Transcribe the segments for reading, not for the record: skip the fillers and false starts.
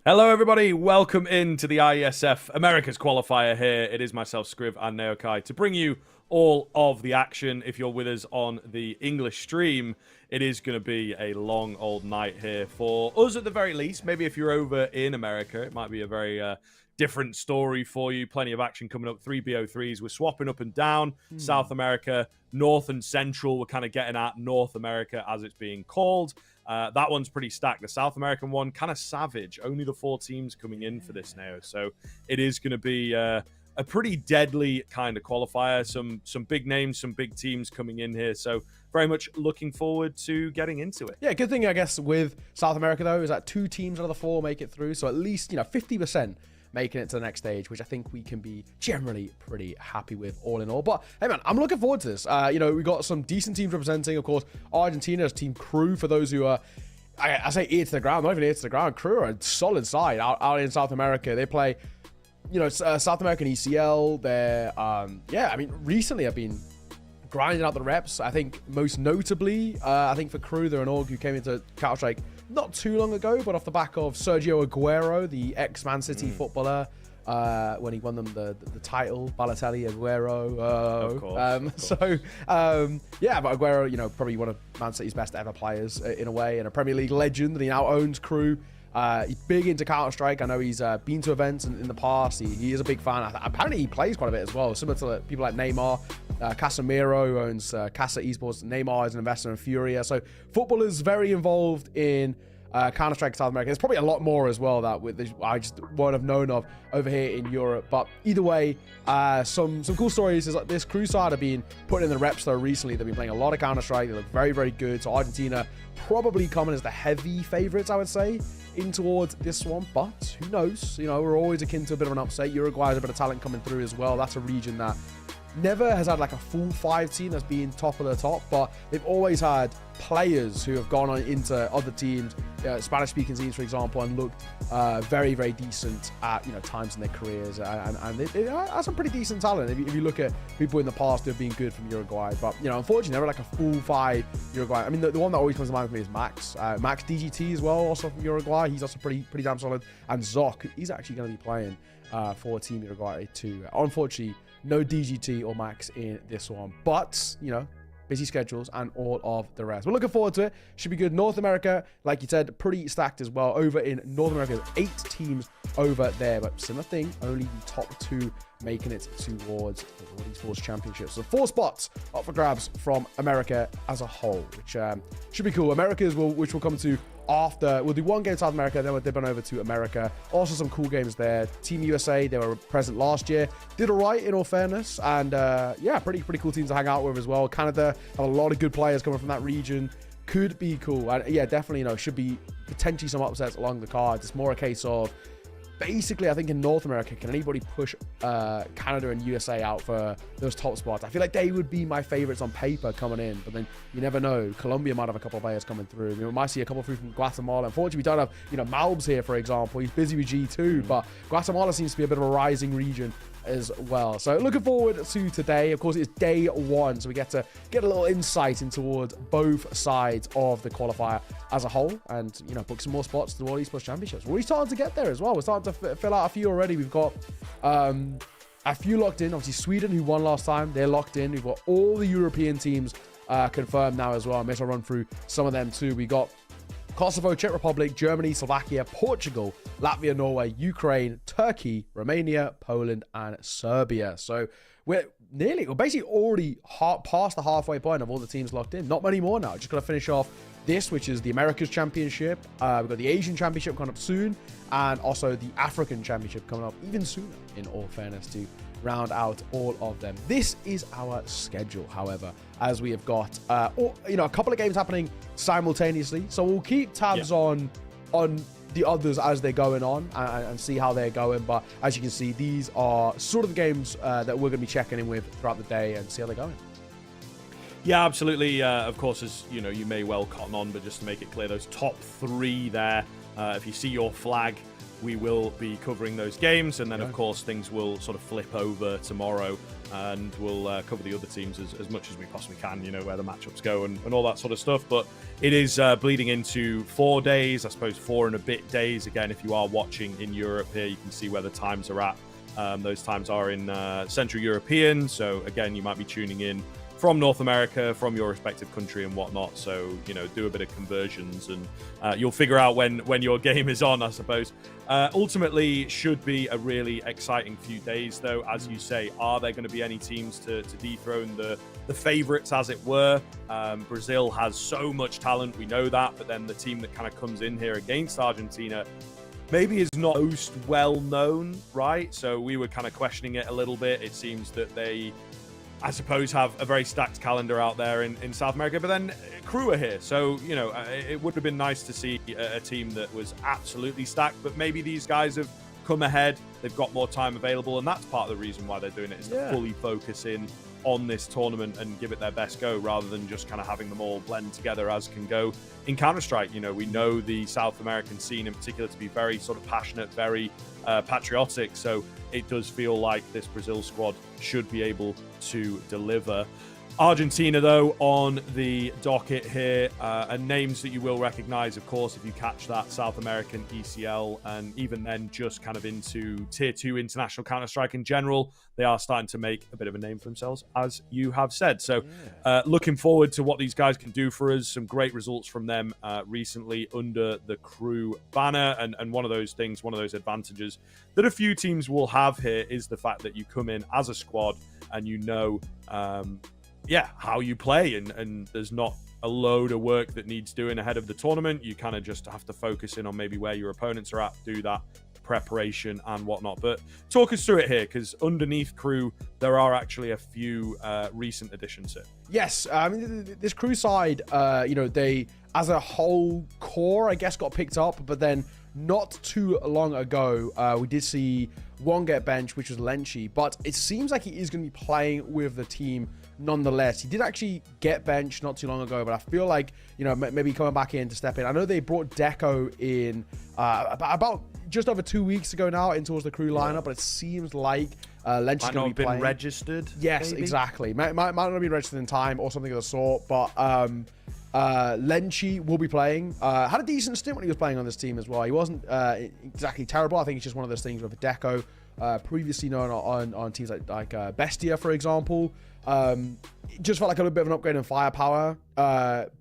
Hello, everybody. Welcome into the Iesf America's qualifier here. It is myself, Scriv, and Neokai to bring you all of the action. If you're with us on the English stream, it is going to be a long old night here for us at the very least. Maybe if you're over in America, it might be a very different story for you. Plenty of action coming up. 3 BO3s. We're swapping up and down. South America, North and Central. We're kind of getting at North America as it's being called. That one's pretty stacked. The South American one, kind of savage. Only the 4 teams coming in for this now. So it is going to be a pretty deadly kind of qualifier. Some big names, some big teams coming in here. So very much looking forward to getting into it. Yeah, good thing, I guess, with South America, though, is that 2 teams out of the 4 make it through. So at least, 50% making it to the next stage, which I think we can be generally pretty happy with all in all. But hey, man, I'm looking forward to this. We got some decent teams representing, of course, Argentina's team Crew, for those who are, I say ear to the ground, not even ear to the ground. Crew are a solid side out in South America. They play, South American ECL. They're, recently I've been grinding out the reps. I think most notably, for Crew, they're an org who came into Counter-Strike not too long ago, but off the back of Sergio Aguero, the ex-Man City footballer, when he won them the title, Balotelli, Aguero. Of course. But Aguero, probably one of Man City's best ever players in a way, and a Premier League legend, and he now owns Crew. He's big into Counter-Strike. I know he's been to events in the past. He is a big fan. Apparently, he plays quite a bit as well, similar to people like Neymar. Casemiro, who owns Casa Esports. Neymar is an investor in Furia. So football is very involved in Counter-Strike South America. There's probably a lot more as well that I just won't have known of over here in Europe. But either way, some cool stories is like this Crew side have been putting in the reps though recently. They've been playing a lot of Counter-Strike. They look very, very good. So Argentina probably coming as the heavy favorites, I would say, in towards this one. But who knows? We're always akin to a bit of an upset. Uruguay has a bit of talent coming through as well. That's a region that never has had like a full 5 team that's been top of the top, but they've always had players who have gone on into other teams, Spanish-speaking teams, for example, and looked very, very decent at times in their careers, and they have some pretty decent talent. If you look at people in the past who have been good from Uruguay, but unfortunately, never like a full 5 Uruguay. I mean, the one that always comes to mind for me is Max DGT as well, also from Uruguay. He's also pretty damn solid, and Zoc, he's actually going to be playing for Team Uruguay too. Unfortunately, no DGT or Max in this one, but busy schedules and all of the rest. We're looking forward to it. Should be good. North America, like you said, pretty stacked as well. Over in North America, 8 teams over there, but similar thing, only the top 2 making it towards the World Esports Championships. So 4 spots up for grabs from America as a whole, which should be cool. Americas, which we'll come to after. We'll do 1 game South America, then we'll dip on over to America. Also some cool games there. Team USA, they were present last year, did all right in all fairness, and pretty cool teams to hang out with as well. Canada have a lot of good players coming from that region. Could be cool, and definitely should be potentially some upsets along the cards. It's more a case of, basically, I think in North America, can anybody push Canada and USA out for those top spots? I feel like they would be my favorites on paper coming in, but then you never know. Colombia might have a couple of players coming through. We might see a couple through from Guatemala. Unfortunately, we don't have, Malbs here, for example. He's busy with G2, but Guatemala seems to be a bit of a rising region as well. So looking forward to today. Of course, it's day 1, so we get to get a little insight in towards both sides of the qualifier as a whole, and book some more spots to the World Esports Championships. We're already starting to get there as well. We're starting to fill out a few already. We've got a few locked in. Obviously, Sweden, who won last time, they're locked in. We've got all the European teams confirmed now as well. I may as well run through some of them too. We got Kosovo, Czech Republic, Germany, Slovakia, Portugal, Latvia, Norway, Ukraine, Turkey, Romania, Poland, and Serbia. So we're basically already past the halfway point of all the teams locked in. Not many more now. Just got to finish off this, which is the Americas Championship. We've got the Asian Championship coming up soon, and also the African Championship coming up even sooner, in all fairness, to round out all of them. This is our schedule, however, as we have got a couple of games happening simultaneously, so we'll keep tabs on the others as they're going on and see how they're going. But as you can see, these are sort of the games that we're going to be checking in with throughout the day and see how they're going. Yeah, absolutely. Of course, as you may well cotton on, but just to make it clear, those top 3 there, if you see your flag we will be covering those games, and then of course things will sort of flip over tomorrow, and we'll cover the other teams as much as we possibly can, where the matchups go and all that sort of stuff. But it is bleeding into 4 days, I suppose 4 and a bit days. Again, if you are watching in Europe here, you can see where the times are at. Those times are in Central European, so again, you might be tuning in from North America, from your respective country and whatnot. So, do a bit of conversions, and you'll figure out when your game is on, I suppose. Ultimately, should be a really exciting few days, though. As you say, are there going to be any teams to dethrone the favorites, as it were? Brazil has so much talent, we know that, but then the team that kind of comes in here against Argentina maybe is not most well known, right? So we were kind of questioning it a little bit. It seems that they, I suppose, have a very stacked calendar out there in South America, but then crew are here. So, it would have been nice to see a team that was absolutely stacked, but maybe these guys have come ahead. They've got more time available, and that's part of the reason why they're doing it, is to fully focus in on this tournament and give it their best go, rather than just kind of having them all blend together as can go in Counter-Strike. We know the South American scene in particular to be very sort of passionate, very patriotic. So it does feel like this Brazil squad should be able to deliver. Argentina, though, on the docket here, and names that you will recognize, of course, if you catch that South American ECL, and even then just kind of into Tier 2 international Counter-Strike in general, they are starting to make a bit of a name for themselves, as you have said. So looking forward to what these guys can do for us. Some great results from them recently under the crew banner, and one of those things, one of those advantages that a few teams will have here is the fact that you come in as a squad and how you play, and there's not a load of work that needs doing ahead of the tournament. You kind of just have to focus in on maybe where your opponents are at, do that preparation and whatnot. But talk us through it here, because underneath crew there are actually a few recent additions here. Yes, I mean, this crew side, they as a whole core, I guess, got picked up, but then not too long ago, we did see one get benched, which was Lenchi, but it seems like he is going to be playing with the team nonetheless. He did actually get benched not too long ago, but I feel like, maybe coming back in to step in. I know they brought Deco in about just over 2 weeks ago now in towards the crew lineup, but it seems like Lenchi's going to be playing. Registered. Yes, maybe? Exactly. Might not have been registered in time or something of the sort, but Lenchi will be playing. Had a decent stint when he was playing on this team as well. He wasn't exactly terrible. I think it's just one of those things with Deco, previously known on teams like Bestia, for example. Just felt like a little bit of an upgrade in firepower.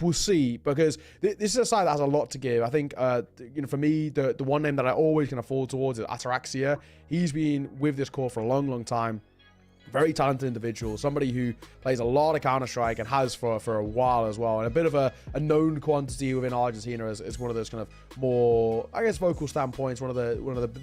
We'll see, because this is a side that has a lot to give. I think, for me, the one name that I always kind of fall towards is Ataraxia. He's been with this core for a long, long time. Very talented individual, somebody who plays a lot of Counter-Strike and has for a while as well, and a bit of a known quantity within Argentina as one of those kind of more, I guess, vocal standpoints, one of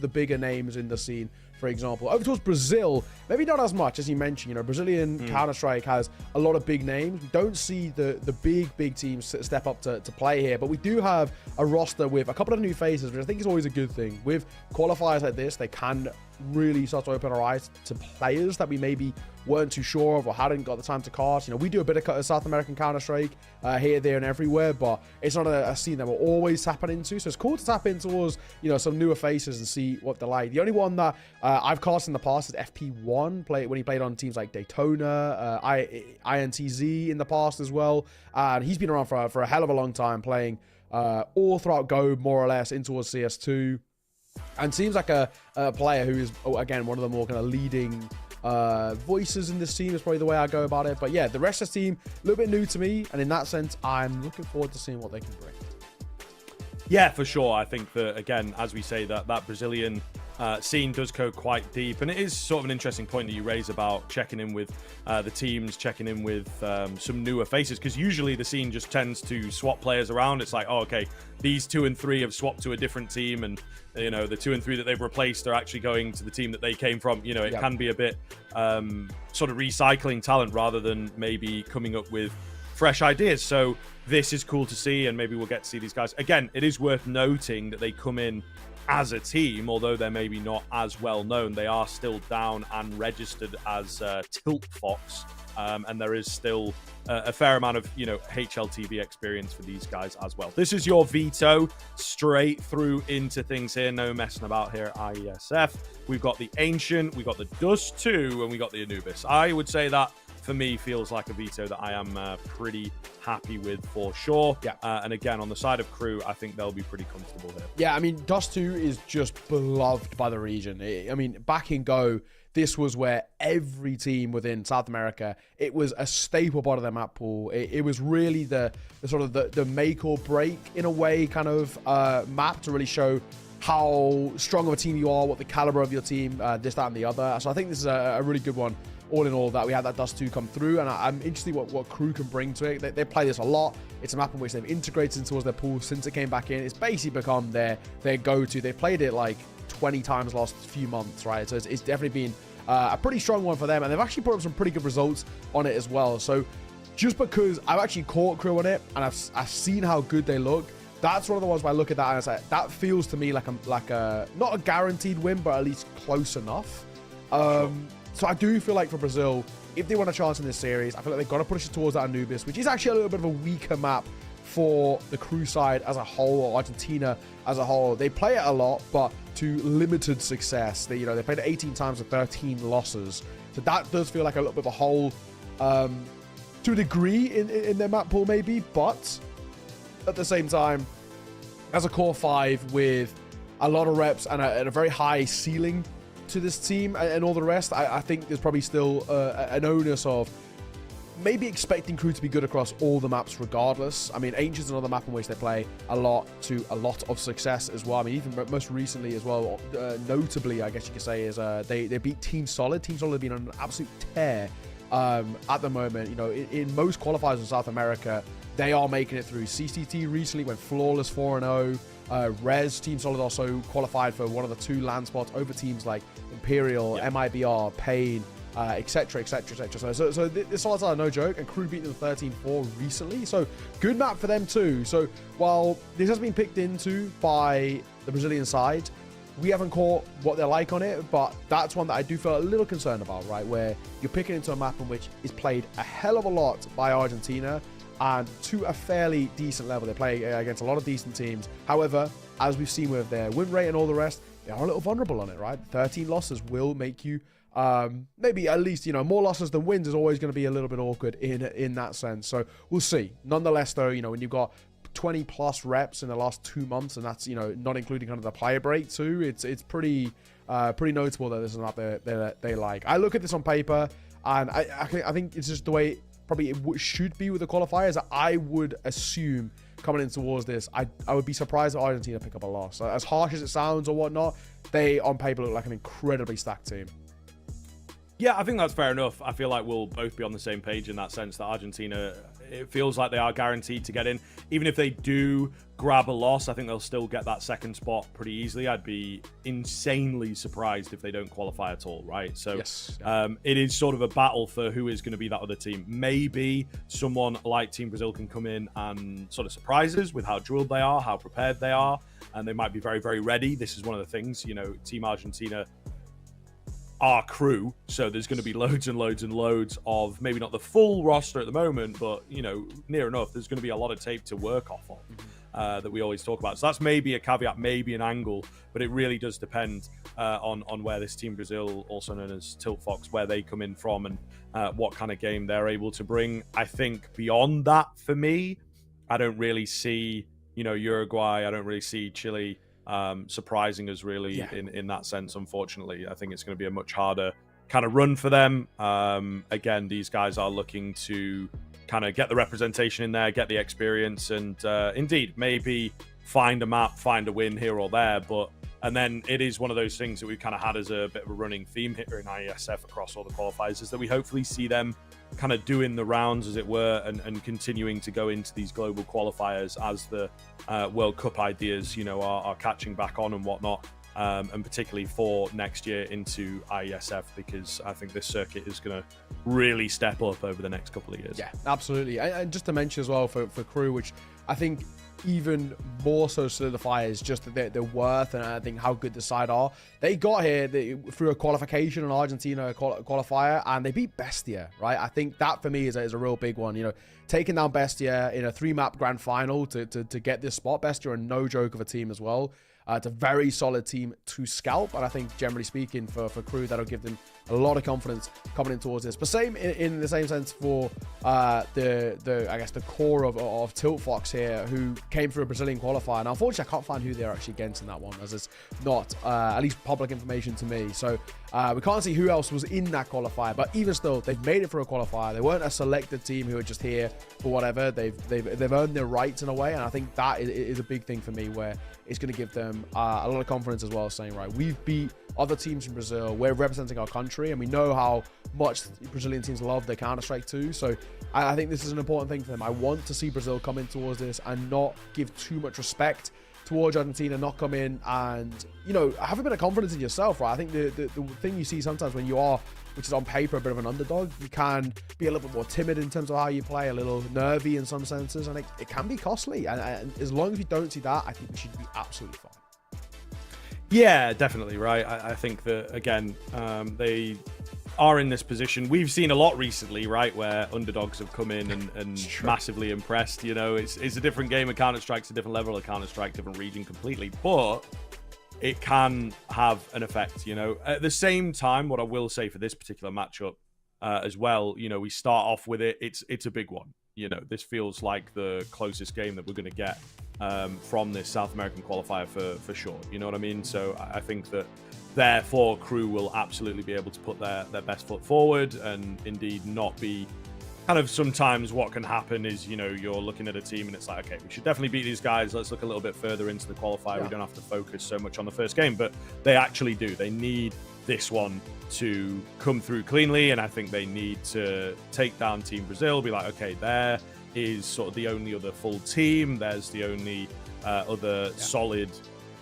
the bigger names in the scene. For example, over towards Brazil, maybe not as much as you mentioned. Brazilian Counter-Strike has a lot of big names. We don't see the big teams step up to play here, but we do have a roster with a couple of new faces, which I think is always a good thing. With qualifiers like this, they can really start to open our eyes to players that we maybe weren't too sure of or hadn't got the time to cast. We do a bit of South American Counter-Strike here, there, and everywhere, but it's not a scene that we're always tapping into. So it's cool to tap in towards, some newer faces and see what they're like. The only one that I've cast in the past is FP1, when he played on teams like Daytona, INTZ in the past as well. And he's been around for a hell of a long time, playing all throughout Go, more or less, in towards CS2. And seems like a player who is, again, one of the more kind of leading voices in this team is probably the way I go about it. But yeah, the rest of the team, a little bit new to me. And in that sense, I'm looking forward to seeing what they can bring. Yeah, for sure. I think that, again, as we say, that Brazilian scene does go quite deep. And it is sort of an interesting point that you raise about checking in with the teams, checking in with some newer faces, because usually the scene just tends to swap players around. It's like, oh, okay, these 2 and 3 have swapped to a different team, and the 2 and 3 that they've replaced are actually going to the team that they came from. It can be a bit sort of recycling talent rather than maybe coming up with fresh ideas. So this is cool to see, and maybe we'll get to see these guys. Again, it is worth noting that they come in as a team, although they're maybe not as well known. They are still down and registered as Tilt Fox and there is still a fair amount of, HLTV experience for these guys as well. This is your veto, straight through into things here. No messing about here at IESF. We've got the Ancient, we've got the Dust 2, and we got the Anubis. I would say that, for me, feels like a veto that I am pretty happy with for sure. Yeah. And again, on the side of Crew, I think they'll be pretty comfortable here. Yeah, I mean, Dust 2 is just beloved by the region. I mean, back in Go, this was where every team within South America, it was a staple part of their map pool. It was really the sort of the make or break, in a way, kind of map to really show how strong of a team you are, what the caliber of your team, this, that, and the other. So I think this is a really good one. All in all, that we had that Dust 2 come through, and I'm interested what Crew can bring to it. They play this a lot. It's a map in which they've integrated towards their pool since it came back in. It's basically become their go-to. They've played it like 20 times last few months, right? So it's definitely been a pretty strong one for them, and they've actually put up some pretty good results on it as well. So just because I've actually caught Crew on it, and I've seen how good they look, that's one of the ones where I look at that and I say, that feels to me like a not a guaranteed win, but at least close enough. Sure. So I do feel like for Brazil, if they want a chance in this series, I feel like they've got to push it towards that Anubis, which is actually a little bit of a weaker map for the Crew side as a whole, or Argentina as a whole. They play it a lot, but to limited success. They played it 18 times with 13 losses. So that does feel like a little bit of a hole to a degree in their map pool maybe, but at the same time, as a core 5 with a lot of reps and a very high ceiling to this team and all the rest, I think there's probably still an onus of maybe expecting Crew to be good across all the maps regardless. I mean, Ancient's another map in which they play a lot of success as well. I mean, even most recently as well, notably, I guess you could say, is they beat Team Solid. Team Solid have been on an absolute tear at the moment. In most qualifiers in South America, they are making it through. CCT recently went flawless 4-0. Rez, Team Solid also qualified for one of the 2 land spots over teams like Imperial, MIBR, Pain, etc, etc, etc. So this Solids are no joke, and Crew beat them 13-4 recently. So good map for them too. So while this has been picked into by the Brazilian side, we haven't caught what they're like on it, but that's one that I do feel a little concerned about, right? Where you're picking into a map in which is played a hell of a lot by Argentina, and to a fairly decent level. They play against a lot of decent teams. However, as we've seen with their win rate and all the rest, they are a little vulnerable on it, right? 13 losses will make you maybe at least, more losses than wins is always going to be a little bit awkward in that sense. So we'll see. Nonetheless, though, when you've got 20 plus reps in the last 2 months, and that's, not including kind of the player break too, it's pretty notable that this is not they like. I look at this on paper, and I think it's just the way probably it should be with the qualifiers. I would assume coming in towards this, I would be surprised if Argentina pick up a loss. As harsh as it sounds or whatnot, they on paper look like an incredibly stacked team. Yeah, I think that's fair enough. I feel like we'll both be on the same page in that sense that Argentina, it feels like they are guaranteed to get in. Even if they do grab a loss, I think they'll still get that second spot pretty easily. I'd be insanely surprised if they don't qualify at all, right? So yes. It is sort of a battle for who is going to be that other team. Maybe someone like Team Brazil can come in and sort of surprise us with how drilled they are, how prepared they are, and they might be very, very ready. This is one of the things, Team Argentina our Crew, so there's going to be loads and loads and loads of, maybe not the full roster at the moment, but near enough. There's going to be a lot of tape to work off of that we always talk about. So that's maybe a caveat, maybe an angle, but it really does depend on where this Team Brazil, also known as Tilt Fox, where they come in from and what kind of game they're able to bring. I think beyond that, for me, I don't really see Uruguay, I don't really see Chile surprising us really in that sense. Unfortunately, I think it's going to be a much harder kind of run for them. Again, these guys are looking to kind of get the representation in there, get the experience, and indeed maybe find a map, find a win here or there. And then it is one of those things that we've kind of had as a bit of a running theme here in IESF across all the qualifiers, is that we hopefully see them kind of doing the rounds, as it were, and continuing to go into these global qualifiers as the World Cup ideas, are catching back on and whatnot, and particularly for next year into IESF, because I think this circuit is going to really step up over the next couple of years. Yeah, absolutely. And just to mention as well for Crew, which I think even more so solidifies just their worth and I think how good the side are. They got here through a qualification, an Argentina qualifier, and they beat Bestia, right? I think that for me is a real big one. You know, taking down Bestia in a 3-map grand final to get this spot. Bestia are no joke of a team as well. It's a very solid team to scalp, and I think generally speaking for Crew, that'll give them a lot of confidence coming in towards this. But same in the same sense for the I guess the core of Tilt Fox here, who came through a Brazilian qualifier. Now, unfortunately, I can't find who they're actually against in that one, as it's not at least public information to me. So we can't see who else was in that qualifier. But even still, they've made it for a qualifier. They weren't a selected team who are just here for whatever. They've earned their rights in a way, and I think that is a big thing for me, where it's going to give them a lot of confidence as well, saying, right, we've beat other teams from Brazil. We're representing our country, and we know how much Brazilian teams love their Counter-Strike too. So I think this is an important thing for them. I want to see Brazil come in towards this and not give too much respect towards Argentina, not come in and, you know, have a bit of confidence in yourself, right? I think the thing you see sometimes when you are, which is on paper a bit of an underdog, you can be a little bit more timid in terms of how you play, a little nervy in some senses, and it can be costly. And as long as we don't see that, I think we should be absolutely fine. Yeah, definitely, right? I think that, again, they are in this position. We've seen a lot recently, right, where underdogs have come in and massively impressed. You know, it's a different game of Counter-Strike, it's a different level of Counter-Strike, different region completely, but it can have an effect, you know. At the same time, what I will say for this particular matchup as well, you know, we start off with it's a big one. You know, this feels like the closest game that we're going to get from this South American qualifier for sure. You know what I mean? So I think that therefore Crew will absolutely be able to put their best foot forward and indeed not be kind of, sometimes what can happen is, you know, you're looking at a team and it's like, okay, we should definitely beat these guys. Let's look a little bit further into the qualifier. Yeah. We don't have to focus so much on the first game, but they actually do. They need this one to come through cleanly, and I think they need to take down Team Brazil, be like, okay, there is sort of the only other full team. There's the only other solid,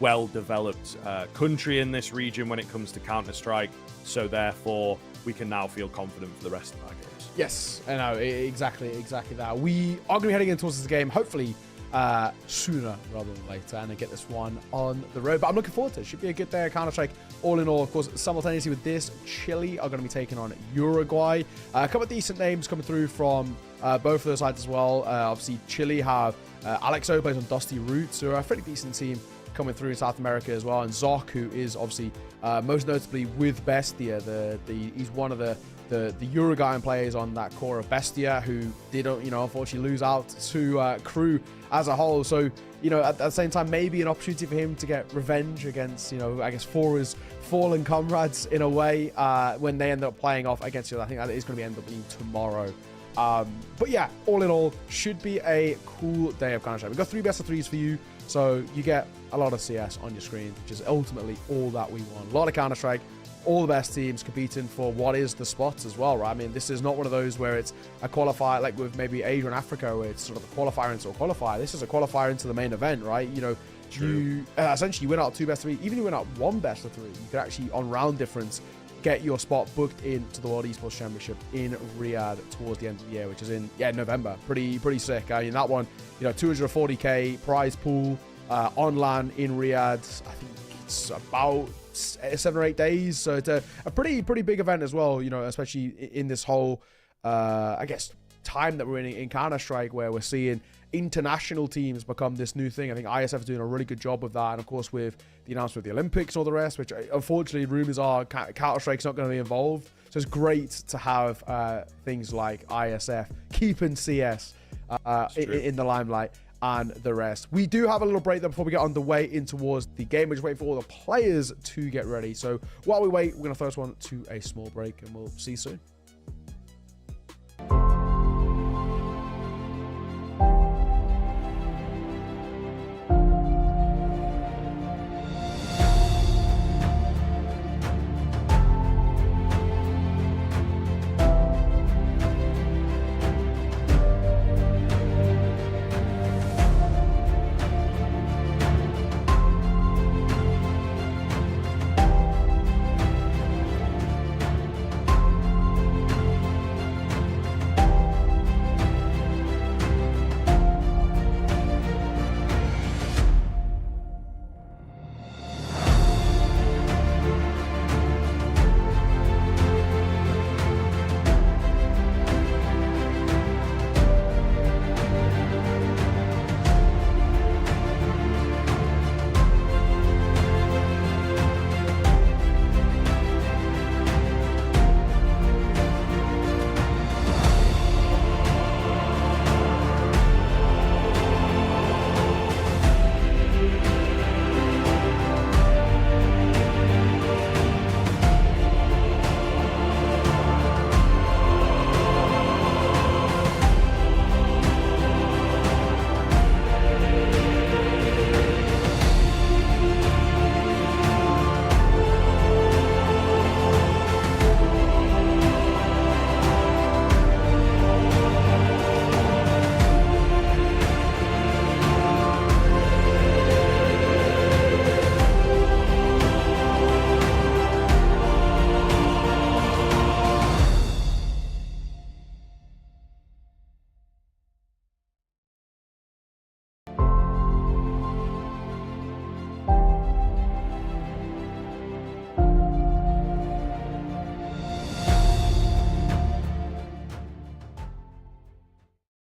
well-developed country in this region when it comes to Counter-Strike. So therefore, we can now feel confident for the rest of our games. Yes, I know, exactly that. We are going to be heading in towards this game, hopefully sooner rather than later, and get this one on the road. But I'm looking forward to it. Should be a good day of Counter-Strike. All in all, of course, simultaneously with this, Chile are going to be taking on Uruguay. A couple of decent names coming through from both of those sides as well. Obviously, Chile have Alexo plays on Dusty Roots, who are a pretty decent team coming through in South America as well. And Zoc, who is obviously most notably with Bestia. He's one of the Uruguayan players on that core of Bestia, who did, you know, unfortunately lose out to Crew as a whole. So, you know, at the same time, maybe an opportunity for him to get revenge against, you know, I guess for his fallen comrades in a way when they end up playing off against you. I think that is going to end up being tomorrow. But yeah, all in all, should be a cool day of Counter-Strike. We've got 3 best of 3s for you, so you get a lot of CS on your screen, which is ultimately all that we want. A lot of Counter-Strike, all the best teams competing for what is the spots as well, right? I mean, this is not one of those where it's a qualifier like with maybe Asia and Africa, where it's sort of a qualifier into a qualifier. This is a qualifier into the main event, right? You know, you essentially win out 2 best of 3. Even if you win out 1 best of 3, you could actually, on round difference, get your spot booked into the World Esports Championship in Riyadh towards the end of the year, which is in November. Pretty sick. I mean, that one, you know, 240k prize pool on LAN in Riyadh. I think it's about 7 or 8 days, so it's a pretty big event as well, you know, especially in this whole I guess time that we're in Counter-Strike, where we're seeing international teams become this new thing. I think Iesf is doing a really good job of that, and of course with the announcement of the Olympics and all the rest, which unfortunately rumors are Counter-Strike's not going to be involved. So it's great to have things like Iesf keeping CS in the limelight and the rest. We do have a little break though before we get underway in towards the game. We're just waiting for all the players to get ready. So while we wait, we're going to first one to a small break, and we'll see you soon.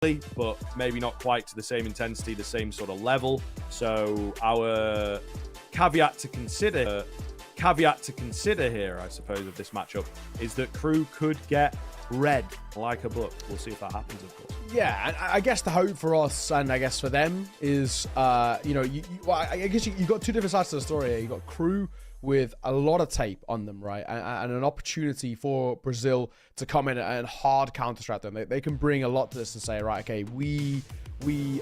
but maybe not quite to the same intensity, the same sort of level. So our caveat to consider here, I suppose, of this matchup is that Crew could get red like a book. We'll see if that happens, of course. Yeah, and I guess the hope for us and I guess for them is, I guess you got two different sides to the story here. You got Crew with a lot of tape on them, right? And an opportunity for Brazil to come in and hard counter-strike them. They can bring a lot to this and say, right, okay, we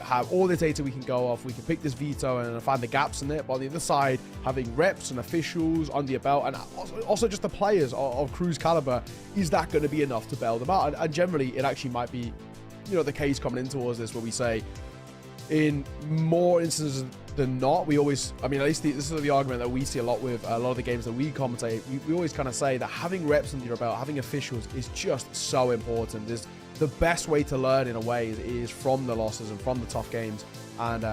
have all the data we can go off. We can pick this veto and find the gaps in it. But on the other side, having reps and officials under your belt, and also just the players of Crew's caliber, is that going to be enough to bail them out? And generally, it actually might be, the case coming in towards this, where we say, in more instances than not, we always, at least this is the argument that we see a lot with a lot of the games that we commentate. We always kind of say that having reps under your belt, having officials is just so important. There's the best way to learn in a way is from the losses and from the tough games and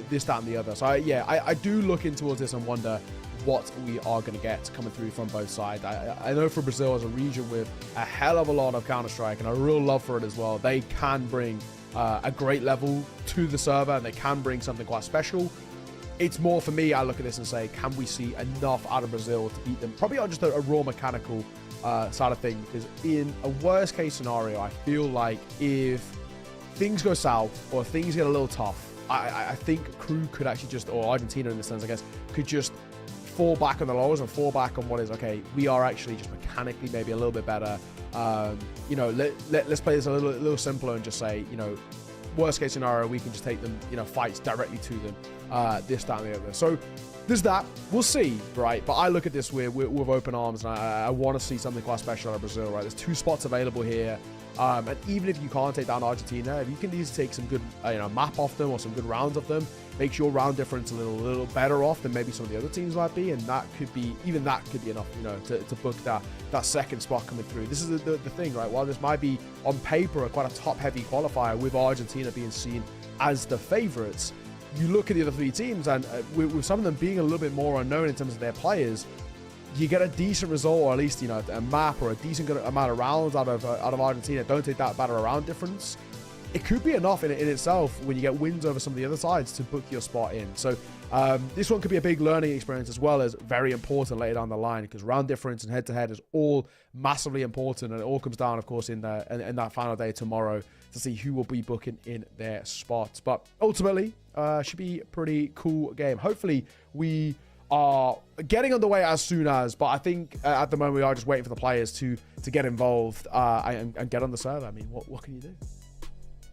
this, that, and the other. So I do look in towards this and wonder what we are going to get coming through from both sides. I know for Brazil as a region with a hell of a lot of Counter-Strike and a real love for it as well, they can bring a great level to the server and they can bring something quite special. It's more for me, I look at this and say, can we see enough out of Brazil to beat them? Probably on just a raw mechanical side of things, because in a worst case scenario, I feel like if things go south or things get a little tough, I think Crew could actually just, or Argentina in this sense, I guess, could just fall back on the laurels and fall back on what is, okay, we are actually just mechanically maybe a little bit better. Let's play this a little simpler and just say, worst case scenario, we can just take them, fights directly to them, this, that, and the other. So there's that. We'll see, right? But I look at this with open arms, and I want to see something quite special out of Brazil, right? There's 2 spots available here. And even if you can't take down Argentina, if you can at least take some good, map off them or some good rounds off them, makes your round difference a little better off than maybe some of the other teams might be, and that could be enough, to book that second spot coming through. This is the thing, right? While this might be on paper quite a top-heavy qualifier with Argentina being seen as the favorites, you look at the other 3 teams, and with some of them being a little bit more unknown in terms of their players, you get a decent result, or at least a map or a decent good amount of rounds out of Argentina. Don't take that battle around difference. It could be enough in itself when you get wins over some of the other sides to book your spot in. So this one could be a big learning experience as well as very important later down the line, because round difference and head-to-head is all massively important, and it all comes down, of course, in that final day tomorrow to see who will be booking in their spots. But ultimately, should be a pretty cool game. Hopefully, we are getting underway as soon as, but I think at the moment we are just waiting for the players to get involved and get on the server. What can you do?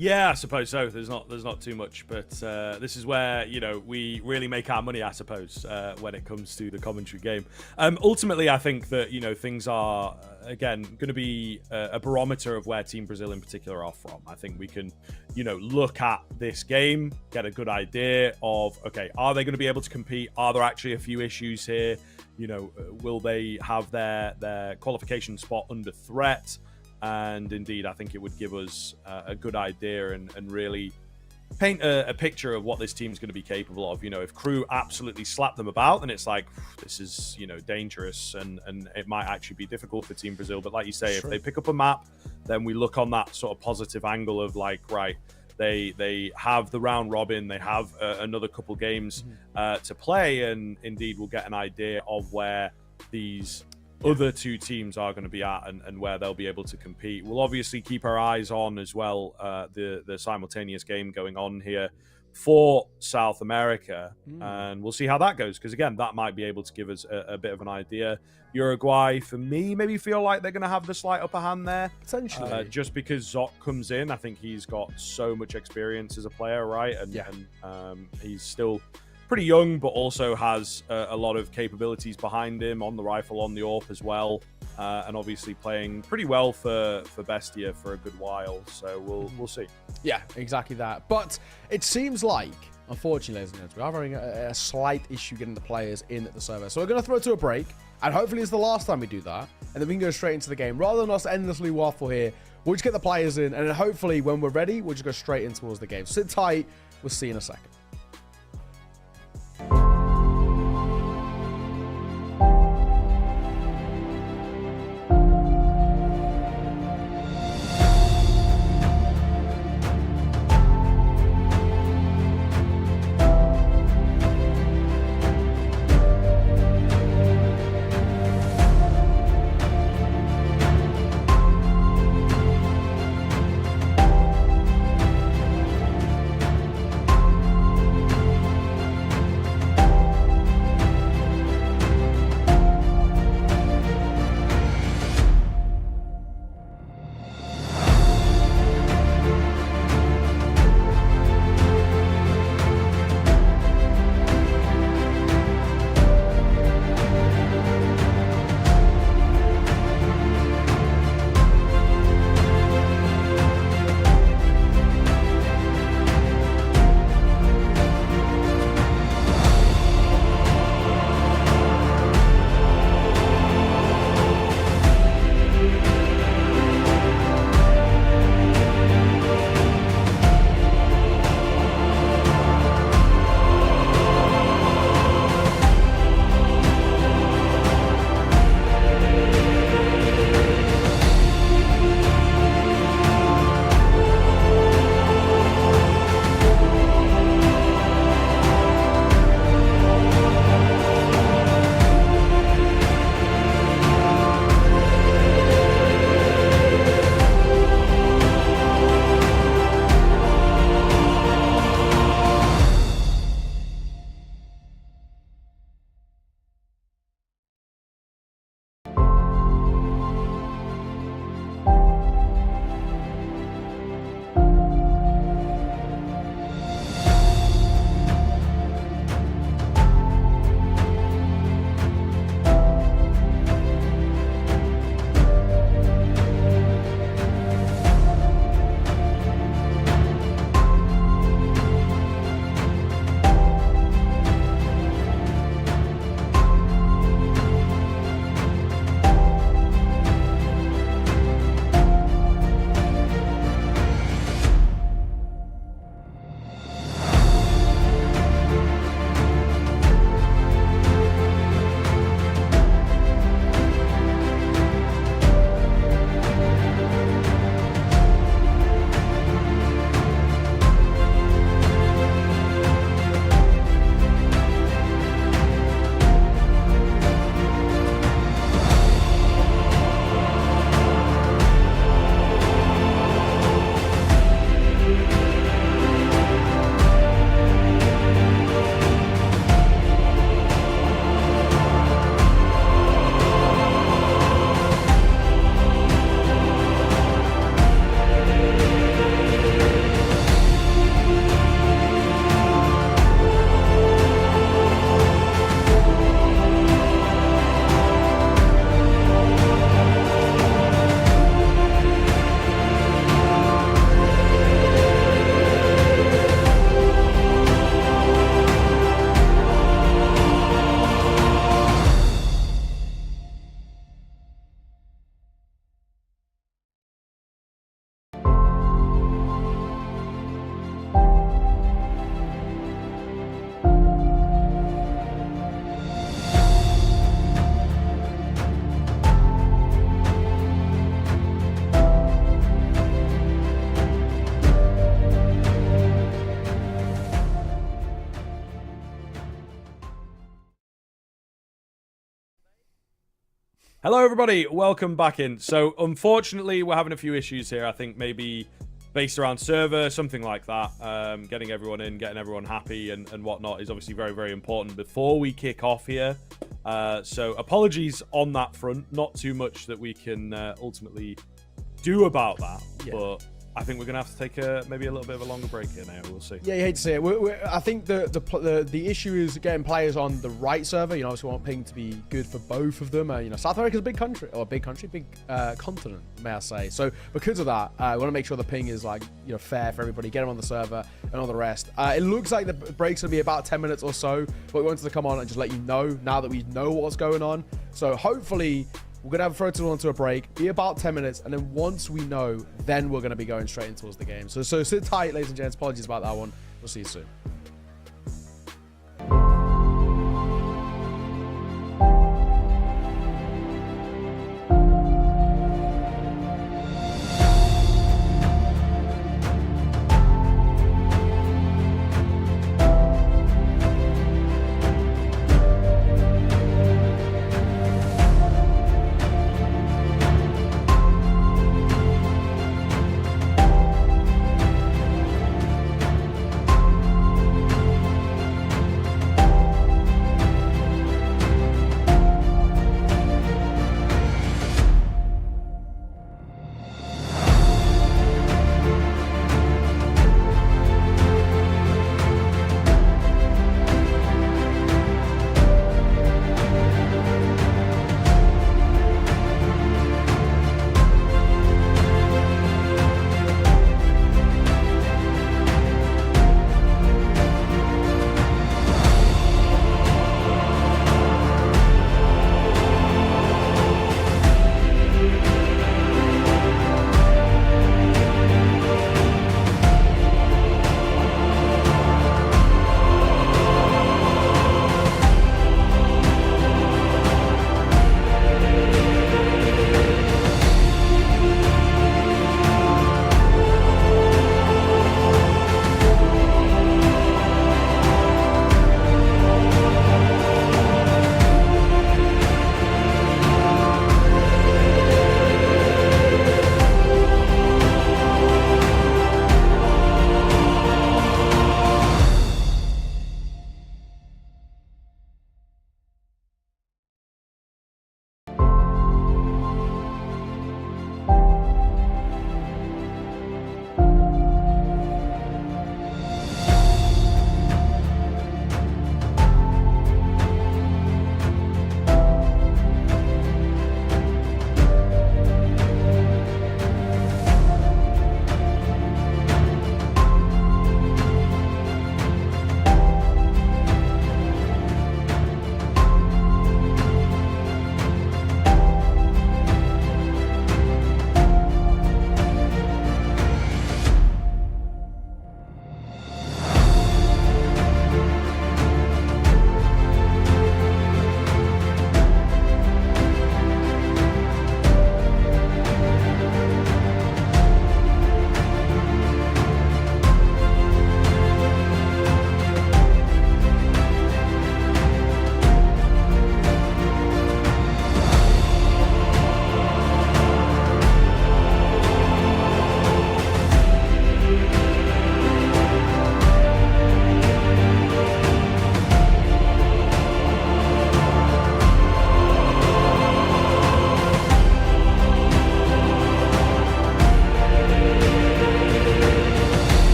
Yeah, I suppose so. There's not too much, but this is where we really make our money, I suppose, when it comes to the commentary game. Ultimately, I think that things are again going to be a barometer of where Team Brazil in particular are from. I think we can look at this game, get a good idea of, okay, are they going to be able to compete? Are there actually a few issues here? Will they have their qualification spot under threat? And indeed, I think it would give us a good idea and really paint a picture of what this team's going to be capable of. If Crew absolutely slap them about, then it's like, this is, dangerous and it might actually be difficult for Team Brazil. But like you say, if they pick up a map, then we look on that sort of positive angle of like, right, they have the round robin, they have another couple games to play, and indeed we'll get an idea of where these other 2 teams are going to be at and where they'll be able to compete. We'll obviously keep our eyes on as well the simultaneous game going on here for South America, and we'll see how that goes, because again, that might be able to give us a bit of an idea. Uruguay, for me, maybe feel like they're going to have the slight upper hand there, potentially, just because Zot comes in. I think he's got so much experience as a player, right? And he's still pretty young, but also has a lot of capabilities behind him on the rifle, on the AWP as well, and obviously playing pretty well for Bestia for a good while. So we'll see. Yeah, exactly that. But it seems like, unfortunately, ladies and gentlemen, we are having a slight issue getting the players in the server. So we're going to throw it to a break, and hopefully it's the last time we do that, and then we can go straight into the game. Rather than us endlessly waffle here, we'll just get the players in, and then hopefully when we're ready, we'll just go straight in towards the game. Sit tight. We'll see you in a second. Hello, everybody. Welcome back in. So, unfortunately, we're having a few issues here. I think maybe based around server, something like that. Getting everyone in, getting everyone happy and whatnot is obviously very, very important before we kick off here. So, apologies on that front. Not too much that we can ultimately do about that, but I think we're going to have to take maybe a little bit of a longer break here now. We'll see. Yeah, you hate to see it. I think the issue is getting players on the right server. You know, obviously we want ping to be good for both of them. You know, South America's a big country, or big continent, may I say. So because of that, we want to make sure the ping is like, you know, fair for everybody. Get them on the server and all the rest. It looks like the break's going to be about 10 minutes or so, but we wanted to come on and just let you know now that we know what's going on. So hopefully we're going to have a throw to onto a break, be about 10 minutes, and then once we know, then we're going to be going straight in towards the game. So sit tight, ladies and gents. Apologies about that one. We'll see you soon.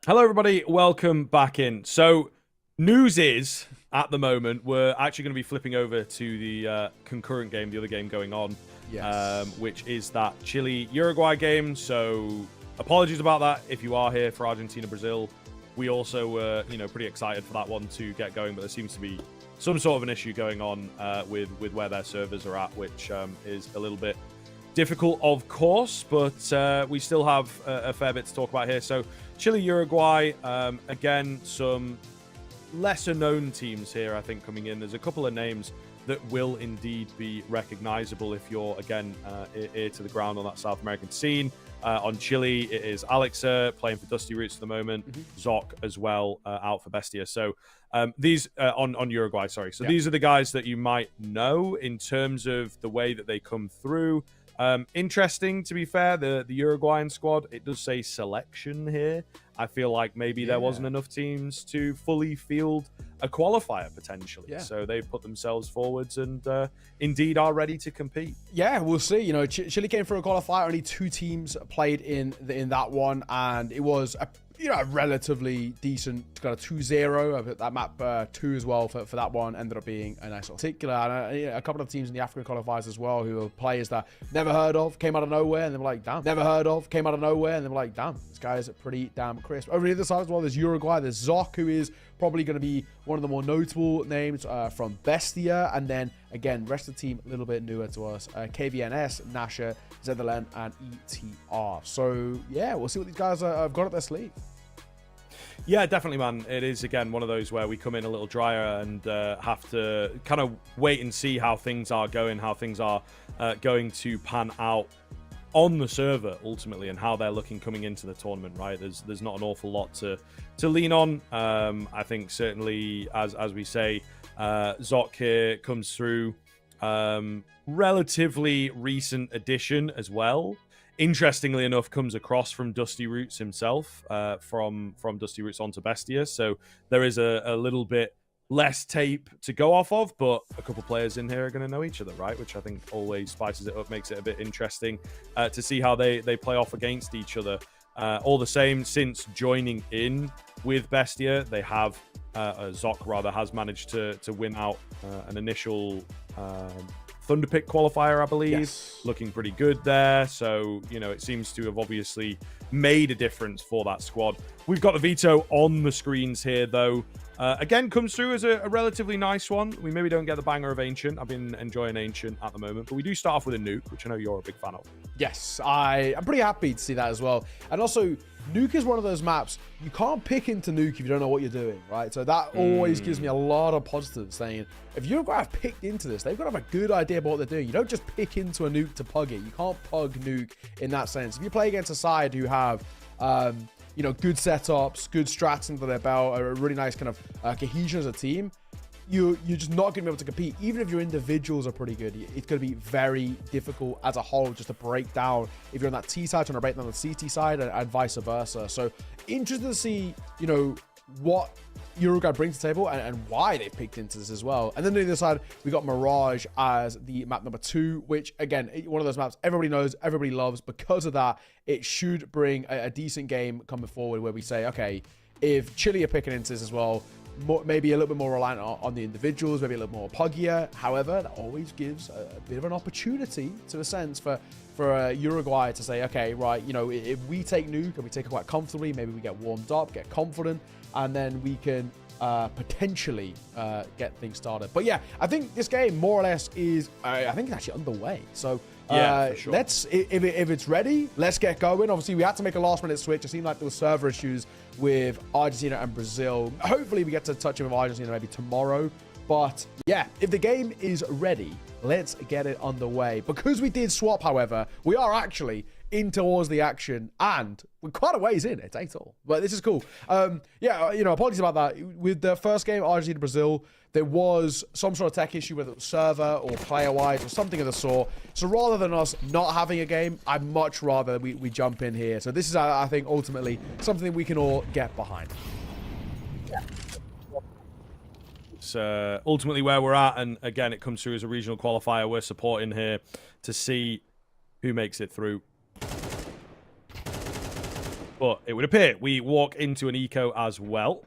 Hello, everybody. Welcome back in. So, news is, at the moment, we're actually going to be flipping over to the concurrent game, the other game going on, which is that Chile-Uruguay game. So, apologies about that if you are here for Argentina-Brazil. We also were, pretty excited for that one to get going, but there seems to be some sort of an issue going on with where their servers are at, which is a little bit difficult, of course, but we still have a fair bit to talk about here. So, Chile-Uruguay, again, some lesser-known teams here, I think, coming in. There's a couple of names that will indeed be recognizable if you're, again, ear to the ground on that South American scene. On Chile, it is Alexa playing for Dusty Roots at the moment. Zoc as well, out for Bestia. So these on Uruguay, sorry. So these are the guys that you might know in terms of the way that they come through. Interesting, to be fair, the Uruguayan squad, it does say selection here. I feel like maybe there wasn't enough teams to fully field a qualifier, potentially. So they've put themselves forwards and indeed are ready to compete. Yeah, we'll see. Chile came through a qualifier. Only 2 teams played in that one, and it was a relatively decent kind of 2-0. That map 2 as well for that one ended up being a nice particular. And a couple of teams in the African qualifiers as well who are players that never heard of, came out of nowhere, and they were like, damn. Never heard of, came out of nowhere, and they were like, damn, this guy is pretty damn crisp. Over the other side as well, there's Uruguay. There's Zoc, who is probably going to be one of the more notable names from Bestia. And then, again, rest of the team, a little bit newer to us. KVNS, Nasha, Zedelen, and ETR. So, yeah, we'll see what these guys have got up their sleeve. Yeah, definitely, man. It is, again, one of those where we come in a little drier and have to kind of wait and see how things are going, how things are going to pan out on the server, ultimately, and how they're looking coming into the tournament, right? There's not an awful lot to lean on. I think, certainly, as we say, Zoc here comes through. Relatively recent addition as well. Interestingly enough, comes across from Dusty Roots himself, from Dusty Roots onto Bestia. So there is a little bit less tape to go off of, but a couple players in here are going to know each other, right? Which I think always spices it up, makes it a bit interesting to see how they play off against each other. All the same, since joining in with Bestia, they have, Zoc rather, has managed to win out an initial Thunderpick qualifier, I believe. Looking pretty good there. So, it seems to have obviously made a difference for that squad. We've got the veto on the screens here, though. Again, comes through as a relatively nice one. We maybe don't get the banger of Ancient. I've been enjoying Ancient at the moment. But we do start off with a nuke, which I know you're a big fan of. Yes, I'm pretty happy to see that as well. And also, nuke is one of those maps, you can't pick into nuke if you don't know what you're doing, right? So that always gives me a lot of positives, saying, if Uruguay have picked into this, they've got to have a good idea about what they're doing. You don't just pick into a nuke to pug it. You can't pug nuke in that sense. If you play against a side who have, good setups, good strats under their belt, a really nice kind of cohesion as a team, you're just not going to be able to compete. Even if your individuals are pretty good, it's going to be very difficult as a whole just to break down. If you're on that T side, trying to break down the CT side, and vice versa. So interested to see, what Uruguay brings to the table and why they picked into this as well. And then on the other side, we got Mirage as the map number 2, which, again, one of those maps everybody knows, everybody loves. Because of that, it should bring a decent game coming forward where we say, okay, if Chile are picking into this as well, maybe a little bit more reliant on the individuals, maybe a little more puggier. However, that always gives a bit of an opportunity, to a sense, for Uruguay to say, okay, right, if we take nuke and we take it quite comfortably, maybe we get warmed up, get confident, and then we can potentially get things started. But yeah, I think this game more or less is, I think it's actually underway. So for sure. Let's, if it's ready, let's get going. Obviously, we had to make a last-minute switch. It seemed like there were server issues with Argentina and Brazil. Hopefully, we get to touch it with Argentina maybe tomorrow. But yeah, if the game is ready, let's get it underway. Because we did swap, however, we are actually in towards the action, and we're quite a ways in. It ain't all, but this is cool. Apologies about that. With the first game, Argentina Brazil, there was some sort of tech issue, whether it was server or player-wise or something of the sort. So rather than us not having a game, I'd much rather we jump in here. So this is, I think, ultimately something we can all get behind. It's ultimately where we're at, and again, it comes through as a regional qualifier. We're supporting here to see who makes it through. But it would appear we walk into an eco as well.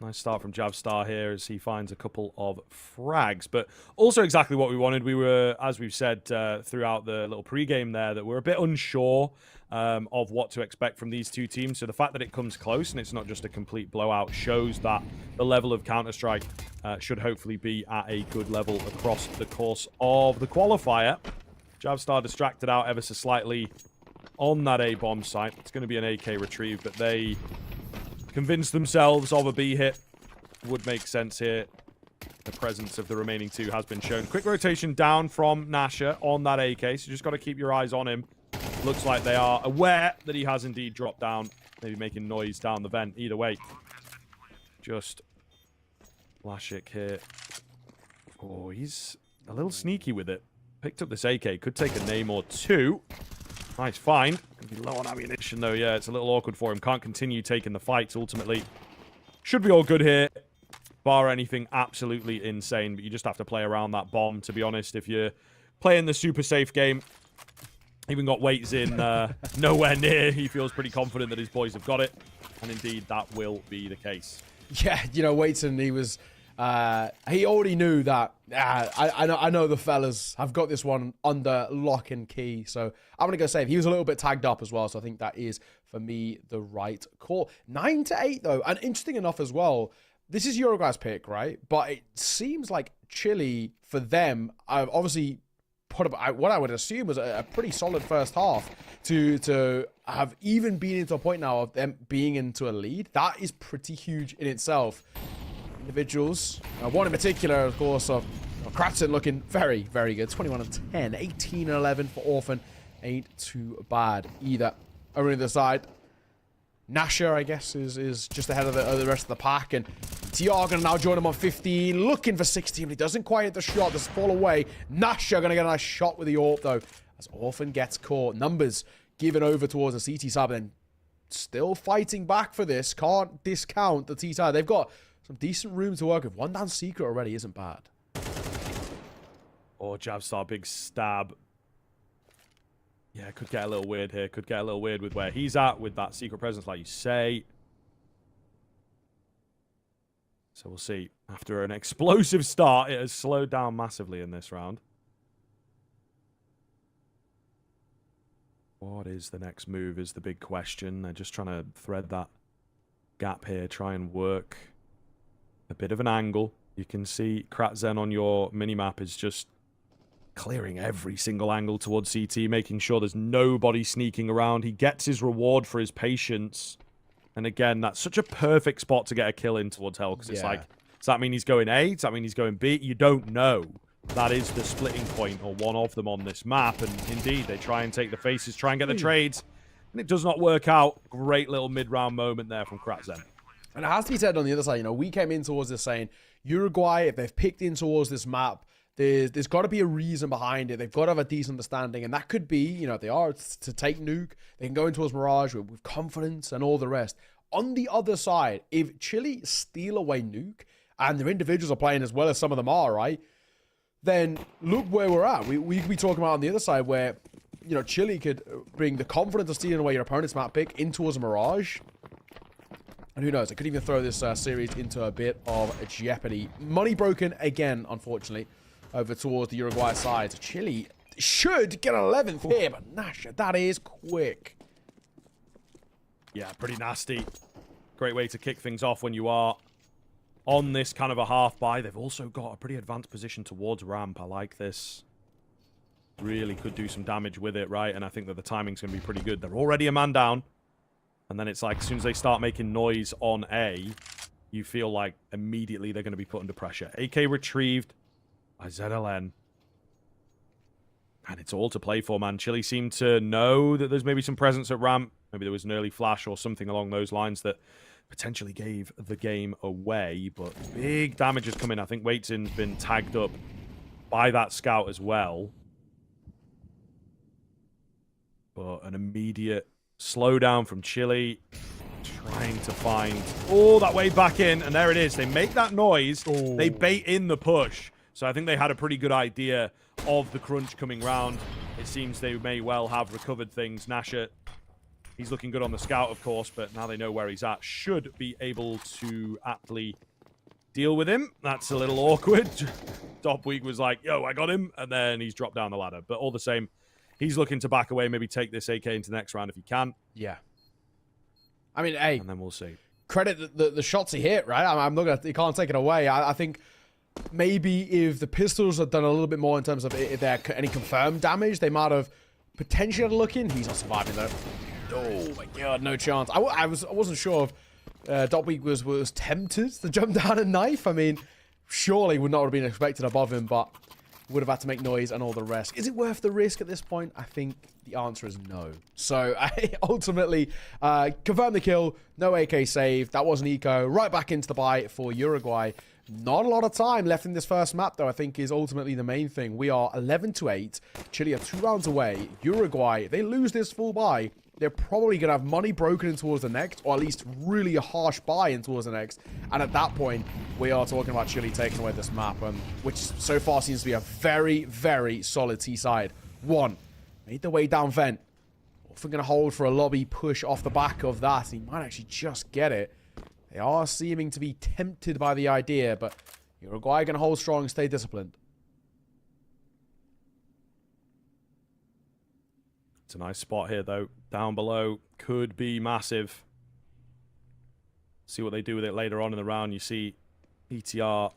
Nice start from Javstar here as he finds a couple of frags. But also exactly what we wanted. We were, as we've said throughout the little pregame there, that we're a bit unsure of what to expect from these two teams. So the fact that it comes close and it's not just a complete blowout shows that the level of Counter-Strike should hopefully be at a good level across the course of the qualifier. Javstar distracted out ever so slightly on that A bomb site. It's going to be an AK retrieve, but they convinced themselves of a B hit. Would make sense here. The presence of the remaining two has been shown. Quick rotation down from Nasher on that AK, so you just got to keep your eyes on him. Looks like they are aware that he has indeed dropped down, maybe making noise down the vent. Either way, just Lashik here. Oh, he's a little sneaky with it. Picked up this AK, could take a name or two. Nice find. Gonna be low on ammunition though. Yeah, it's a little awkward for him. Can't continue taking the fights ultimately. Should be all good here. Bar anything absolutely insane, but you just have to play around that bomb, to be honest. If you're playing the super safe game, even got Waits in nowhere near. He feels pretty confident that his boys have got it. And indeed, that will be the case. Yeah, you know, Waitson, he was... he already knew that I know the fellas have got this one under lock and key, so I'm gonna go save. He was a little bit tagged up as well, so I think that is for me the right call. 9-8 though, and interesting enough as well, this is Uruguay's pick, right? But it seems like Chile for them obviously put up what I would assume was a pretty solid first half to have even been into a point now of them being into a lead. That is pretty huge in itself. Individuals. One in particular, of course, of Kratson looking very, very good. 21 and 10, 18 and 11 for Orphan. Ain't too bad either. Over to the side, Nasher, I guess, is just ahead of the rest of the pack. And TR going to now join him on 15, looking for 16, but he doesn't quite hit the shot. This fall away. Nasher going to get a nice shot with the AWP, though, as Orphan gets caught. Numbers given over towards the CT side, but then still fighting back for this. Can't discount the T side. They've got some decent room to work with. One down secret already isn't bad. Oh, Javstar, big stab. Yeah, could get a little weird here. Could get a little weird with where he's at with that secret presence, like you say. So we'll see. After an explosive start, it has slowed down massively in this round. What is the next move is the big question. They're just trying to thread that gap here, try and work a bit of an angle. You can see Kratzen on your minimap is just clearing every single angle towards CT, making sure there's nobody sneaking around. He gets his reward for his patience. And again, that's such a perfect spot to get a kill in towards Hell, because it's like, does that mean he's going A? Does that mean he's going B? You don't know. That is the splitting point, or one of them on this map. And indeed, they try and take the faces, try and get the trades. And it does not work out. Great little mid-round moment there from Kratzen. And it has to be said on the other side, you know, we came in towards this saying, Uruguay, if they've picked in towards this map, there's got to be a reason behind it. They've got to have a decent understanding. And that could be, you know, if they are to take Nuke, they can go in towards Mirage with confidence and all the rest. On the other side, if Chile steal away Nuke, and their individuals are playing as well as some of them are, right? Then look where we're at. We could be talking about on the other side where, you know, Chile could bring the confidence of stealing away your opponent's map pick in towards a Mirage. And who knows, it could even throw this series into a bit of jeopardy. Money broken again, unfortunately, over towards the Uruguay side. So Chile should get an 11th here, but Nasher, that is quick. Yeah, pretty nasty. Great way to kick things off when you are on this kind of a half buy. They've also got a pretty advanced position towards ramp. I like this. Really could do some damage with it, right? And I think that the timing's going to be pretty good. They're already a man down. And then it's like, as soon as they start making noise on A, you feel like immediately they're going to be put under pressure. AK retrieved by ZLN. And it's all to play for, man. Chile seem to know that there's maybe some presence at ramp. Maybe there was an early flash or something along those lines that potentially gave the game away. But big damage is coming. I think Waitsin's been tagged up by that scout as well. But an immediate slowdown from Chile. Trying to find all that way back in. And there it is. They make that noise. Ooh. They bait in the push. So I think they had a pretty good idea of the crunch coming round. It seems they may well have recovered things. Nasher He's looking good on the scout, of course, but now they know where he's at. Should be able to aptly deal with him. That's a little awkward. Dopweek was like, yo, I got him. And then he's dropped down the ladder. But all the same, he's looking to back away, maybe take this AK into the next round if he can. Yeah. I mean, hey. And then we'll see. Credit the shots he hit, right? I'm not gonna, you can't take it away. I think maybe if the pistols had done a little bit more in terms of if there any confirmed damage, they might have potentially had a look in. He's not surviving though. Oh my god, no chance. I wasn't sure if Dopweek was tempted to jump down and knife. I mean, surely would not have been expected above him, but would have had to make noise and all the rest. Is it worth the risk at this point? I think the answer is no. So I ultimately confirmed the kill. No AK save. That was an eco. Right back into the buy for Uruguay. Not a lot of time left in this first map, though, I think is ultimately the main thing. We are 11-8. Chile are 2 rounds away. Uruguay, if they lose this full buy, they're probably going to have money broken in towards the next, or at least really a harsh buy in towards the next. And at that point, we are talking about Chile taking away this map, which so far seems to be a very, very solid T side. 1, made the way down vent. Often going to hold for a lobby push off the back of that. He might actually just get it. They are seeming to be tempted by the idea, but Uruguay going to hold strong and stay disciplined. It's a nice spot here, though. Down below could be massive. See what they do with it later on in the round. You see ETR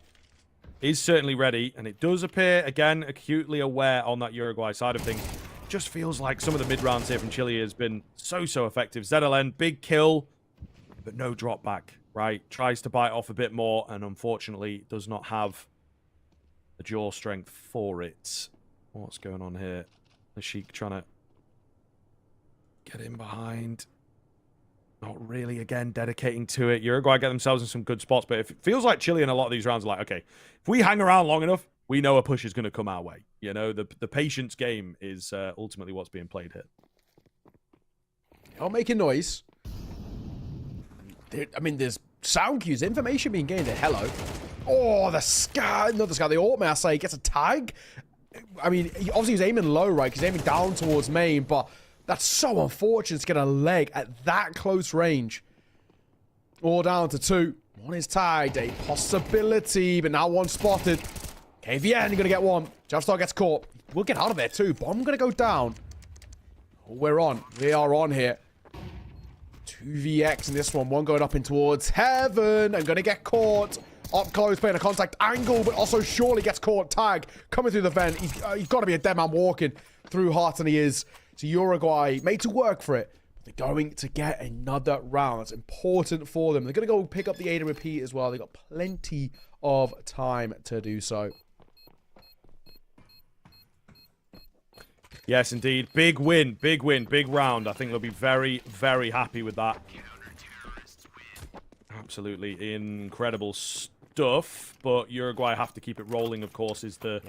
is certainly ready, and it does appear, again, acutely aware on that Uruguay side of things. Just feels like some of the mid-rounds here from Chile has been so effective. ZLN, big kill, but no drop back, right? Tries to bite off a bit more, and unfortunately does not have the jaw strength for it. What's going on here? The Sheik trying to get in behind. Not really, again, dedicating to it. Uruguay get themselves in some good spots, but it feels like Chile in a lot of these rounds are like, okay, if we hang around long enough, we know a push is going to come our way. You know, the patience game is ultimately what's being played here. Not making noise. I mean, there's sound cues, information being gained. Hello. Oh, the scout. Not the scout. The ult, may I say, gets a tag. I mean, obviously he's aiming low, right? He's aiming down towards main, but that's so unfortunate to get a leg at that close range. All down to 2. 1 is tagged. A possibility, but now 1 spotted. KVN, you're going to get 1. Javstar gets caught. We'll get out of there too. Bomb going to go down. Oh, we're on. We are on here. 2vx in this one. 1 going up in towards heaven. I'm going to get caught. Up close, playing a contact angle, but also surely gets caught. Tag coming through the vent. He's got to be a dead man walking through heart, and he is. So Uruguay made to work for it. But they're going to get another round. That's important for them. They're going to go pick up the aid and repeat as well. They've got plenty of time to do so. Yes, indeed. Big win, big round. I think they'll be very, very happy with that. Absolutely incredible stuff. But Uruguay have to keep it rolling, of course, is the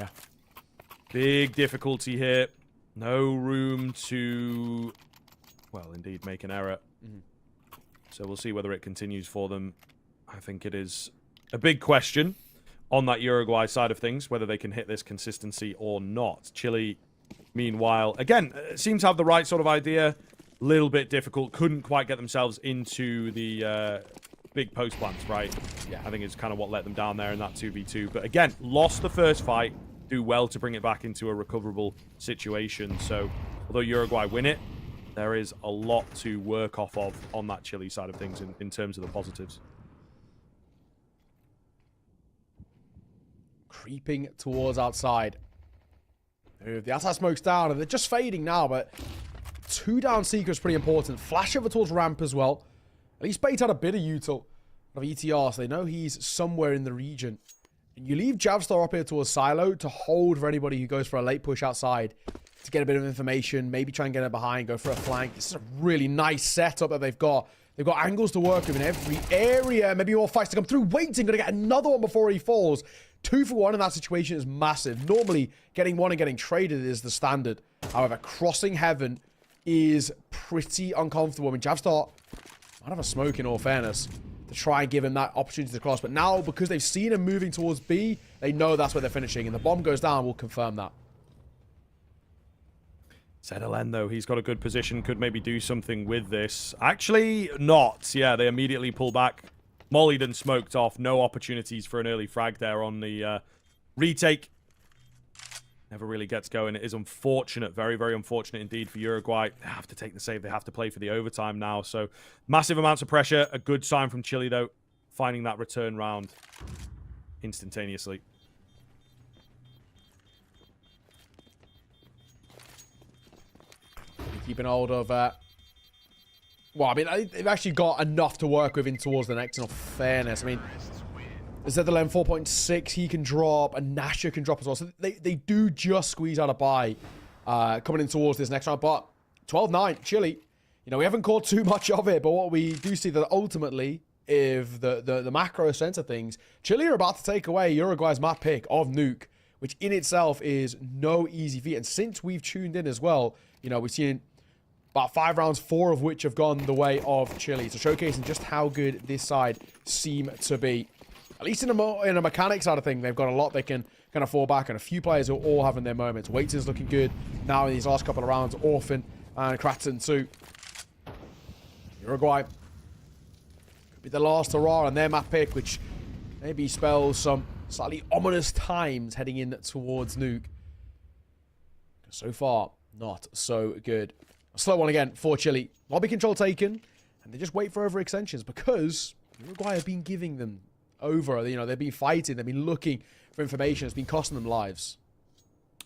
big difficulty here. No room to, well, indeed, make an error. So we'll see whether it continues for them. I think it is a big question on that Uruguay side of things, whether they can hit this consistency or not. Chile, meanwhile, again, seems to have the right sort of idea. Little bit difficult. Couldn't quite get themselves into the big post plants, right? Yeah. I think it's kind of what let them down there in that 2v2. But again, lost the first fight. Do well to bring it back into a recoverable situation. So, although Uruguay win it, there is a lot to work off of on that Chile side of things in terms of the positives. Creeping towards outside. The outside smoke's down, and they're just fading now, but 2 down Seeker is pretty important. Flash over towards ramp as well. At least Bait had a bit of util of ETR, so they know he's somewhere in the region. And you leave Javstar up here towards Silo to hold for anybody who goes for a late push outside to get a bit of information, maybe try and get it behind, go for a flank. This is a really nice setup that they've got. They've got angles to work with in every area. Maybe more fights to come through. Waiting, going to get another one before he falls. 2 for 1 in that situation is massive. Normally, getting 1 and getting traded is the standard. However, crossing heaven is pretty uncomfortable. I mean, Javstar might have a smoke in all fairness to try and give him that opportunity to cross. But now, because they've seen him moving towards B, they know that's where they're finishing. And the bomb goes down, will confirm that. Zedelen, though, he's got a good position, could maybe do something with this. Actually, not. Yeah, they immediately pull back. Mollied and smoked off. No opportunities for an early frag there on the retake. Never really gets going. It is unfortunate. Very, very unfortunate indeed for Uruguay. They have to take the save. They have to play for the overtime now. So, massive amounts of pressure. A good sign from Chile, though. Finding that return round instantaneously. Keeping hold of... well, I mean, they've actually got enough to work with in towards the next, in all fairness. I mean, Zedelen 4.6, he can drop, and Nasha can drop as well. So they do just squeeze out a buy coming in towards this next round. But 12-9, Chile, you know, we haven't caught too much of it, but what we do see that ultimately, if the macro sense of things, Chile are about to take away Uruguay's map pick of Nuke, which in itself is no easy feat. And since we've tuned in as well, you know, we've seen about 5 rounds, 4 of which have gone the way of Chile. So showcasing just how good this side seem to be. At least in a mechanic side of thing, they've got a lot they can kind of fall back on. A few players who are all having their moments. Waitson's looking good now in these last couple of rounds. Orphan and Kratzen too. Uruguay could be the last hurrah on their map pick, which maybe spells some slightly ominous times heading in towards Nuke. So far, not so good. A slow one again for Chile. Lobby control taken, and they just wait for overextensions because Uruguay have been giving them over. You know, they've been fighting, they've been looking for information. It's been costing them lives.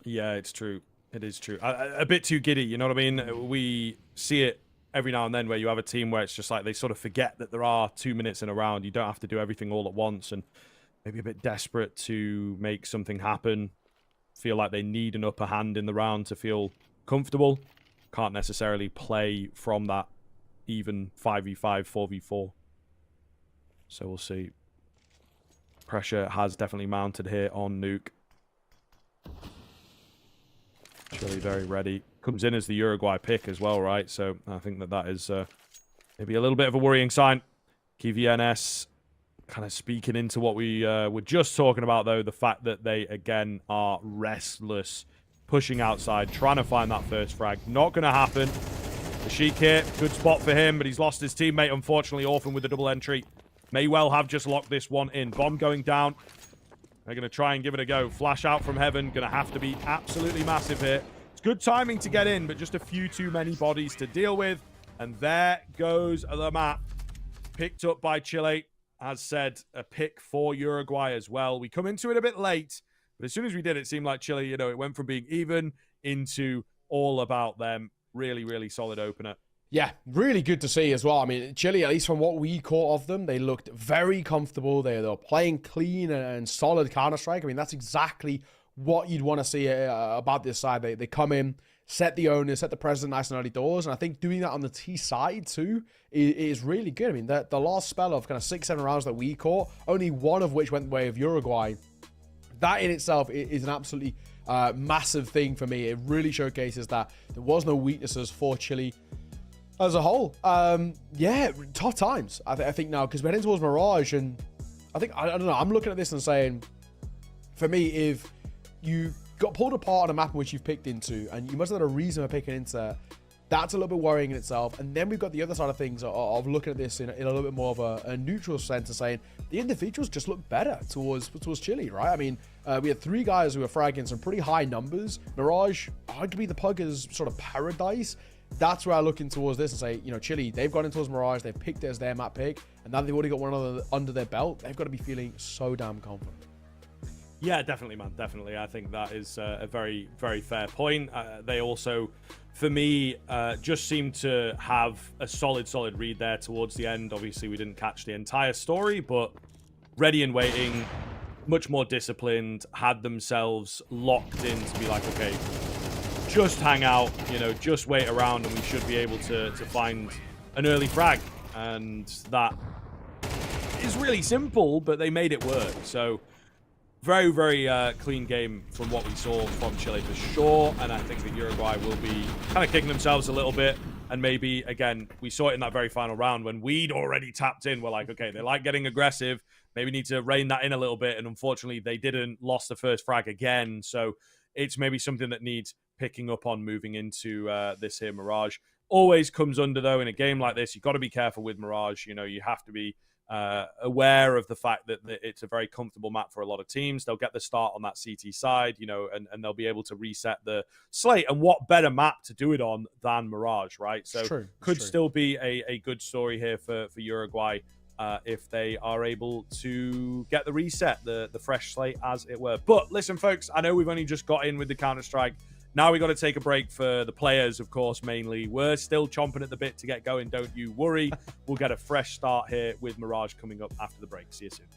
Yeah, it's true. It is true. A bit too giddy, you know what I mean? We see it every now and then where you have a team where it's just like they sort of forget that there are 2 minutes in a round. You don't have to do everything all at once, and maybe a bit desperate to make something happen. Feel like they need an upper hand in the round to feel comfortable. Can't necessarily play from that even 5v5, 4v4. So we'll see. Pressure has definitely mounted here on Nuke. Chile very ready. Comes in as the Uruguay pick as well, right? So I think that is maybe a little bit of a worrying sign. KVNS kind of speaking into what we were just talking about, though. The fact that they, again, are restless. Pushing outside, trying to find that first frag. Not going to happen. The Sheik here, good spot for him, but he's lost his teammate, unfortunately. Orphan with the double entry. May well have just locked this one in. Bomb going down. They're going to try and give it a go. Flash out from heaven. Going to have to be absolutely massive here. It's good timing to get in, but just a few too many bodies to deal with. And there goes the map. Picked up by Chile. As said, a pick for Uruguay as well. We come into it a bit late. But as soon as we did, it seemed like Chile, you know, it went from being even into all about them. Really, really solid opener. Yeah, really good to see as well. I mean, Chile, at least from what we caught of them, they looked very comfortable. They were playing clean and solid Counter-Strike. I mean, that's exactly what you'd want to see about this side. They come in, set the owners, set the president nice and early doors. And I think doing that on the T side too is really good. I mean, the last spell of kind of 6-7 rounds that we caught, only one of which went the way of Uruguay. That in itself is an absolutely massive thing for me. It really showcases that there was no weaknesses for Chile as a whole. Yeah, tough times, I think now, because we're heading towards Mirage, and I don't know, I'm looking at this and saying, for me, if you got pulled apart on a map in which you've picked into, and you must have had a reason for picking into, that's a little bit worrying in itself. And then we've got the other side of things of looking at this in a little bit more of a neutral sense of saying the individuals just look better towards Chile, right? I mean, we had 3 guys who were fragging some pretty high numbers. Mirage, arguably the Pugger's sort of paradise. That's where I look in towards this and say, you know, Chile, they've gone into towards Mirage, they've picked it as their map pick, and now they've already got one other under their belt. They've got to be feeling so damn confident. Yeah, definitely, man. Definitely. I think that is a very, very fair point. They also, for me, just seem to have a solid read there towards the end. Obviously, we didn't catch the entire story, but ready and waiting, much more disciplined, had themselves locked in to be like, okay, just hang out, you know, just wait around and we should be able to find an early frag. And that is really simple, but they made it work. So very, very clean game from what we saw from Chile for sure. And I think that Uruguay will be kind of kicking themselves a little bit. And maybe, again, we saw it in that very final round when we'd already tapped in. We're like, okay, they like getting aggressive. Maybe need to rein that in a little bit. And unfortunately, they didn't. Lost the first frag again. So it's maybe something that needs picking up on moving into this here Mirage. Always comes under, though, in a game like this. You've got to be careful with Mirage. You know, you have to be aware of the fact that it's a very comfortable map for a lot of teams. They'll get the start on that CT side, you know, and they'll be able to reset the slate. And what better map to do it on than Mirage, right? So could still be a good story here for Uruguay if they are able to get the reset, the fresh slate, as it were. But listen, folks, I know we've only just got in with the Counter-Strike. Now we got to take a break for the players, of course, mainly. We're still chomping at the bit to get going. Don't you worry. We'll get a fresh start here with Mirage coming up after the break. See you soon.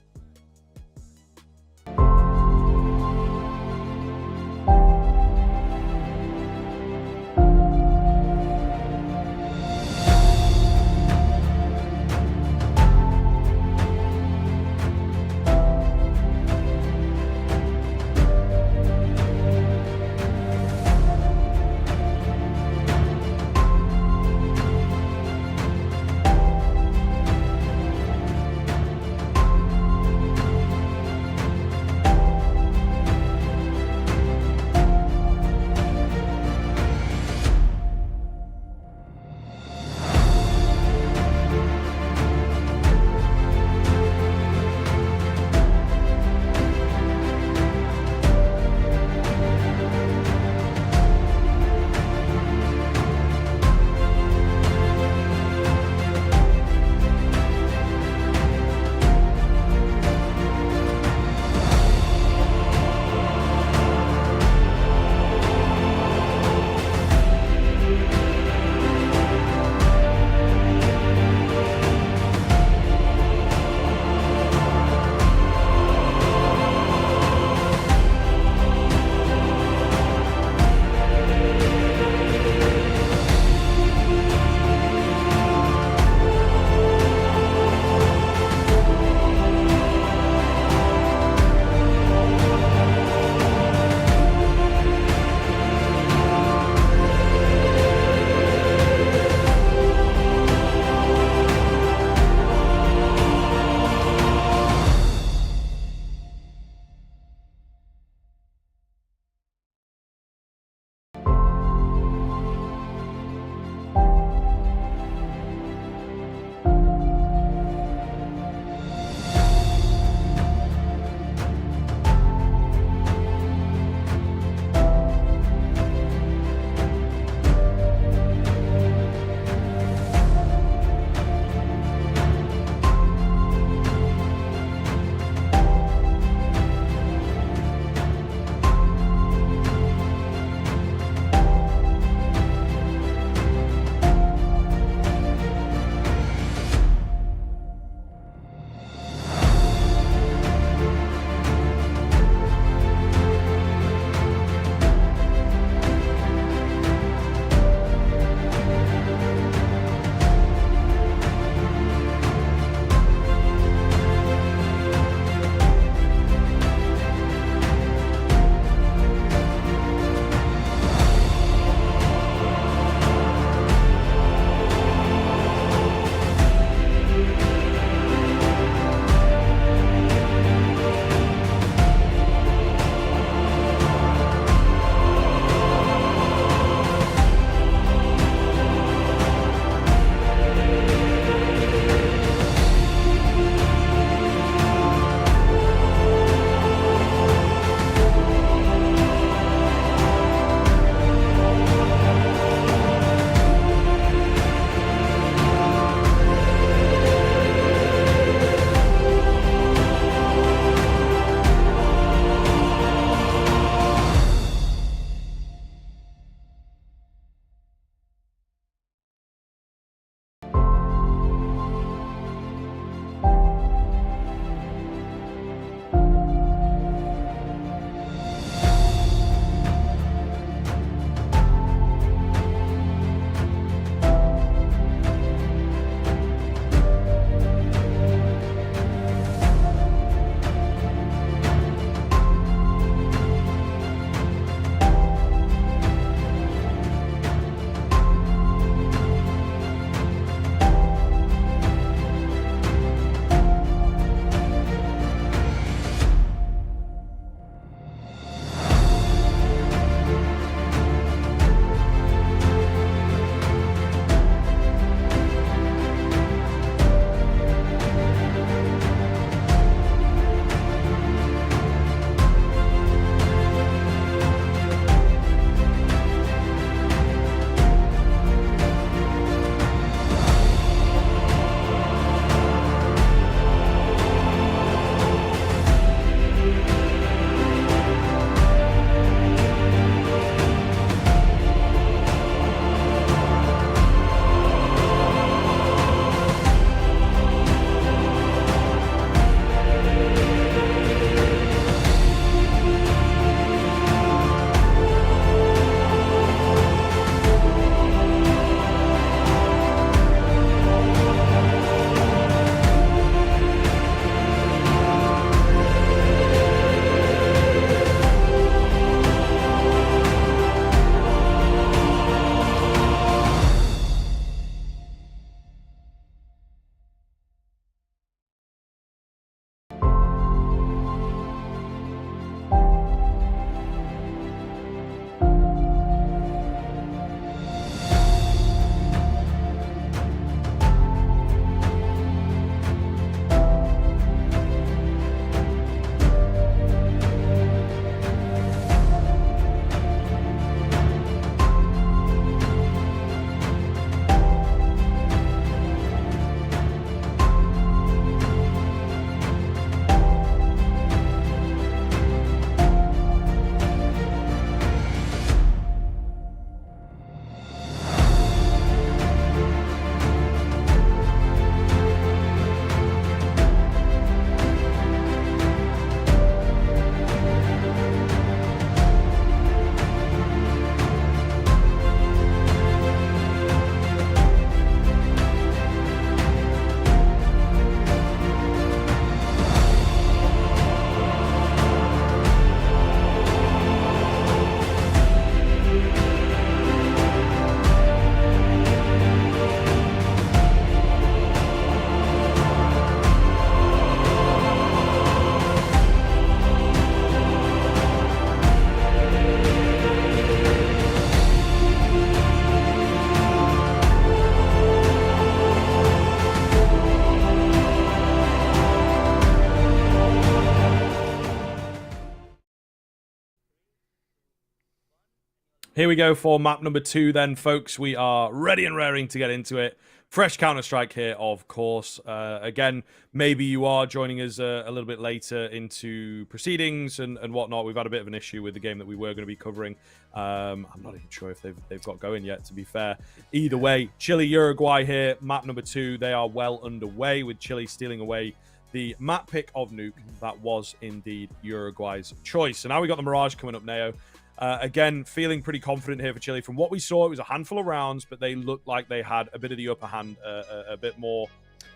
Here we go for map number 2 then, folks. We are ready and raring to get into it. Fresh Counter-Strike here, of course. Again, maybe you are joining us a little bit later into proceedings and whatnot. We've had a bit of an issue with the game that we were going to be covering. I'm not even sure if they've got going yet, to be fair. Either way, Chile, Uruguay here, map number 2. They are well underway with Chile stealing away the map pick of Nuke. That was indeed Uruguay's choice. So now we got the Mirage coming up, Neo. Again, feeling pretty confident here for Chile. From what we saw, it was a handful of rounds, but they looked like they had a bit of the upper hand, a bit more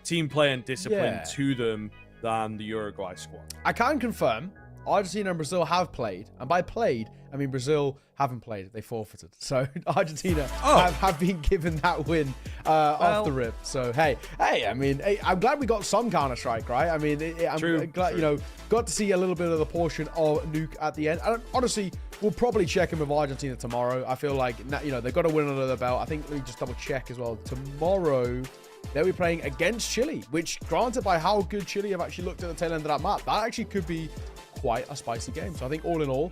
team play and discipline to them than the Uruguay squad. I can confirm Argentina and Brazil have played. And by played, I mean Brazil haven't played. They forfeited. So Argentina have been given that win off the rip. So, hey, I mean, I'm glad we got some Counter-Strike, right? I mean, I'm glad, you know, got to see a little bit of the portion of Nuke at the end. And honestly, we'll probably check in with Argentina tomorrow. I feel like, you know, they've got to win under their belt. I think let me just double check as well. Tomorrow, they'll be playing against Chile, which, granted, by how good Chile have actually looked at the tail end of that map, that actually could be quite a spicy game. So I think all in all,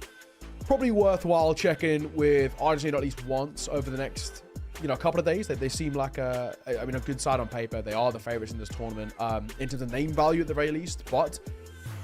probably worthwhile checking with Argentina at least once over the next, you know, a couple of days. They seem like a good side on paper. They are the favorites in this tournament in terms of name value at the very least. But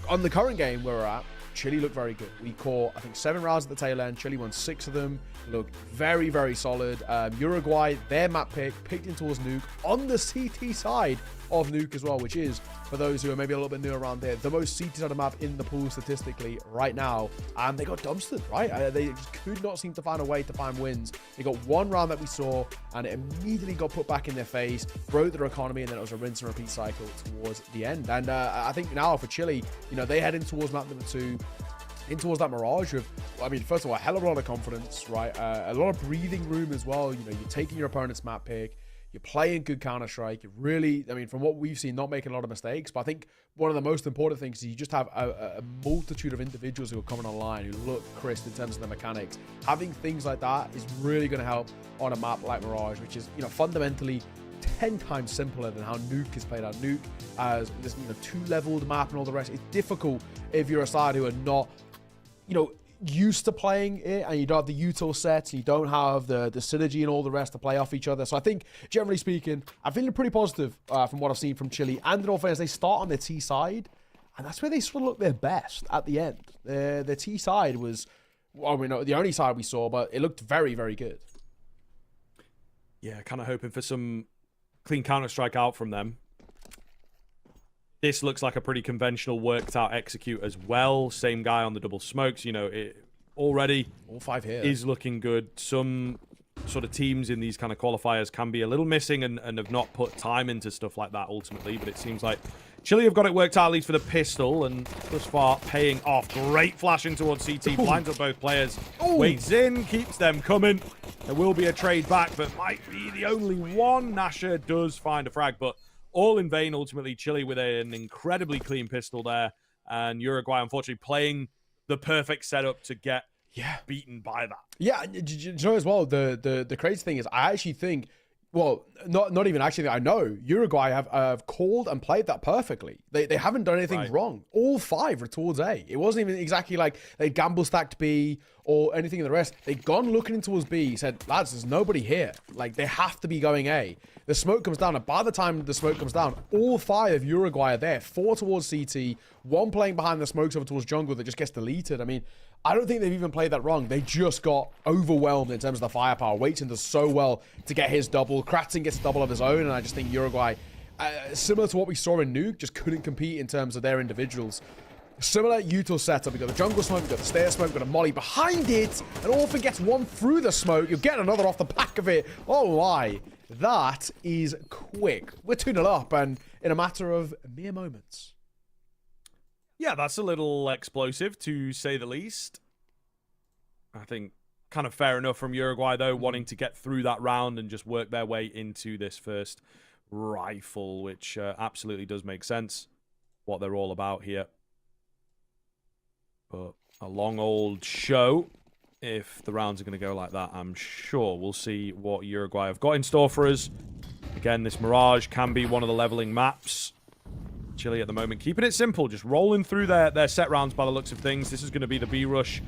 on the current game where we're at, Chile looked very good. We caught, I think, 7 rounds at the tail end. Chile won 6 of them. Looked very, very solid. Uruguay, their map picked in towards Nuke on the CT side of Nuke as well, which is, for those who are maybe a little bit new around there, the most CT side of map in the pool statistically right now. And they got dumpstered, right? They just could not seem to find a way to find wins. They got one round that we saw, and it immediately got put back in their face, broke their economy, and then it was a rinse and repeat cycle towards the end. And I think now for Chile, you know, they head in towards map number 2, in towards that Mirage of, I mean, first of all, a hell of a lot of confidence, right? A lot of breathing room as well. You know, you're taking your opponent's map pick, you're playing good Counter-Strike, you're really, I mean, from what we've seen, not making a lot of mistakes. But I think one of the most important things is you just have a multitude of individuals who are coming online, who look crisp in terms of the mechanics. Having things like that is really going to help on a map like Mirage, which is, you know, fundamentally 10 times simpler than how Nuke is played out. Nuke as this, you know, 2-leveled map and all the rest. It's difficult if you're a side who are not, you know, used to playing it, and you don't have the util sets, and you don't have the synergy and all the rest to play off each other. So I think, generally speaking, I'm feeling pretty positive from what I've seen from Chile. And in all fairness, they start on their T side, and that's where they sort of look their best at the end. Their T side was, well, we know the only side we saw, but it looked very, very good. Yeah, kind of hoping for some clean Counter-Strike out from them. This looks like a pretty conventional, worked-out execute as well. Same guy on the double smokes. You know, it already all 5 here is looking good. Some sort of teams in these kind of qualifiers can be a little missing and have not put time into stuff like that ultimately. But it seems like Chile have got it worked out, at least for the pistol, and thus far paying off. Great flashing towards CT. Blinds up both players. Waits in, keeps them coming. There will be a trade back, but might be the only one. Nasher does find a frag, but all in vain, ultimately. Chile with an incredibly clean pistol there. And Uruguay, unfortunately, playing the perfect setup to get beaten by that. Yeah, you know as well, the crazy thing is, I actually think, well, not even actually, I know Uruguay have called and played that perfectly. They haven't done anything wrong. All 5 were towards A. It wasn't even exactly like they gamble stacked B or anything in the rest. They'd gone looking towards B, said, lads, there's nobody here. Like, they have to be going A. The smoke comes down, and by the time the smoke comes down, all 5 of Uruguay are there. 4 towards CT, 1 playing behind the smokes over towards jungle that just gets deleted. I mean, I don't think they've even played that wrong. They just got overwhelmed in terms of the firepower. Waitson does so well to get his double. Kratzen gets a double of his own, and I just think Uruguay, similar to what we saw in Nuke, just couldn't compete in terms of their individuals. Similar util setup. We've got the jungle smoke, we've got the stair smoke, we've got a molly behind it, and Orphan gets one through the smoke. You'll get another off the back of it. Oh my. That is quick. We're 2-0 up, and in a matter of mere moments. Yeah, that's a little explosive, to say the least. I think kind of fair enough from Uruguay, though, wanting to get through that round and just work their way into this first rifle, which absolutely does make sense, what they're all about here. But a long old show. If the rounds are going to go like that, I'm sure we'll see what Uruguay have got in store for us. Again, this Mirage can be one of the leveling maps. Chile at the moment keeping it simple, just rolling through their set rounds by the looks of things. This is going to be the B rush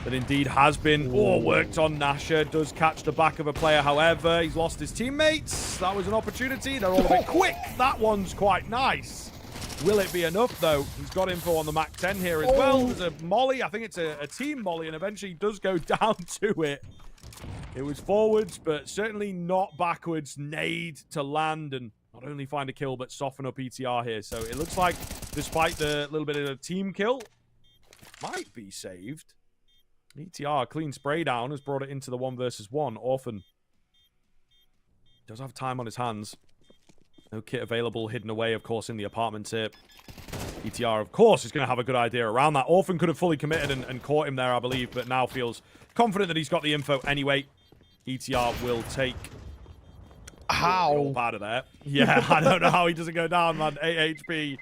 that indeed has been worked on. Nasher does catch the back of a player. However, he's lost his teammates. That was an opportunity. They're all a bit quick. That one's quite nice. Will it be enough, though? He's got info on the Mac 10 here as well. There's a molly. I think it's a team molly, and eventually does go down to it. It was forwards, but certainly not backwards. Nade to land and not only find a kill, but soften up ETR here. So it looks like, despite the little bit of a team kill, might be saved. ETR, clean spray down, has brought it into the 1 versus 1. Orphan does have time on his hands. No kit available, hidden away, of course, in the apartment here. ETR, of course, is going to have a good idea around that. Orphan could have fully committed and caught him there, I believe, but now feels confident that he's got the info anyway. ETR will take... How? Out of there. Yeah, I don't know how he doesn't go down, man. 8 HP.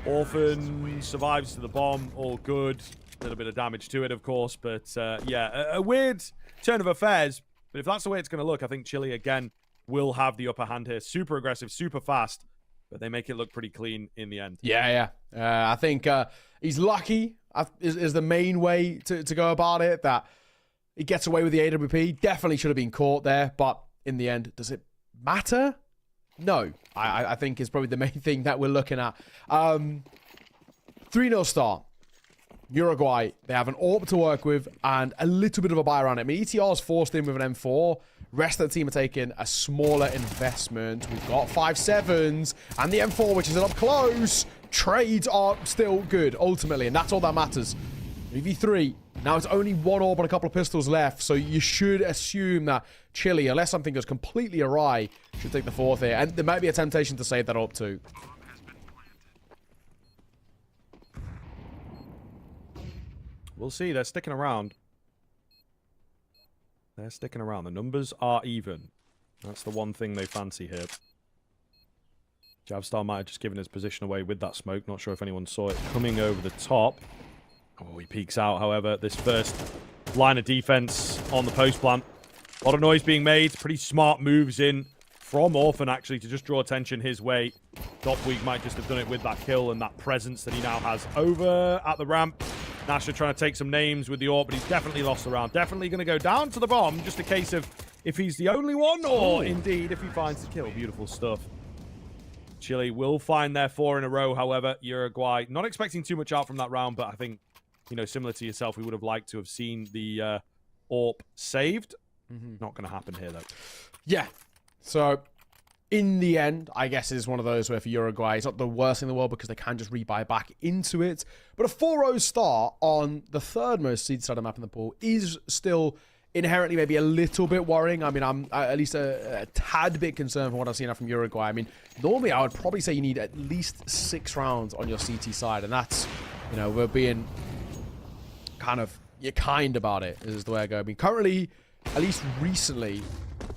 Orphan survives to the bomb. All good. A little bit of damage to it, of course. But, yeah, a weird turn of affairs. But if that's the way it's going to look, I think Chile, again, will have the upper hand here. Super aggressive, super fast. But they make it look pretty clean in the end. Yeah. I think he's lucky is the main way to go about it. That he gets away with the AWP. Definitely should have been caught there. But in the end, does it matter? No. I think is probably the main thing that we're looking at. 3-0 start. Uruguay, they have an AWP to work with and a little bit of a buy around it. I mean, ETR's forced in with an M4. Rest of the team are taking a smaller investment. We've got 5.7s and the M4, which is up close. Trades are still good, ultimately, and that's all that matters. EV3. Now it's only 1 AWP and a couple of pistols left, so you should assume that Chile, unless something goes completely awry, should take the 4th here. And there might be a temptation to save that AWP too. We'll see. They're sticking around. They're sticking around. The numbers are even. That's the one thing they fancy here. Javstar might have just given his position away with that smoke. Not sure if anyone saw it coming over the top. Oh, he peeks out, however. This first line of defense on the post plant. A lot of noise being made. Pretty smart moves in from Orphan, actually, to just draw attention his way. Dopweek might just have done it with that kill and that presence that he now has over at the ramp. Nasher trying to take some names with the AWP, but he's definitely lost the round. Definitely going to go down to the bomb. Just a case of if he's the only one or indeed if he finds the kill. Beautiful stuff. Chile will find their 4 in a row, however. Uruguay, not expecting too much out from that round, but I think, you know, similar to yourself, we would have liked to have seen the AWP saved. Not going to happen here, though. Yeah. So, in the end, I guess it is one of those where for Uruguay, it's not the worst thing in the world because they can just rebuy back into it. But a 4-0 start on the 3rd most seed starter map in the pool is still inherently maybe a little bit worrying. I mean, I'm at least a tad bit concerned from what I've seen from Uruguay. I mean, normally I would probably say you need at least 6 rounds on your CT side. And that's, you know, we're being you're kind about it is the way I go. I mean, currently, at least recently,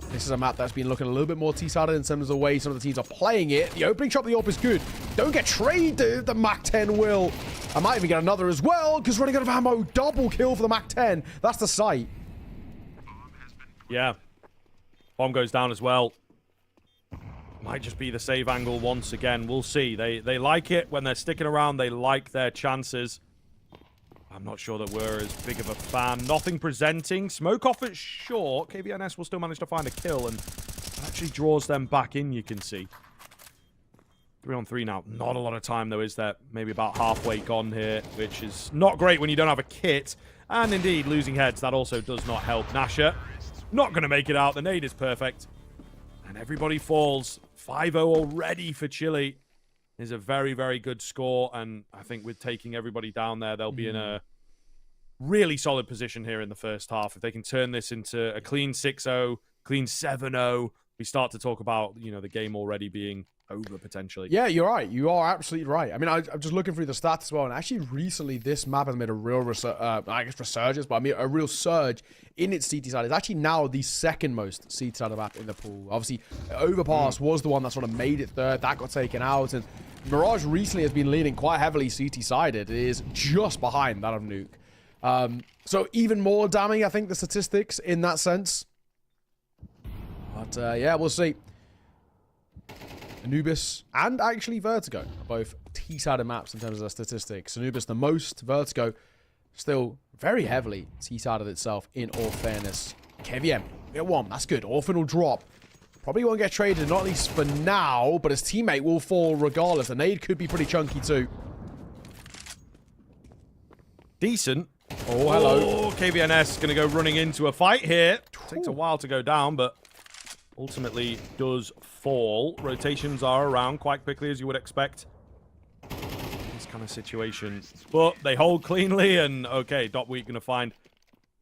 this is a map that's been looking a little bit more T-sided in terms of the way some of the teams are playing it. The opening shot of the AWP is good. Don't get traded. The Mac 10 will. I might even get another as well because running out of ammo. Double kill for the Mac 10. That's the sight. Yeah. Bomb goes down as well. Might just be the save angle once again. We'll see. They like it when they're sticking around. They like their chances. I'm not sure that we're as big of a fan. Nothing presenting. Smoke off at short. KVNS will still manage to find a kill and actually draws them back in, you can see. 3-on-3 now. Not a lot of time, though, is there? Maybe about halfway gone here, which is not great when you don't have a kit. And indeed, losing heads, that also does not help. Nasher, not going to make it out. The nade is perfect. And everybody falls. 5-0 already for Chile. Is a very, very good score, and I think with taking everybody down there, they'll be in a really solid position here in the first half. If they can turn this into a clean 6-0, clean 7-0, we start to talk about, you know, the game already being over, potentially. Yeah, you're right. You are absolutely right. I mean, I'm just looking through the stats as well, and actually recently this map has made a real, resurgence, but I mean a real surge in its CT side. It's actually now the 2nd most CT side map in the pool. Obviously, Overpass was the one that sort of made it 3rd. That got taken out, and Mirage recently has been leaning quite heavily CT-sided. It is just behind that of Nuke. So even more damning, I think, the statistics in that sense. But yeah, we'll see. Anubis and actually Vertigo are both T-sided maps in terms of their statistics. Anubis the most, Vertigo still very heavily T-sided itself, in all fairness. KVM, hit one. That's good. Orphan will drop. Probably won't get traded, not at least for now, but his teammate will fall regardless. The nade could be pretty chunky too. Decent. Oh, hello. Oh, KVNS going to go running into a fight here. Takes a while to go down, but ultimately does fall. Rotations are around quite quickly, as you would expect. This kind of situation. But they hold cleanly, and okay, Dopweek going to find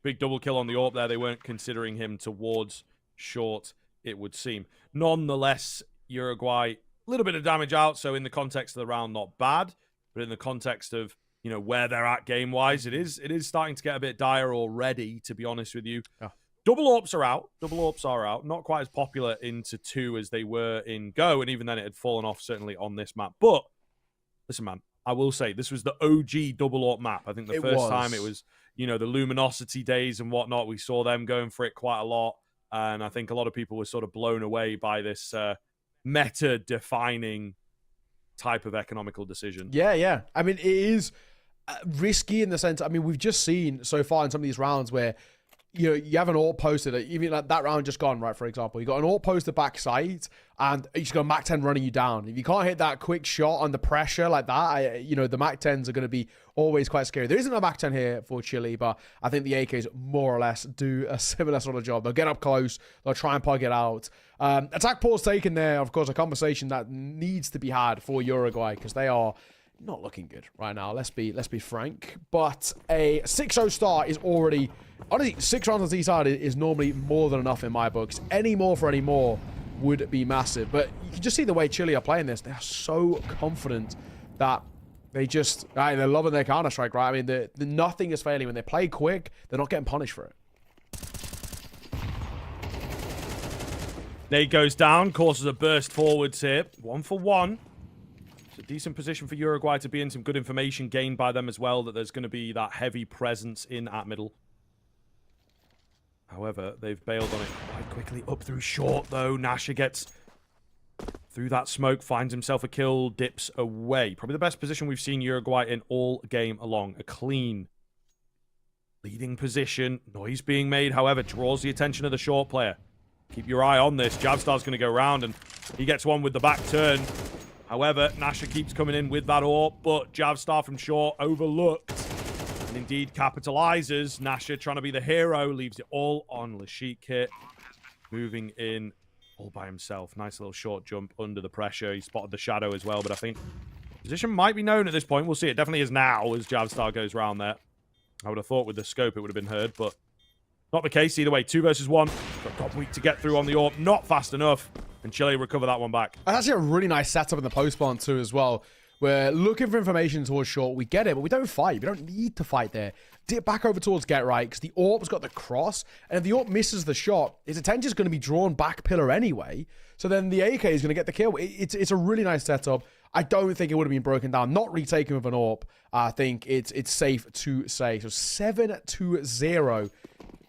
big double kill on the AWP there. They weren't considering him towards short, it would seem. Nonetheless, Uruguay, a little bit of damage out, so in the context of the round, not bad. But in the context of, you know, where they're at game-wise, it is starting to get a bit dire already, to be honest with you. Yeah. Double AWPs are out. Double AWPs are out. Not quite as popular into 2 as they were in Go, and even then it had fallen off, certainly, on this map. But, listen, man, I will say, this was the OG double AWP map. I think the first time it was, you know, the Luminosity days and whatnot. We saw them going for it quite a lot, and I think a lot of people were sort of blown away by this meta-defining type of economical decision. Yeah. I mean, it is risky in the sense, I mean, we've just seen so far in some of these rounds where, you know, you have an AWP posted, even like that round just gone, right, for example. You got an AWP posted backside, and you just got a MAC-10 running you down. If you can't hit that quick shot under pressure like that, you know, the MAC-10s are going to be always quite scary. There isn't a MAC-10 here for Chile, but I think the AKs more or less do a similar sort of job. They'll get up close, they'll try and plug it out. Attack pause taken there, of course, a conversation that needs to be had for Uruguay, because they are not looking good right now. Let's be frank. But a 6-0 start is already, honestly, 6 rounds on T-side is normally more than enough in my books. Any more for any more would be massive. But you can just see the way Chile are playing this. They are so confident that they just, they're loving their Counter-Strike, right? I mean, the nothing is failing. When they play quick, they're not getting punished for it. Nade goes down, causes a burst forwards here. 1 for 1. It's a decent position for Uruguay to be in. Some good information gained by them as well, that there's going to be that heavy presence in at middle. However, they've bailed on it quite quickly. Up through short, though. Nasha gets through that smoke, finds himself a kill, dips away. Probably the best position we've seen Uruguay in all game along. A clean leading position. Noise being made, however, draws the attention of the short player. Keep your eye on this. Javstar's going to go round, and he gets one with the back turn. However, Nasha keeps coming in with that AWP, but Javstar from short overlooked. And indeed capitalizes. Nasha trying to be the hero, leaves it all on Lashik here. Moving in all by himself. Nice little short jump under the pressure. He spotted the shadow as well, but I think position might be known at this point. We'll see. It definitely is now as Javstar goes round there. I would have thought with the scope it would have been heard, but not the case. Either way, 2 versus 1. Got Dopweek to get through on the AWP. Not fast enough. And Chile recover that one back. That's actually a really nice setup in the post plant too as well. We're looking for information towards short. We get it, but we don't fight. We don't need to fight there. Dip back over towards get right, because the AWP's got the cross. And if the AWP misses the shot, his attention is going to be drawn back pillar anyway. So then the AK is going to get the kill. It's a really nice setup. I don't think it would have been broken down. Not retaken with an AWP. I think it's safe to say. So 7-0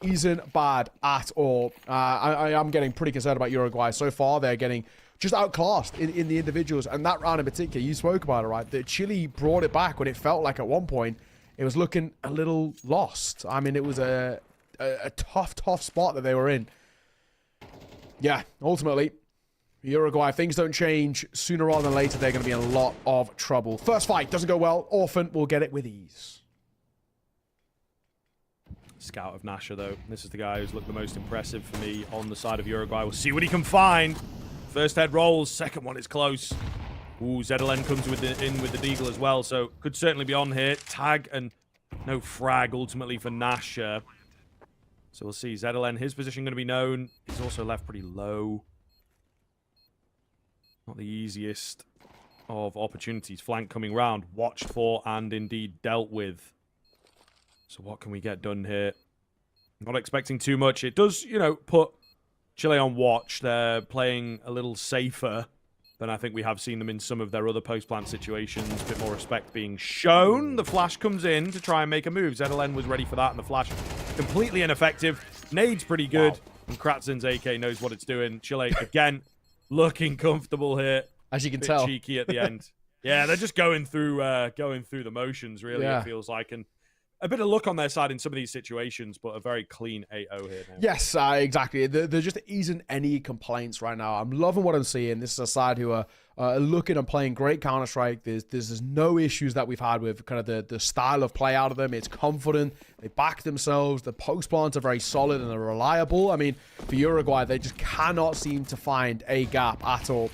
isn't bad at all. I am getting pretty concerned about Uruguay. So far, they're getting just outclassed in the individuals. And that round in particular, you spoke about it, right? That Chile brought it back when it felt like at one point it was looking a little lost. I mean, it was a tough spot that they were in. Yeah, ultimately, Uruguay, if things don't change sooner rather than later, they're going to be in a lot of trouble. First fight doesn't go well. Orphan will get it with ease. Scout of Nasha, though. This is the guy who's looked the most impressive for me on the side of Uruguay. We'll see what he can find. First head rolls. Second one is close. Ooh, ZLN comes in with the deagle as well, so could certainly be on here. Tag and no frag ultimately for Nasha. So we'll see. ZLN, his position going to be known. He's also left pretty low. Not the easiest of opportunities. Flank coming round. Watched for and indeed dealt with. So what can we get done here? Not expecting too much. It does, you know, put Chile on watch. They're playing a little safer than I think we have seen them in some of their other post-plant situations. A bit more respect being shown. The flash comes in to try and make a move. ZLN was ready for that, and the flash completely ineffective. Nade's pretty good. Wow. And Kratzen's AK knows what it's doing. Chile, again, looking comfortable here. As you can tell. Cheeky at the end. Yeah, they're just going through the motions, really, yeah. It feels like. And a bit of luck on their side in some of these situations, but a very clean 8-0 here now. Yes, exactly. There just isn't any complaints right now. I'm loving what I'm seeing. This is a side who are looking and playing great Counter-Strike. There's no issues that we've had with kind of the style of play out of them. It's confident. They back themselves. The post plants are very solid and are reliable. I mean, for Uruguay, they just cannot seem to find a gap at all.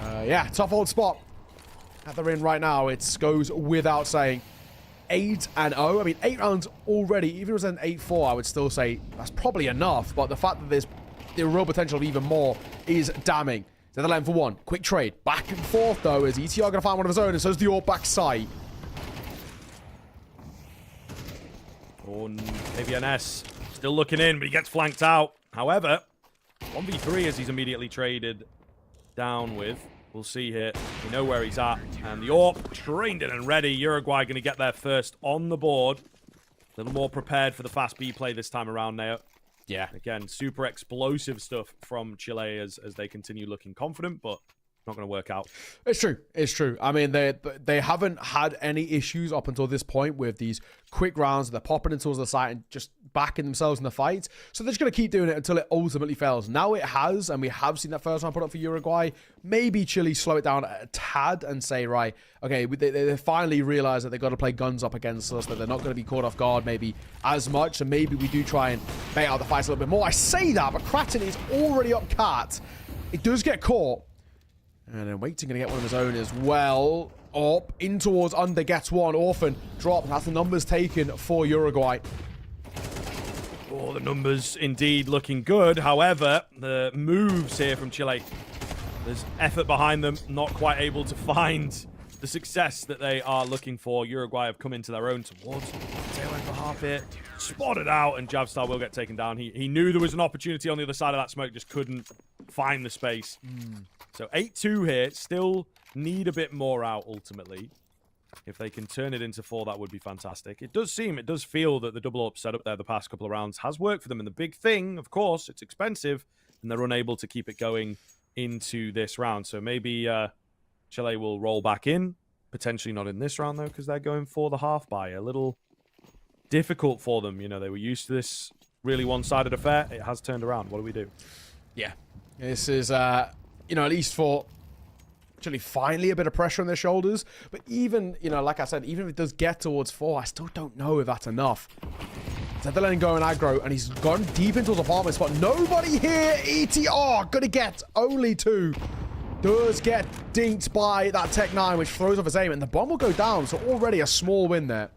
Yeah, tough old spot that they're in right now. It goes without saying. 8-0. I mean, 8 rounds already. Even if it was an 8-4, I would still say that's probably enough. But the fact that there's the real potential of even more is damning. Netherland for one. Quick trade. Back and forth, though. Is ETR going to find one of his own? And so is the AWP back side. Oh, KBNS still looking in, but he gets flanked out. However, 1v3 as he's immediately traded down with. We'll see here. We know where he's at. And the AWP trained in and ready. Uruguay going to get there first on the board. A little more prepared for the fast B play this time around now. Yeah. Again, super explosive stuff from Chile as they continue looking confident, but not going to work out. It's true. It's true. I mean, they haven't had any issues up until this point with these quick rounds. They're popping into the site and just backing themselves in the fight. So they're just going to keep doing it until it ultimately fails. Now it has, and we have seen that first round put up for Uruguay. Maybe Chile slow it down a tad and say, right, okay, they finally realize that they've got to play guns up against us, that they're not going to be caught off guard maybe as much. So maybe we do try and bait out the fights a little bit more. I say that, but Kraken is already up cat. It does get caught. And then Waiting going to get one of his own as well. Up, in towards under, gets one. Orphan, drop. That's the numbers taken for Uruguay. Oh, the numbers indeed looking good. However, the moves here from Chile, there's effort behind them. Not quite able to find the success that they are looking for. Uruguay have come into their own towards tail end of half here. Spotted out, and Javstar will get taken down. He knew there was an opportunity on the other side of that smoke, just couldn't find the space. So 8-2 here. Still need a bit more out, ultimately. If they can turn it into 4, that would be fantastic. It does feel that the double up setup there the past couple of rounds has worked for them. And the big thing, of course, it's expensive, and they're unable to keep it going into this round. So maybe Chile will roll back in. Potentially not in this round, though, because they're going for the half buy. A little difficult for them. You know, they were used to this really one-sided affair. It has turned around. What do we do? Yeah. This is, you know, at least for Chile, finally a bit of pressure on their shoulders. But even, you know, like I said, even if it does get towards 4, I still don't know if that's enough. Netherland going aggro, and he's gone deep into his apartment spot. Nobody here. ETR gonna get only 2. Does get dinked by that Tech 9, which throws off his aim, and the bomb will go down. So already a small win there.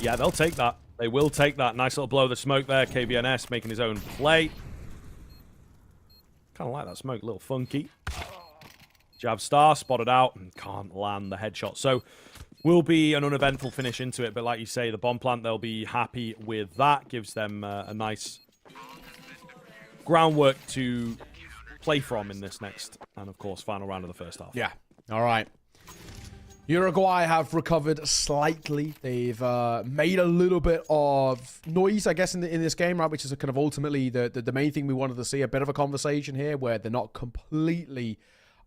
Yeah, they'll take that. They will take that. Nice little blow of the smoke there. KBNS making his own play. Kind of like that smoke, a little funky. Javstar spotted out and can't land the headshot. So will be an uneventful finish into it. But like you say, the bomb plant, they'll be happy with that. Gives them a nice groundwork to play from in this next and, of course, final round of the first half. Yeah. All right. Uruguay have recovered slightly. They've made a little bit of noise, I guess, in this game, right? Which is kind of ultimately the main thing we wanted to see. A bit of a conversation here where they're not completely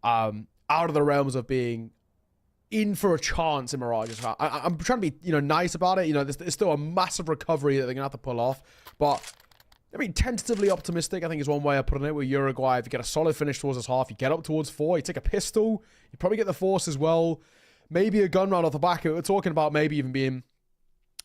out of the realms of being in for a chance in Mirages. I'm trying to be, you know, nice about it. You know, there's still a massive recovery that they're going to have to pull off. But, I mean, tentatively optimistic, I think, is one way of putting it. With Uruguay, if you get a solid finish towards this half, you get up towards 4, you take a pistol, you probably get the force as well. Maybe a gun round off the back. We're talking about maybe even being,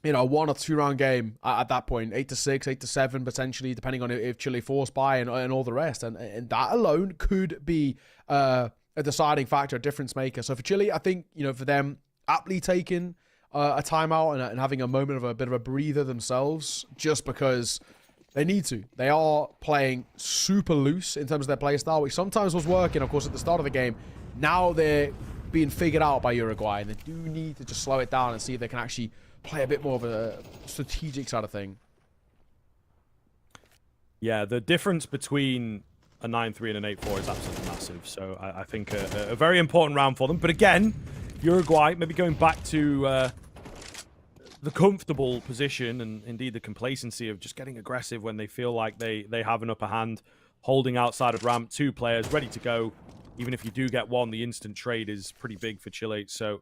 you know, a 1 or 2 round game at that point. 8-6, 8-7, potentially, depending on if Chile force buy and all the rest. And that alone could be a deciding factor, a difference maker. So for Chile, I think, you know, for them, aptly taking a timeout and having a moment of a bit of a breather themselves, just because they need to. They are playing super loose in terms of their play style, which sometimes was working, of course, at the start of the game. Now they're being figured out by Uruguay, and they do need to just slow it down and see if they can actually play a bit more of a strategic side of thing. Yeah, the difference between a 9-3 and an 8-4 is absolutely massive. So I think a very important round for them. But again, Uruguay maybe going back to the comfortable position and indeed the complacency of just getting aggressive when they feel like they have an upper hand, holding outside of ramp, 2 players ready to go. Even if you do get 1, the instant trade is pretty big for Chile. So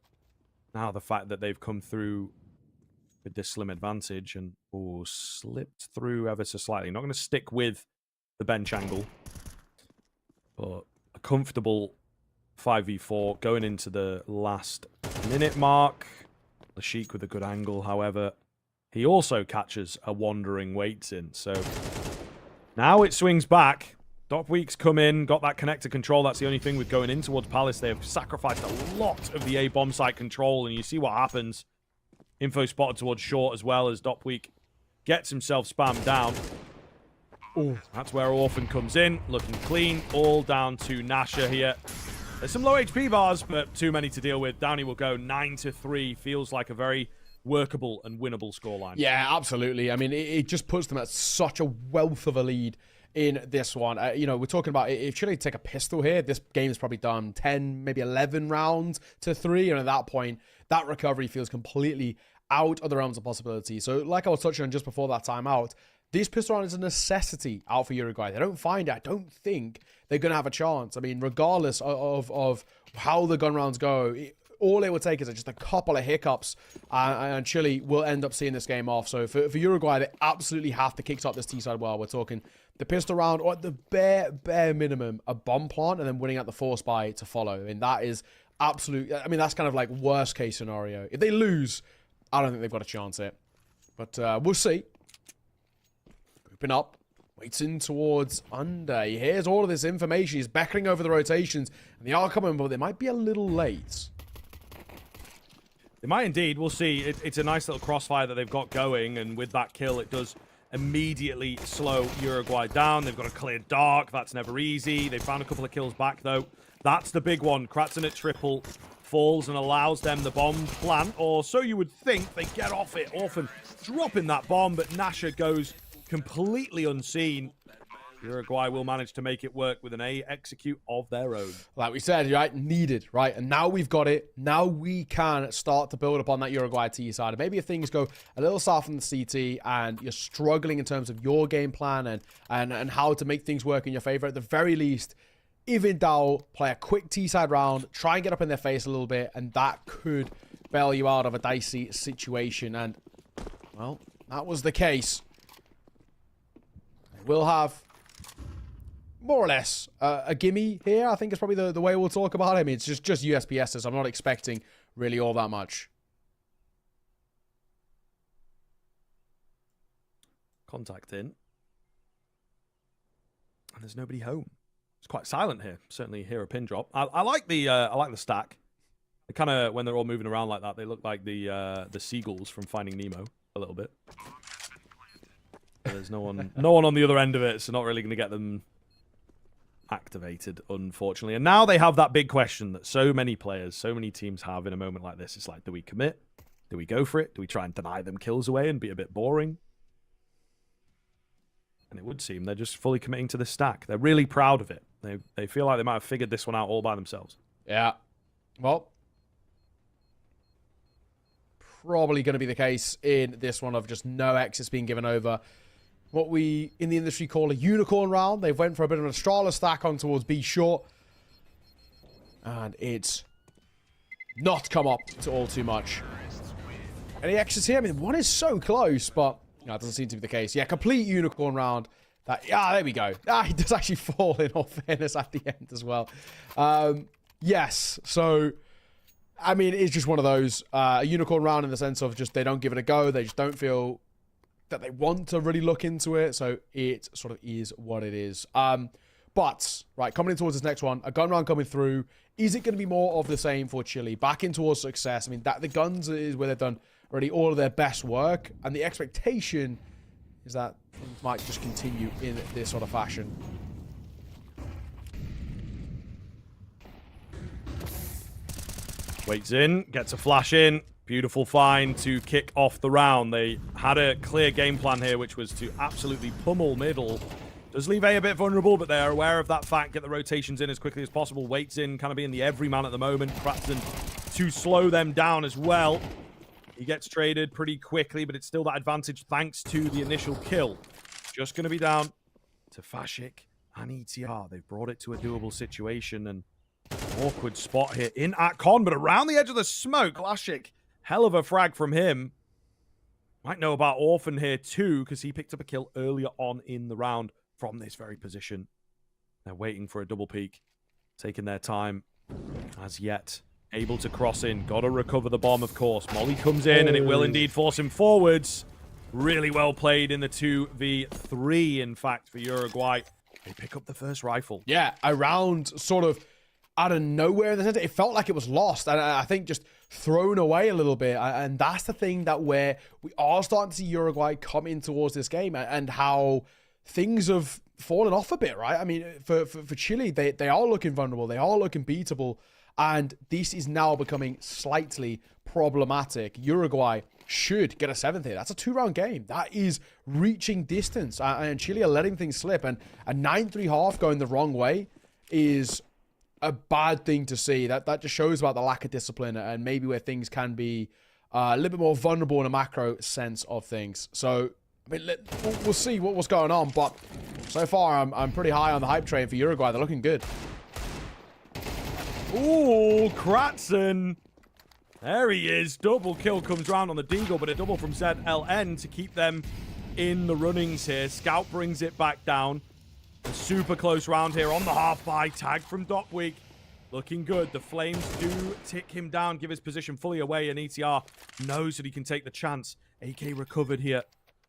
Now the fact that they've come through with this slim advantage and slipped through ever so slightly. Not going to stick with the bench angle, but a comfortable 5v4 going into the last minute mark. Lashik with a good angle, however. He also catches a wandering Waits in. So now it swings back. Dopweek's come in, got that connector control. That's the only thing with going in towards Palace. They have sacrificed a lot of the A bomb site control, and you see what happens. Info spotted towards short as well as Dopweek gets himself spammed down. Ooh, that's where Orphan comes in, looking clean. All down to Nasha here. There's some low HP bars, but too many to deal with. Downey will go 9-3. Feels like a very workable and winnable scoreline. Yeah, absolutely. I mean, it just puts them at such a wealth of a lead in this one. You know, we're talking about if Chile take a pistol here, this game is probably done 10, maybe 11 rounds to 3. And at that point, that recovery feels completely out of the realms of possibility. So like I was touching on just before that timeout, this pistol round is a necessity out for Uruguay. They don't find it. I don't think they're going to have a chance. I mean, regardless of how the gun rounds go, all it will take is just a couple of hiccups and Chile will end up seeing this game off. So for Uruguay, they absolutely have to kickstart this T-side well. We're talking the pistol round, or at the bare minimum, a bomb plant, and then winning at the force buy to follow. And that is absolute. I mean, that's kind of like worst case scenario. If they lose, I don't think they've got a chance here. But we'll see. Open up. Waits in towards under. He hears all of this information. He's beckoning over the rotations. And they are coming, but they might be a little late. They might indeed. We'll see. It's a nice little crossfire that they've got going. And with that kill, it does immediately slow Uruguay down. They've got a clear dark. That's never easy. They found a couple of kills back, though. That's the big one. Kratzen at triple falls and allows them the bomb plant. Or so you would think. They get off it. Orphan dropping that bomb, but Nasha goes completely unseen. Uruguay will manage to make it work with an A execute of their own. Like we said, right? Needed, right? And now we've got it. Now we can start to build upon that Uruguay T side. And maybe if things go a little south on the CT and you're struggling in terms of your game plan and how to make things work in your favor, at the very least, if in doubt, play a quick T-side round, try and get up in their face a little bit, and that could bail you out of a dicey situation. And, well, that was the case. We'll have more or less a gimme here. I think it's probably the way we'll talk about it. I mean, it's just USPSs. I'm not expecting really all that much. Contact in. And there's nobody home. It's quite silent here. Certainly hear a pin drop. I like the stack. They kind of, when they're all moving around like that, they look like the seagulls from Finding Nemo a little bit. But there's no one on the other end of it, so not really going to get them activated, unfortunately. And now they have that big question that so many players, so many teams have in a moment like this. It's like, do we commit? Do we go for it? Do we try and deny them kills away and be a bit boring? And it would seem they're just fully committing to the stack. They're really proud of it. They feel like they might have figured this one out all by themselves. Yeah. Well, probably going to be the case in this one of just no exits being given over. What we in the industry call a unicorn round. They've went for a bit of an Astrala stack on towards B short. And it's not come up to all too much. Any exits here? I mean, one is so close, but no, it doesn't seem to be the case. Yeah, complete unicorn round. There we go. He does actually fall in all fairness at the end as well. Yes, so, I mean, it's just one of those. A unicorn round in the sense of just they don't give it a go. They just don't feel that they want to really look into it. So it sort of is what it is. But, right, coming in towards this next one, a gun round coming through. Is it going to be more of the same for Chile? Back in towards success. I mean, the guns is where they've done already all of their best work. And the expectation is that things might just continue in this sort of fashion. Waits in, gets a flash in. Beautiful find to kick off the round. They had a clear game plan here, which was to absolutely pummel middle. Does leave A bit vulnerable, but they are aware of that fact. Get the rotations in as quickly as possible. Waits in, kind of being the everyman at the moment. Kratzen to slow them down as well. He gets traded pretty quickly, but it's still that advantage thanks to the initial kill. Just going to be down to Fashik and ETR. They've brought it to a doable situation, and Awkward spot here in at Con, but around the edge of the smoke. Classic. Hell of a frag from him. Might know about Orphan here too, because he picked up a kill earlier on in the round from this very position. They're waiting for a double peek. Taking their time. As yet. Able to cross in. Got to recover the bomb, of course. Molly comes in, and it will indeed force him forwards. Really well played in the 2v3, in fact, for Uruguay. They pick up the first rifle. Yeah, a round sort of out of nowhere in the center. It felt like it was lost, and I think just thrown away a little bit. And that's the thing that we are starting to see Uruguay come in towards this game, and how things have fallen off a bit, right? I mean, for Chile, they are looking vulnerable. They are looking beatable. And this is now becoming slightly problematic. Uruguay should get a 7th here. That's a 2-round game. That is reaching distance. And Chile are letting things slip. And a 9-3 half going the wrong way is a bad thing to see. That just shows about the lack of discipline and maybe where things can be a little bit more vulnerable in a macro sense of things. So, I mean, we'll see what's going on. But so far, I'm pretty high on the hype train for Uruguay. They're looking good. Ooh, Kratzen. There he is. Double kill comes round on the Deagle, but a double from ZLN to keep them in the runnings here. Scout brings it back down. A super close round here on the half-by. Tag from Dopweek. Looking good. The Flames do tick him down, give his position fully away, and ETR knows that he can take the chance. AK recovered here.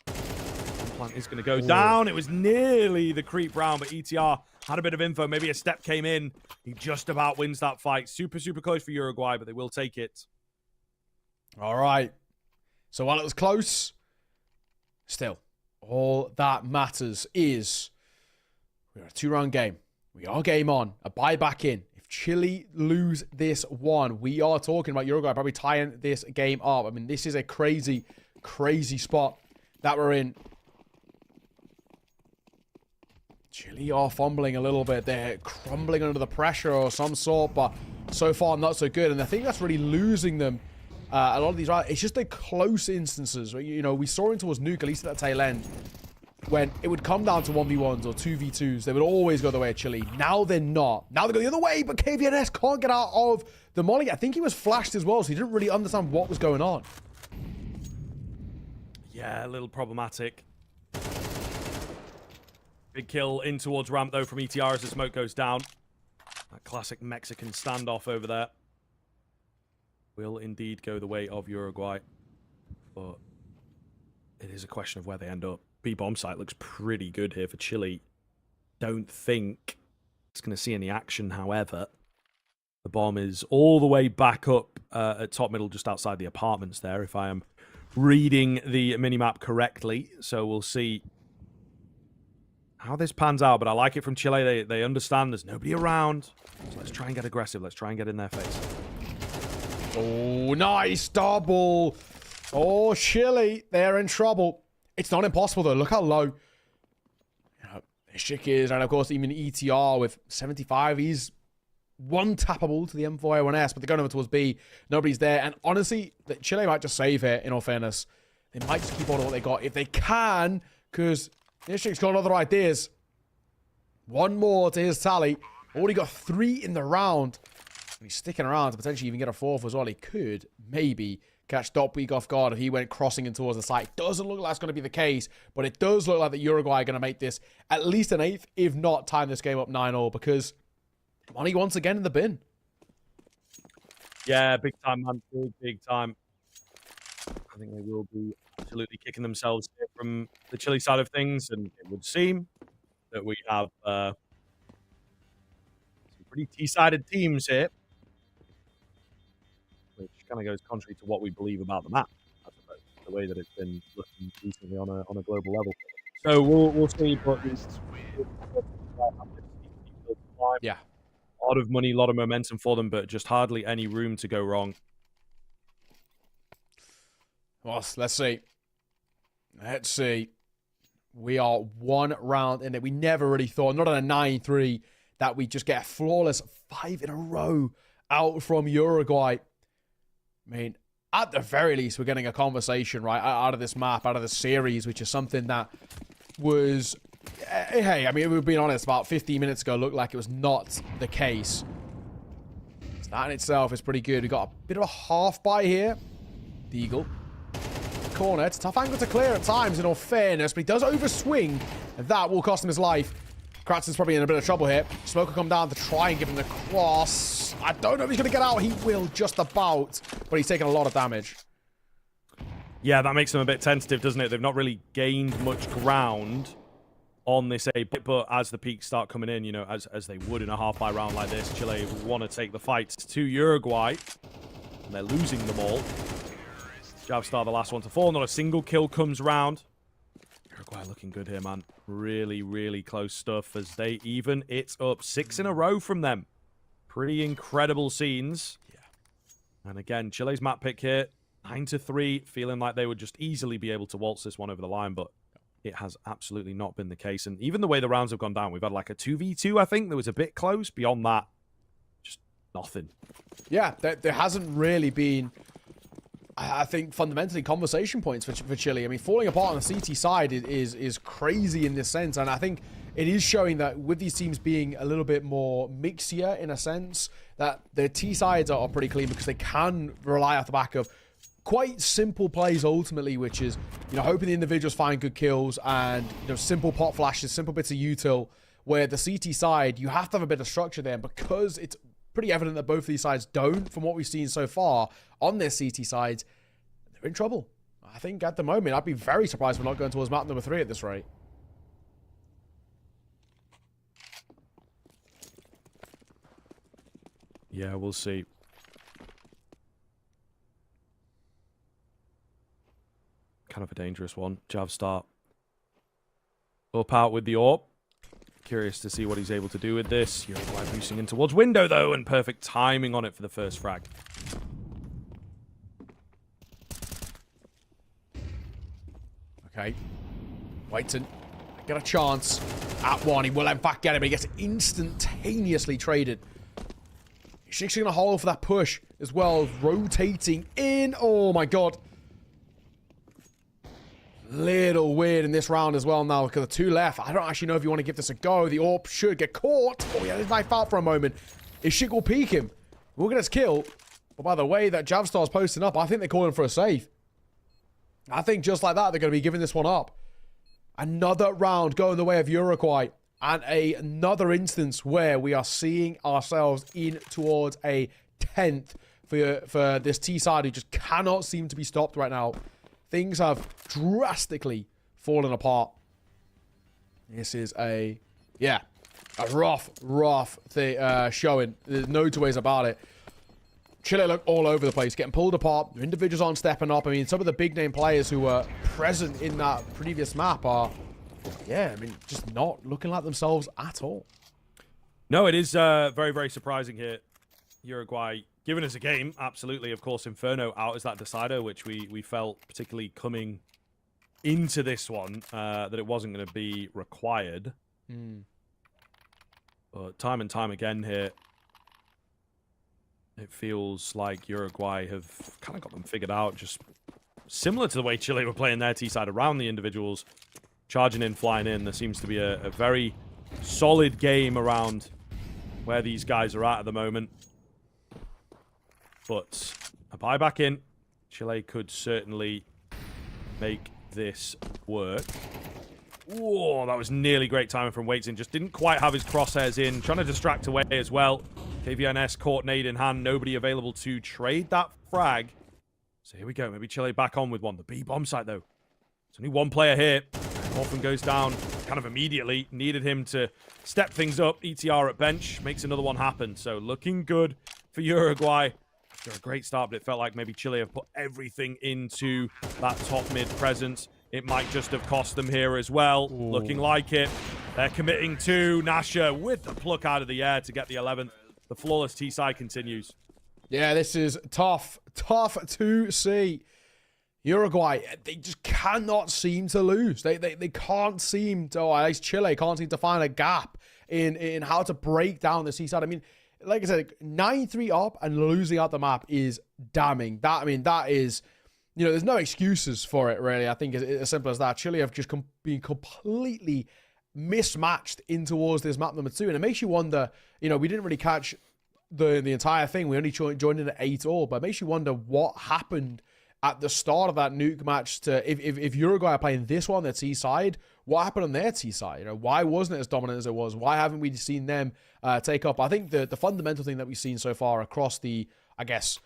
Plant is going to go down. It was nearly the creep round, but ETR had a bit of info. Maybe a step came in. He just about wins that fight. Super, super close for Uruguay, but they will take it. All right. So while it was close, still, all that matters is we're a 2-round game. We are game on. A bye back in. If Chile lose this one, we are talking about Uruguay probably tying this game up. I mean, this is a crazy, crazy spot that we're in. Chile are fumbling a little bit. They're crumbling under the pressure or some sort, but so far not so good. And I think that's really losing them a lot of these. It's just the close instances. You know, we saw into towards Nuke, at least at the tail end, when it would come down to 1v1s or 2v2s. They would always go the way of Chile. Now they're not. Now they go the other way, but KVNS can't get out of the molly. I think he was flashed as well, so he didn't really understand what was going on. Yeah, a little problematic. Big kill in towards ramp, though, from ETR as the smoke goes down. That classic Mexican standoff over there will indeed go the way of Uruguay. But it is a question of where they end up. B-bomb site looks pretty good here for Chile. Don't think it's going to see any action, however. The bomb is all the way back up at top middle, just outside the apartments there, if I am reading the minimap correctly. So we'll see how this pans out, but I like it from Chile. They understand there's nobody around. So let's try and get aggressive. Let's try and get in their face. Oh, nice double. Oh, Chile, they're in trouble. It's not impossible, though. Look how low this chick is. And, of course, even ETR with 75. He's one-tappable to the M4A1S, but they're going over towards B. Nobody's there. And, honestly, Chile might just save here, in all fairness. They might just keep on what they got. If they can, because this chick's got other ideas. One more to his tally. Already got 3 in the round. And he's sticking around to potentially even get a 4th as well. He could maybe catch Dopweek off guard if he went crossing in towards the site. Doesn't look like that's going to be the case, but it does look like that Uruguay are going to make this at least an 8th, if not time this game up 9-0, because money once again in the bin. Yeah, big time, man. Big time. I think they will be absolutely kicking themselves here from the Chile side of things, and it would seem that we have some pretty T-sided teams here, which kind of goes contrary to what we believe about the map, I suppose, the way that it's been looking recently on a global level. So we'll see, but yeah, a lot of money, a lot of momentum for them, but just hardly any room to go wrong. Well, let's see. Let's see. We are 1 round in it. We never really thought, not on a 9-3, that we just get a flawless 5 in a row out from Uruguay. I mean, at the very least, we're getting a conversation, right, out of this map, out of the series, which is something that was, hey, I mean, we've been honest, about 15 minutes ago, looked like it was not the case. So that in itself is pretty good. We've got a bit of a half buy here. The Eagle. Corner. It's a tough angle to clear at times, in all fairness, but he does overswing, and that will cost him his life. Kratzen's probably in a bit of trouble here. Smoke will come down to try and give him the cross. I don't know if he's going to get out. He will just about, but he's taking a lot of damage. Yeah, that makes them a bit tentative, doesn't it? They've not really gained much ground on this A, but as the peaks start coming in, you know, as they would in a half-by round like this, Chile want to take the fight to Uruguay, and they're losing them all. Javstar, the last one to fall. Not a single kill comes round. Uruguay looking good here, man. Really, really close stuff as they even it up. 6 in a row from them. Pretty incredible scenes. Yeah. And again, Chile's map pick here. 9-3, feeling like they would just easily be able to waltz this one over the line, but it has absolutely not been the case. And even the way the rounds have gone down, we've had like a 2v2, I think, that was a bit close. Beyond that, just nothing. Yeah, there hasn't really been, I think, fundamentally conversation points for Chile. I mean, falling apart on the CT side is crazy in this sense, and I think it is showing that with these teams being a little bit more mixier in a sense, that their T sides are pretty clean because they can rely off the back of quite simple plays ultimately, which is, you know, hoping the individuals find good kills and, you know, simple pot flashes, simple bits of util, where the CT side, you have to have a bit of structure there, because it's pretty evident that both of these sides don't, from what we've seen so far on their CT sides, they're in trouble. I think at the moment, I'd be very surprised if we're not going towards map number 3 at this rate. Yeah, we'll see. Kind of a dangerous one. Javstar up out with the AWP. Curious to see what he's able to do with this. Uruguay boosting in towards window, though, and perfect timing on it for the first frag. Okay. Whiten. Get a chance at one. He will, in fact, get him. He gets instantaneously traded. He's actually going to hold for that push as well. Rotating in. Oh, my God. Little weird in this round as well now, because the 2 left. I don't actually know if you want to give this a go. The AWP should get caught. Oh, yeah, his knife out for a moment. His shit will peek him. We'll get his kill. But by the way that Javstar's posting up, I think they're calling for a save. I think just like that, they're going to be giving this one up. Another round going the way of Uruguay. And another instance where we are seeing ourselves in towards a 10th for this T side who just cannot seem to be stopped right now. Things have drastically fallen apart. This is a rough showing. There's no two ways about it. Chile look all over the place, getting pulled apart. Individuals aren't stepping up. I mean, some of the big name players who were present in that previous map are, just not looking like themselves at all. No, it is very, very surprising here. Uruguay giving us a game, absolutely. Of course, Inferno out as that decider, which we felt particularly coming into this one, that it wasn't going to be required. But time and time again here, it feels like Uruguay have kind of got them figured out, just similar to the way Chile were playing their T-side around the individuals, charging in, flying in. There seems to be a very solid game around where these guys are at the moment. But a buyback in, Chile could certainly make this work. Whoa, that was nearly great timing from Waitson. Just didn't quite have his crosshairs in. Trying to distract away as well. KVNS caught nade in hand. Nobody available to trade that frag. So here we go. Maybe Chile back on with one. The B bomb site, though. There's only one player here. Orphan goes down kind of immediately. Needed him to step things up. ETR at bench. Makes another one happen. So looking good for Uruguay. After a great start, but it felt like maybe Chile have put everything into that top mid presence. It might just have cost them here as well. Ooh. Looking like it. They're committing to Nasha with the pluck out of the air to get the 11th. The flawless T-side continues. Yeah, this is tough to see. Uruguay, they just cannot seem to lose. They can't seem to, or at least Chile can't seem to find a gap in how to break down the T-side. I mean, like I said, 9-3 up and losing out the map is damning. That is, there's no excuses for it, really. I think it's as simple as that. Chile have just been completely mismatched in towards this map number 2. And it makes you wonder, we didn't really catch the entire thing. We only joined in at 8 all, but it makes you wonder what happened at the start of that nuke match to if Uruguay are playing this one, their T side, what happened on their T side? You know, why wasn't it as dominant as it was? Why haven't we seen them take up? I think the fundamental thing that we've seen so far across the, I guess,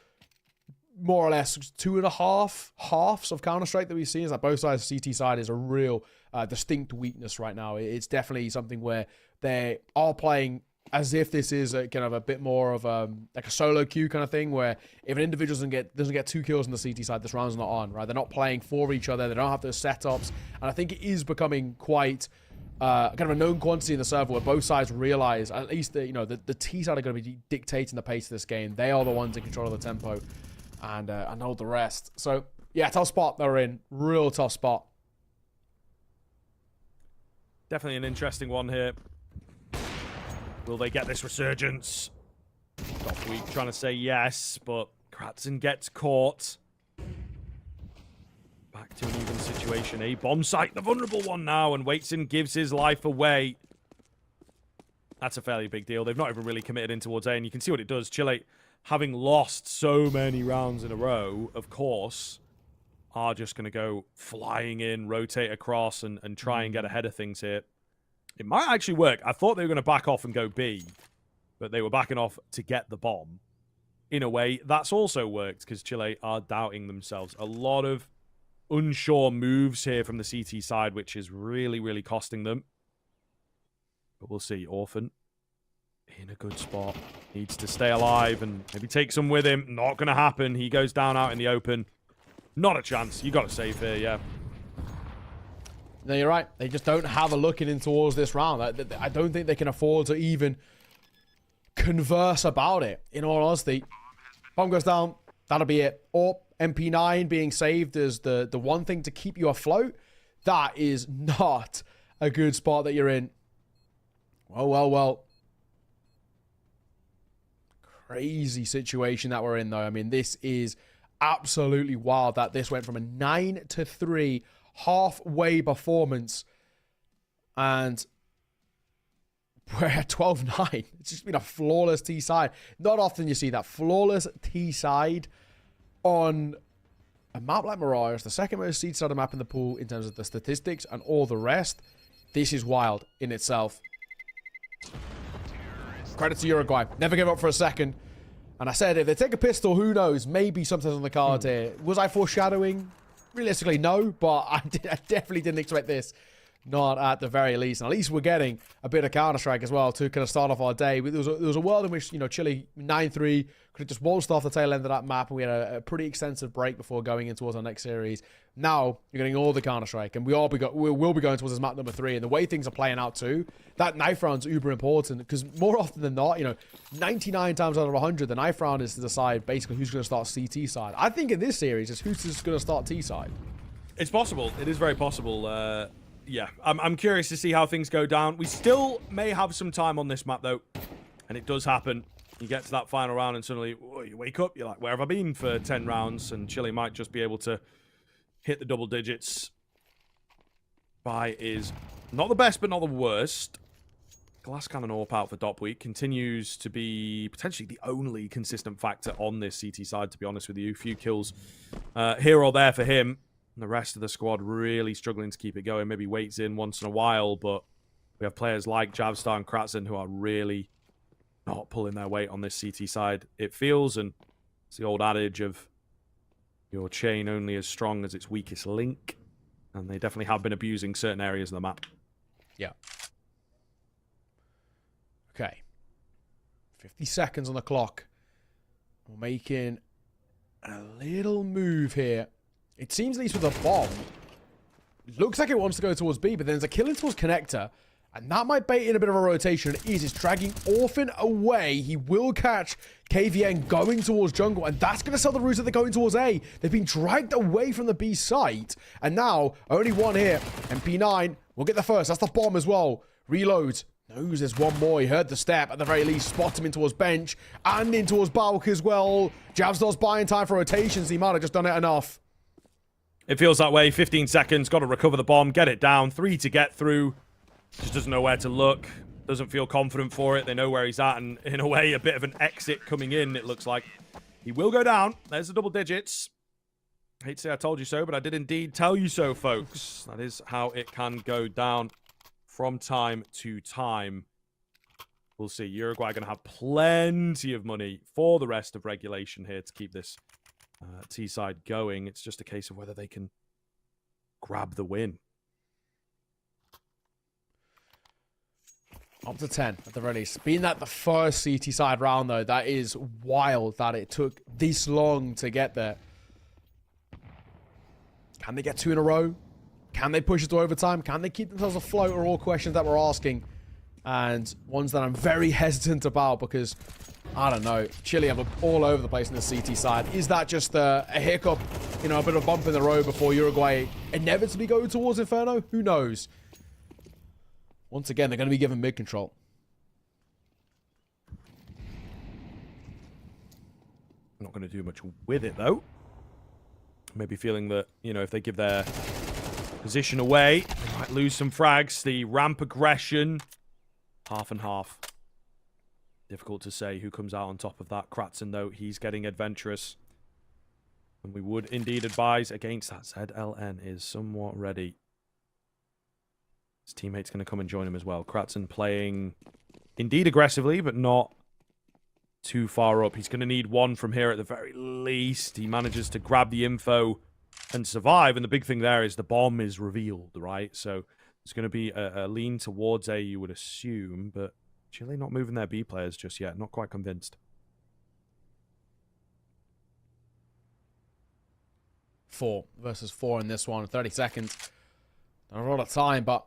more or less 2.5 halves of Counter-Strike that we've seen is that both sides of CT side is a real distinct weakness right now. It's definitely something where they are playing as if this is a kind of a bit more of like a solo queue kind of thing, where if an individual doesn't get 2 kills on the CT side, this round's not on, right? They're not playing for each other. They don't have those setups. And I think it is becoming quite kind of a known quantity in the server where both sides realize, at least the T side are going to be dictating the pace of this game. They are the ones in control of the tempo and hold the rest. So yeah, tough spot they're in. Real tough spot. Definitely an interesting one here. Will they get this resurgence? Top Week trying to say yes, but Kratzen gets caught. Back to an even situation. A bomb site, the vulnerable one now, and Waitson gives his life away. That's a fairly big deal. They've not even really committed in towards A, and you can see what it does. Chile, having lost so many rounds in a row, of course, are just going to go flying in, rotate across, and try and get ahead of things here. It might actually work. I thought they were going to back off and go B, but they were backing off to get the bomb. In a way, that's also worked because Chile are doubting themselves. A lot of unsure moves here from the CT side, which is really, really costing them. But we'll see. Orphan in a good spot. Needs to stay alive and maybe take some with him. Not going to happen. He goes down out in the open. Not a chance. You got to save here, yeah. No, you're right. They just don't have a looking in towards this round. I don't think they can afford to even converse about it, in all honesty. Bomb goes down. That'll be it. Or MP9 being saved as the one thing to keep you afloat. That is not a good spot that you're in. Well. Crazy situation that we're in, though. I mean, this is absolutely wild that this went from a 9-3 halfway performance, and we're at 12-9. It's just been a flawless T side. Not often you see that flawless T side on a map like Mirage, the second most seed side map in the pool in terms of the statistics and all the rest. This is wild in itself. Credit to Uruguay. Never give up for a second. And I said, if they take a pistol, who knows? Maybe something's on the cards here. Was I foreshadowing? Realistically, no, but I definitely didn't expect this. Not at the very least. And at least we're getting a bit of Counter-Strike as well to kind of start off our day. There was a world in which, Chile 9-3 could have just waltzed off the tail end of that map, and we had a pretty extensive break before going in towards our next series. Now, you're getting all the Counter-Strike, and we will be going towards this map number 3. And the way things are playing out too, that knife round's uber important, because more often than not, 99 times out of 100, the knife round is to decide basically who's going to start CT side. I think in this series, it's who's just going to start T side. It's possible. It is very possible. Yeah, I'm curious to see how things go down. We still may have some time on this map, though, and it does happen. You get to that final round, and suddenly you wake up. You're like, where have I been for 10 rounds? And Chile might just be able to hit the double digits. Buy is not the best, but not the worst. Glass Cannon AWP out for Dop Week continues to be potentially the only consistent factor on this CT side, to be honest with you. A few kills here or there for him. And the rest of the squad really struggling to keep it going. Maybe waits in once in a while, but we have players like Javstar and Kratzen who are really not pulling their weight on this CT side, it feels. And it's the old adage of your chain only as strong as its weakest link. And they definitely have been abusing certain areas of the map. Yeah. Okay. 50 seconds on the clock. We're making a little move here. It seems, at least with a bomb, it looks like it wants to go towards B, but then there's a kill in towards Connector, and that might bait in a bit of a rotation. It is. It's dragging Orphan away. He will catch KVN going towards jungle, and that's going to sell the route that they're going towards A. They've been dragged away from the B site, and now only one here, and P9 will get the first. That's the bomb as well. Reloads. Knows there's one more. He heard the step at the very least. Spot him in towards bench, and in towards Balk as well. Javstar's buying time for rotations. He might have just done it enough. It feels that way. 15 seconds. Got to recover the bomb. Get it down. 3 to get through. Just doesn't know where to look. doesn't feel confident for it. They know where he's at, and in a way, a bit of an exit coming in, it looks like. He will go down. There's the double digits. I hate to say I told you so, but I did indeed tell you so, folks. That is how it can go down from time to time. We'll see. Uruguay are going to have plenty of money for the rest of regulation here to keep this T-side going. It's just a case of whether they can grab the win. Up to 10 at the very least. Being that the first CT side round, though, that is wild that it took this long to get there. Can they get 2 in a row? Can they push it to overtime? Can they keep themselves afloat? Are all questions that we're asking. And ones that I'm very hesitant about because, I don't know, Chile have all over the place in the CT side. Is that just a hiccup, you know, a bit of a bump in the road before Uruguay inevitably go towards Inferno? Who knows? Once again, they're going to be given mid control. Not going to do much with it, though. Maybe feeling that, you know, if they give their position away, they might lose some frags. The ramp aggression, half and half. Difficult to say who comes out on top of that. Kratzen, though, he's getting adventurous. And we would indeed advise against that. ZLN is somewhat ready. His teammate's going to come and join him as well. Kratzen playing indeed aggressively, but not too far up. He's going to need one from here at the very least. He manages to grab the info and survive. And the big thing there is the bomb is revealed, right? So it's going to be a lean towards A, you would assume. But Chile not moving their B players just yet. Not quite convinced. 4 versus 4 in this one. 30 seconds. Not a lot of time, but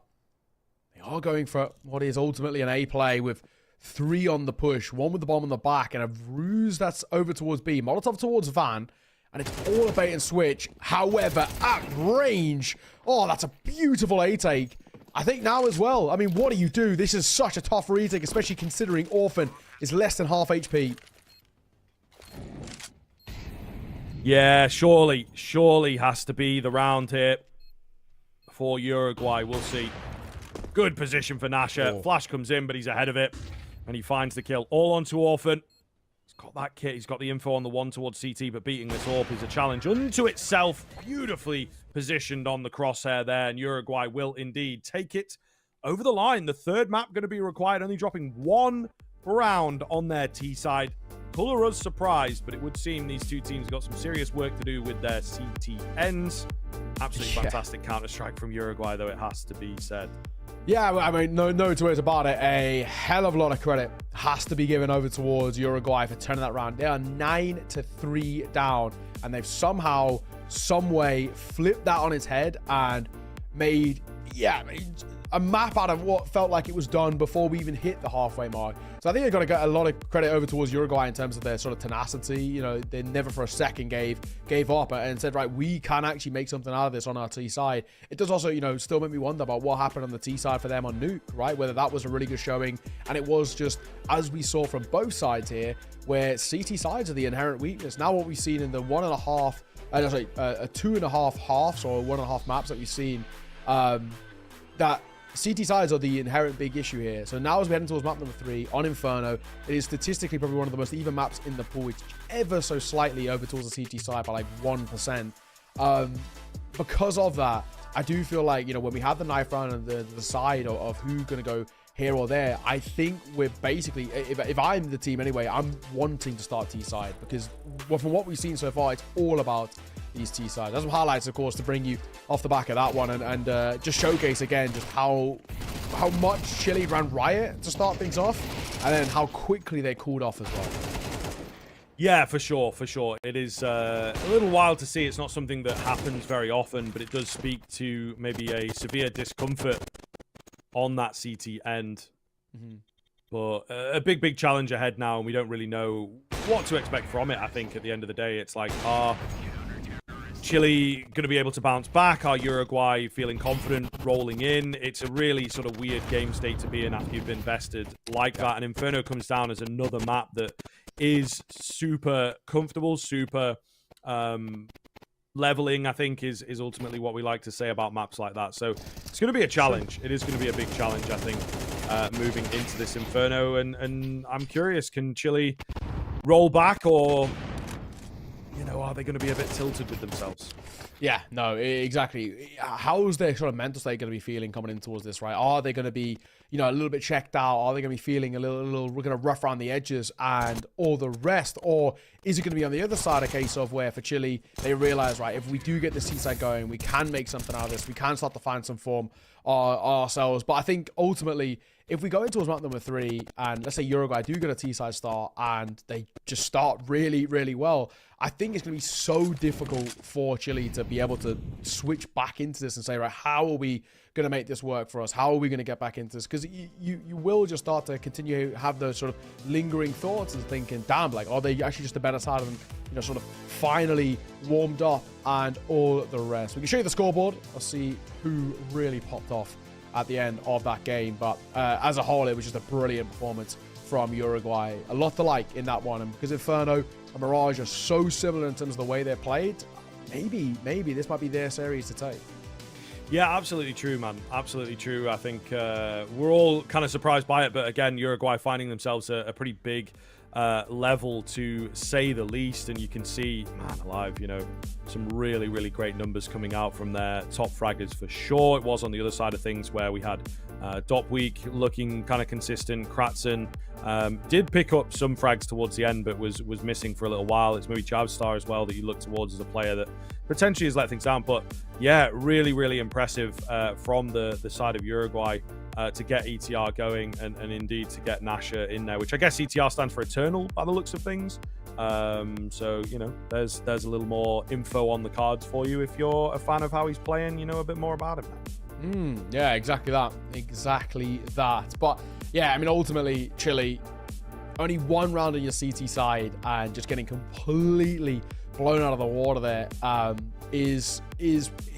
they are going for what is ultimately an A play with 3 on the push, 1 with the bomb on the back, and a ruse that's over towards B. Molotov towards Van, and it's all a bait and switch. However, at range, oh, that's a beautiful A take. I think now as well. I mean, what do you do? This is such a tough retake, especially considering Orphan is less than half HP. Yeah, surely has to be the round here for Uruguay. We'll see. Good position for Nasher. Oh. Flash comes in, but he's ahead of it. And he finds the kill. All onto Orphan. He's got that kit. He's got the info on the one towards CT, but beating this AWP is a challenge unto itself. Beautifully positioned on the crosshair there, and Uruguay will indeed take it over the line. The third map going to be required, only dropping 1 round on their T side. Color us surprised, but it would seem these two teams got some serious work to do with their CTNs. Absolutely fantastic Counter-Strike from Uruguay, though, it has to be said. Yeah, I mean, no two ways about it. A hell of a lot of credit has to be given over towards Uruguay for turning that round. They are 9-3 down, and they've somehow, some way, flipped that on its head and made, a map out of what felt like it was done before we even hit the halfway mark. So I think they've got to get a lot of credit over towards Uruguay in terms of their sort of tenacity. You know, they never for a second gave up and said, right, we can actually make something out of this on our T side. It does also, you know, still make me wonder about what happened on the T side for them on Nuke, right? Whether that was a really good showing. And it was just, as we saw from both sides here, where CT sides are the inherent weakness. Now what we've seen in the 1.5, 2.5 halves or 1.5 maps that we've seen, that CT sides are the inherent big issue here. So now as we head towards map number 3 on Inferno, it is statistically probably one of the most even maps in the pool. It's ever so slightly over towards the CT side by like 1%. Because of that, I do feel like, you know, when we have the knife round and the side of who's going to go here or there, I think we're basically, if I'm the team anyway, I'm wanting to start T side because from what we've seen so far, it's all about these T sides. There's some highlights, of course, to bring you off the back of that one and just showcase again just how much Chile ran riot to start things off and then how quickly they cooled off as well. Yeah, for sure. It is a little wild to see. It's not something that happens very often, but it does speak to maybe a severe discomfort on that CT end. But a big challenge ahead now, and we don't really know what to expect from it. I think at the end of the day, it's like, are Chile going to be able to bounce back? Are Uruguay feeling confident rolling in? It's a really sort of weird game state to be in after you've been vested like that. And Inferno comes down as another map that is super comfortable, super leveling, I think, is ultimately what we like to say about maps like that. So it's going to be a challenge. It is going to be a big challenge, I think, moving into this Inferno. And I'm curious, can Chile roll back, or, you know, are they going to be a bit tilted with themselves? Yeah, no, exactly. How's their sort of mental state going to be feeling coming in towards this, right? Are they going to be, you know, a little bit checked out? Are they going to be feeling a little we're going to rough around the edges and all the rest? Or is it going to be on the other side, a case of where for Chile, they realize, right, if we do get the T-side going, we can make something out of this. We can start to find some form ourselves. But I think ultimately, if we go into map number 3 and let's say Uruguay do get a T-side start and they just start really, really well, I think it's going to be so difficult for Chile to be able to switch back into this and say, right, how are we going to make this work for us? How are we going to get back into this? Because you will just start to continue to have those sort of lingering thoughts and thinking, damn, like, are they actually just the better side of them, you know, sort of finally warmed up and all the rest. We can show you the scoreboard. I'll see who really popped off at the end of that game. But as a whole, it was just a brilliant performance from Uruguay. A lot to like in that one. And because Inferno and Mirage are so similar in terms of the way they're played, maybe this might be their series to take. Yeah, absolutely true, man. Absolutely true. I think we're all kind of surprised by it. But again, Uruguay finding themselves a pretty big level, to say the least. And you can see, man alive, you know, some really, really great numbers coming out from their top fraggers for sure. It was on the other side of things where we had Dop Week looking kind of consistent. Kratzen did pick up some frags towards the end, but was missing for a little while. It's maybe Javstar as well that you look towards as a player that potentially has let things down. But yeah, really, really impressive from the side of Uruguay to get ETR going and indeed to get Nasha in there, which I guess ETR stands for Eternal by the looks of things. So, you know, there's a little more info on the cards for you if you're a fan of how he's playing, you know a bit more about him. Yeah, exactly that. But yeah, I mean, ultimately, Chile, only one round on your CT side and just getting completely blown out of the water there is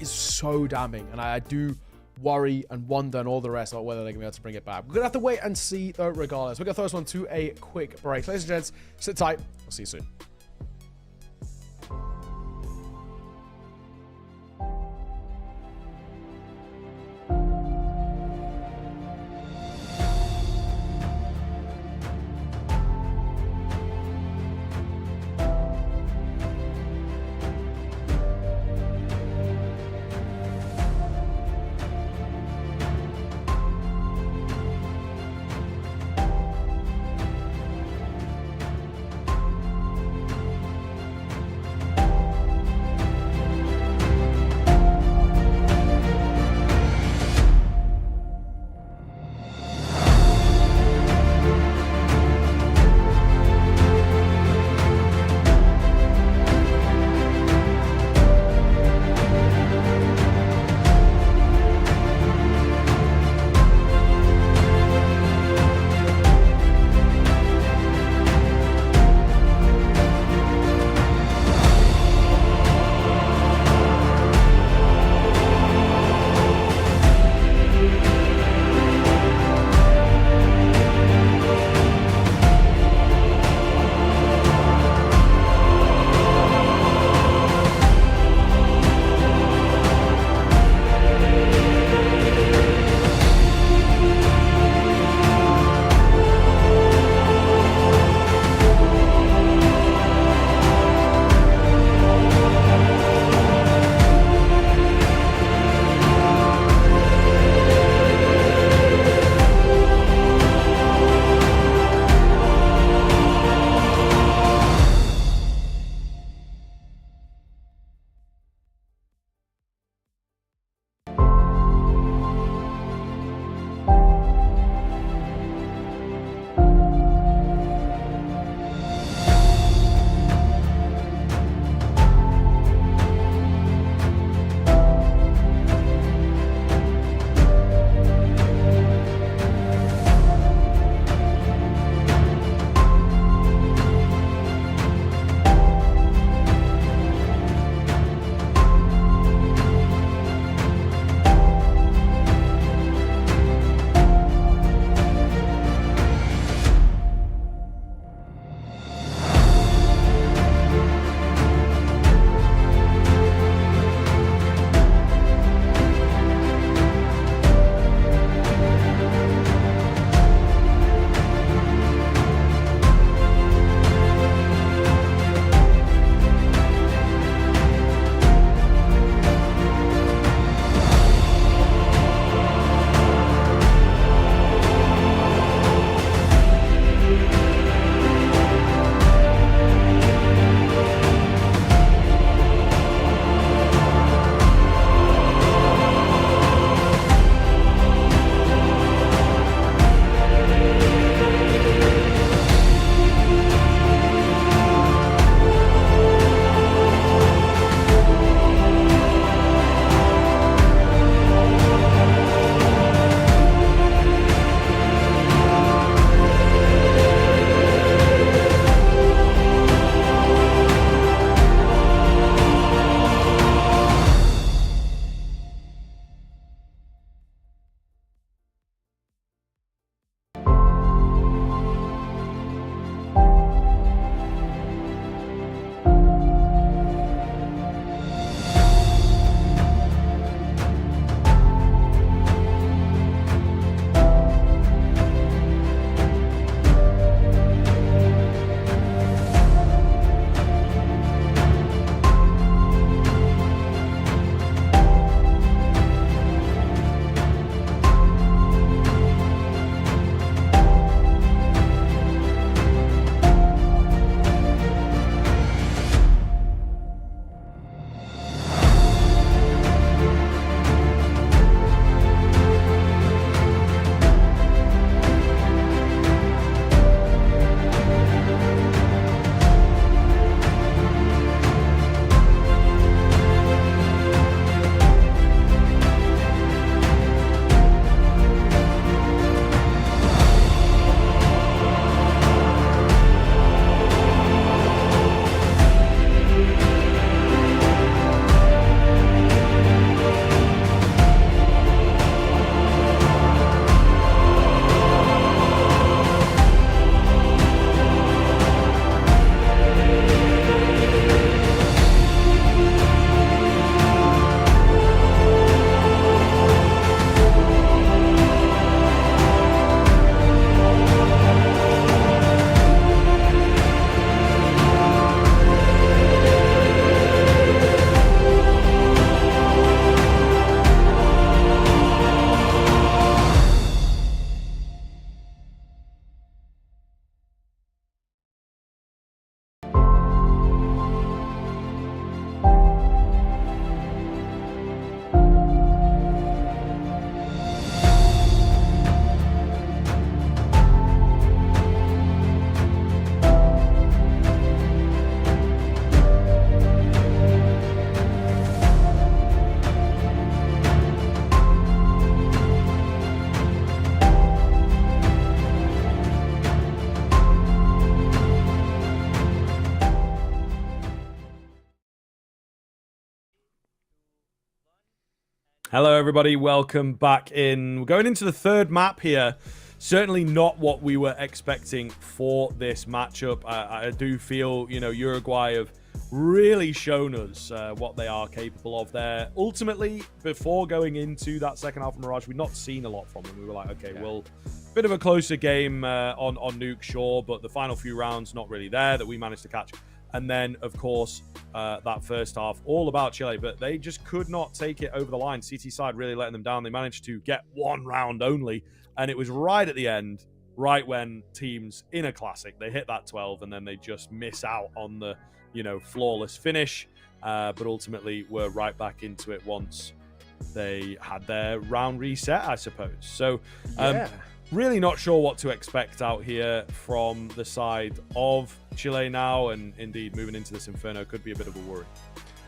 so damning. And I do worry and wonder and all the rest about whether they're going to be able to bring it back. We're going to have to wait and see, though, regardless. We're going to throw this one to a quick break. Ladies and gents, sit tight. We'll see you soon. Hello, everybody. Welcome back in. We're going into the third map here. Certainly not what we were expecting for this matchup. I do feel, Uruguay have really shown us what they are capable of there. Ultimately, before going into that second half of Mirage, we'd not seen a lot from them. We were like, okay, well, bit of a closer game on Nuke, sure, but the final few rounds not really there that we managed to catch. And then, of course, that first half, all about Chile, but they just could not take it over the line. CT side really letting them down. They managed to get one round only, and it was right at the end, right when teams in a classic, they hit that 12, and then they just miss out on the, flawless finish, but ultimately were right back into it once they had their round reset, I suppose. So, really not sure what to expect out here from the side of Chile now, and indeed moving into this Inferno could be a bit of a worry.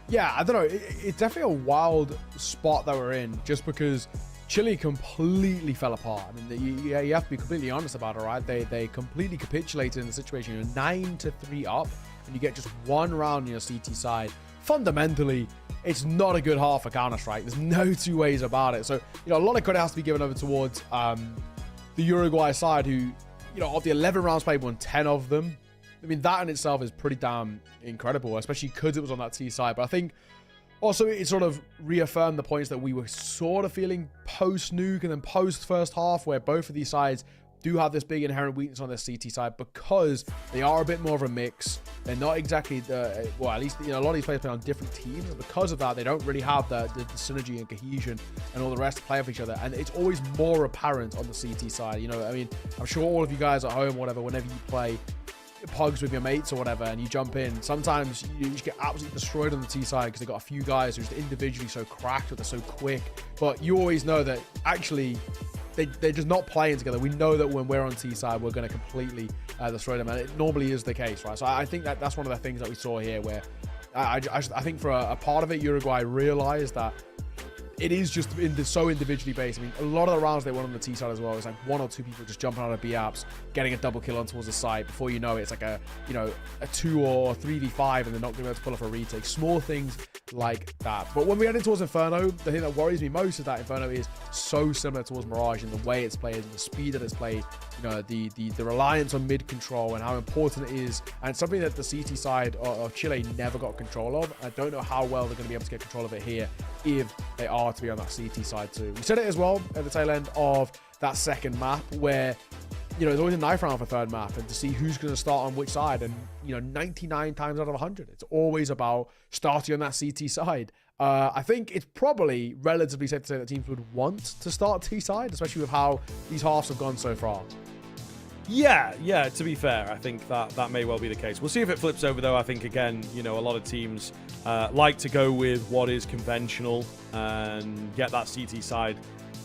Yeah, I don't know. It's definitely a wild spot that we're in, just because Chile completely fell apart. I mean, you have to be completely honest about it, right? They completely capitulated in the situation. You're 9-3 up, and you get just one round on your CT side. Fundamentally, it's not a good half for Counter-Strike. There's no two ways about it. So, a lot of credit has to be given over towards the Uruguay side, who, of the 11 rounds played, won 10 of them. I mean, that in itself is pretty damn incredible, especially because it was on that T side. But I think also it sort of reaffirmed the points that we were sort of feeling post-Nuke and then post-first half, where both of these sides do have this big inherent weakness on their CT side because they are a bit more of a mix. They're not exactly at least a lot of these players play on different teams, and because of that, they don't really have the synergy and cohesion and all the rest to play off each other. And it's always more apparent on the CT side. I mean, I'm sure all of you guys at home, whatever, whenever you play pugs with your mates or whatever, and you jump in, sometimes you just get absolutely destroyed on the T side because they've got a few guys who are just individually so cracked or they're so quick. But you always know that actually they're just not playing together. We know that when we're on T side, we're going to completely destroy them, and it normally is the case, right? So I think that's one of the things that we saw here, where I think for a part of it, Uruguay realized that it is just so individually based. I mean, a lot of the rounds they won on the T side as well, it's like one or two people just jumping out of B-apps, getting a double kill on towards the side. Before you know it, it's like a 2 or 3v5, and they're not going to be able to pull off a retake. Small things like that. But when we get in towards Inferno, the thing that worries me most is that Inferno is so similar towards Mirage in the way it's played, and the speed that it's played, the reliance on mid control and how important it is, and it's something that the CT side of Chile never got control of. I don't know how well they're going to be able to get control of it here if they are to be on that CT side too. We said it as well at the tail end of that second map, where there's always a knife round for third map, and to see who's going to start on which side. And 99 times out of 100, it's always about starting on that CT side. I think it's probably relatively safe to say that teams would want to start T side, especially with how these halves have gone so far. Yeah, to be fair, I think that may well be the case. We'll see if it flips over, though. I think, again, a lot of teams like to go with what is conventional and get that CT side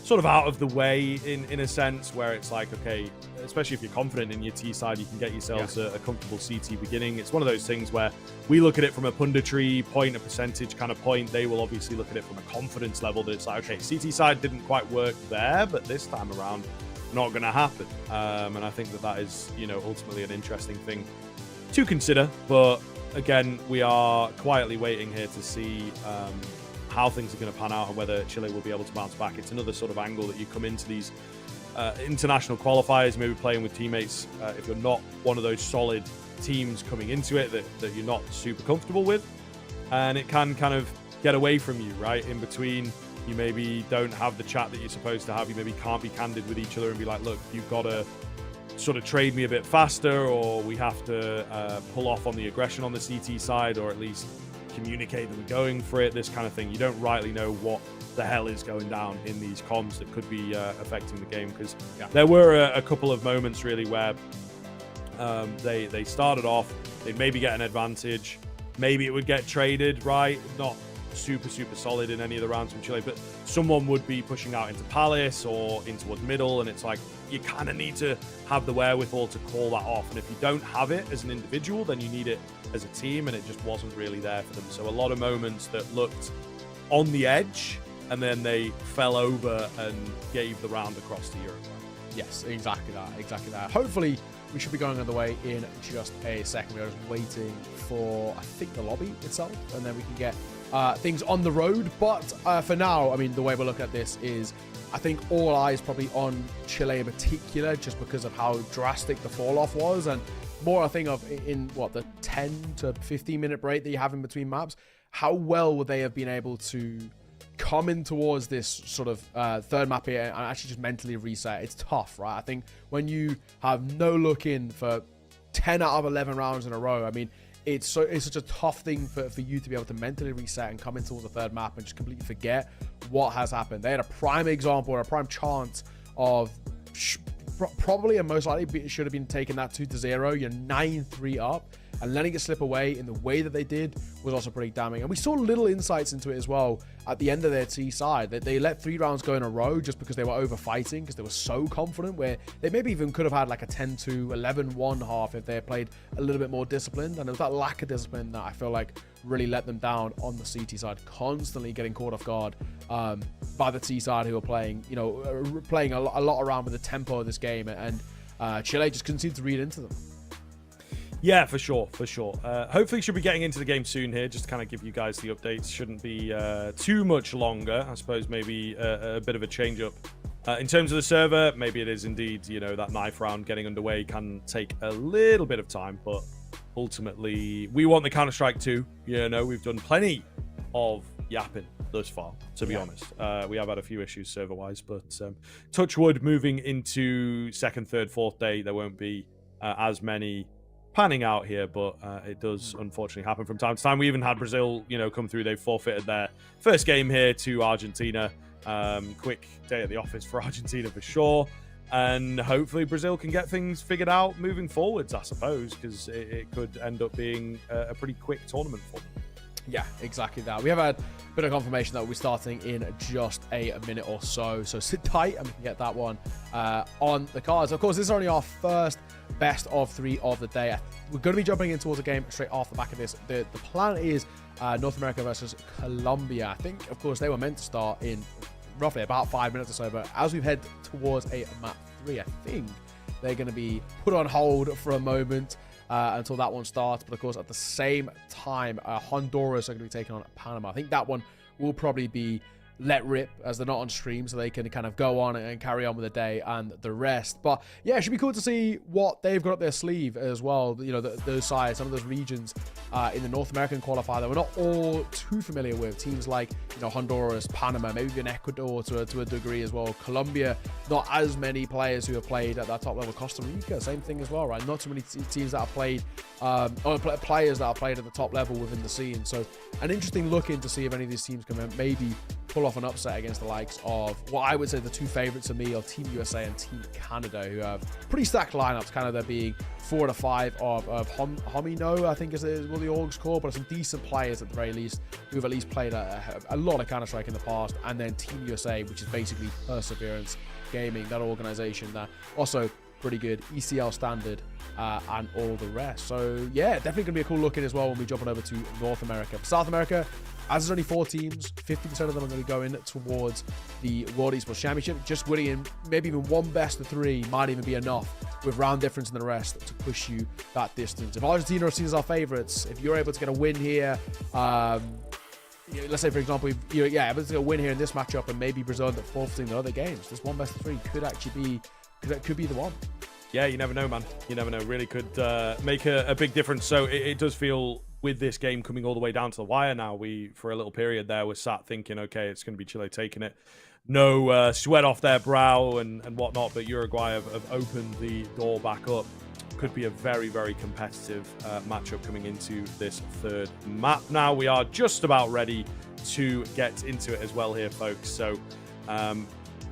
sort of out of the way in a sense, where it's like, okay, especially if you're confident in your T side, you can get yourselves a comfortable CT beginning. It's one of those things where we look at it from a punditry point, a percentage kind of point. They will obviously look at it from a confidence level, that it's like, okay, CT side didn't quite work there, but this time around, not going to happen. And I think that is, ultimately an interesting thing to consider. But again, we are quietly waiting here to see how things are going to pan out and whether Chile will be able to bounce back. It's another sort of angle that you come into these international qualifiers, maybe playing with teammates, if you're not one of those solid teams coming into it that you're not super comfortable with. And it can kind of get away from you, right? In between, you maybe don't have the chat that you're supposed to have. You maybe can't be candid with each other and be like, look, you've got to sort of trade me a bit faster, or we have to pull off on the aggression on the CT side, or at least communicate that we're going for it, this kind of thing. You don't rightly know what the hell is going down in these comms that could be affecting the game, because there were a couple of moments really where they started off, they'd maybe get an advantage, maybe it would get traded, right? Not super solid in any of the rounds from Chile, but someone would be pushing out into Palace or in towards middle, and it's like you kind of need to have the wherewithal to call that off. And if you don't have it as an individual, then you need it as a team, and it just wasn't really there for them. So a lot of moments that looked on the edge, and then they fell over and gave the round across to Uruguay. Yes, exactly that. Hopefully, we should be going on the way in just a second. We're just waiting for, I think, the lobby itself, and then we can get things on the road. But for now, I mean, the way we look at this is, I think all eyes probably on Chile in particular, just because of how drastic the fall off was, and more I think of in what the 10 to 15 minute break that you have in between maps. How well would they have been able to come in towards this sort of third map here and actually just mentally reset? It's tough, right? I think when you have no look in for 10 out of 11 rounds in a row, I mean, it's such a tough thing for you to be able to mentally reset and come in towards the third map and just completely forget what has happened. They had a prime example or a prime chance of probably and most likely should have been taking that 2-0. You're 9-3 up, and letting it slip away in the way that they did was also pretty damning. And we saw little insights into it as well at the end of their T side. They let 3 rounds go in a row just because they were over fighting, because they were so confident, where they maybe even could have had like a 10-2, 11-1 half if they had played a little bit more disciplined. And it was that lack of discipline that I feel like really let them down on the CT side, constantly getting caught off guard by the T side, who are playing, playing a lot around with the tempo of this game, and Chile just couldn't seem to read into them. Yeah, for sure. Hopefully should be getting into the game soon here, just to kind of give you guys the updates. Shouldn't be too much longer. I suppose maybe a bit of a change up. In terms of the server, maybe it is indeed, that knife round getting underway can take a little bit of time, but ultimately we want the Counter-Strike 2. We've done plenty of yapping thus far, to be honest. We have had a few issues server-wise, but touch wood, moving into second, third, fourth day, there won't be as many panning out here, but it does unfortunately happen from time to time. We even had Brazil, come through. They forfeited their first game here to Argentina. Quick day at the office for Argentina for sure, and hopefully Brazil can get things figured out moving forwards, I suppose, because it could end up being a pretty quick tournament for them. Yeah, exactly that. We have had a bit of confirmation that we'll be starting in just a minute or so. So sit tight and we can get that one on the cards. Of course, this is only our first best of 3 of the day. We're going to be jumping in towards a game straight off the back of this. The plan is North America versus Colombia. I think, of course, they were meant to start in roughly about 5 minutes or so. But as we head towards a map 3, I think they're going to be put on hold for a moment until that one starts. But of course, at the same time, Honduras are going to be taking on Panama. I think that one will probably be let rip, as they're not on stream, so they can kind of go on and carry on with the day and the rest. But yeah, it should be cool to see what they've got up their sleeve as well. Those sides, some of those regions in the North American qualifier that we're not all too familiar with. Teams like Honduras, Panama, maybe even Ecuador to a degree as well. Colombia, not as many players who have played at that top level. Costa Rica, same thing as well, right? Not too many teams that have played, or players that have played at the top level within the scene. So an interesting look in to see if any of these teams can maybe pull off an upset against the likes of what I would say the 2 favorites of me are Team USA and Team Canada, who have pretty stacked lineups. Canada being 4 to 5 of Homino, I think is what the org's called, but some decent players at the very least who've at least played a lot of Counter-Strike in the past. And then Team USA, which is basically Perseverance Gaming, that organization that also pretty good, ECL standard, and all the rest. So yeah, definitely gonna be a cool look in as well when we jump on over to North America. For South America, as there's only 4 teams, 50% of them are going to go in towards the World Esports Championship. Just winning in maybe even 1 best of 3 might even be enough, with round difference in the rest, to push you that distance. If Argentina are seen as our favorites, if you're able to get a win here, let's say for example, able to get a win here in this matchup, and maybe Brazil end up forfeiting the other games, this 1 best of 3 could actually be could be the one. Yeah, you never know, man. You never know. Really could make a big difference. So it does feel, with this game coming all the way down to the wire now, we, for a little period there, were sat thinking, okay, it's going to be Chile taking it. No sweat off their brow and whatnot, but Uruguay have opened the door back up. Could be a very, very competitive matchup coming into this third map. Now we are just about ready to get into it as well here, folks. So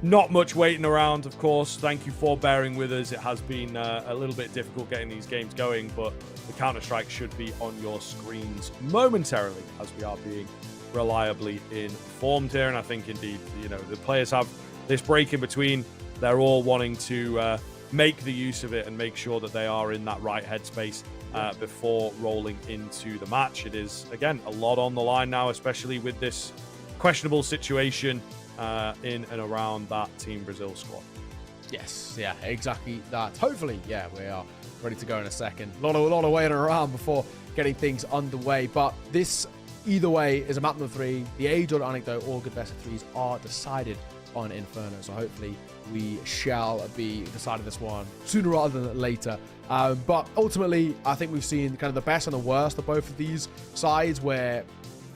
not much waiting around, of course. Thank you for bearing with us. It has been a little bit difficult getting these games going, but the Counter-Strike should be on your screens momentarily, as we are being reliably informed here. And I think indeed, the players have this break in between. They're all wanting to make the use of it and make sure that they are in that right headspace before rolling into the match. It is, again, a lot on the line now, especially with this questionable situation in and around that Team Brazil squad. Yes, yeah, exactly that. Hopefully, yeah, we are ready to go in a second. A lot of waiting around before getting things underway. But this either way is a map number 3. The age or the anecdote, all good best of 3s are decided on Inferno. So hopefully we shall be deciding this one sooner rather than later. But ultimately, I think we've seen kind of the best and the worst of both of these sides, where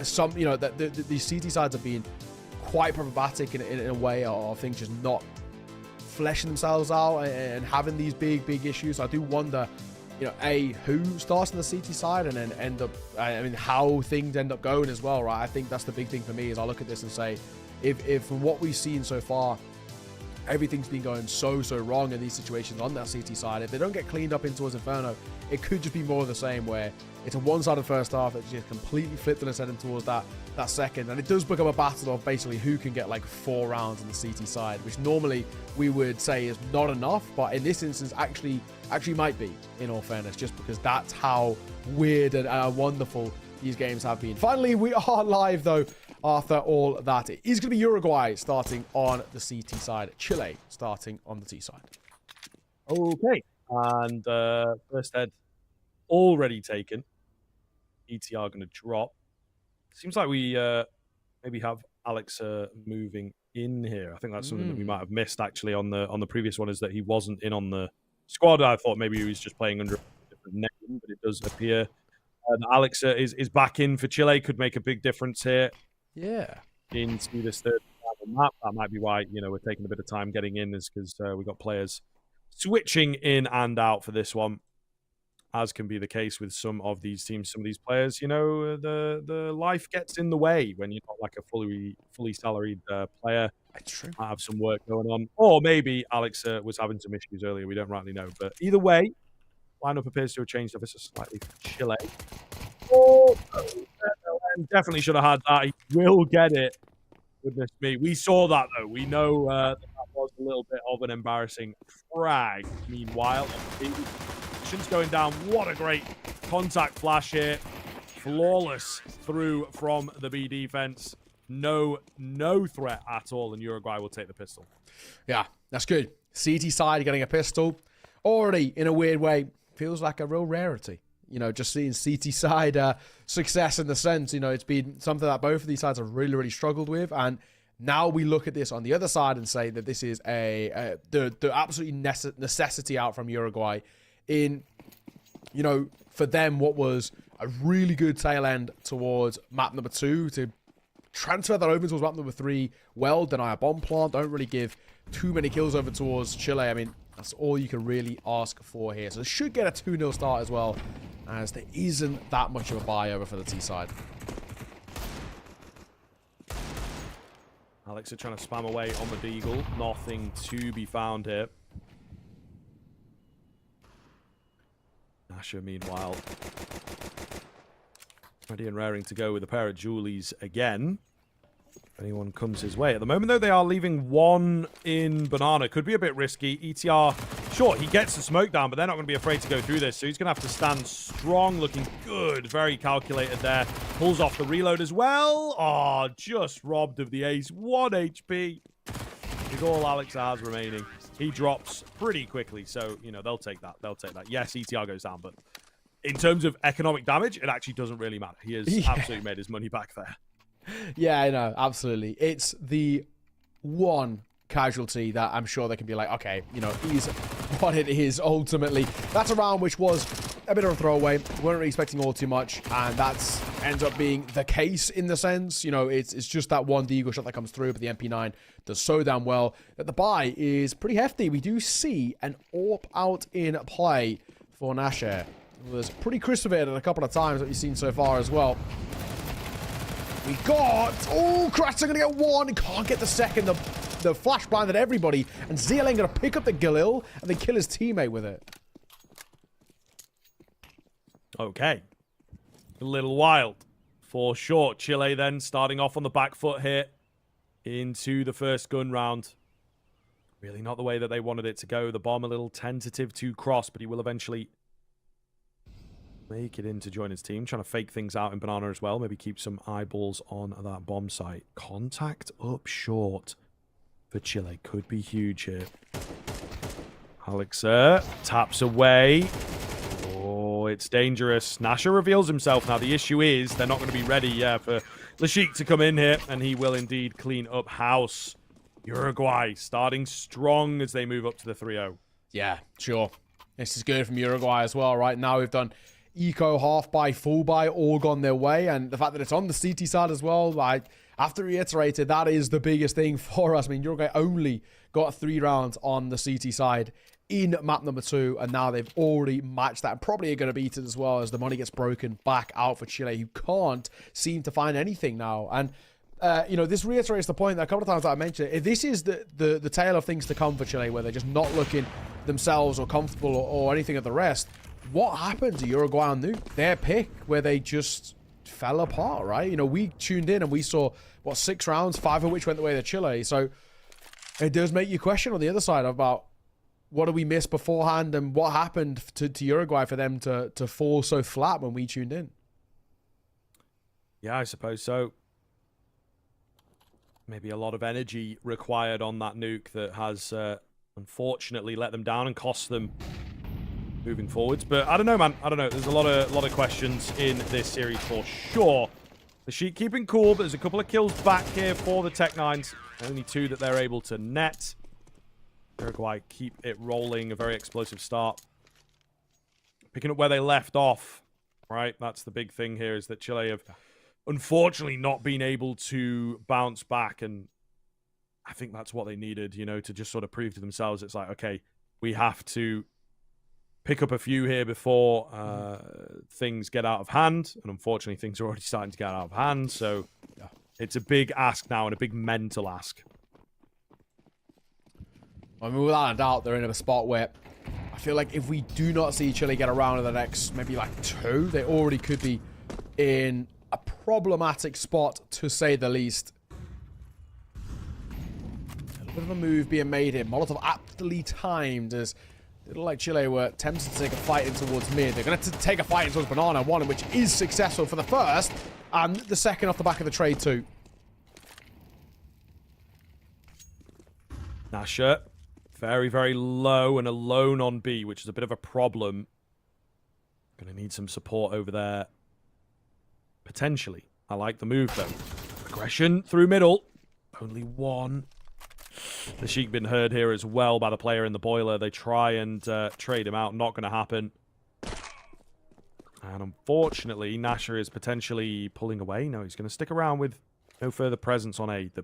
some, you know, these CT sides have been quite problematic in a way of things just not fleshing themselves out and having these big issues. So I do wonder, you know, who starts on the CT side and then end up, I mean, how things end up going as well, right? I think that's the big thing for me, is I look at this and say, if from what we've seen so far, everything's been going so wrong in these situations on that CT side, if they don't get cleaned up in towards Inferno, it could just be more of the same, where it's a one-sided first half that's just completely flipped on its head towards that second, and it does become a battle of basically who can get like 4 rounds on the CT side, which normally we would say is not enough, but in this instance actually might be, in all fairness, just because that's how weird and wonderful these games have been. Finally, we are live though. After all that, it is going to be Uruguay starting on the CT side, Chile starting on the T side. Okay, and first head already taken. ETR going to drop. Seems like we maybe have Alex moving in here. I think that's something that we might have missed actually on the previous one, is that he wasn't in on the squad. I thought maybe he was just playing under a different name, but it does appear Alex is back in for Chile. Could make a big difference here. Yeah. Into this third map. That might be why, you know, we're taking a bit of time getting in, is because we got players switching in and out for this one, as can be the case with some of these teams. Some of these players, you know, the life gets in the way when you're not like a fully salaried player. That's true. Might have some work going on, or maybe Alex was having some issues earlier. We don't rightly know, but either way, lineup appears to have changed ever so slightly for Chile. Oh, definitely should have had that. He will get it. Goodness me. We saw that, though. We know that was a little bit of an embarrassing frag. Meanwhile, Shins going down. What a great contact flash here. Flawless through from the B defense. No threat at all, and Uruguay will take the pistol. Yeah, that's good. CT side getting a pistol. Already, in a weird way, feels like a real rarity. You know, just seeing CT side success in the sense, you know, it's been something that both of these sides have really struggled with. And now we look at this on the other side and say that this is the absolutely necessity out from Uruguay in, you know, for them, what was a really good tail end towards map number 2 to transfer that over towards map number 3. Well, deny a bomb plant. Don't really give too many kills over towards Chile. I mean, that's all you can really ask for here. So it should get a 2-0 start as well, as there isn't that much of a buy over for the T side. Alex are trying to spam away on the Deagle. Nothing to be found here. Nasher, meanwhile, ready and raring to go with a pair of Julies again. If anyone comes his way. At the moment, though, they are leaving one in Banana. Could be a bit risky. ETR, sure, he gets the smoke down, but they're not going to be afraid to go through this. So he's going to have to stand strong, looking good. Very calculated there. Pulls off the reload as well. Oh, just robbed of the ace. 1 HP is all Alex has remaining. He drops pretty quickly. So, you know, they'll take that. They'll take that. Yes, ETR goes down, but in terms of economic damage, it actually doesn't really matter. He has absolutely made his money back there. Yeah, I know, absolutely. It's the one casualty that I'm sure they can be like, okay, you know, he's what it is ultimately. That's a round which was a bit of a throwaway. We weren't really expecting all too much, and that ends up being the case in the sense, you know, it's just that one Deagle shot that comes through, but the MP9 does so damn well that the buy is pretty hefty. We do see an AWP out in play for Nasher. It was pretty crisp of it a couple of times that we've seen so far as well. We got... Oh, Kratzer going to get one. Can't get the second. The flash blinded everybody. And Zealing going to pick up the Galil and then kill his teammate with it. Okay. A little wild. For sure. Chile then starting off on the back foot here into the first gun round. Really not the way that they wanted it to go. The bomb a little tentative to cross, but he will eventually make it in to join his team. Trying to fake things out in Banana as well. Maybe keep some eyeballs on that bomb site. Contact up short for Chile. Could be huge here. Alex taps away. Oh, It's dangerous. Nasher reveals himself now. The issue is they're not going to be ready, for Lashique to come in here, and he will indeed clean up house. Uruguay starting strong as they move up to the 3-0. Yeah, sure. This is good from Uruguay as well. Right now we've done eco, half buy, full buy, all gone their way. And the fact that it's on the CT side as well, like, I have to reiterate it, that is the biggest thing for us. I mean, Uruguay only got 3 rounds on the CT side in map number 2, and now they've already matched that and probably are going to beat it as well as the money gets broken back out for Chile, who can't seem to find anything now. And this reiterates the point that a couple of times that I mentioned. If this is the tale of things to come for Chile, where they're just not looking themselves or comfortable or anything of the rest, what happened to Uruguay on Nuke? Their pick, where they just fell apart, right? We tuned in and we saw, 6 rounds, 5 of which went the way of Chile. So it does make you question on the other side about what did we miss beforehand and what happened to Uruguay for them to fall so flat when we tuned in. Yeah, I suppose so. Maybe a lot of energy required on that nuke that has unfortunately let them down and cost them moving forwards. But I don't know, man. I don't know. There's a lot of questions in this series for sure. The Sheik keeping cool, but there's a couple of kills back here for the Tech-9s. Only 2 that they're able to net. Uruguay keep it rolling. A very explosive start. Picking up where they left off, right? That's the big thing here, is that Chile have unfortunately not been able to bounce back, and I think that's what they needed, to just sort of prove to themselves. It's like, okay, we have to pick up a few here before things get out of hand, and unfortunately things are already starting to get out of hand, so it's a big ask now and a big mental ask. I mean, without a doubt, they're in a spot where I feel like if we do not see Chile get around in the next maybe like 2, they already could be in a problematic spot, to say the least. A little bit of a move being made here. Molotov aptly timed, as it looked like Chile were tempted to take a fight in towards mid. They're going to take a fight in towards Banana 1, which is successful for the first, and the second off the back of the trade too. Nasher, very, very low and alone on B, which is a bit of a problem. Going to need some support over there. Potentially. I like the move, though. Aggression through middle. Only 1. The Sheik been heard here as well by the player in the boiler. They try and trade him out. Not going to happen. And unfortunately, Nasher is potentially pulling away. No, he's going to stick around with no further presence on A. The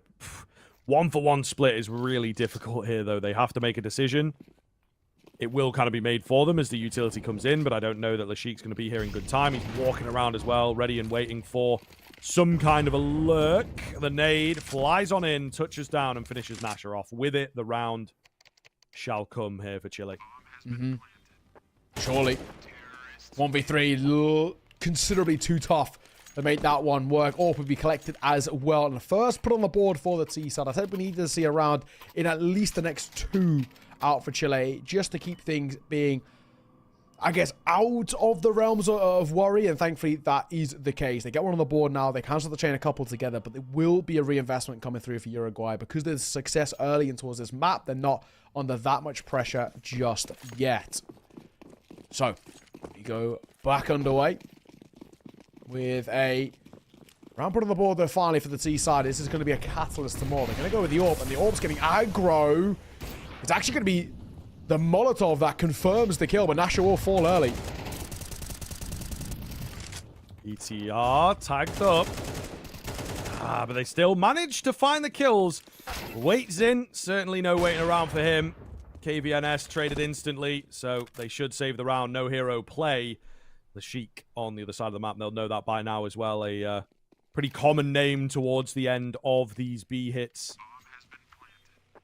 1-for-1 split is really difficult here, though. They have to make a decision. It will kind of be made for them as the utility comes in, but I don't know that Lashique's going to be here in good time. He's walking around as well, ready and waiting for some kind of a lurk. The nade flies on in, touches down, and finishes Nasher off. With it, the round shall come here for Chile. Surely. 1v3, considerably too tough to make that one work. AWP would be collected as well. And first put on the board for the T side. I said we needed to see a round in at least the next 2 out for Chile, just to keep things being, I guess, out of the realms of worry, and thankfully that is the case. They get one on the board now, they cancel the chain a couple together, but there will be a reinvestment coming through for Uruguay. Because there's success early and towards this map, they're not under that much pressure just yet. So, we go back underway with a round put on the board, though, finally for the T side. This is going to be a catalyst to more. They're going to go with the AWP, and the AWP's getting aggro. It's actually going to be the Molotov that confirms the kill, but Nasher will fall early. ETR tagged up. But they still managed to find the kills. Waits in. Certainly no waiting around for him. KVNS traded instantly, so they should save the round. No hero play. The Sheik on the other side of the map. They'll know that by now as well. A pretty common name towards the end of these B hits.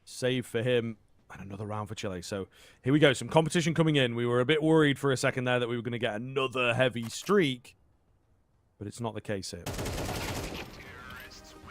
Save for him. And another round for Chile. So here we go. Some competition coming in. We were a bit worried for a second there that we were going to get another heavy streak. But it's not the case here.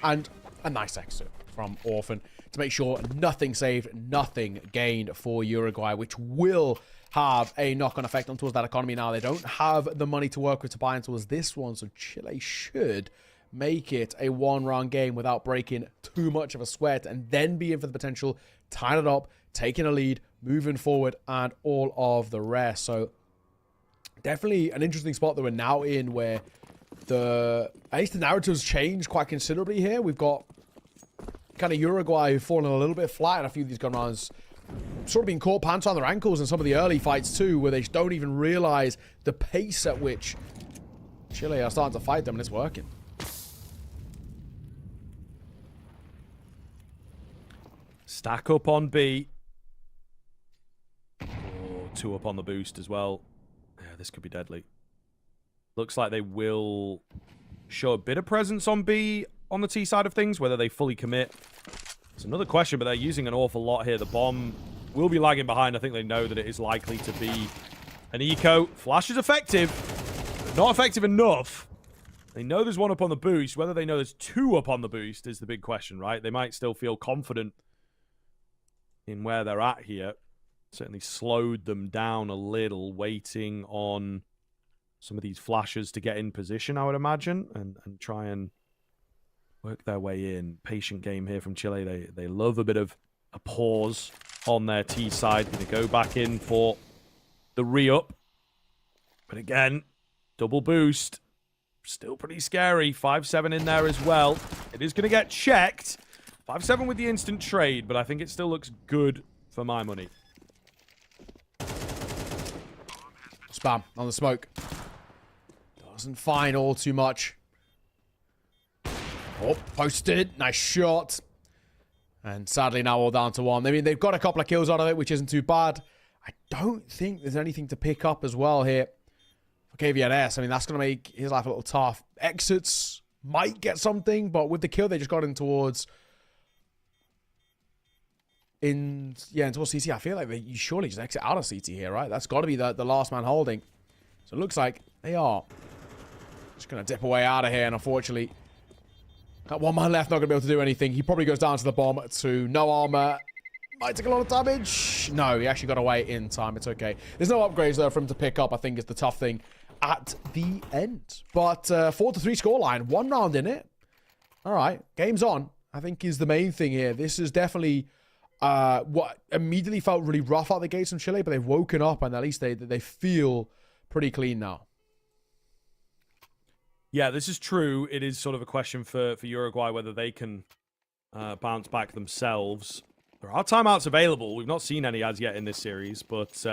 And a nice exit from Orphan to make sure nothing saved, nothing gained for Uruguay, which will have a knock-on effect on towards that economy now. They don't have the money to work with to buy in towards this one, so Chile should make it a 1-round game without breaking too much of a sweat, and then be in for the potential, tying it up, taking a lead, moving forward, and all of the rest. So Definitely an interesting spot that we're now in where at least the narrative's changed quite considerably here. We've got kind of Uruguay who've fallen a little bit flat, and a few of these gun runners sort of being caught pants on their ankles in some of the early fights too, where they don't even realize the pace at which Chile are starting to fight them, and it's working. Stack up on B. Oh, 2 up on the boost as well. Yeah, this could be deadly. Looks like they will show a bit of presence on B on the T side of things. Whether they fully commit, it's another question, but they're using an awful lot here. The bomb will be lagging behind. I think they know that it is likely to be an eco. Flash is effective, but not effective enough. They know there's 1 up on the boost. Whether they know there's 2 up on the boost is the big question, right? They might still feel confident in where they're at here. Certainly slowed them down a little, waiting on some of these flashes to get in position, I would imagine, and try and work their way in. Patient game here from Chile. They love a bit of a pause on their T side. Going to go back in for the re-up. But again, double boost. Still pretty scary. 5-7 in there as well. It is going to get checked. 5-7 with the instant trade, but I think it still looks good for my money. Spam on the smoke. Doesn't find all too much. Oh, posted. Nice shot. And sadly now all down to 1. I mean, they've got a couple of kills out of it, which isn't too bad. I don't think there's anything to pick up as well here for KVNS. I mean, that's going to make his life a little tough. Exits might get something, but with the kill they just got in towards... towards CT, I feel like you surely just exit out of CT here, right? That's got to be the last man holding. So it looks like they are just going to dip away out of here, and unfortunately, that 1 man left, not going to be able to do anything. He probably goes down to the bomb to no armor. Might take a lot of damage. No, he actually got away in time. It's okay. There's no upgrades there for him to pick up, I think is the tough thing at the end. But 4-3 scoreline, 1 round in it. All right, game's on, I think is the main thing here. This is definitely... what immediately felt really rough out the gates from Chile, but they've woken up and at least they feel pretty clean now. Yeah, this is true. It is sort of a question for Uruguay whether they can bounce back themselves. There are timeouts available. We've not seen any as yet in this series, but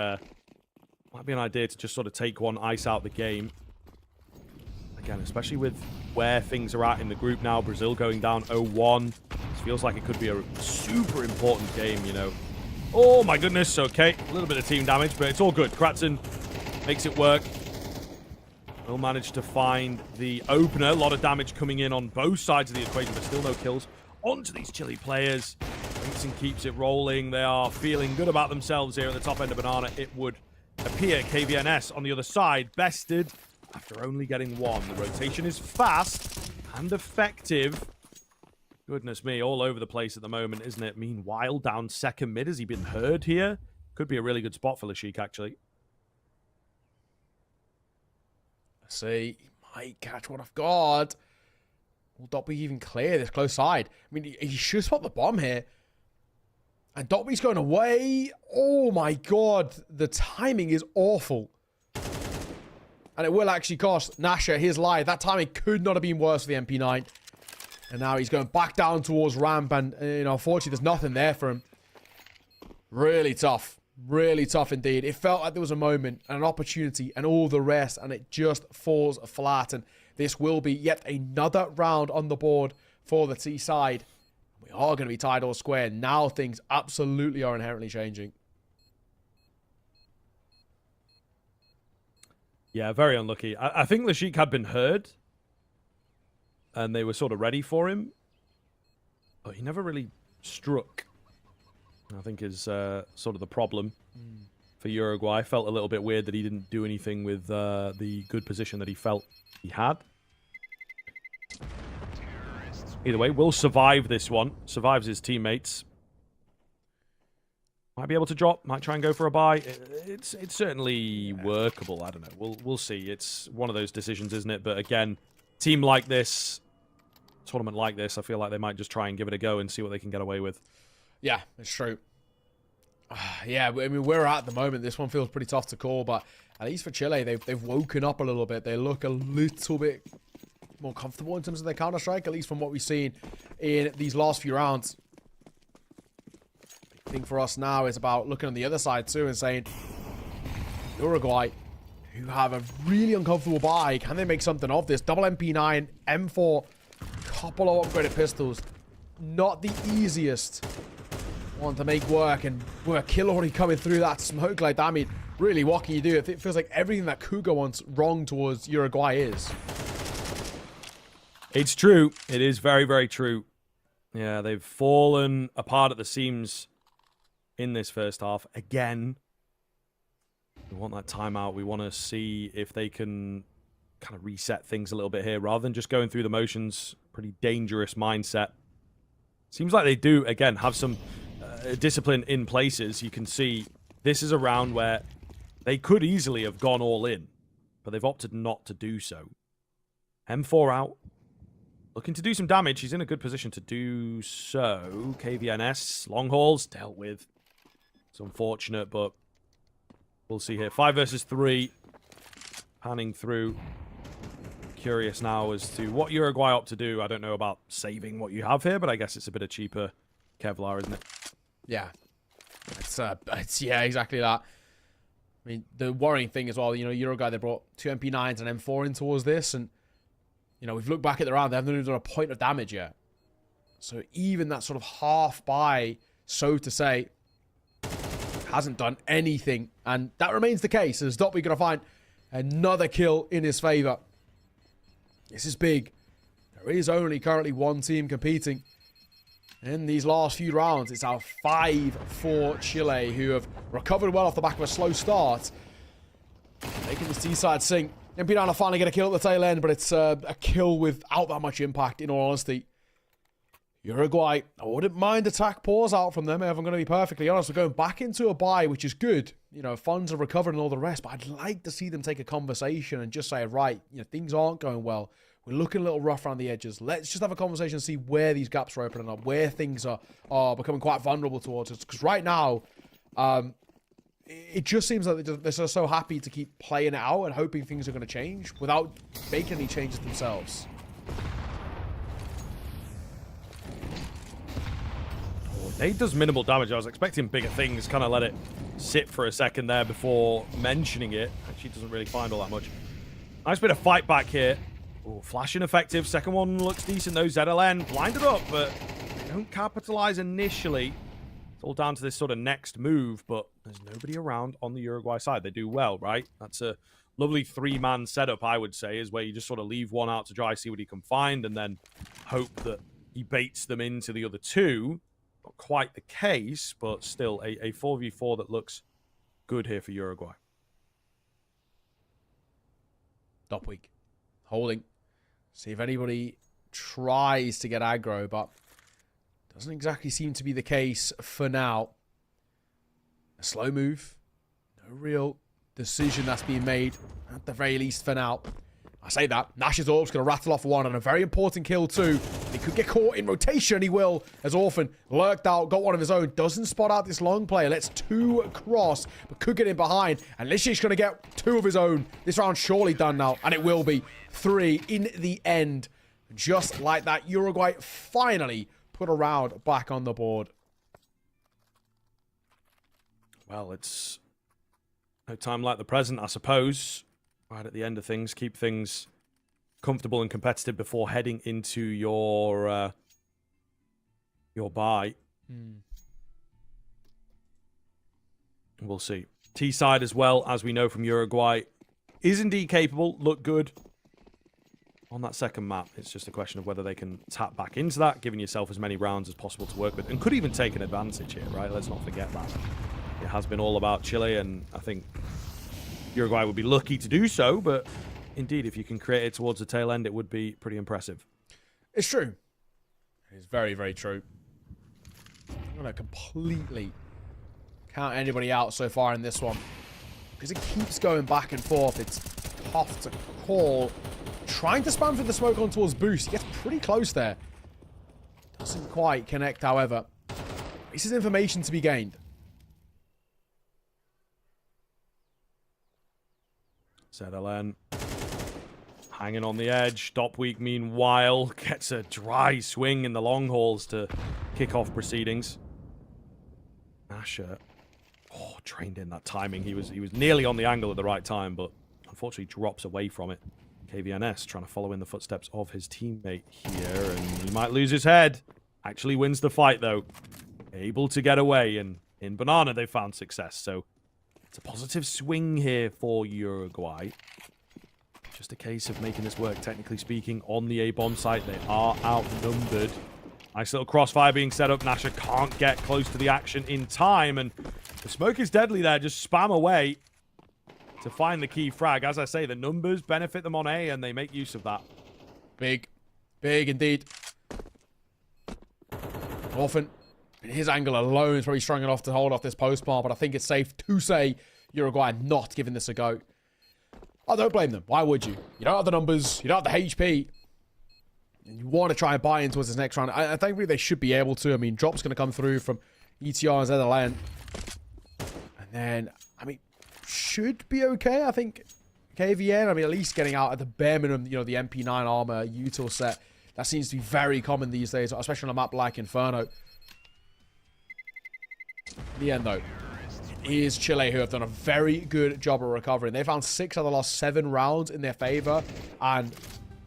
might be an idea to just sort of take one, ice out the game. Again, especially with where things are at in the group now. Brazil going down 0-1. This feels like it could be a super important game, you know. Oh, my goodness. Okay, a little bit of team damage, but it's all good. Kratzen makes it work. Will manage to find the opener. A lot of damage coming in on both sides of the equation, but still no kills onto these Chile players. Vincent keeps it rolling. They are feeling good about themselves here at the top end of Banana. It would appear KVNS on the other side, bested after only getting 1. The rotation is fast and effective. Goodness me, all over the place at the moment, isn't it? Meanwhile, down second mid. Has he been heard here? Could be a really good spot for Lashik, actually. Let's see. He might catch what I've got. Will Doppy even clear this close side? I mean, he should spot the bomb here. And Doppy's going away. Oh my god. The timing is awful. And it will actually cost Nasha his life. That timing could not have been worse for the MP9. And now he's going back down towards ramp. And, you know, unfortunately, there's nothing there for him. Really tough. Really tough indeed. It felt like there was a moment and an opportunity and all the rest. And it just falls flat. And this will be yet another round on the board for the T side. We are going to be tied all square. Now things absolutely are inherently changing. Yeah, very unlucky. I think Lashik had been heard. And they were sort of ready for him. But he never really struck. I think is sort of the problem for Uruguay. Felt a little bit weird that he didn't do anything with the good position that he felt he had. Either way, will survive this one. Survives his teammates. Might be able to drop. Might try and go for a buy. It's certainly workable. I don't know. We'll see. It's one of those decisions, isn't it? But again, team like this, tournament like this, I feel like they might just try and give it a go and see what they can get away with. Yeah, it's true. Yeah, I mean, where we're at the moment, this one feels pretty tough to call, but at least for Chile, they've woken up a little bit. They look a little bit more comfortable in terms of their Counter-Strike, at least from what we've seen in these last few rounds. Big thing for us now is about looking on the other side too and saying, Uruguay, who have a really uncomfortable buy, can they make something of this? Double MP9, M4, couple of upgraded pistols. Not the easiest one to make work, and with a kill already coming through that smoke like that, I mean, really, what can you do? It feels like everything that Cougar wants wrong towards Uruguay is. It's true. It is very, very true. Yeah, they've fallen apart at the seams in this first half. Again, we want that timeout. We want to see if they can kind of reset things a little bit here rather than just going through the motions. Pretty dangerous mindset. Seems like they do, again, have some discipline in places. You can see this is a round where they could easily have gone all in, but they've opted not to do so. M4 out. Looking to do some damage. He's in a good position to do so. KVNS, long hauls, dealt with. It's unfortunate, but we'll see here. 5 versus 3. Panning through. Curious now as to what Uruguay opt to do. I don't know about saving what you have here, but I guess it's a bit of cheaper Kevlar, isn't it? Yeah. It's yeah, exactly that. I mean, the worrying thing as well, you know, Uruguay, they brought 2 MP9s and M4 in towards this, and you know, we've looked back at the round, they haven't even done a point of damage yet. So even that sort of half buy, so to say, hasn't done anything. And that remains the case, as Doppy going to find another kill in his favor. This is big. There is only currently one team competing in these last few rounds. It's our 5 for Chile, who have recovered well off the back of a slow start. Making the Seaside sing. MP9 will finally get a kill at the tail end, but it's a kill without that much impact, in all honesty. Uruguay, I wouldn't mind attack pause out from them, if I'm going to be perfectly honest. We're going back into a bye, which is good. You know, funds are recovered and all the rest, but I'd like to see them take a conversation and just say, right, you know, things aren't going well. We're looking a little rough around the edges. Let's just have a conversation and see where these gaps are opening up, where things are becoming quite vulnerable towards us. Because right now, it just seems like they're just so happy to keep playing it out and hoping things are going to change without making any changes themselves. Nade does minimal damage. I was expecting bigger things. Kind of let it sit for a second there before mentioning it. Actually doesn't really find all that much. Nice bit of fight back here. Ooh, flashing effective. Second one looks decent though. ZLN blinded up, but they don't capitalize initially. It's all down to this sort of next move, but there's nobody around on the Uruguay side. They do well, right? That's a lovely 3-man setup, I would say, is where you just sort of leave one out to dry, see what he can find, and then hope that he baits them into the other 2. Not quite the case, but still a 4v4 that looks good here for Uruguay. Top week. Holding. See if anybody tries to get aggro, but doesn't exactly seem to be the case for now. A slow move. No real decision that's being made, at the very least for now. I say that. Nash's Orb's going to rattle off one, and a very important kill too. He could get caught in rotation, he will, as Orphan lurked out, got one of his own, doesn't spot out this long player, lets 2 across, but could get in behind, and Lishi's going to get 2 of his own. This round's surely done now, and it will be 3 in the end. Just like that, Uruguay finally put a round back on the board. Well, it's no time like the present, I suppose. Right at the end of things, keep things comfortable and competitive before heading into your bye. We'll see. T-side as well, as we know from Uruguay, is indeed capable, look good on that second map. It's just a question of whether they can tap back into that, giving yourself as many rounds as possible to work with, and could even take an advantage here, right? Let's not forget that. It has been all about Chile, and I think Uruguay would be lucky to do so, but indeed, if you can create it towards the tail end, it would be pretty impressive. It's true. It's very, very true. I'm going to completely count anybody out so far in this one, because it keeps going back and forth. It's tough to call. Trying to spam through the smoke on towards Boost. He gets pretty close there. Doesn't quite connect, however. This is information to be gained. ZLN hanging on the edge. Dopweek, meanwhile, gets a dry swing in the long hauls to kick off proceedings. Nasher, trained in that timing. He was nearly on the angle at the right time, but unfortunately drops away from it. KVNS trying to follow in the footsteps of his teammate here, and he might lose his head. Actually wins the fight, though. Able to get away, and in Banana they found success, so it's a positive swing here for Uruguay. Just a case of making this work, technically speaking, on the A-bomb site. They are outnumbered. Nice little crossfire being set up. Nasher can't get close to the action in time, and the smoke is deadly there. Just spam away to find the key frag. As I say, the numbers benefit them on A, and they make use of that. Big. Big indeed. Orphan, his angle alone is probably strong enough to hold off this post-plant, but I think it's safe to say Uruguay are not giving this a go. I don't blame them. Why would you? You don't have the numbers. You don't have the HP. You want to try and buy in towards this next round. I think really they should be able to. I mean, drops going to come through from ETR and ZLN. And then, I mean, should be okay. I think KVN, I mean, at least getting out at the bare minimum, you know, the MP9 armor, Jul.CET. That seems to be very common these days, especially on a map like Inferno. In the end, though, it is Chile who have done a very good job of recovering. They found 6 out of the last 7 rounds in their favor. And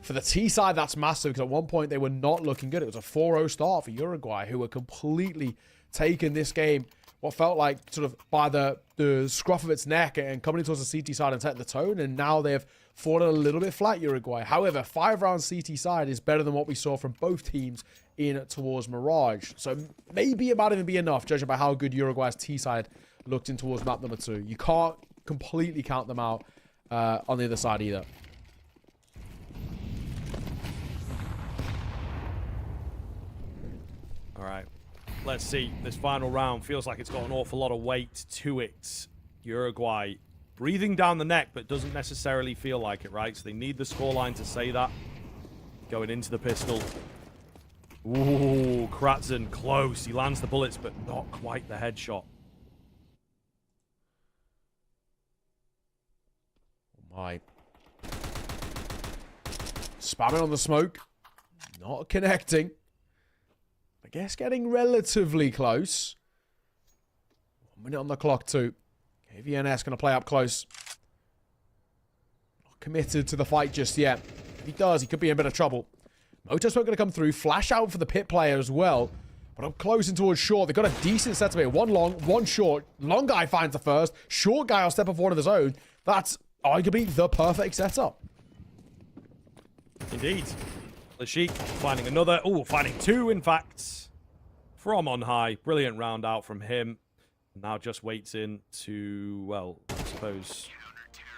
for the T side, that's massive, because at one point they were not looking good. It was a 4-0 start for Uruguay, who were completely taking this game, what felt like sort of by the scruff of its neck, and coming towards the CT side and setting the tone. And now they've fallen a little bit flat, Uruguay. However, 5-round CT side is better than what we saw from both teams in towards Mirage. So maybe it might even be enough, judging by how good Uruguay's T side looked in towards map number 2. You can't completely count them out on the other side either. All right, let's see. This final round feels like it's got an awful lot of weight to it. Uruguay breathing down the neck, but doesn't necessarily feel like it, right? So they need the scoreline to say that. Going into the pistol. Ooh, Kratzen close. He lands the bullets, but not quite the headshot. Oh my. Spamming on the smoke. Not connecting. I guess getting relatively close. 1 minute on the clock too. KVNS going to play up close. Not committed to the fight just yet. If he does, he could be in a bit of trouble. Motorsport going to come through. Flash out for the pit player as well. But up close and towards short. They've got a decent setup here. One long, one short. Long guy finds the first. Short guy will step up one of his own. That's arguably the perfect setup. Indeed. Lashik finding another. Oh, finding 2, in fact. From on high. Brilliant round out from him. Now just waits in to, well, I suppose,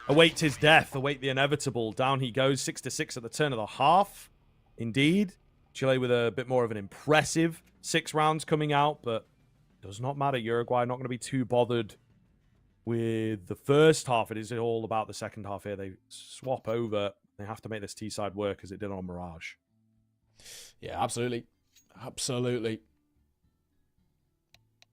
await his death, await the inevitable. Down he goes, 6-6 at the turn of the half. Indeed. Chile with a bit more of an impressive 6 rounds coming out, but does not matter. Uruguay not going to be too bothered with the first half. It is all about the second half here. They swap over. They have to make this T-side work as it did on Mirage. Yeah, absolutely. Absolutely.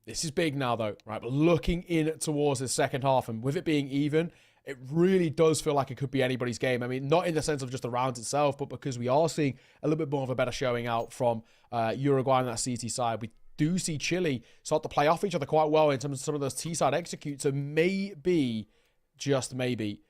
This is big now, though, right? But looking in towards the second half, and with it being even, it really does feel like it could be anybody's game. I mean, not in the sense of just the rounds itself, but because we are seeing a little bit more of a better showing out from Uruguay on that CT side. We do see Chile start to play off each other quite well in terms of some of those T-side executes. So maybe, just maybe,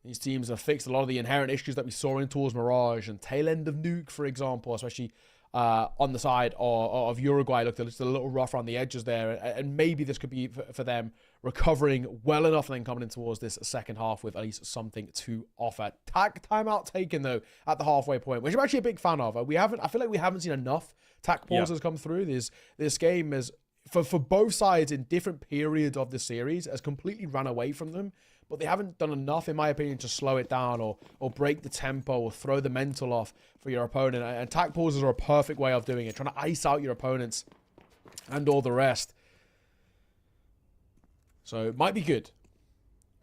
these teams have fixed a lot of the inherent issues that we saw in towards Mirage and tail end of Nuke, for example, especially on the side of Uruguay. Looked a little rough around the edges there, and maybe this could be for them recovering well enough and then coming in towards this second half with at least something to offer. Timeout taken though at the halfway point, which I'm actually a big fan of. I feel like we haven't seen enough tac pauses come through. This game is for both sides in different periods of the series has completely run away from them. But they haven't done enough, in my opinion, to slow it down or break the tempo or throw the mental off for your opponent. And tac pauses are a perfect way of doing it, trying to ice out your opponents and all the rest. So it might be good.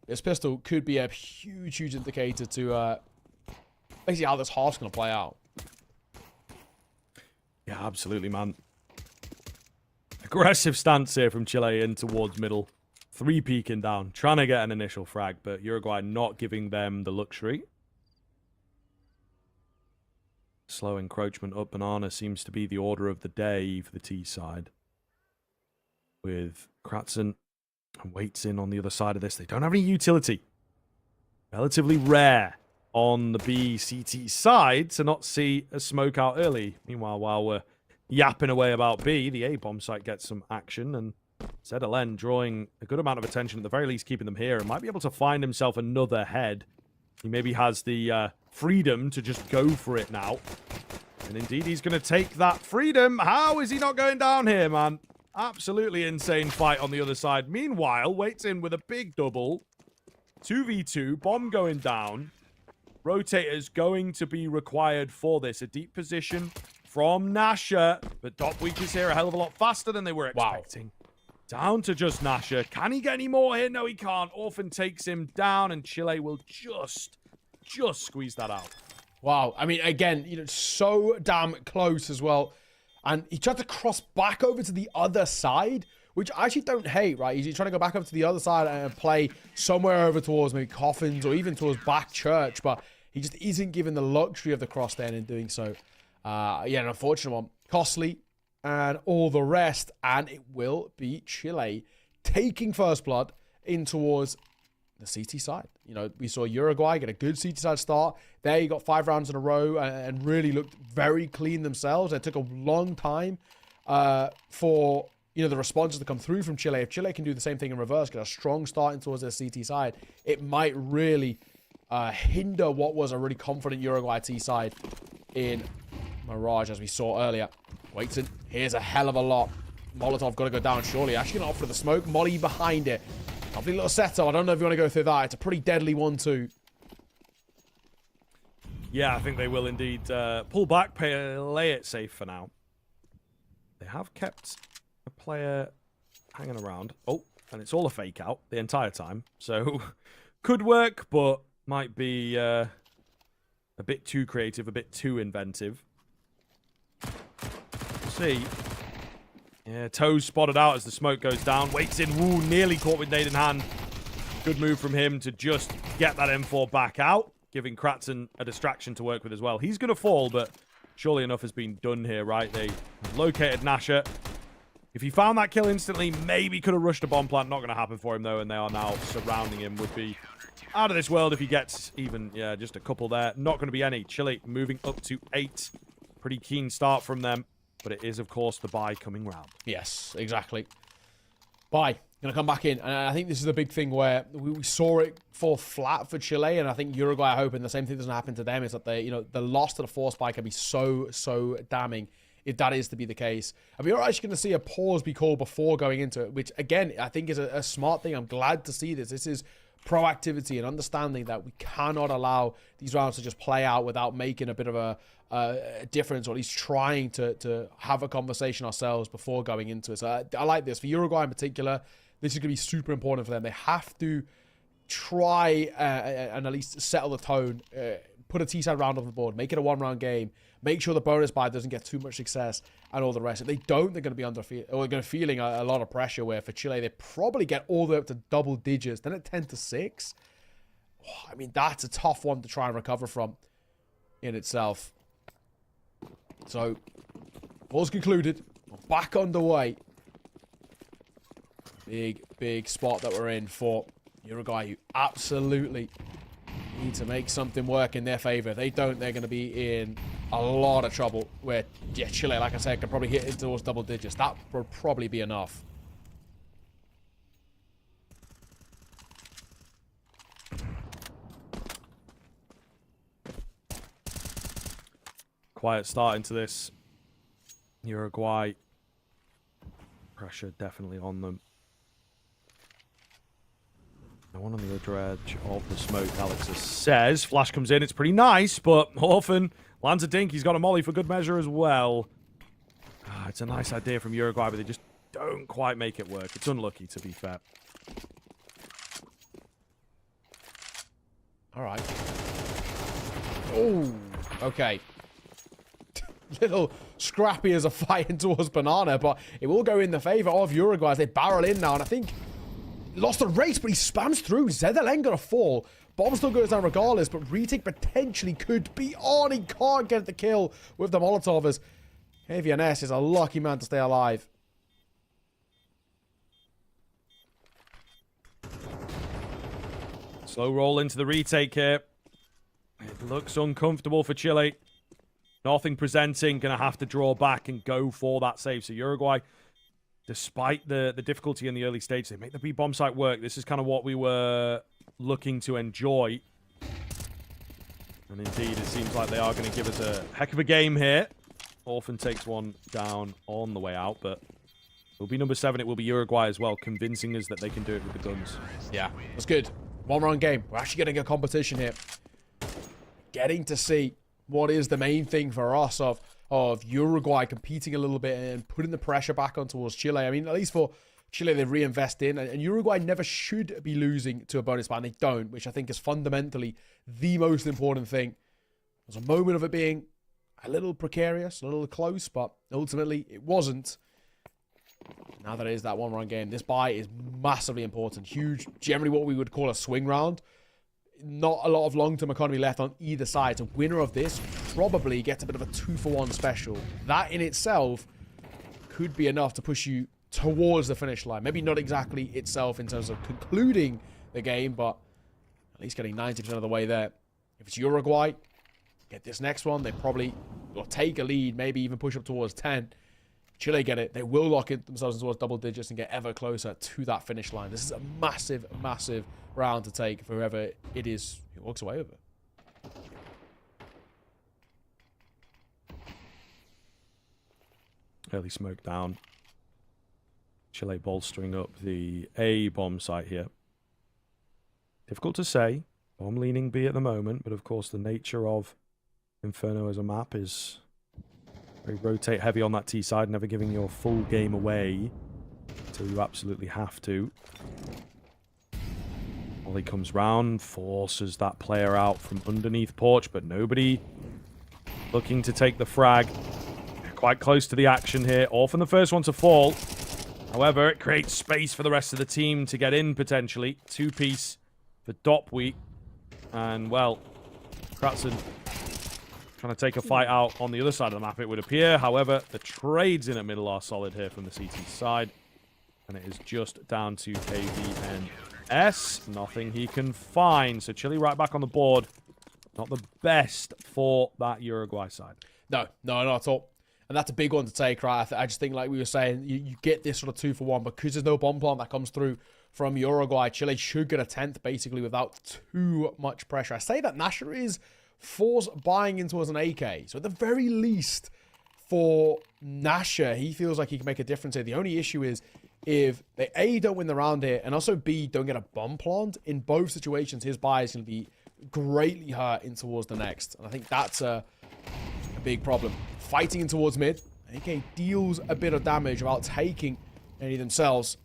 This pistol could be a huge, huge indicator to basically how this half's going to play out. Yeah, absolutely, man. Aggressive stance here from Chile in towards middle. 3 peeking down, trying to get an initial frag, but Uruguay not giving them the luxury. Slow encroachment up banana seems to be the order of the day for the T side. With Kratzen and Waits in on the other side of this. They don't have any utility. Relatively rare on the BCT side to not see a smoke out early. Meanwhile, while we're yapping away about B, the A bomb site gets some action, and ZLN drawing a good amount of attention, at the very least keeping them here, and might be able to find himself another head. He maybe has the freedom to just go for it now. And indeed, he's going to take that freedom. How is he not going down here, man? Absolutely insane fight on the other side. Meanwhile, Waits in with a big double. 2v2, bomb going down. Rotators going to be required for this. A deep position from Nasher. But Dopweek is here a hell of a lot faster than they were expecting. Wow. Down to just Nasher. Can he get any more here? No, he can't. Orphan takes him down, and Chile will just squeeze that out. Wow. I mean, again, you know, so damn close as well. And he tried to cross back over to the other side, which I actually don't hate, right? He's trying to go back up to the other side and play somewhere over towards maybe Coffins or even towards back church, but he just isn't given the luxury of the cross there in doing so. Yeah, an unfortunate one. Costly and all the rest, and it will be Chile taking first blood in towards the CT side. You know, we saw Uruguay get a good CT side start. There you got 5 rounds in a row and really looked very clean themselves. It took a long time for, you know, the responses to come through from Chile. If Chile can do the same thing in reverse, get a strong start in towards their CT side, it might really hinder what was a really confident Uruguay T side in Mirage, as we saw earlier. Waitson, here's a hell of a lot. Molotov got to go down surely. Actually going to offer the smoke. Molly behind it. Lovely little setup. I don't know if you want to go through that. It's a pretty deadly one too. Yeah, I think they will indeed pull back, play it safe for now. They have kept a player hanging around. Oh, and it's all a fake out the entire time. So, could work, but might be a bit too creative, a bit too inventive. See. Yeah, Toes spotted out as the smoke goes down. Waits in. Woo, nearly caught with nade in hand. Good move from him to just get that M4 back out, giving Kratzen a distraction to work with as well. He's going to fall, but surely enough has been done here, right? They located Nasher. If he found that kill instantly, maybe could have rushed a bomb plant. Not going to happen for him, though, and they are now surrounding him. Would be out of this world if he gets even, yeah, just a couple there. Not going to be any. Chile moving up to 8. Pretty keen start from them. But it is, of course, the buy coming round. Yes, exactly. Buy. Going to come back in. And I think this is the big thing where we saw it fall flat for Chile. And I think Uruguay are hoping the same thing doesn't happen to them. Is that they, you know, the loss to the force buy can be so damning if that is to be the case. And we are actually going to see a pause be called before going into it, which, again, I think is a smart thing. I'm glad to see this. This is proactivity and understanding that we cannot allow these rounds to just play out without making a bit of a difference, or at least trying to have a conversation ourselves before going into it. So I like this. For Uruguay in particular, this is going to be super important for them. They have to try and at least settle the tone, put a T-side round on the board, make it a 1-round game, make sure the bonus buy doesn't get too much success, and all the rest. If they don't, they're going to be feeling a lot of pressure, where for Chile, they probably get all the way up to double digits, then at 10-6. I mean, that's a tough one to try and recover from in itself. So, all's concluded. We're back underway. Big spot that we're in for Uruguay, who absolutely need to make something work in their favor. If they don't, they're going to be in a lot of trouble. Where, yeah, Chile, like I said, could probably hit into those double digits. That would probably be enough. Quiet start into this. Uruguay. Pressure definitely on them. No one on the other edge of the smoke, Alex says. Flash comes in. It's pretty nice, but Orphan lands a dink. He's got a molly for good measure as well. It's a nice idea from Uruguay, but they just don't quite make it work. It's unlucky, to be fair. All right. Oh, okay. Little scrappy as a fight towards Banana, but it will go in the favor of Uruguay as they barrel in now. And I think lost the race, but he spams through. Zedelen gonna fall. Bomb still goes down regardless, but retake potentially could be on. He can't get the kill with the Molotov as AVNS is a lucky man to stay alive. Slow roll into the retake here. It looks uncomfortable for Chile. Nothing presenting. Going to have to draw back and go for that save. So Uruguay, despite the difficulty in the early stage, they make the B-bomb site work. This is kind of what we were looking to enjoy. And indeed, it seems like they are going to give us a heck of a game here. Orphan takes one down on the way out, but it'll be number 7. It will be Uruguay as well, convincing us that they can do it with the guns. Yeah, that's good. One-round game. We're actually getting a competition here. Getting to see what is the main thing for us of Uruguay competing a little bit and putting the pressure back on towards Chile. I mean, at least for Chile, they reinvest in. And Uruguay never should be losing to a bonus ban. They don't, which I think is fundamentally the most important thing. There's a moment of it being a little precarious, a little close, but ultimately it wasn't. Now that it is that one-round game, this bye is massively important. Huge, generally what we would call a swing round. Not a lot of long-term economy left on either side. So winner of this probably gets a bit of a 2-for-1 special. That in itself could be enough to push you towards the finish line. Maybe not exactly itself in terms of concluding the game, but at least getting 90% of the way there. If it's Uruguay, get this next one, they probably will take a lead, maybe even push up towards 10. Chile get it. They will lock it themselves towards double digits and get ever closer to that finish line. This is a massive, massive round to take for whoever it is who walks away with it. Early smoke down. Chile bolstering up the A bomb site here. Difficult to say. Bomb leaning B at the moment, but of course the nature of Inferno as a map is very rotate heavy on that T side, never giving your full game away until you absolutely have to. Ollie comes round, forces that player out from underneath porch, but nobody looking to take the frag. Quite close to the action here. Orphan the first one to fall. However, it creates space for the rest of the team to get in, potentially. 2-piece for Dopweek. And, well, Kratzen trying to take a fight out on the other side of the map, it would appear. However, the trades in at middle are solid here from the CT side. And it is just down to KVNS. Nothing he can find. So Chile right back on the board. Not the best for that Uruguay side. No, not at all. And that's a big one to take, right? I just think, like we were saying, you get this sort of 2-for-1 because there's no bomb plant that comes through from Uruguay. Chile should get a 10th, basically, without too much pressure. I say that Nasher is force buying into as an AK. So at the very least, for Nasher, he feels like he can make a difference here. The only issue is if they A, don't win the round here, and also B, don't get a bomb plant, in both situations, his buy is going to be greatly hurt in towards the next. And I think that's a big problem. Fighting in towards mid. AK deals a bit of damage without taking any themselves.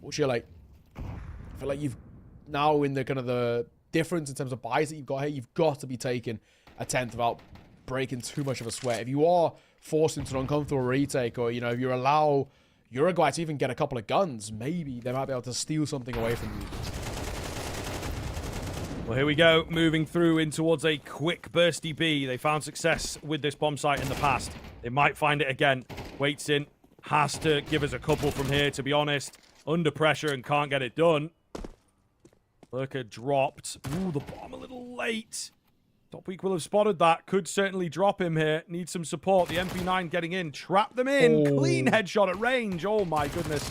For Chile, I feel like you've now in the kind of the difference in terms of buys that you've got here, you've got to be taking a 10th without breaking too much of a sweat. If you are forced into an uncomfortable retake, or, you know, if you allow Uruguay to even get a couple of guns, maybe they might be able to steal something away from you. Well, here we go, moving through in towards a quick bursty B. They found success with this bomb site in the past. They might find it again. Waits in, has to give us a couple from here, to be honest. Under pressure and can't get it done. Lurker dropped. Ooh, the bomb a little late. Dopweek will have spotted that. Could certainly drop him here. Needs some support. The MP9 getting in. Trap them in. Oh. Clean headshot at range. Oh, my goodness.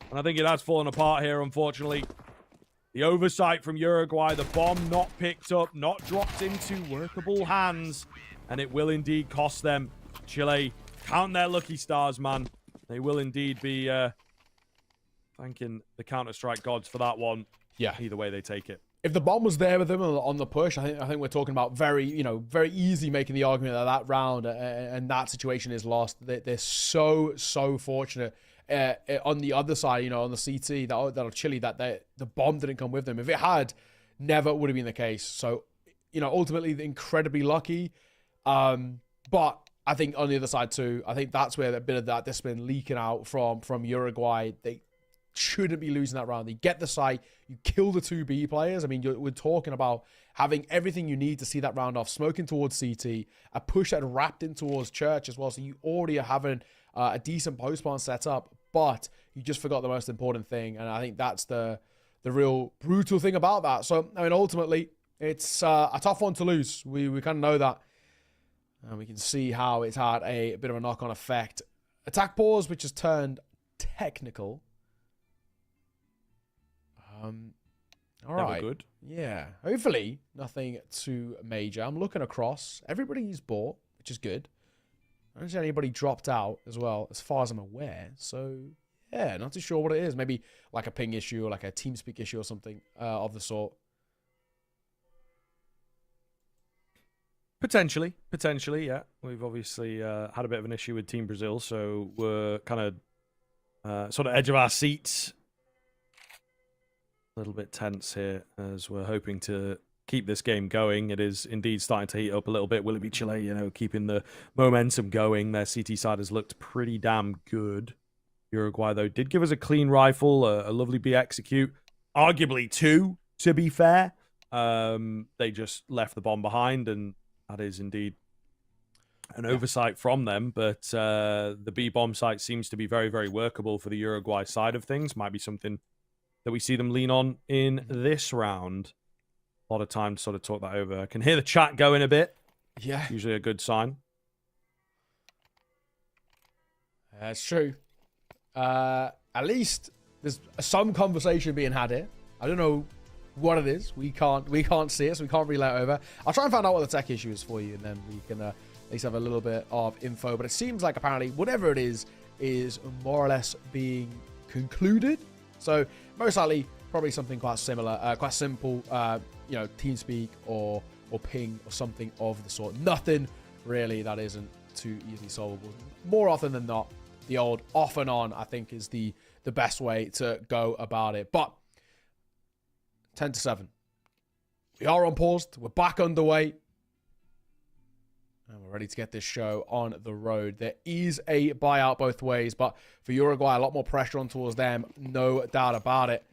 And I think it has fallen apart here, unfortunately. The oversight from Uruguay, the bomb not picked up, not dropped into workable hands, and it will indeed cost them. Chile, count their lucky stars, man. They will indeed be thanking the Counter-Strike gods for that one. Yeah. Either way they take it. If the bomb was there with them on the push, I think we're talking about very easy making the argument that round and that situation is lost. They're so fortunate. On the other side, on the CT, that of Chile, that the bomb didn't come with them. If it had, never would have been the case. So, ultimately, incredibly lucky. But I think on the other side too, I think that's where a bit of that discipline leaking out from Uruguay. They shouldn't be losing that round. You get the site, you kill the 2B players. I mean, we're talking about having everything you need to see that round off, smoking towards CT, a push that wrapped in towards Church as well. So you already are having a decent post-spawn set up, but you just forgot the most important thing. And I think that's the real brutal thing about that. So, I mean, ultimately, it's a tough one to lose. We kind of know that. And we can see how it's had a bit of a knock-on effect. Attack pause, which has turned technical. All right. Good. Yeah. Hopefully, nothing too major. I'm looking across. Everybody's bought, which is good. I don't see anybody dropped out as well, as far as I'm aware. So, yeah, not too sure what it is. Maybe like a ping issue or like a TeamSpeak issue or something of the sort. Potentially, yeah. We've obviously had a bit of an issue with Team Brazil, so we're kind of sort of edge of our seats. A little bit tense here as we're hoping to keep this game going. It is indeed starting to heat up a little bit. Will it be Chile, you know, keeping the momentum going? Their CT side has looked pretty damn good. Uruguay, though, did give us a clean rifle, a lovely B execute. Arguably two, to be fair. They just left the bomb behind, and that is indeed an oversight from them. But the B bomb site seems to be very, very workable for the Uruguay side of things. Might be something that we see them lean on in this round. A lot of time to sort of talk that over. I can hear the chat going a bit. Yeah. Usually a good sign. That's true. At least there's some conversation being had here. I don't know what it is. We can't see it, so we can't relay it over. I'll try and find out what the tech issue is for you, and then we can at least have a little bit of info. But it seems like apparently whatever it is more or less being concluded. So most likely, probably something quite similar, quite simple, you know, TeamSpeak or ping or something of the sort. Nothing really that isn't too easily solvable. More often than not, the old off and on, I think, is the best way to go about it. But 10-7. We are on pause. We're back underway. And we're ready to get this show on the road. There is a buyout both ways, but for Uruguay, a lot more pressure on towards them. No doubt about it.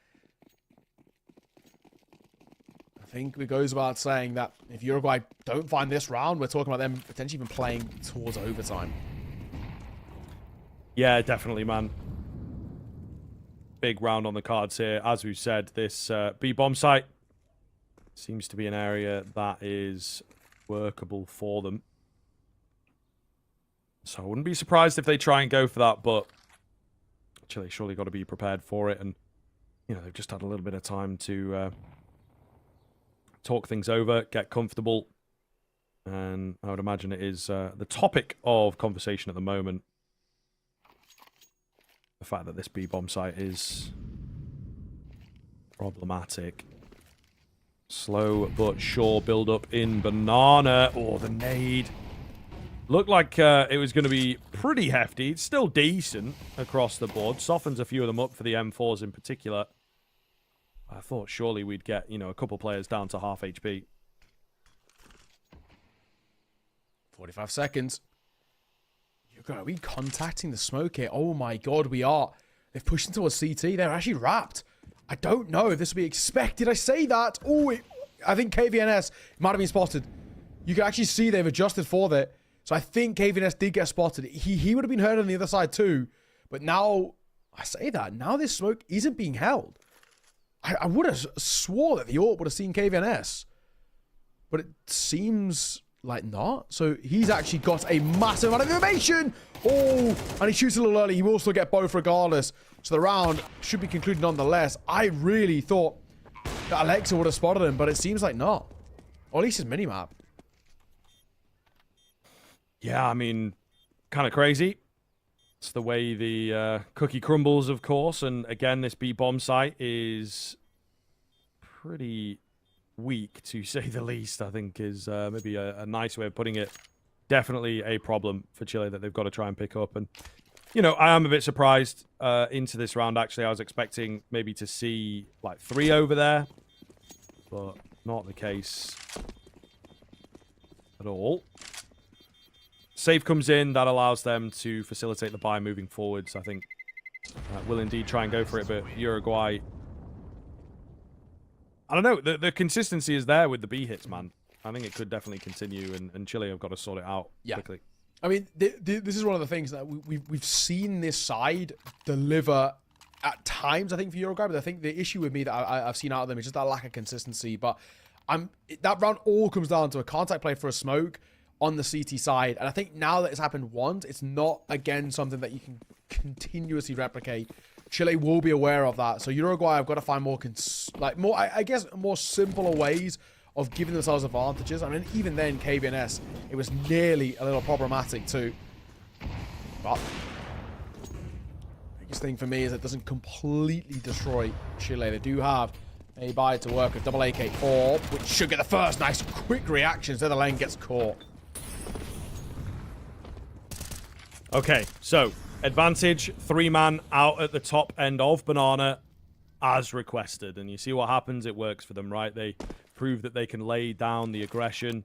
I think it goes without saying that if Uruguay don't find this round, we're talking about them potentially even playing towards overtime. Yeah, definitely, man. Big round on the cards here. As we've said, this B-bomb site seems to be an area that is workable for them. So I wouldn't be surprised if they try and go for that, but Chile surely got to be prepared for it. And, you know, they've just had a little bit of time to talk things over, get comfortable. And I would imagine it is the topic of conversation at the moment. The fact that this B-bomb site is problematic. Slow but sure build up in Banana. Oh, the nade. Looked like it was going to be pretty hefty. It's still decent across the board. Softens a few of them up for the M4s in particular. I thought surely we'd get, you know, a couple players down to half HP. 45 seconds. Are we contacting the smoke here? Oh my god, we are. They've pushed into a CT. They're actually wrapped. I don't know if this would be expected. I say that. Oh, I think KVNS might have been spotted. You can actually see they've adjusted for that. So I think KVNS did get spotted. He would have been hurt on the other side too. But now, I say that, now this smoke isn't being held. I would have swore that the AWP would have seen KVNS. But it seems like not. So he's actually got a massive amount of information. Oh, and he shoots a little early. He will still get both regardless. So the round should be concluded nonetheless. I really thought that Alexa would have spotted him, but it seems like not. Or at least his minimap. Yeah, I mean, kind of crazy. It's the way the cookie crumbles, of course. And again, this B-bomb site is pretty weak, to say the least, I think is maybe a nice way of putting it. Definitely a problem for Chile that they've got to try and pick up. And, you know, I am a bit surprised into this round, actually. I was expecting maybe to see, like, 3 over there. But not the case at all. Save comes in. That allows them to facilitate the buy moving forwards. I think will indeed try and go for it, but Uruguay... I don't know. The consistency is there with the B hits, man. I think it could definitely continue, and Chile have got to sort it out quickly. I mean, this is one of the things that we've seen this side deliver at times, I think, for Uruguay. But I think the issue with me that I've seen out of them is just that lack of consistency. But that round all comes down to a contact play for a smoke on the CT side. And I think now that it's happened once, it's not, again, something that you can continuously replicate. Chile will be aware of that. So Uruguay have got to find more simpler ways of giving themselves advantages. I mean, even then, KBNS, it was nearly a little problematic too. But the biggest thing for me is it doesn't completely destroy Chile. They do have a buy to work with double AK4, which should get the first nice quick reaction so the lane gets caught. Okay, so advantage, 3-man out at the top end of Banana as requested. And you see what happens. It works for them, right? They prove that they can lay down the aggression.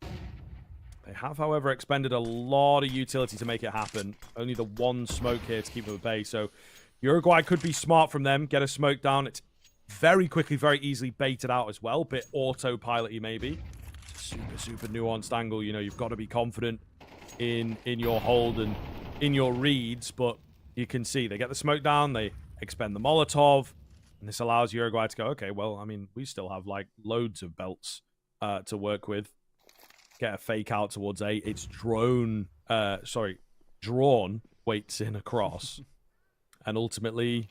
They have, however, expended a lot of utility to make it happen. Only the one smoke here to keep them at bay. So Uruguay could be smart from them. Get a smoke down. It's very quickly, very easily baited out as well. Bit autopilot-y maybe. Super, super nuanced angle. You know, you've got to be confident in your hold and in your reads. But you can see they get the smoke down. They expend the Molotov. And this allows Uruguay to go, okay, well, I mean, we still have, like, loads of belts to work with. Get a fake out towards A. It's drawn waits in across. And ultimately,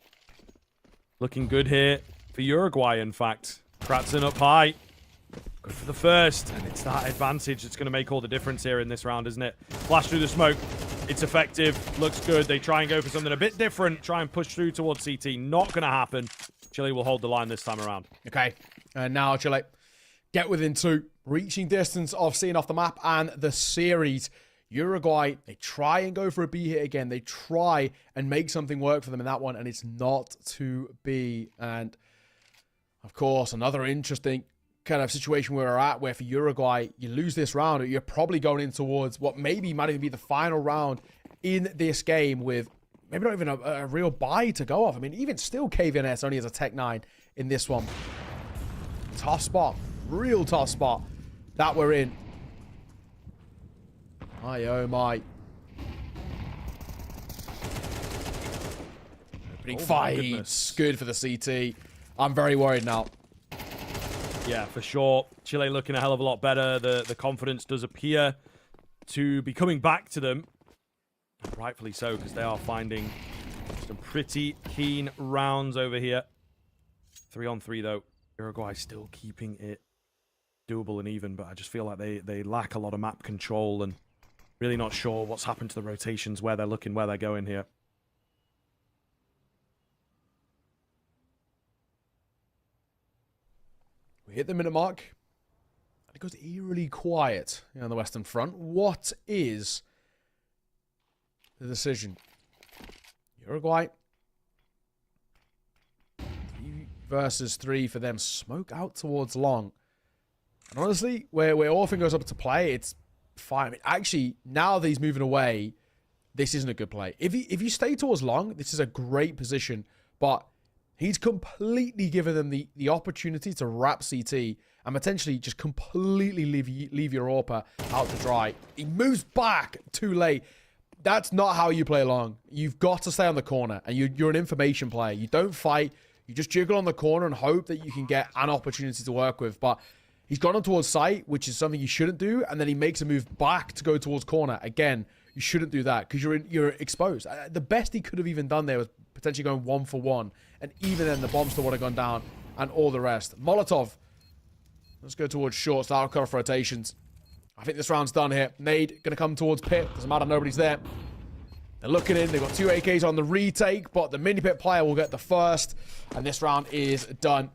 looking good here for Uruguay, in fact. Kratzen up high. Good for the first. And it's that advantage that's going to make all the difference here in this round, isn't it? Flash through the smoke. It's effective. Looks good. They try and go for something a bit different. Try and push through towards CT. Not going to happen. Chile will hold the line this time around. Okay. And now Chile get within 2. Reaching distance of seeing off the map and the series. Uruguay, they try and go for a B hit again. They try and make something work for them in that one, and it's not to be. And, of course, another interesting kind of situation where we're at, where for Uruguay, you lose this round, you're probably going in towards what maybe might even be the final round in this game with maybe not even a real buy to go off. I mean, even still, KVNS only has a Tech 9 in this one. Tough spot. Real tough spot that we're in. Oh my. Opening fights. Good for the CT. I'm very worried now. Yeah, for sure. Chile looking a hell of a lot better. The confidence does appear to be coming back to them. Rightfully so, because they are finding some pretty keen rounds over here. 3-on-3, though. Uruguay still keeping it doable and even, but I just feel like they lack a lot of map control and really not sure what's happened to the rotations, where they're looking, where they're going here. We hit the minute mark. And it goes eerily quiet on the Western Front. What is the decision? Uruguay. 3 versus 3 for them. Smoke out towards long. And honestly, where Orphan goes up to play, it's fine. I mean, actually, now that he's moving away, this isn't a good play. If you stay towards long, this is a great position. But he's completely given them the opportunity to wrap CT and potentially just completely leave Europa out to dry. He moves back too late. That's not how you play long. You've got to stay on the corner, and you're an information player. You don't fight. You just jiggle on the corner and hope that you can get an opportunity to work with. But he's gone on towards site, which is something you shouldn't do, and then he makes a move back to go towards corner. Again, you shouldn't do that because you're exposed. The best he could have even done there was potentially going 1-for-1, and even then the bomb still would have gone down and all the rest. Molotov. Let's go towards short, start cut off rotations. I think this round's done here. Nade going to come towards pit. Doesn't matter, nobody's there. They're looking in. They've got 2 AKs on the retake, but the mini pit player will get the first, and this round is done.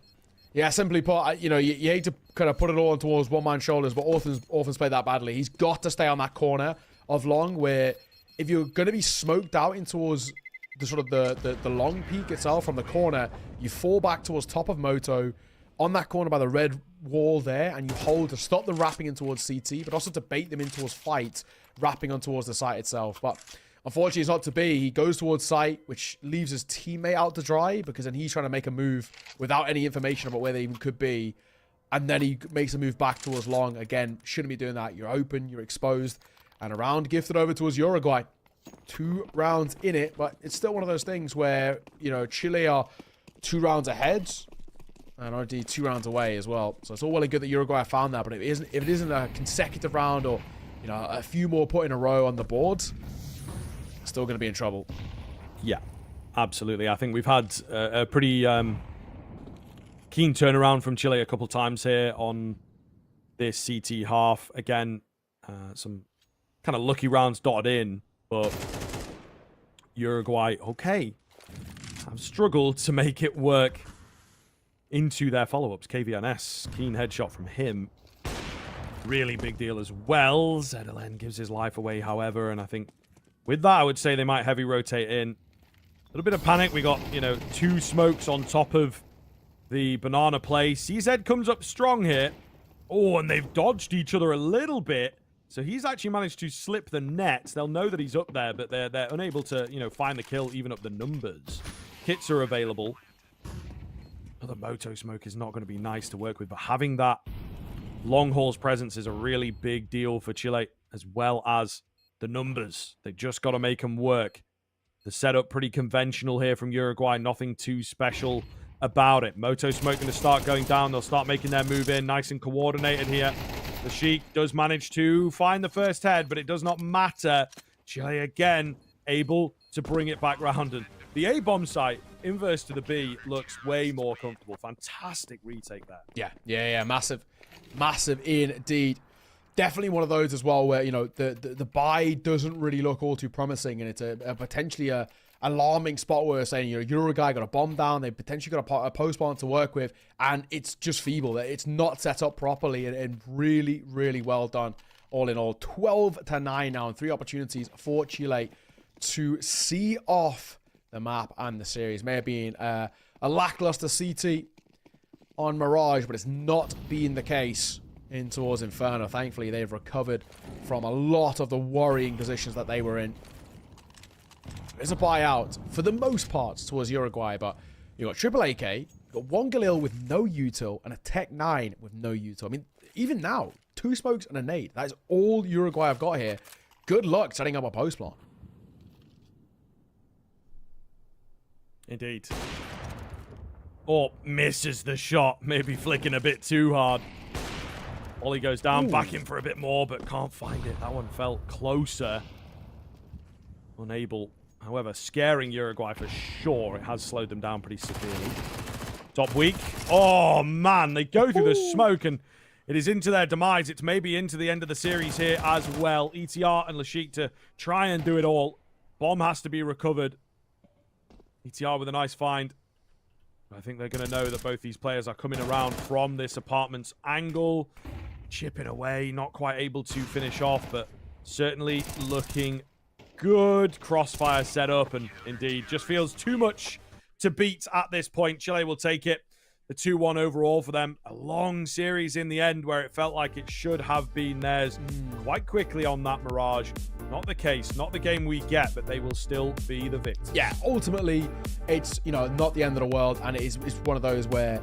Yeah, simply put, you hate to kind of put it all on towards one man's shoulders, but Orphan's played that badly. He's got to stay on that corner of long, where if you're going to be smoked out in towards the sort of the long peak itself from the corner, you fall back towards top of Moto on that corner by the red wall there, and you hold to stop them wrapping in towards CT, but also to bait them in towards fight, wrapping on towards the site itself. But unfortunately, it's not to be. He goes towards site, which leaves his teammate out to dry because then he's trying to make a move without any information about where they even could be. And then he makes a move back towards long. Again, shouldn't be doing that. You're open, you're exposed. And a round gifted over towards Uruguay. 2 rounds in it, but it's still one of those things where, you know, Chile are 2 rounds ahead and already 2 rounds away as well. So it's all well and good that Uruguay found that, but if it isn't a consecutive round or, you know, a few more put in a row on the board, still going to be in trouble. Yeah, absolutely. I think we've had a pretty keen turnaround from Chile a couple times here on this CT half. Again, some kind of lucky rounds dotted in, but Uruguay, okay, have struggled to make it work into their follow-ups. KVNS, keen headshot from him. Really big deal as well. ZLN gives his life away, however, and I think with that, I would say they might heavy rotate in. A little bit of panic. We got, you know, 2 smokes on top of the banana play. CZ comes up strong here. Oh, and they've dodged each other a little bit. So he's actually managed to slip the net. They'll know that he's up there, but they're unable to, you know, find the kill, even up the numbers. Kits are available. Another moto smoke is not going to be nice to work with, but having that long haul's presence is a really big deal for Chile, as well as the numbers. They just got to make them work. The setup pretty conventional here from Uruguay. Nothing too special about it. Moto smoke going to start going down. They'll start making their move in. Nice and coordinated here. The Sheik does manage to find the first head, but it does not matter. Chile again able to bring it back round. And the A-bomb site, inverse to the B, looks way more comfortable. Fantastic retake there. Yeah. Massive indeed. Definitely one of those as well where, you know, the buy doesn't really look all too promising, and it's a potentially a alarming spot where we're saying, you know, Uruguay got a bomb down, they potentially got a post bomb to work with, and it's just feeble. It's not set up properly, and really, really well done all in all. 12-9 now, and 3 opportunities for Chile to see off the map and the series. May have been a lackluster CT on Mirage, but it's not been the case in towards Inferno. Thankfully, they've recovered from a lot of the worrying positions that they were in. There's a buyout for the most part towards Uruguay, but you got triple AK, you got 1 Galil with no util, and a Tech 9 with no util. I mean, even now, 2 smokes and a nade. That is all Uruguay have got here. Good luck setting up a post plant. Indeed. Or misses the shot, maybe flicking a bit too hard. Ollie goes down, back in for a bit more, but can't find it. That one felt closer. Unable, however, scaring Uruguay for sure. It has slowed them down pretty severely. Top weak. Oh, man. They go through the smoke, and it is into their demise. It's maybe into the end of the series here as well. ETR and Lashik to try and do it all. Bomb has to be recovered. ETR with a nice find. I think they're going to know that both these players are coming around from this apartment's angle. Chipping away, not quite able to finish off, but certainly looking good. Crossfire setup, and indeed, just feels too much to beat at this point. Chile will take it. The 2-1 overall for them. A long series in the end where it felt like it should have been theirs quite quickly on that Mirage. Not the case, not the game we get, but they will still be the victors. Yeah, ultimately, it's, you know, not the end of the world, and it's one of those where,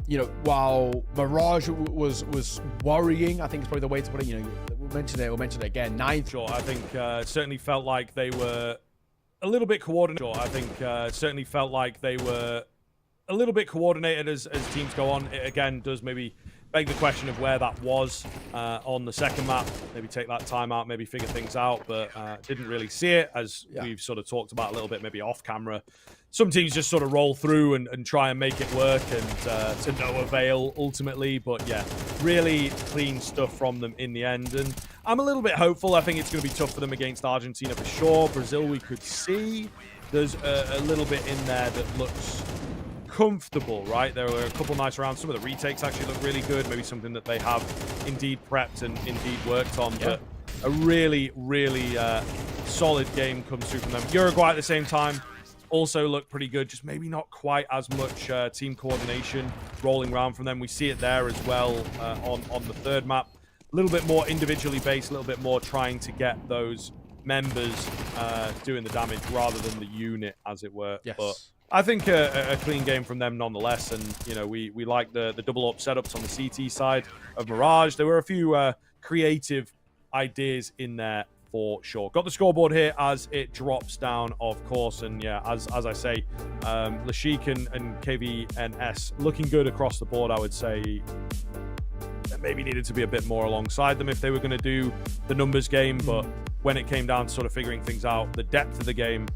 you know, while Mirage was worrying, I think it's probably the way to put it. You know, we'll mention it again. 9th. Sure, I think certainly felt like they were a little bit coordinated. Sure, I think certainly felt like they were a little bit coordinated as teams go on. It again does maybe beg the question of where that was on the second map. Maybe take that time out, maybe figure things out, but didn't really see it, as we've sort of talked about a little bit, maybe off camera. Some teams just sort of roll through and try and make it work, and to no avail ultimately. But yeah, really clean stuff from them in the end. And I'm a little bit hopeful. I think it's going to be tough for them against Argentina for sure. Brazil, we could see. There's a little bit in there that looks comfortable, right? There were a couple nice rounds. Some of the retakes actually look really good. Maybe something that they have indeed prepped and indeed worked on. Yeah. But a really, really solid game comes through from them. Uruguay at the same time also look pretty good. Just maybe not quite as much team coordination rolling around from them. We see it there as well on the third map. A little bit more individually based, a little bit more trying to get those members doing the damage rather than the unit, as it were. Yes. But I think a clean game from them nonetheless. And, you know, we like the double up setups on the CT side of Mirage. There were a few creative ideas in there for sure. Got the scoreboard here as it drops down, of course. And yeah, as I say, Lashik and KVNS looking good across the board, I would say. Maybe needed to be a bit more alongside them if they were going to do the numbers game. But when it came down to sort of figuring things out, the depth of the game,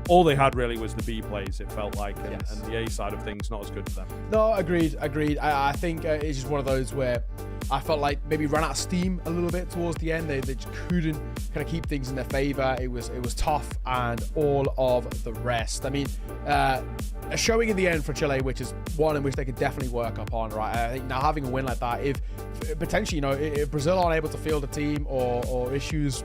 all they had really was the B plays, it felt like, and, Yes. and the A side of things not as good for them. No, agreed. I think it's just one of those where I felt like maybe ran out of steam a little bit towards the end. They just couldn't kind of keep things in their favor. It was tough, and all of the rest. I mean, a showing in the end for Chile, which is one in which they could definitely work upon, right? I think now having a win like that, if potentially, you know, if Brazil aren't able to field a team or issues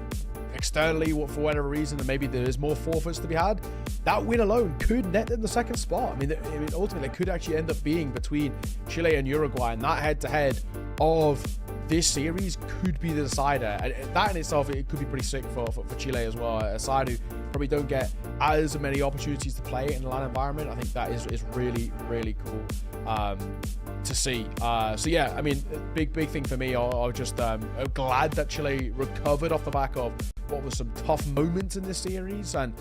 externally for whatever reason, and maybe there's more forfeits to be had, that win alone could net them the second spot. I mean, ultimately, it could actually end up being between Chile and Uruguay, and that head-to-head of this series could be the decider. And that in itself, it could be pretty sick for Chile as well. A side who probably don't get as many opportunities to play in the LAN environment. I think that is really, really cool to see. So yeah, I mean, big thing for me. I'm just glad that Chile recovered off the back of what was some tough moments in this series, and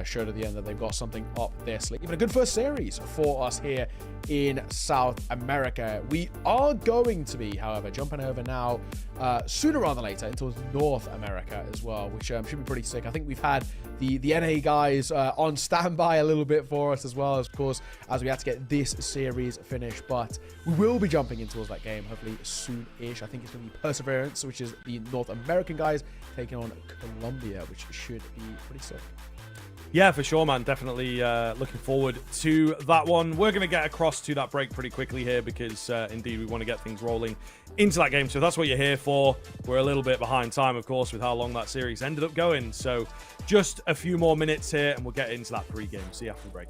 showed at the end that they've got something up their sleeve. Even a good first series for us here in South America. We are going to be, however, jumping over now sooner rather than later into North America as well, which should be pretty sick. I think we've had the NA guys on standby a little bit for us as well, of course, as we had to get this series finished. But we will be jumping in towards that game hopefully soon-ish. I think it's going to be Perseverance, which is the North American guys taking on Colombia, which should be pretty sick. Yeah, for sure, man. Definitely looking forward to that one. We're going to get across to that break pretty quickly here because, indeed, we want to get things rolling into that game. So that's what you're here for. We're a little bit behind time, of course, with how long that series ended up going. So just a few more minutes here, and we'll get into that pre-game. See you after the break.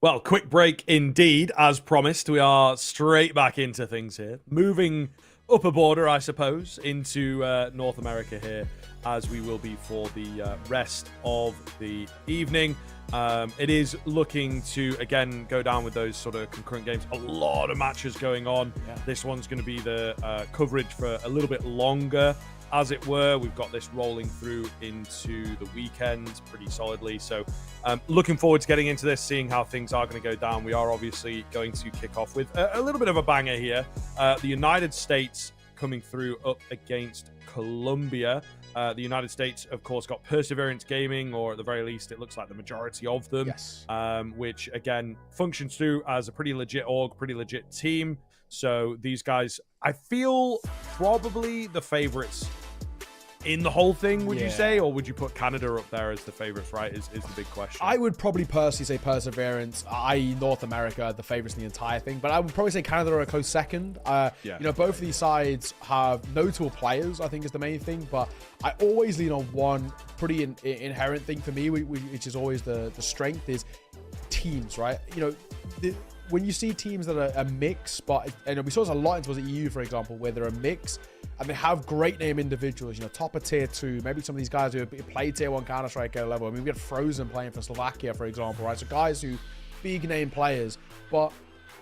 Well, quick break indeed. As promised, we are straight back into things here. Moving up a border, I suppose, into North America here, as we will be for the rest of the evening. It is looking to, again, go down with those sort of concurrent games. A lot of matches going on. Yeah. This one's going to be the coverage for a little bit longer, as it were. We've got this rolling through into the weekend pretty solidly. So looking forward to getting into this, seeing how things are going to go down. We are obviously going to kick off with a little bit of a banger here. The United States coming through up against Colombia. The United States, of course, got Perseverance Gaming, or at the very least, it looks like the majority of them, yes. Which, again, functions through as a pretty legit org, pretty legit team. So these guys, I feel, probably the favorites in the whole thing, would you say? Or would you put Canada up there as the favorites, right, is the big question. I would probably personally say Perseverance, i.e. North America, the favorites in the entire thing. But I would probably say Canada are a close second. You know, both of these sides have notable players, I think is the main thing. But I always lean on one pretty inherent thing for me, which is always the strength, is teams, right? You know, when you see teams that are a mix, and we saw this a lot in the EU, for example, where they're a mix, and they have great name individuals, you know, top of tier 2, maybe some of these guys who play tier 1 Counter-Strike level. I mean, we had Frozen playing for Slovakia, for example, right? So guys who, big name players, but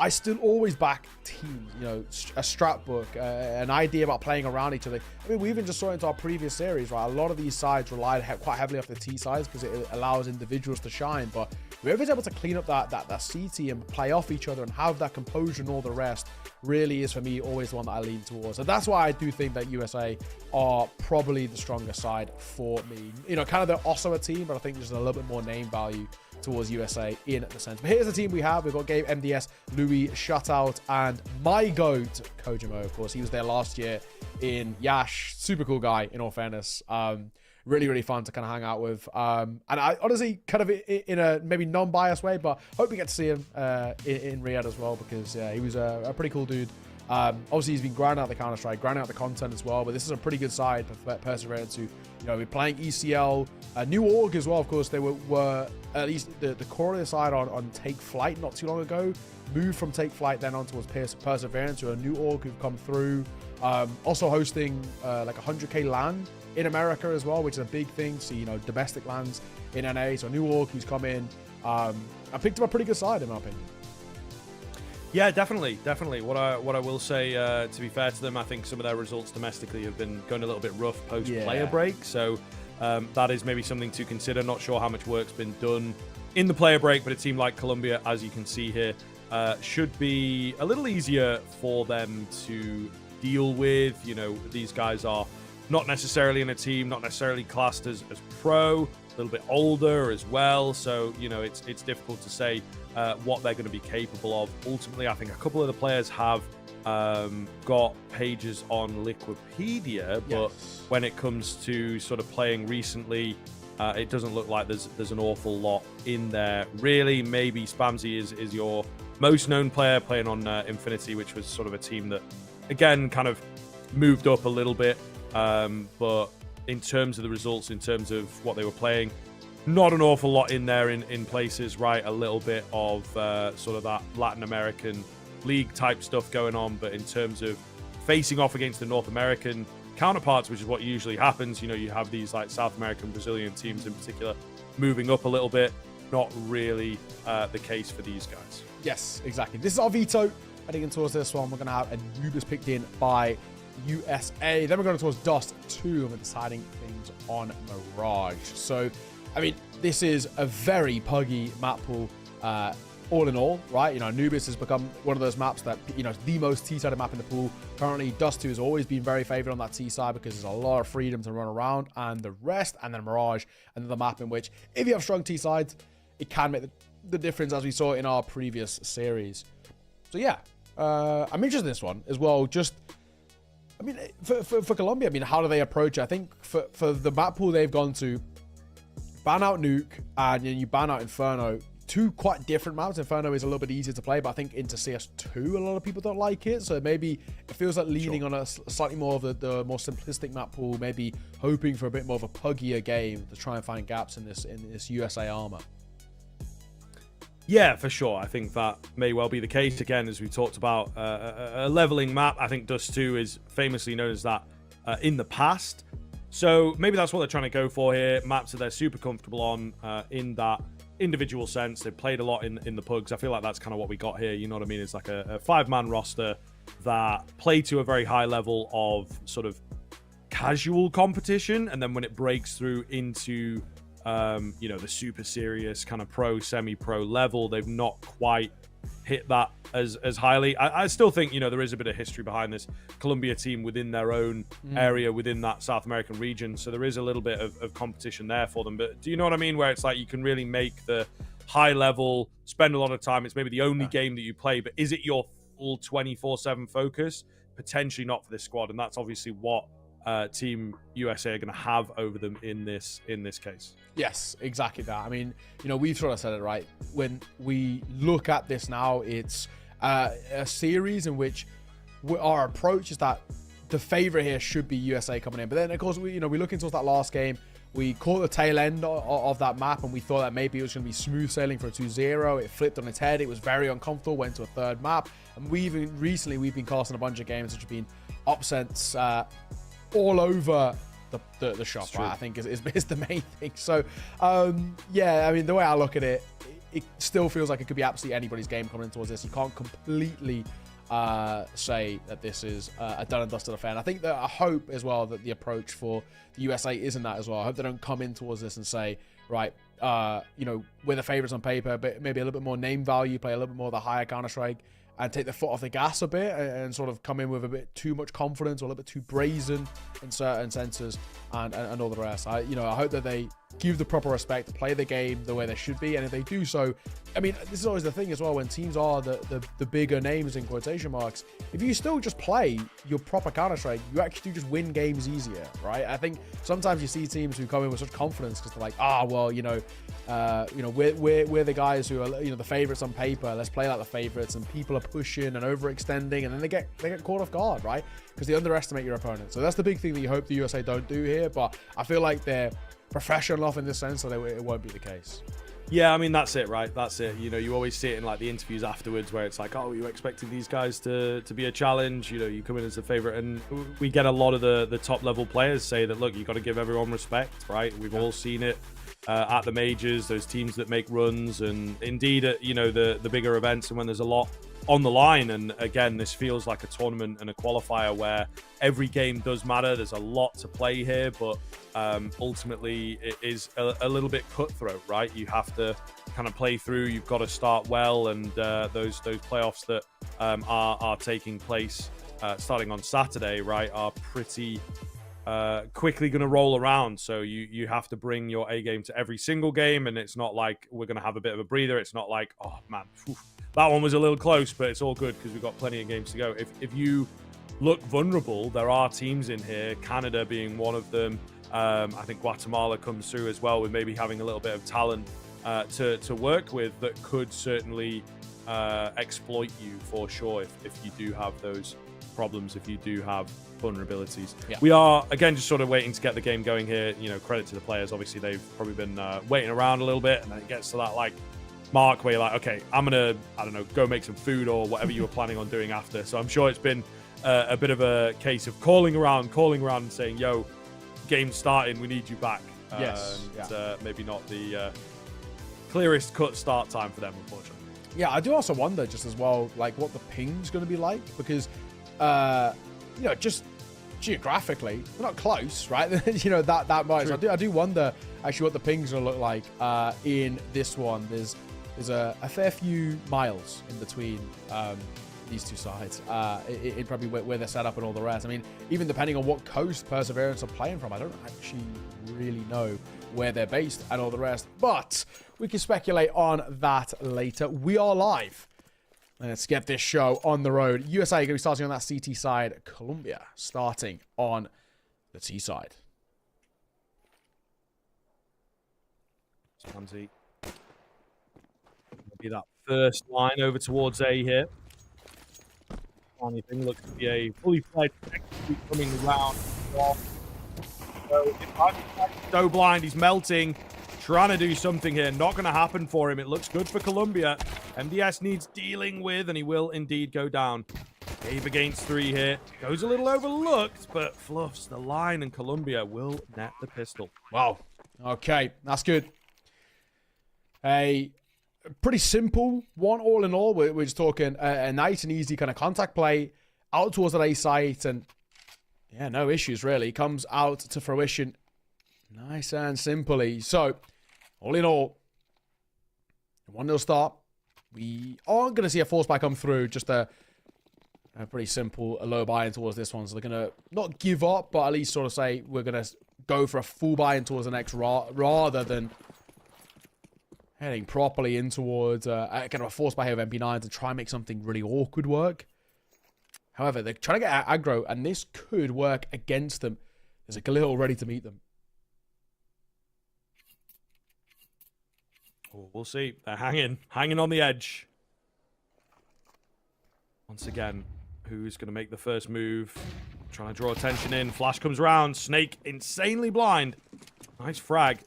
I still always back teams, you know, a strat book, an idea about playing around each other. I mean, we even just saw it into our previous series, right? A lot of these sides relied quite heavily off the T sides because it allows individuals to shine, but whoever's able to clean up that CT and play off each other and have that composure and all the rest really is, for me, always the one that I lean towards. And that's why I do think that USA are probably the stronger side for me. You know, kind of they're also a team, but I think there's a little bit more name value towards USA in the sense. But here's the team we have. We've got Gabe, MDS, Louis, Shutout, and my GOAT, Kojimo, of course. He was there last year in Yash. Super cool guy, in all fairness. Really, really fun to kind of hang out with. And I honestly, kind of in a maybe non-biased way, but hope we get to see him in Riyadh as well, because he was a pretty cool dude. Obviously, he's been grinding out the Counter-Strike, grinding out the content as well, but this is a pretty good side for Perseverance, who, you know, we're playing ECL, new org as well. Of course, they were at least the core of the side on Take Flight not too long ago, moved from Take Flight then on towards Perseverance, who are a new org who've come through, also hosting like 100k LAN in America as well, which is a big thing. So, you know, domestic lands in NA, so a new org who's come in. I picked up a pretty good side, in my opinion. Yeah, definitely. What I will say, to be fair to them, I think some of their results domestically have been going a little bit rough post-player break. So that is maybe something to consider. Not sure how much work's been done in the player break, but a team like Colombia, as you can see here, should be a little easier for them to deal with. You know, these guys are not necessarily in a team, not necessarily classed as pro, a little bit older as well. So, you know, it's difficult to say what they're going to be capable of. Ultimately, I think a couple of the players have got pages on Liquipedia, but when it comes to sort of playing recently, it doesn't look like there's an awful lot in there. Really, maybe Spamsy is your most known player, playing on Infinity, which was sort of a team that, again, kind of moved up a little bit. But in terms of the results, in terms of what they were playing, not an awful lot in there in places, right? A little bit of sort of that Latin American league type stuff going on. But in terms of facing off against the North American counterparts, which is what usually happens, you know, you have these like South American, Brazilian teams in particular moving up a little bit. Not really the case for these guys. Yes, exactly. This is our veto. Heading in towards this one, we're going to have Anubis picked in by USA. Then we're going towards Dust 2, and we're deciding things on Mirage. So, I mean, this is a very puggy map pool, all in all, right? You know, Anubis has become one of those maps that, you know, the most T-sided map in the pool. Currently, Dust 2 has always been very favored on that T-side because there's a lot of freedom to run around, and the rest, and then Mirage, and then the map in which, if you have strong T-sides, it can make the difference, as we saw in our previous series. So, yeah, I'm interested in this one as well. Just, I mean, for Colombia, I mean, how do they approach it? I think for the map pool they've gone to, ban out Nuke and then you ban out Inferno. Two quite different maps. Inferno is a little bit easier to play, but I think into CS2, a lot of people don't like it. So maybe it feels like leaning on a slightly more of the more simplistic map pool, maybe hoping for a bit more of a puggier game to try and find gaps in this USA armor. Yeah, for sure. I think that may well be the case. Again, as we talked about, a leveling map. I think Dust 2 is famously known as that in the past. So maybe that's what they're trying to go for here. Maps that they're super comfortable on in that individual sense. They've played a lot in the pugs. I feel like that's kind of what we got here. You know what I mean? It's like a 5-man roster that play to a very high level of sort of casual competition. And then when it breaks through into you know, the super serious kind of pro, semi-pro level, they've not quite hit that as highly. I still think, you know, there is a bit of history behind this Colombia team within their own area, within that South American region. So there is a little bit of competition there for them. But do you know what I mean? Where it's like you can really make the high level, spend a lot of time. It's maybe the only game that you play, but is it your full 24/7 focus? Potentially not for this squad. And that's obviously what Team USA are going to have over them in this case. Yes, exactly that. I mean, you know, we've sort of said it right. When we look at this now, it's a series in which our approach is that the favorite here should be USA coming in. But then, of course, we look into that last game. We caught the tail end of that map, and we thought that maybe it was going to be smooth sailing for a 2-0. It flipped on its head. It was very uncomfortable, went to a third map. And we've been casting a bunch of games which have been upsets all over the shop, right? I think is the main thing. So, yeah, I mean, the way I look at it, it still feels like it could be absolutely anybody's game coming in towards this. You can't completely say that this is a done and dusted affair. And I think that I hope as well that the approach for the USA isn't that as well. I hope they don't come in towards this and say, right, you know, we're the favorites on paper, but maybe a little bit more name value, play a little bit more of the higher Counter-Strike, and take the foot off the gas a bit and sort of come in with a bit too much confidence or a little bit too brazen in certain senses and all the rest. I hope that they give the proper respect, play the game the way they should be. And if they do so, I mean, this is always the thing as well, when teams are the bigger names in quotation marks, if you still just play your proper Counter-Strike, you actually do just win games easier, right? I think sometimes you see teams who come in with such confidence because they're like, well, we're the guys who are, you know, the favorites on paper. Let's play like the favorites, and people are pushing and overextending, and then they get caught off guard, right? Because they underestimate your opponent. So that's the big thing that you hope the USA don't do here. But I feel like they're professional enough in this sense, so it won't be the case. Yeah, I mean, that's it, right? That's it. You know, you always see it in like the interviews afterwards where it's like, oh, you expected these guys to be a challenge. You know, you come in as a favorite, and we get a lot of the top level players say that, look, you got to give everyone respect, right? We've all seen it at the majors, those teams that make runs, and indeed at, you know, the bigger events, and when there's a lot on the line. And again, this feels like a tournament and a qualifier where every game does matter. There's a lot to play here, but ultimately it is a little bit cutthroat, right? You have to kind of play through. You've got to start well, and those playoffs that are taking place starting on Saturday, right, are pretty quickly going to roll around. So you have to bring your A game to every single game, and it's not like we're going to have a bit of a breather. It's not like, oh man, that one was a little close, but it's all good because we've got plenty of games to go. If you look vulnerable, there are teams in here, Canada being one of them. I think Guatemala comes through as well with maybe having a little bit of talent to work with that could certainly exploit you for sure if you do have those problems, if you do have vulnerabilities. Yeah. We are, again, just sort of waiting to get the game going here. You know, credit to the players. Obviously, they've probably been waiting around a little bit, and then it gets to that, like, mark where you're like, okay, I'm going to, I don't know, go make some food or whatever you were planning on doing after. So I'm sure it's been a bit of a case of calling around and saying, yo, game's starting, we need you back. Yes. Yeah. Maybe not the clearest cut start time for them, unfortunately. Yeah, I do also wonder just as well, like, what the ping's going to be like, because, you know, just geographically, we're not close, right? You know, that much. I do wonder actually what the ping's going to look like in this one. There's a fair few miles in between these two sides, in probably where they're set up and all the rest. I mean, even depending on what coast Perseverance are playing from, I don't actually really know where they're based and all the rest, but we can speculate on that later. We are live. Let's get this show on the road. USA going to be starting on that CT side. Colombia starting on the T side. Swansea. Be that first line over towards A here. Funny thing, looks to be a fully fledged execute coming round. So blind, he's melting. trying to do something here. Not going to happen for him. It looks good for Colombia. MDS needs dealing with, and he will indeed go down. Gabe against 3 here. Goes a little overlooked, but fluffs the line, and Colombia will net the pistol. Wow. Okay, that's good. A pretty simple one, all in all. We're just talking a nice and easy kind of contact play out towards that A site, and yeah, no issues really. Comes out to fruition nice and simply. So, all in all, 1-0 start. We aren't going to see a force buy come through. Just a pretty simple low buy-in towards this one. So they're going to not give up, but at least sort of say we're going to go for a full buy-in towards the next rather than heading properly in towards kind of a force buy here of MP9 to try and make something really awkward work. However, they're trying to get aggro, and this could work against them. There's a Galil ready to meet them. Oh, we'll see. They're hanging on the edge. Once again, who's going to make the first move? Trying to draw attention in. Flash comes around. Snake insanely blind. Nice frag.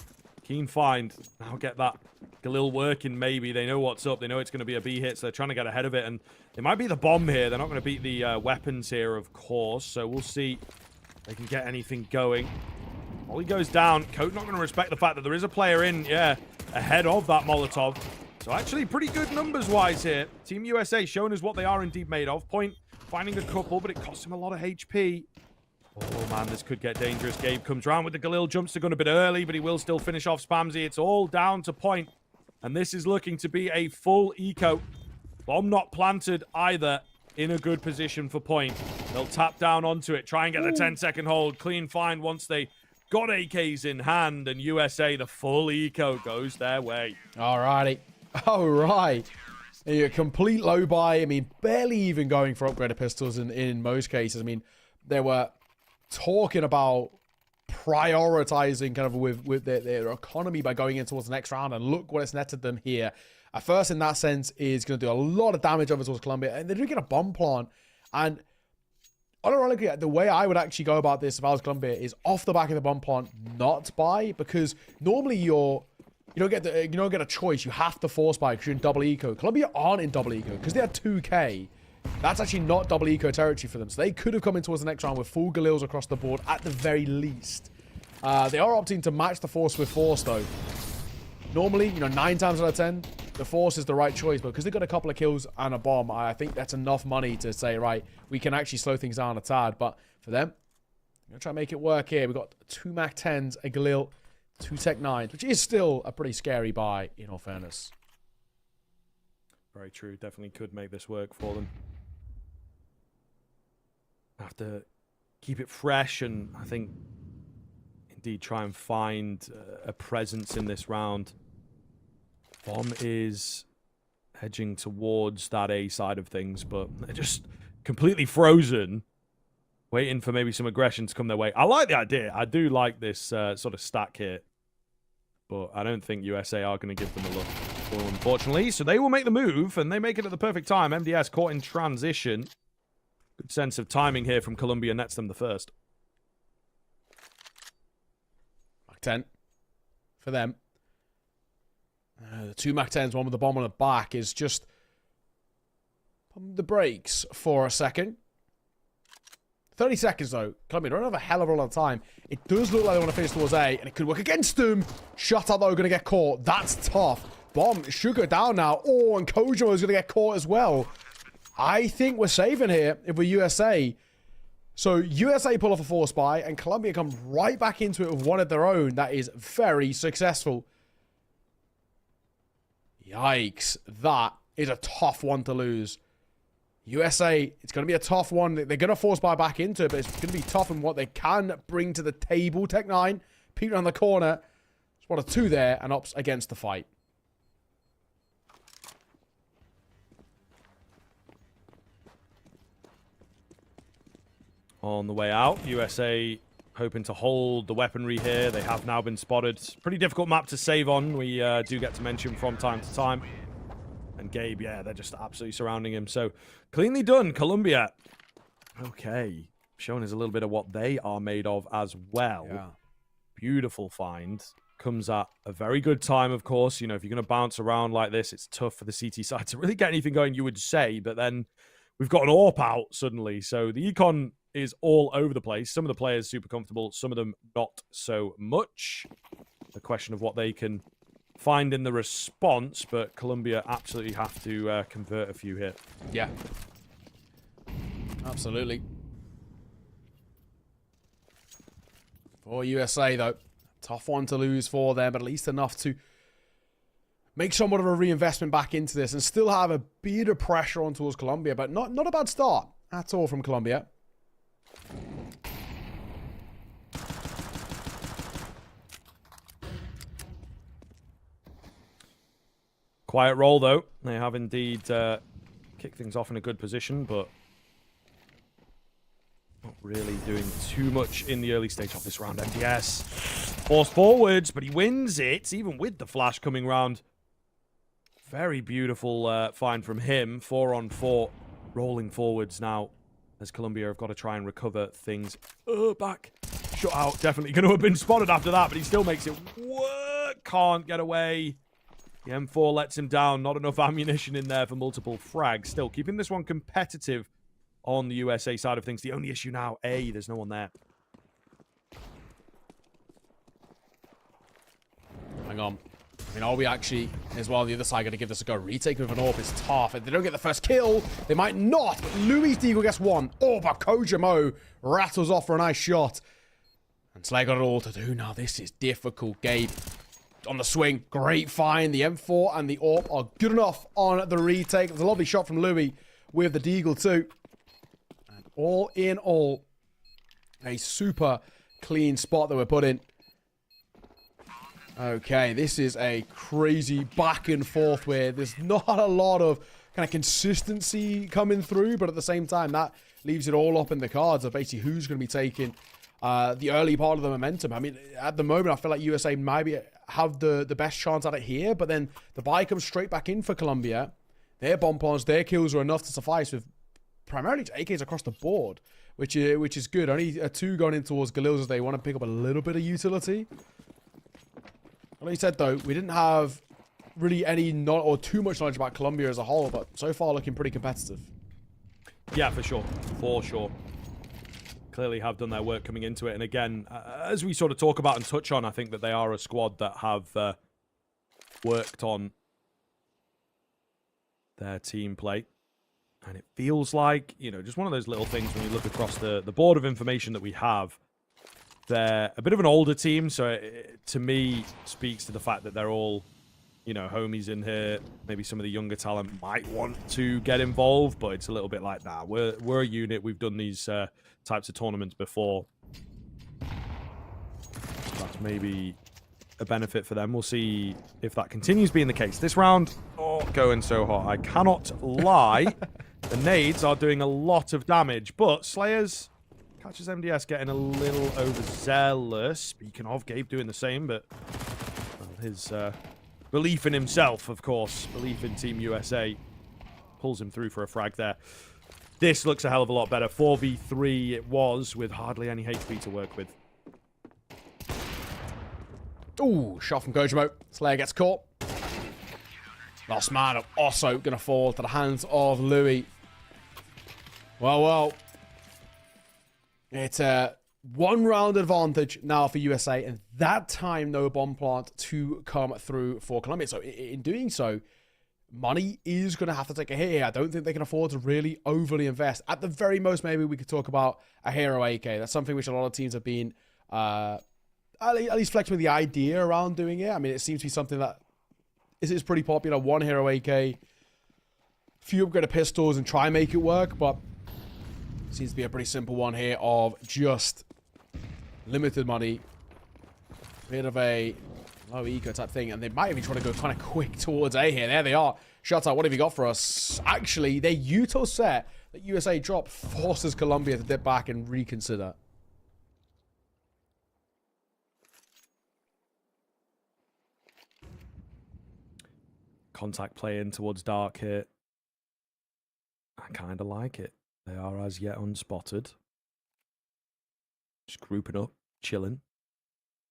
Keen find. Now get that Galil working maybe. They know what's up. They know it's going to be a B hit, so they're trying to get ahead of it. And it might be the bomb here. They're not going to beat the weapons here, of course. So we'll see if they can get anything going. Ollie goes down. Coat not going to respect the fact that there is a player in, ahead of that Molotov. So actually pretty good numbers-wise here. Team USA showing us what they are indeed made of. Point finding a couple, but it costs him a lot of HP. Oh, man, this could get dangerous. Gabe comes around with the Galil. Jumps the gun a bit early, but he will still finish off Spamsy. It's all down to Point. And this is looking to be a full eco. Bomb not planted either. In a good position for Point. They'll tap down onto it. Try and get the 10-second hold. Clean find once they got AKs in hand. And USA, the full eco, goes their way. Alrighty. All right. A complete low buy. I mean, barely even going for upgraded pistols in most cases. I mean, they were talking about prioritizing kind of with their economy by going in towards the next round, and look what it's netted them here. At first, in that sense, is going to do a lot of damage over towards Colombia, and they do get a bomb plant. And ironically, the way I would actually go about this if I was Colombia is off the back of the bomb plant, not buy, because normally you don't get a choice. You have to force buy because you're in double eco. Colombia aren't in double eco because they are 2K. That's actually not double eco territory for them. So they could have come in towards the next round with full Galils across the board at the very least. They are opting to match the force with force though. Normally, 9 times out of 10, the force is the right choice, but because they've got a couple of kills and a bomb, I think that's enough money to say, right, we can actually slow things down a tad. But for them, I'm going to try and make it work here. We've got 2 Mac 10s, a Galil, 2 Tech 9s, which is still a pretty scary buy, in all fairness. Very true. Definitely could make this work for them. Have to keep it fresh, and I think indeed try and find a presence in this round. Bomb is hedging towards that A side of things, but they're just completely frozen, waiting for maybe some aggression to come their way. I like the idea. I do like this sort of stack here, but I don't think USA are going to give them a look, unfortunately. So they will make the move, and they make it at the perfect time. MDS caught in transition. Good sense of timing here from Colombia, nets them the first. Mac 10 for them. The 2 Mac 10s, one with the bomb on the back, is just pump the brakes for a second. 30 seconds, though. Colombia don't have a hell of a lot of time. It does look like they want to finish towards A, and it could work against them. Shut up, though, going to get caught. That's tough. Bomb should go down now. Oh, and Kojima is going to get caught as well. I think we're saving here if we're USA. So USA pull off a force buy, and Colombia come right back into it with one of their own. That is very successful. Yikes. That is a tough one to lose. USA, it's going to be a tough one. They're going to force buy back into it, but it's going to be tough in what they can bring to the table. Tech 9, peek around the corner. Spot a 2 there, and ops against the fight. On the way out, USA hoping to hold the weaponry here. They have now been spotted. Pretty difficult map to save on. We do get to mention from time to time. And Gabe, yeah, they're just absolutely surrounding him. So, cleanly done, Colombia. Okay. Showing us a little bit of what they are made of as well. Yeah. Beautiful find. comes at a very good time, of course. You know, if you're going to bounce around like this, it's tough for the CT side to really get anything going, you would say. But then we've got an AWP out suddenly. So the econ is all over the place. Some of the players super comfortable, some of them not so much. The question of what they can find in the response, but Colombia absolutely have to convert a few here. Yeah. Absolutely. For USA, though, tough one to lose for them, but at least enough to make somewhat of a reinvestment back into this and still have a bit of pressure on towards Colombia, but not a bad start at all from Colombia. Quiet roll, though. They have indeed kicked things off in a good position, but not really doing too much in the early stage of this round. MDS forced forwards, but he wins it, even with the flash coming round. Very beautiful find from him. 4-on-4, rolling forwards now, as Colombia have got to try and recover things. Back. Shut out. Definitely going to have been spotted after that, but he still makes it work. Can't get away. The M4 lets him down. Not enough ammunition in there for multiple frags. Still keeping this one competitive on the USA side of things. The only issue now, there's no one there. Hang on. I mean, are we actually, as well, the other side going to give this a go? Retake with an AWP is tough. If they don't get the first kill, they might not. But Louis Deagle gets one. Oh, but Kojamo rattles off for a nice shot. And Slay got it all to do. Now, this is difficult. Gabe on the swing. Great find. The M4 and the AWP are good enough on the retake. There's a lovely shot from Louis with the Deagle too. And all in all, a super clean spot that we're put in. Okay, this is a crazy back and forth where there's not a lot of kind of consistency coming through, but at the same time, that leaves it all up in the cards of basically who's going to be taking the early part of the momentum. I mean, at the moment, I feel like USA maybe have the best chance at it here, but then the buy comes straight back in for Colombia. Their bomb plants, their kills are enough to suffice with primarily AKs across the board, which is good. Only a 2 going in towards Galils as they want to pick up a little bit of utility. Like you said, though, we didn't have really any or too much knowledge about Colombia as a whole, but so far looking pretty competitive. Yeah, for sure. For sure. Clearly have done their work coming into it. And again, as we sort of talk about and touch on, I think that they are a squad that have worked on their team play. And it feels like, you know, just one of those little things when you look across the board of information that we have. They're a bit of an older team, so it, to me, speaks to the fact that they're all, you know, homies in here. Maybe some of the younger talent might want to get involved, but it's a little bit like that. We're a unit. We've done these types of tournaments before. That's maybe a benefit for them. We'll see if that continues being the case. This round, going so hot. I cannot lie. The nades are doing a lot of damage, but Slayers catches MDS getting a little overzealous. Speaking of, Gabe doing the same, but his belief in himself, of course, belief in Team USA, pulls him through for a frag there. This looks a hell of a lot better. 4v3 it was, with hardly any HP to work with. Ooh, shot from Kojamo. Slayer gets caught. Last man also going to fall to the hands of Louis. Well. It's a 1-round advantage now for USA, and that time no bomb plant to come through for Colombia. So in doing so, money is going to have to take a hit here. I don't think they can afford to really overly invest. At the very most, maybe we could talk about a hero AK. That's something which a lot of teams have been at least flexing with the idea around doing it. I mean, it seems to be something that is pretty popular. One hero AK, few upgraded pistols, and try and make it work, but seems to be a pretty simple one here of just limited money. Bit of a low eco type thing. And they might even try to go kind of quick towards A here. There they are. Shout out, what have you got for us? Actually, their util set that USA drop forces Colombia to dip back and reconsider. Contact play in towards Dark here. I kind of like it. They are as yet unspotted. Just grouping up, chilling.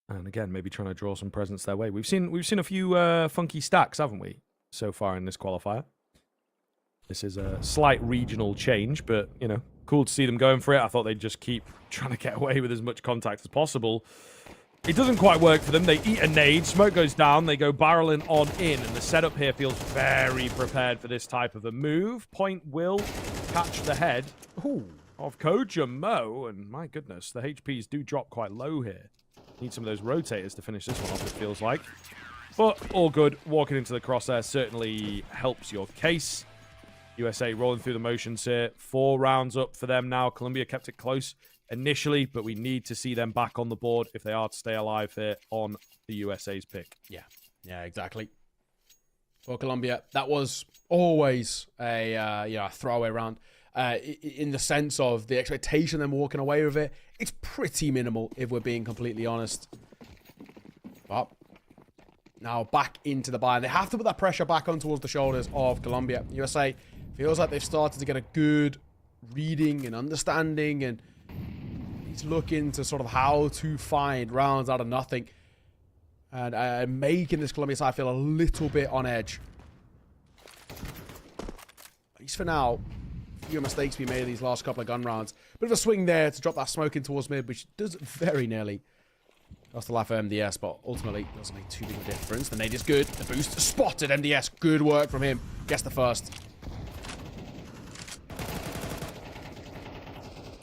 And again, maybe trying to draw some presence their way. We've seen a few funky stacks, haven't we, so far in this qualifier? This is a slight regional change, but, you know, cool to see them going for it. I thought they'd just keep trying to get away with as much contact as possible. It doesn't quite work for them. They eat a nade, smoke goes down, they go barreling on in, and the setup here feels very prepared for this type of a move. Point will catch the head of Kojamo, and my goodness, the HPs do drop quite low here. Need some of those rotators to finish this one off, it feels like. But all good. Walking into the crosshair certainly helps your case. USA rolling through the motions here. 4 rounds up for them now. Colombia kept it close initially, but we need to see them back on the board if they are to stay alive here on the USA's pick. Yeah, exactly. For Colombia, that was always a throwaway round. In the sense of the expectation of them walking away with it, it's pretty minimal if we're being completely honest. But now back into the buy, and they have to put that pressure back on towards the shoulders of Colombia. USA feels like they've started to get a good reading and understanding, and he's looking to sort of how to find rounds out of nothing, and making this Colombia side feel a little bit on edge. At least for now. Few mistakes we made in these last couple of gun rounds. Bit of a swing there to drop that smoke in towards mid, which does very nearly cost the life of MDS, but ultimately doesn't make too big a difference. The nade is good. The boost spotted MDS. Good work from him. Gets the first.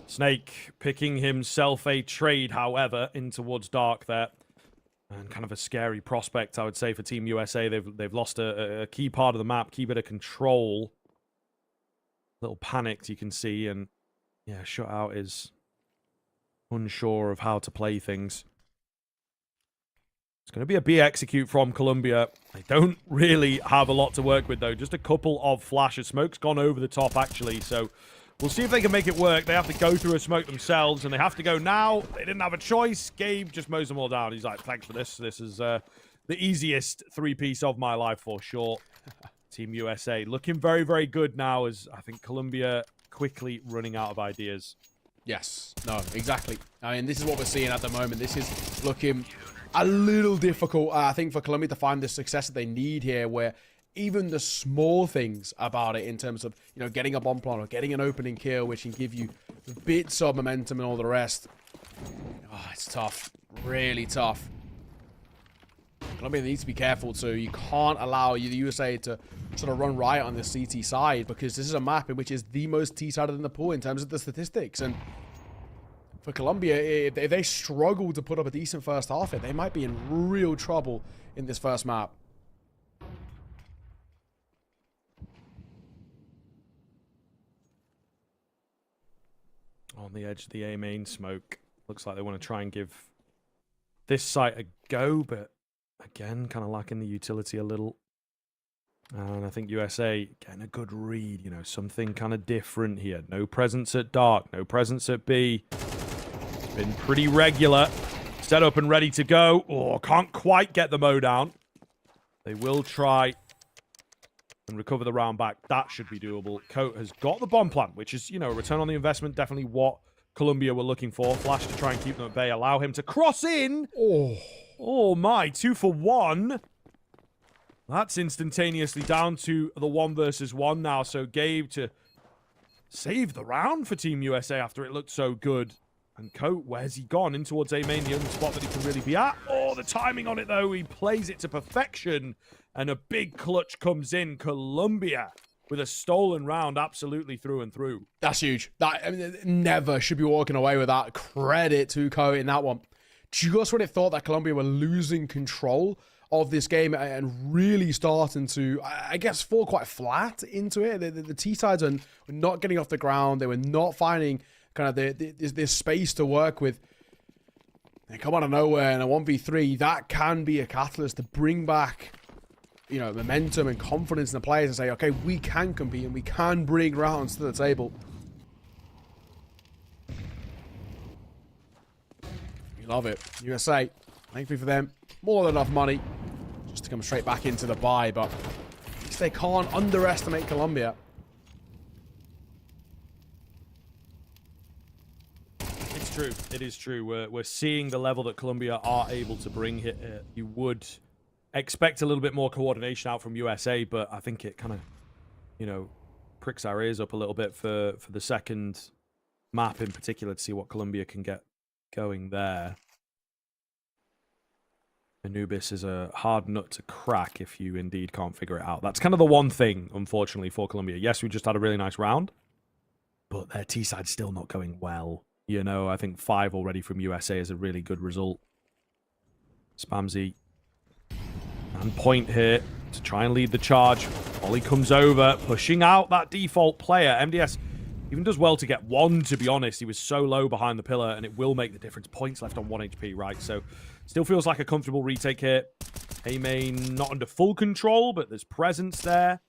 Snake picking himself a trade, however, in towards Dark there. And kind of a scary prospect, I would say, for Team USA. They've lost a key part of the map, key bit of control. Little panicked, you can see, and yeah, Shutout is unsure of how to play things. It's going to be a B execute from Colombia. They don't really have a lot to work with, though. Just a couple of flashes. Smoke's gone over the top, actually, so we'll see if they can make it work. They have to go through a smoke themselves, and they have to go now. They didn't have a choice. Gabe just mows them all down. He's like, thanks for this. This is the easiest 3-piece of my life, for sure. Team USA looking very, very good now, as I think Colombia quickly running out of ideas. Yes. No, exactly. I mean, this is what we're seeing at the moment. This is looking a little difficult, I think, for Colombia to find the success that they need here, where even the small things about it in terms of, you know, getting a bomb plant or getting an opening kill, which can give you bits of momentum and all the rest. Oh, it's tough. Really tough. Colombia needs to be careful too. You can't allow the USA to sort of run riot on the CT side, because this is a map in which is the most T-sided in the pool in terms of the statistics. And for Colombia, if they struggle to put up a decent first half, they might be in real trouble in this first map. On the edge of the A main smoke. Looks like they want to try and give this site a go, but again, kind of lacking the utility a little. And I think USA getting a good read, you know, something kind of different here. No presence at Dark, no presence at B. It's been pretty regular. Set up and ready to go. Oh, can't quite get the mow down. They will try and recover the round back. That should be doable. Coat has got the bomb plant, which is, you know, a return on the investment. Definitely what Colombia were looking for. Flash to try and keep them at bay. Allow him to cross in. Oh my, 2 for 1. That's instantaneously down to the 1 versus 1 now. So Gabe to save the round for Team USA after it looked so good. And Coat, where's he gone? In towards A main, the only spot that he can really be at. Oh, the timing on it though. He plays it to perfection. And a big clutch comes in. Colombia with a stolen round absolutely through and through. That's huge. That, I mean, never should be walking away with that. Credit to Coat in that one. Just when it thought that Colombia were losing control of this game and really starting to, I guess, fall quite flat into it. The T-sides were not getting off the ground. They were not finding kind of this space to work with. They come out of nowhere in a 1v3. That can be a catalyst to bring back, you know, momentum and confidence in the players and say, okay, we can compete and we can bring rounds to the table. We love it. USA, thankfully for them, more than enough money just to come straight back into the buy, but at least they can't underestimate Colombia. It's true. It is true. We're seeing the level that Colombia are able to bring here. You would expect a little bit more coordination out from USA, but I think it kind of, you know, pricks our ears up a little bit for the second map in particular to see what Colombia can get going there. Anubis is a hard nut to crack if you indeed can't figure it out. That's kind of the one thing, unfortunately, for Colombia. Yes, we just had a really nice round, but their T-side's still not going well. You know, I think 5 already from USA is a really good result. Spamsy and Point here to try and lead the charge. Ollie comes over, pushing out that default player. MDS even does well to get 1, to be honest. He was so low behind the pillar, and it will make the difference. Points left on 1 HP, right? So still feels like a comfortable retake here. A-main not under full control, but there's presence there.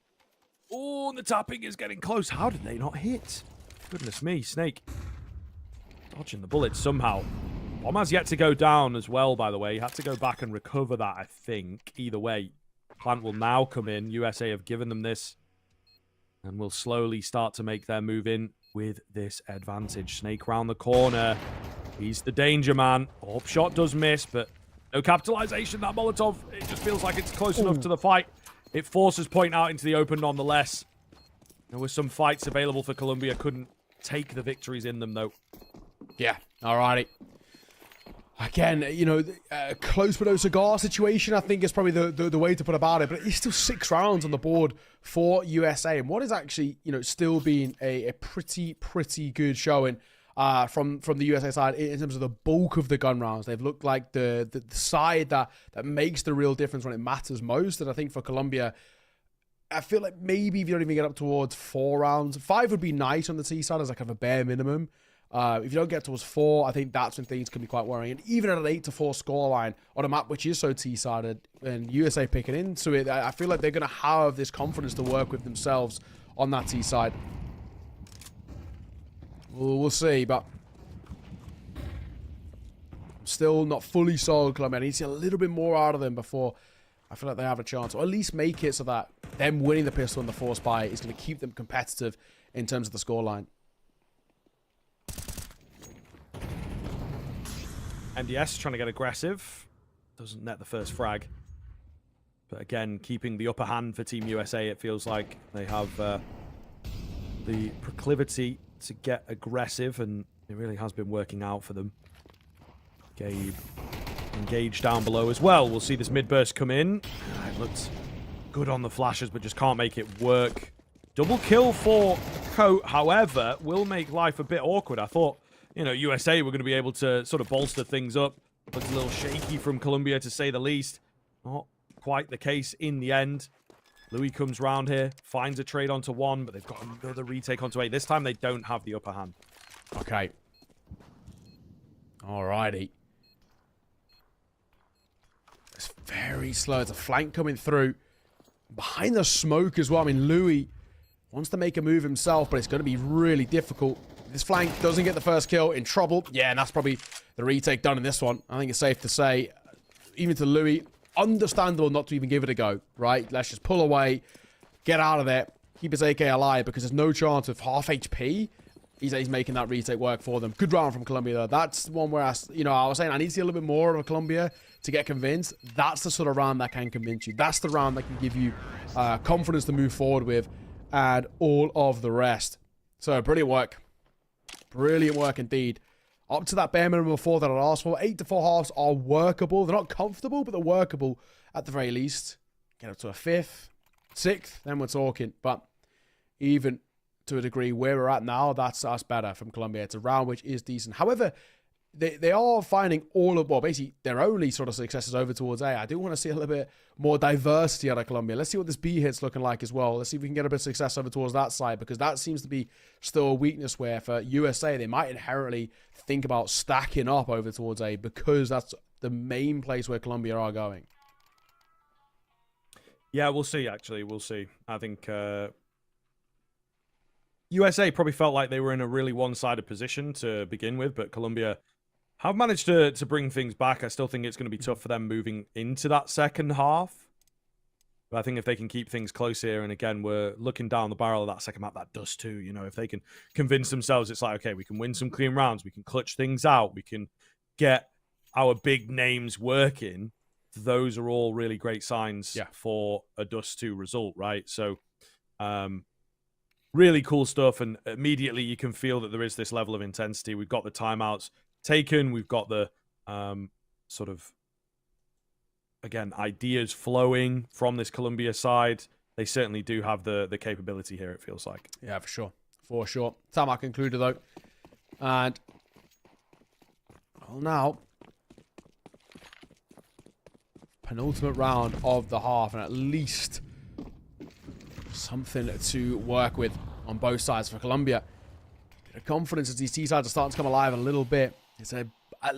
Oh, and the tapping is getting close. How did they not hit? Goodness me, Snake dodging the bullets somehow. Bomb has yet to go down as well, by the way. He had to go back and recover that, I think. Either way, Plant will now come in. USA have given them this and will slowly start to make their move in with this advantage. Snake round the corner. He's the danger man. Orb shot does miss, but no capitalization. That Molotov, it just feels like it's close enough to the fight. It forces Point out into the open nonetheless. There were some fights available for Colombia. Couldn't take the victories in them, though. Yeah, alrighty. Again, you know, close but no cigar situation, I think is probably the way to put about it. But it's still 6 rounds on the board for USA. And what is actually, you know, still being a pretty good showing from the USA side in terms of the bulk of the gun rounds. They've looked like the side that makes the real difference when it matters most. And I think for Colombia, I feel like maybe if you don't even get up towards 4 rounds, 5 would be nice on the T side as like kind of a bare minimum. If you don't get towards 4, I think that's when things can be quite worrying. And even at an 8-4 scoreline on a map which is so T-sided and USA picking into it, I feel like they're going to have this confidence to work with themselves on that T-side. We'll see, but I'm still not fully sold, Colombia. I need to see a little bit more out of them before I feel like they have a chance. Or at least make it so that them winning the pistol and the force buy is going to keep them competitive in terms of the scoreline. MDS trying to get aggressive. Doesn't net the first frag. But again, keeping the upper hand for Team USA, it feels like they have the proclivity to get aggressive, and it really has been working out for them. Gabe engaged down below as well. We'll see this mid-burst come in. It looks good on the flashes, but just can't make it work. Double kill for Coat, however, will make life a bit awkward. I thought, you know, USA were going to be able to sort of bolster things up. Looks a little shaky from Colombia, to say the least. Not quite the case in the end. Louis comes round here, finds a trade onto 1, but they've got another retake onto 8. This time they don't have the upper hand. Okay. Alrighty. It's very slow. It's a flank coming through. Behind the smoke as well. I mean, Louis wants to make a move himself, but it's going to be really difficult. This flank doesn't get the first kill, in trouble. Yeah, and that's probably the retake done in this one. I think it's safe to say, even to Louis, understandable not to even give it a go, right? Let's just pull away, get out of there, keep his AK alive, because there's no chance of half HP. He's making that retake work for them. Good round from Colombia, though. That's one where, I was saying I need to see a little bit more of a Colombia to get convinced. That's the sort of round that can convince you. That's the round that can give you confidence to move forward with, and all of the rest. So, brilliant work. Brilliant work indeed. Up to that bare minimum of 4 that I'd asked for. 8-4 halves are workable. They're not comfortable, but they're workable at the very least. Get up to a 5th, 6th, then we're talking. But even to a degree where we're at now, that's better from Colombia. It's a round which is decent. However, they are finding all of, well, basically their only sort of successes over towards A. I do want to see a little bit more diversity out of Colombia. Let's see what this B hit's looking like as well. Let's see if we can get a bit of success over towards that side, because that seems to be still a weakness where for USA, they might inherently think about stacking up over towards A, because that's the main place where Colombia are going. Yeah, we'll see, actually. We'll see. I think USA probably felt like they were in a really one-sided position to begin with, but Colombia have managed to bring things back. I still think it's going to be tough for them moving into that second half. But I think if they can keep things close here, and again, we're looking down the barrel of that second map, that Dust 2, you know, if they can convince themselves, it's like, okay, we can win some clean rounds, we can clutch things out, we can get our big names working, those are all really great signs for a Dust 2 result, right? So, really cool stuff, and immediately you can feel that there is this level of intensity. We've got the timeouts taken, we've got the sort of, again, ideas flowing from this Colombia side. They certainly do have the capability here, it feels like. Yeah, for sure. For sure. Timeout concluded, though. And, well, now, penultimate round of the half, and at least something to work with on both sides for Colombia. The confidence as these T sides are starting to come alive a little bit. It's at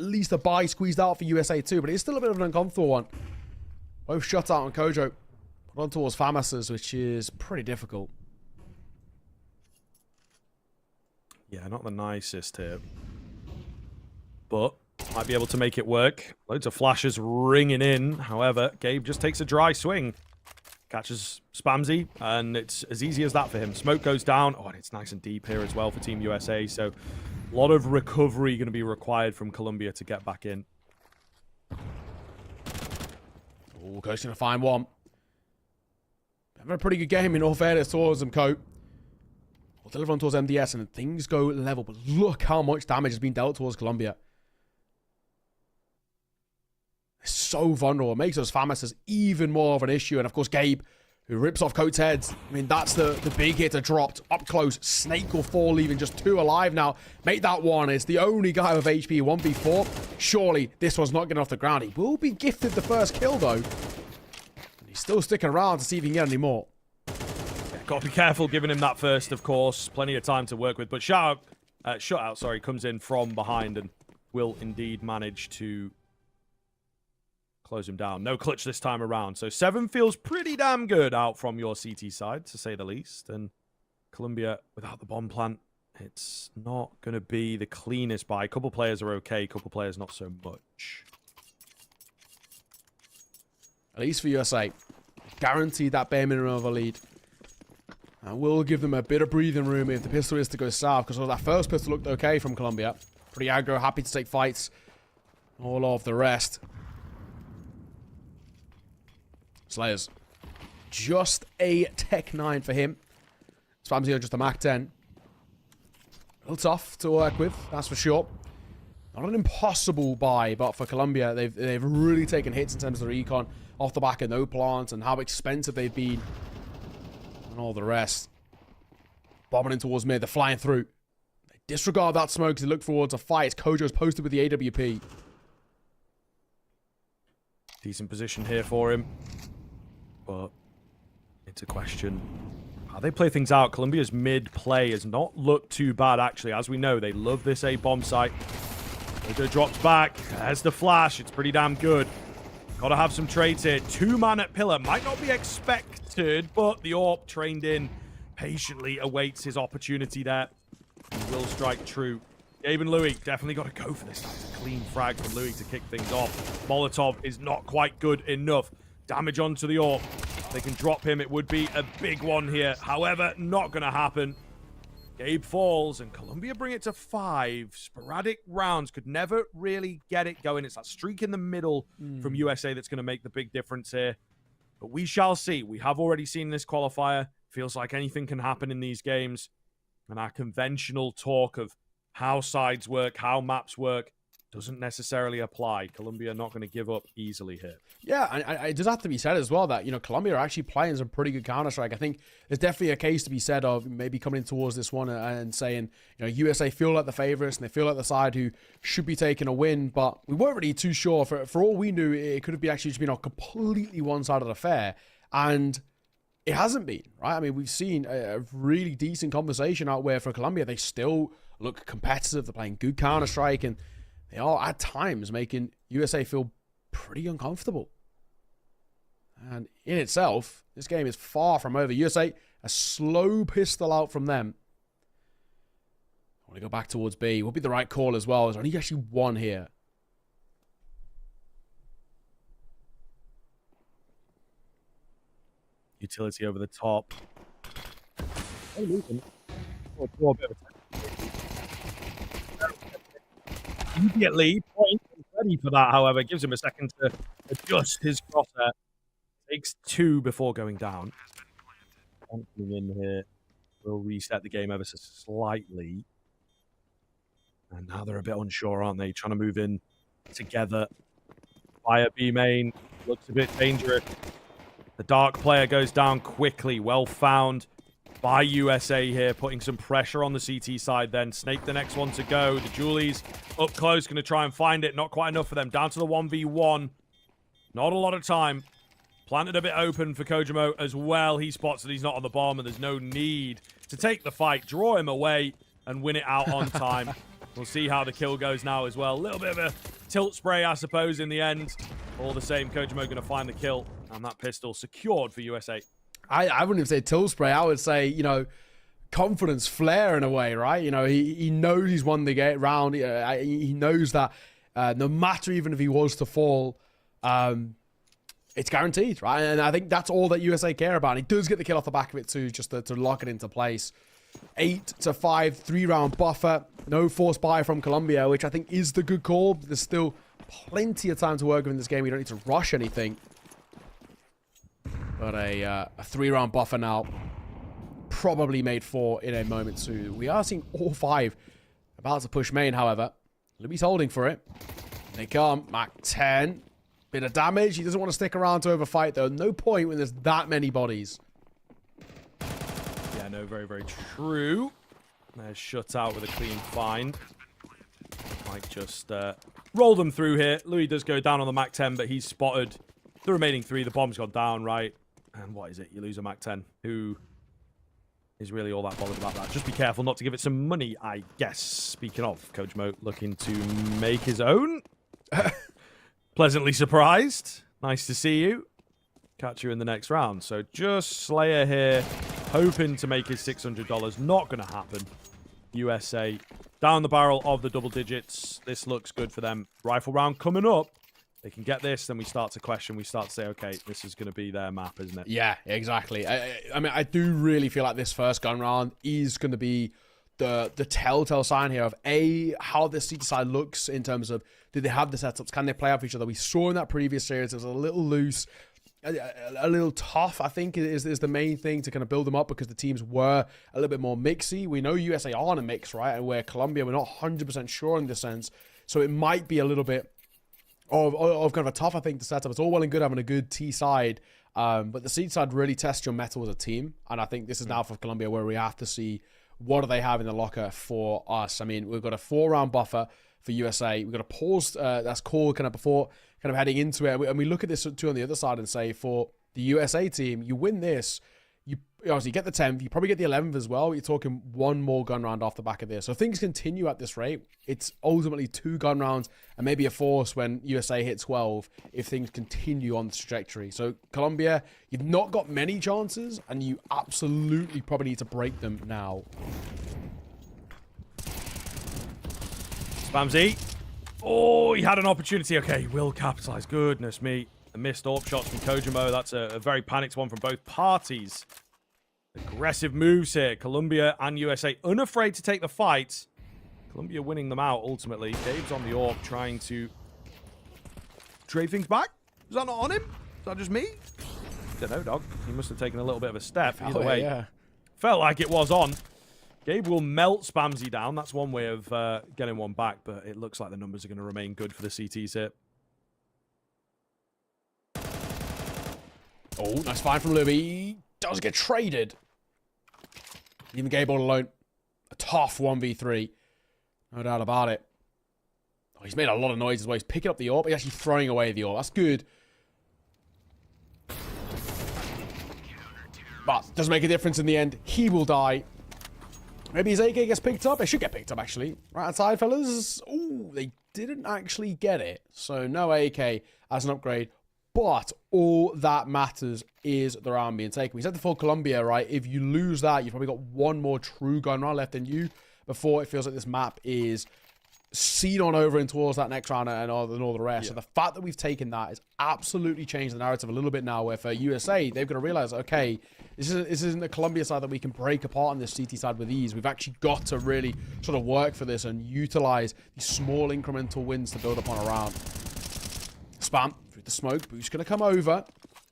least a bye squeezed out for USA too, but it's still a bit of an uncomfortable one. Both shut out on Kojo. Put on towards Famas's, which is pretty difficult. Yeah, not the nicest here. But might be able to make it work. Loads of flashes ringing in. However, Gabe just takes a dry swing. Catches Spamsy, and it's as easy as that for him. Smoke goes down. Oh, and it's nice and deep here as well for Team USA. So a lot of recovery going to be required from Colombia to get back in. Oh, Coach's going to find one. Having a pretty good game in all fairness towards them, Coach. We'll deliver on towards MDS, and things go level. But look how much damage has been dealt towards Colombia. It's so vulnerable. It makes those Famas even more of an issue. And of course, Gabe, who rips off Coach's head. I mean, that's the big hitter dropped up close. Snake will fall, leaving just 2 alive now. Make that one. It's the only guy with HP 1v4. Surely this one's not getting off the ground. He will be gifted the first kill, though. And he's still sticking around to see if he can get any more. Got to be careful giving him that first, of course. Plenty of time to work with. But Shutout, comes in from behind and will indeed manage to close him down. No clutch this time around. So 7 feels pretty damn good out from your CT side, to say the least. And Colombia, without the bomb plant, it's not going to be the cleanest buy. A couple players are okay, a couple players not so much. At least for USA. Guaranteed that bare minimum of a lead. And we'll give them a bit of breathing room if the pistol is to go south, because that first pistol looked okay from Colombia. Pretty aggro, happy to take fights. All of the rest. Slayers. Just a Tech 9 for him. Spamsy just a Mach 10. A little tough to work with, that's for sure. Not an impossible buy, but for Colombia, they've really taken hits in terms of the recon off the back of no plants and how expensive they've been. And all the rest. Bombing in towards mid. They're flying through. They disregard that smoke as they look forward to fight. Kojo's posted with the AWP. Decent position here for him. But it's a question how they play things out. Colombia's mid play has not looked too bad, actually. As we know, they love this A bomb site. Kojo drops back. There's the flash. It's pretty damn good. Got to have some trades here. 2-man at pillar. Might not be expected, but the AWP trained in patiently awaits his opportunity there. He will strike true. Gabe and Louis definitely got to go for this. That's a clean frag from Louis to kick things off. Molotov is not quite good enough. Damage onto the AWP. They can drop him. It would be a big one here. However, not going to happen. Gabe falls, and Colombia bring it to 5. Sporadic rounds could never really get it going. It's that streak in the middle from USA that's going to make the big difference here. But we shall see. We have already seen this qualifier. Feels like anything can happen in these games. And our conventional talk of how sides work, how maps work, doesn't necessarily apply. Colombia not going to give up easily here. Yeah, and it does have to be said as well that, you know, Colombia are actually playing some pretty good Counter-Strike. I think there's definitely a case to be said of maybe coming in towards this one and saying, you know, USA feel like the favorites and they feel like the side who should be taking a win, but we weren't really too sure. For all we knew, it could have been actually just been a completely one-sided affair, and it hasn't been, right? I mean, we've seen a really decent conversation out where for Colombia, they still look competitive. They're playing good Counter-Strike, and they are at times making USA feel pretty uncomfortable. And in itself, this game is far from over. USA, a slow pistol out from them. I want to go back towards B. Will be the right call as well. There's only actually one here. utility over the top. Immediately, point ready for that, however. Gives him a second to adjust his crosshair. Takes 2 before going down. Coming in here will reset the game ever so slightly. And now they're a bit unsure, aren't they? Trying to move in together. Fire B main looks a bit dangerous. The Dark player goes down quickly. Well found by USA here, putting some pressure on the CT side then. Snake the next one to go. The Julies up close, going to try and find it. Not quite enough for them. Down to the 1v1. Not a lot of time. Planted a bit open for Kojimo as well. He spots that he's not on the bomb and there's no need to take the fight. Draw him away and win it out on time. We'll see how the kill goes now as well. A little bit of a tilt spray, I suppose, in the end. All the same, Kojimo going to find the kill. And that pistol secured for USA. I wouldn't even say tilt spray. I would say, you know, confidence, flair in a way, right? You know, he knows he's won the round. He knows that no matter even if he was to fall, it's guaranteed, right? And I think that's all that USA care about. And he does get the kill off the back of it too, just to lock it into place. 8-5, 3-round buffer. No forced buy from Colombia, which I think is the good call. There's still plenty of time to work with in this game. We don't need to rush anything. But a 3-round buffer now. Probably made 4 in a moment soon. We are seeing all 5 about to push main, however. Libby's holding for it. They come. Mac 10. Bit of damage. He doesn't want to stick around to overfight, though. No point when there's that many bodies. Yeah, no, very, very true. There's shut out with a clean find. Might just roll them through here. Louis does go down on the Mac 10, but he's spotted the remaining 3. The bomb's gone down, right? And what is it? You lose a Mac 10. Who is really all that bothered about that? Just be careful not to give it some money, I guess. Speaking of, Coach Mo looking to make his own. Pleasantly surprised. Nice to see you. Catch you in the next round. So just Slayer here, hoping to make his $600. Not going to happen. USA down the barrel of the double digits. This looks good for them. Rifle round coming up. They can get this, then we start to question. We start to say, okay, this is going to be their map, isn't it? Yeah, exactly. I mean, I do really feel like this first gun round is going to be the telltale sign here of how this CT side looks in terms of, do they have the setups? Can they play off each other? We saw in that previous series, it was a little loose, a little tough, I think, is the main thing to kind of build them up, because the teams were a little bit more mixy. We know USA are in a mix, right? And where Colombia, we're not 100% sure in this sense. So it might be a little bit of kind of a tougher thing to set up. It's all well and good having a good T side, but the C side really tests your mettle as a team. And I think this is now for Colombia where we have to see what do they have in the locker for us. I mean, we've got a 4-round buffer for USA. We've got a pause that's called kind of before kind of heading into it. And we look at this too on the other side and say, for the USA team, you win this, you obviously get the 10th, you probably get the 11th as well. You're talking 1 more gun round off the back of this. So if things continue at this rate, it's ultimately 2 gun rounds and maybe a force when USA hit 12 if things continue on this trajectory. So Colombia, you've not got many chances and you absolutely probably need to break them now. Spamsy. Oh, he had an opportunity. Okay, he will capitalize. Goodness me. The missed AWP shots from Kojimo. That's a very panicked one from both parties. Aggressive moves here. Colombia and USA unafraid to take the fight. Colombia winning them out ultimately. Dave's on the AWP trying to trade things back. Is that not on him? Is that just me? Don't know, dog. He must have taken a little bit of a step. Either way, yeah. Felt like it was on. Gabe will melt Spamsy down. That's one way of getting one back, but it looks like the numbers are going to remain good for the CTs here. Oh, nice find from Louis. Does get traded. Even Gabe all alone. A tough 1v3. No doubt about it. Oh, he's made a lot of noise as well. He's picking up the AWP. He's actually throwing away the AWP. That's good. But doesn't make a difference in the end. He will die. Maybe his AK gets picked up. It should get picked up, actually. Right outside, fellas. Oh, they didn't actually get it. So no AK as an upgrade. But all that matters is the round being taken. We said before Colombia, right? If you lose that, you've probably got 1 more true gun round left in you before it feels like this map is seen on over in towards that next round and all the rest. So the fact that we've taken that has absolutely changed the narrative a little bit now, where for USA, they've got to realize, okay, this isn't the Colombia side that we can break apart on this CT side with ease. We've actually got to really sort of work for this and utilize these small incremental wins to build upon a round. Spam through the smoke. Boost going to come over.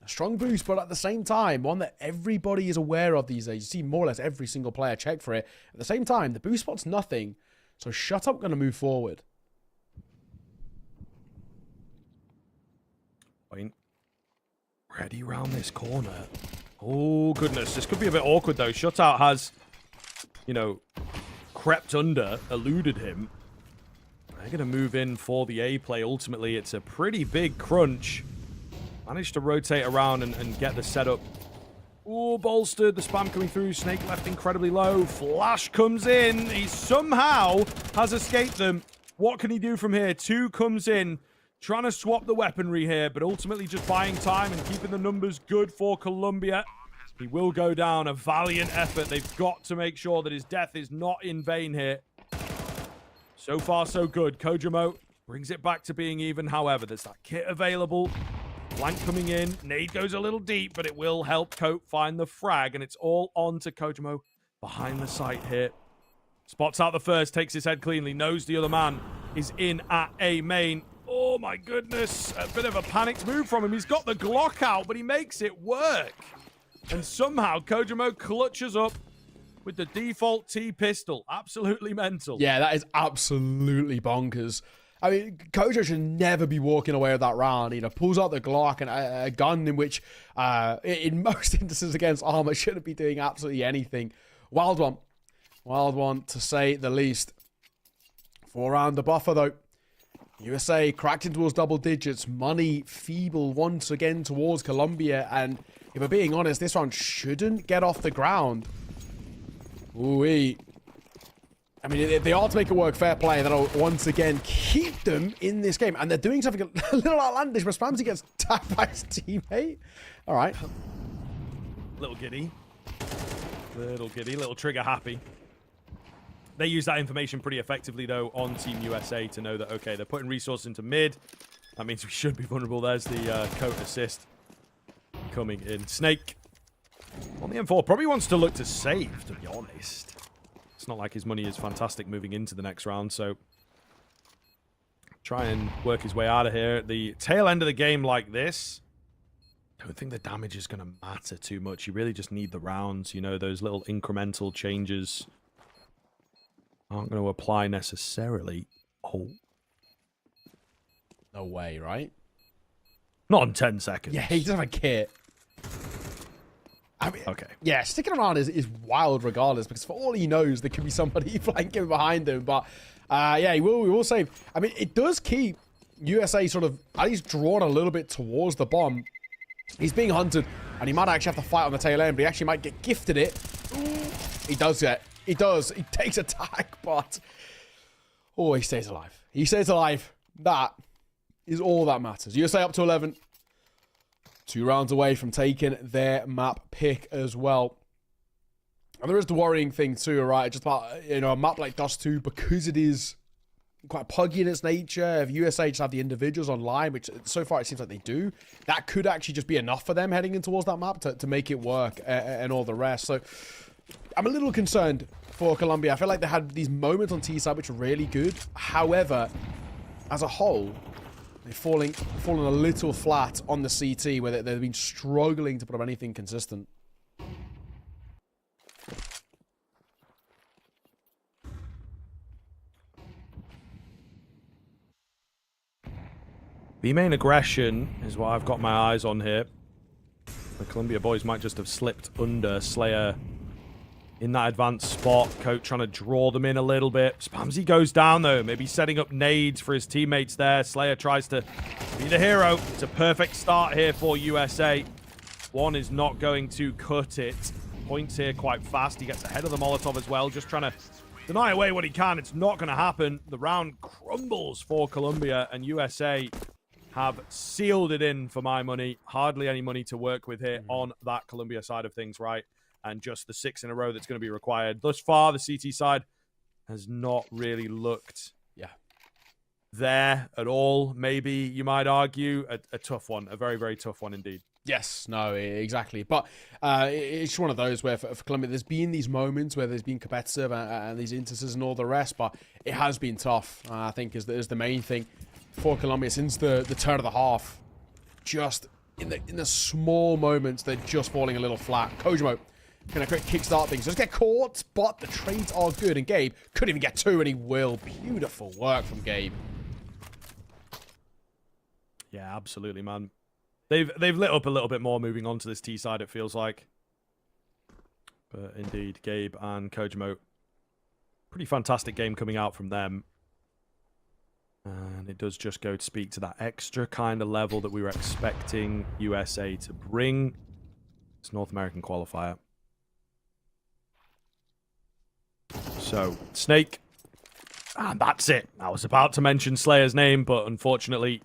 A strong boost, but at the same time, one that everybody is aware of these days. You see more or less every single player check for it. At the same time, the boost spot's nothing. So Shut Up going to move forward. Point. Ready round this corner. Oh, goodness. This could be a bit awkward, though. Shutout has, you know, crept under, eluded him. They're going to move in for the A play. Ultimately, it's a pretty big crunch. Managed to rotate around and get the setup. Oh, bolstered. The spam coming through. Snake left incredibly low. Flash comes in. He somehow has escaped them. What can he do from here? 2 comes in. Trying to swap the weaponry here, but ultimately just buying time and keeping the numbers good for Colombia. He will go down. A valiant effort. They've got to make sure that his death is not in vain here. So far, so good. Kojamo brings it back to being even. However, there's that kit available. Flank coming in. Nade goes a little deep, but it will help Cope find the frag, and it's all on to Kojamo behind the site here. Spots out the first, takes his head cleanly, knows the other man is in at A main. Oh my goodness, a bit of a panicked move from him. He's got the Glock out, but he makes it work. And somehow Kojamo clutches up with the default T-pistol. Absolutely mental. Yeah, that is absolutely bonkers. I mean, Kojo should never be walking away with that round. You know, pulls out the Glock and a gun in which, in most instances against armor, shouldn't be doing absolutely anything. Wild one to say the least. 4 round the buffer though. USA cracked in towards double digits. Money feeble once again towards Colombia, and if we're being honest, this round shouldn't get off the ground. Ooh-wee. I mean, they are to make it work, fair play. That'll once again keep them in this game. And they're doing something a little outlandish, but Spamsy gets tapped by his teammate. All right. Little giddy. Little trigger happy. They use that information pretty effectively, though, on Team USA to know that, okay, they're putting resources into mid. That means we should be vulnerable. There's the coat assist coming in. Snake on the M4 probably wants to look to save, to be honest. It's not like his money is fantastic moving into the next round, so try and work his way out of here. At the tail end of the game like this, I don't think the damage is going to matter too much. You really just need the rounds. You know, those little incremental changes aren't going to apply necessarily. Oh. No way, right? Not in 10 seconds. Yeah, he doesn't have a kit. I mean, okay. Yeah, sticking around is wild regardless, because for all he knows, there could be somebody flanking behind him. But yeah, we will save. I mean, it does keep USA sort of at least drawn a little bit towards the bomb. He's being hunted, and he might actually have to fight on the tail end, but he actually might get gifted it. Ooh, he does get. He does. He takes a tag, but oh, he stays alive. He stays alive. That is all that matters. USA up to 11. 2 rounds away from taking their map pick as well. And there is the worrying thing too, right? Just about, you know, a map like Dust 2, because it is quite puggy in its nature. If USA just have the individuals online, which so far it seems like they do, that could actually just be enough for them heading in towards that map to make it work and all the rest. So I'm a little concerned for Colombia. I feel like they had these moments on T side which are really good. However, as a whole, they've fallen a little flat on the CT, where they've been struggling to put up anything consistent. The main aggression is what I've got my eyes on here. The Columbia boys might just have slipped under. Slayer in that advanced spot. Coat trying to draw them in a little bit. Spamsy goes down, though. Maybe setting up nades for his teammates there. Slayer tries to be the hero. It's a perfect start here for USA. One is not going to cut it. Points here quite fast. He gets ahead of the Molotov as well. Just trying to deny away what he can. It's not going to happen. The round crumbles for Colombia, and USA have sealed it in for my money. Hardly any money to work with here on that Colombia side of things, right? And just the 6 in a row that's going to be required. Thus far, the CT side has not really looked there at all, maybe you might argue. A tough one, a very, very tough one indeed. Yes, no, exactly. But it's one of those where for Colombia, there's been these moments where there's been competitive and these instances and all the rest, but it has been tough, I think, is the main thing for Colombia since the turn of the half. Just in the small moments, they're just falling a little flat. Kojimo gonna quick kickstart things. Just get caught, but the trades are good. And Gabe couldn't even get two, and he will. Beautiful work from Gabe. Yeah, absolutely, man. They've lit up a little bit more moving on to this T side, it feels like. But indeed, Gabe and Kojimo, pretty fantastic game coming out from them. And it does just go to speak to that extra kind of level that we were expecting USA to bring. It's North American qualifier. So, Snake. And that's it. I was about to mention Slayer's name, but unfortunately,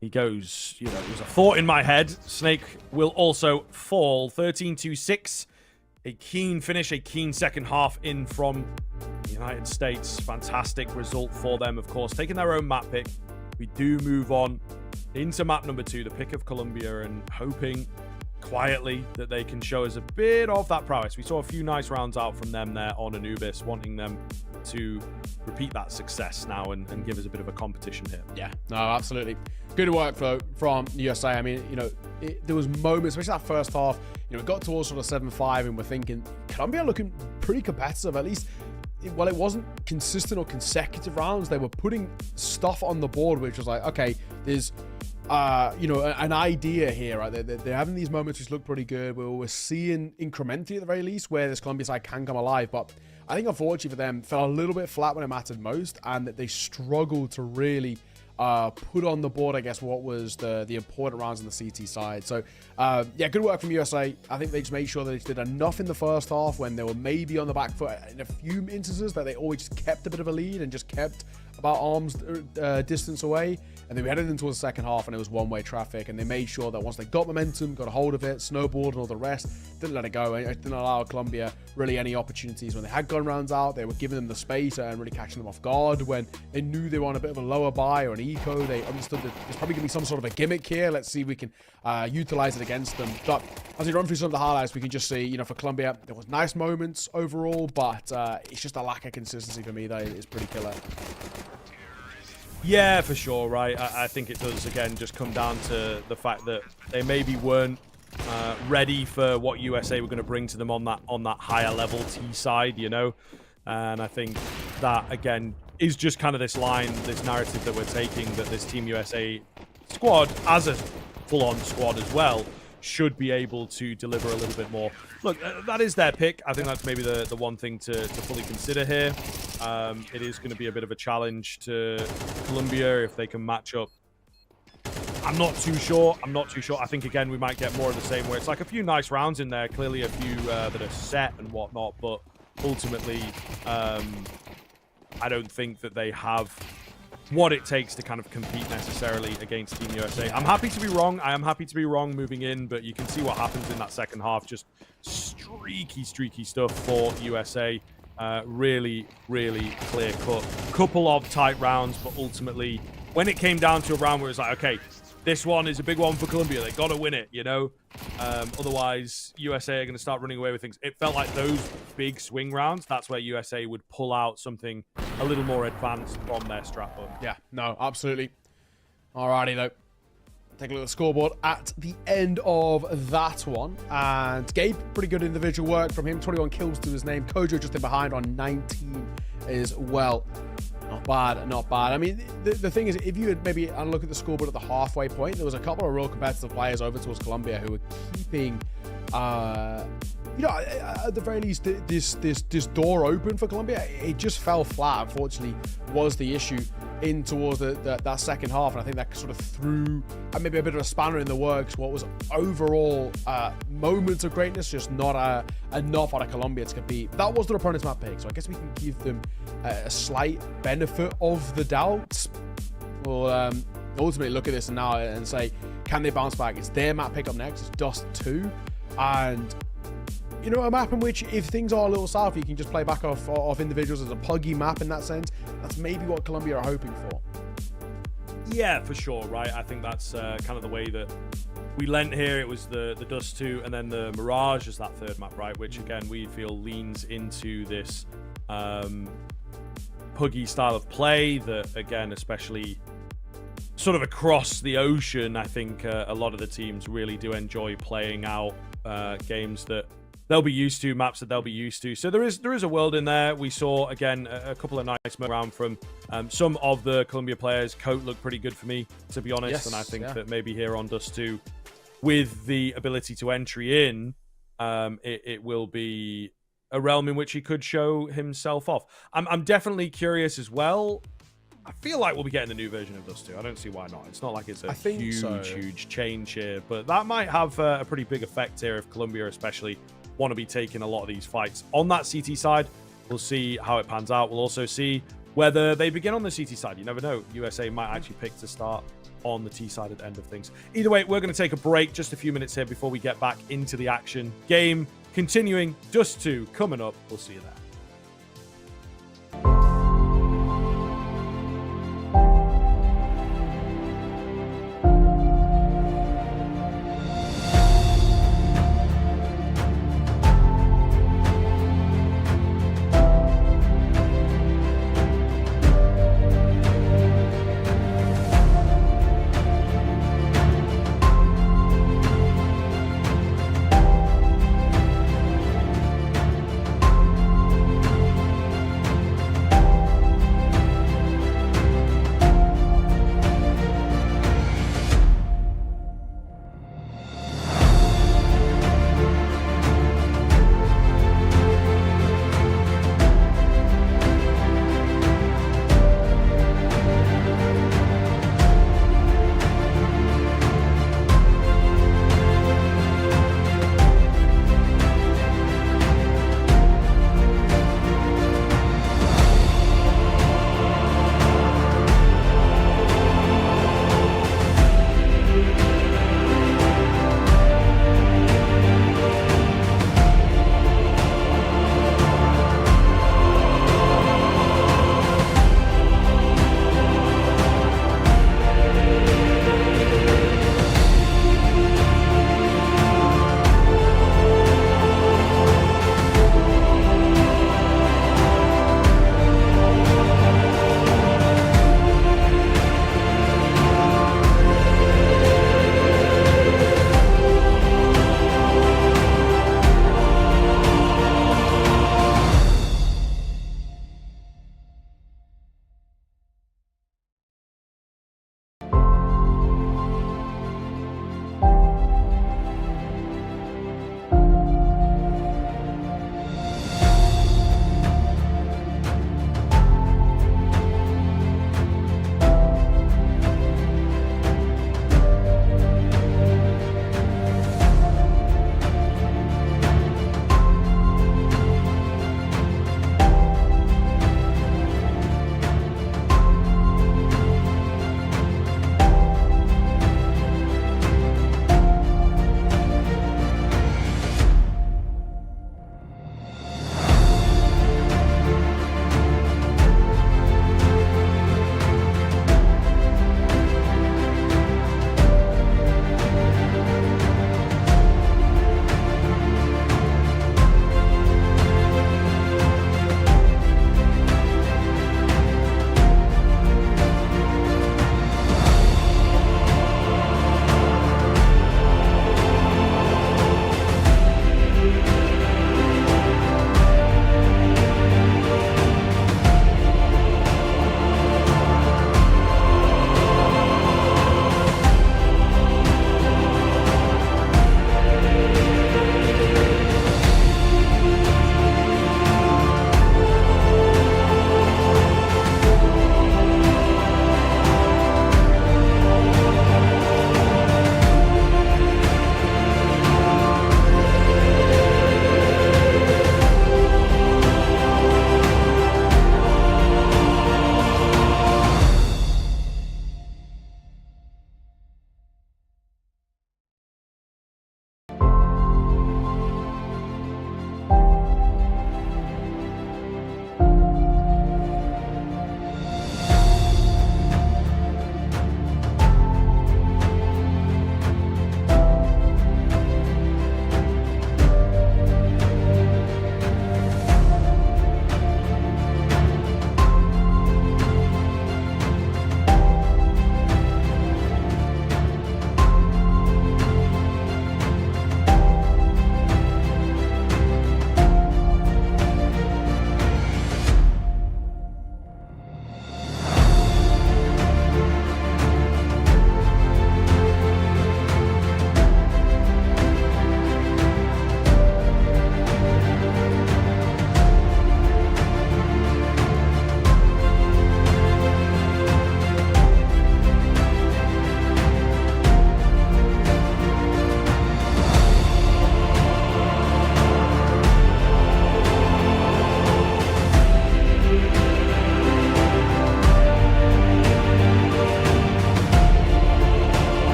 he goes, you know, it was a thought in my head. Snake will also fall 13-6. A keen finish, a keen second half in from the United States. Fantastic result for them, of course. Taking their own map pick. We do move on into map number 2, the pick of Colombia, and hoping quietly that they can show us a bit of that prowess. We saw a few nice rounds out from them there on Anubis, wanting them to repeat that success now and give us a bit of a competition here. Yeah, no, absolutely. Good work from USA. I mean, you know, there was moments, especially that first half, you know, it got towards sort of 7-5 and we're thinking, Colombia looking pretty competitive, at least. While it wasn't consistent or consecutive rounds, they were putting stuff on the board, which was like, okay, there's, you know, an idea here, right? They're having these moments which look pretty good. We're seeing incrementally, at the very least, where this Colombia side can come alive. But I think, unfortunately for them, fell a little bit flat when it mattered most, and that they struggled to really put on the board, I guess, what was the important rounds on the CT side. So, yeah, good work from USA. I think they just made sure that they did enough in the first half when they were maybe on the back foot in a few instances that they always just kept a bit of a lead and just kept about arm's distance away. And then we headed into the second half and it was one-way traffic, and they made sure that once they got momentum, got a hold of it, snowballed and all the rest, didn't let it go. It didn't allow Colombia really any opportunities. When they had gun rounds out, they were giving them the space and really catching them off guard. When they knew they were on a bit of a lower buy or an eco, they understood that there's probably going to be some sort of a gimmick here. Let's see if we can utilize it against them. But as we run through some of the highlights, we can just see, you know, for Colombia, there was nice moments overall, but it's just a lack of consistency for me that is pretty killer. Yeah, for sure, right? I think it does, again, just come down to the fact that they maybe weren't ready for what USA were going to bring to them on that higher level T side, you know? And I think that, again, is just kind of this line, this narrative that we're taking, that this Team USA squad, as a full-on squad as well, should be able to deliver a little bit more. Look, that is their pick. I think that's maybe the one thing to fully consider here. It is going to be a bit of a challenge to Colombia if they can match up. I'm not too sure. I think, again, we might get more of the same, where it's like a few nice rounds in there, clearly a few that are set and whatnot, but ultimately, I don't think that they have what it takes to kind of compete necessarily against Team USA. I'm happy to be wrong. I am happy to be wrong moving in, but you can see what happens in that second half. Just streaky stuff for USA. Really, really clear cut. Couple of tight rounds, but ultimately, when it came down to a round where it's like, okay, this one is a big one for Colombia. They got to win it, you know? Otherwise, USA are going to start running away with things. It felt like those big swing rounds, that's where USA would pull out something a little more advanced from their strap up. Yeah, no, absolutely. Alrighty, though. Take a look at the scoreboard at the end of that one. And Gabe, pretty good individual work from him. 21 kills to his name. Kojo just in behind on 19 as well. Not bad, not bad. I mean, the thing is, if you had maybe look at the scoreboard at the halfway point, there was a couple of real competitive players over towards Colombia who were keeping, you know, at the very least, this door open for Colombia. It just fell flat, unfortunately, was the issue in towards that second half. And I think that sort of threw maybe a bit of a spanner in the works. What was overall moments of greatness, just not enough out of Colombia to compete. That was their opponent's map pick, so I guess we can give them a slight benefit of the doubt. We'll ultimately look at this now and say, can they bounce back? It's their map pick up next. It's Dust 2. And, you know, a map in which if things are a little south, you can just play back off individuals as a puggy map in that sense. That's maybe what Colombia are hoping for. Yeah, for sure, right? I think that's kind of the way that we lent here. It was the Dust 2 and then the Mirage as that third map, right? Which, again, we feel leans into this Puggy style of play that, again, especially sort of across the ocean, I think a lot of the teams really do enjoy playing out games that they'll be used to, maps that they'll be used to. So there is a world in there. We saw, again, a couple of nice moves around from some of the Colombia players. Coat looked pretty good for me, to be honest. Yes, and I think that maybe here on Dust 2, with the ability to entry in, it will be a realm in which he could show himself off. I'm definitely curious as well. I feel like we'll be getting the new version of Dust 2. I don't see why not. It's not like it's a huge change here, but that might have a pretty big effect here if Colombia especially want to be taking a lot of these fights on that CT side. We'll see how it pans out. We'll also see whether they begin on the CT side. You never know. USA might actually pick to start on the T side at the end of things. Either way, we're going to take a break, just a few minutes here before we get back into the action. Game continuing, Dust 2 coming up. We'll see you there.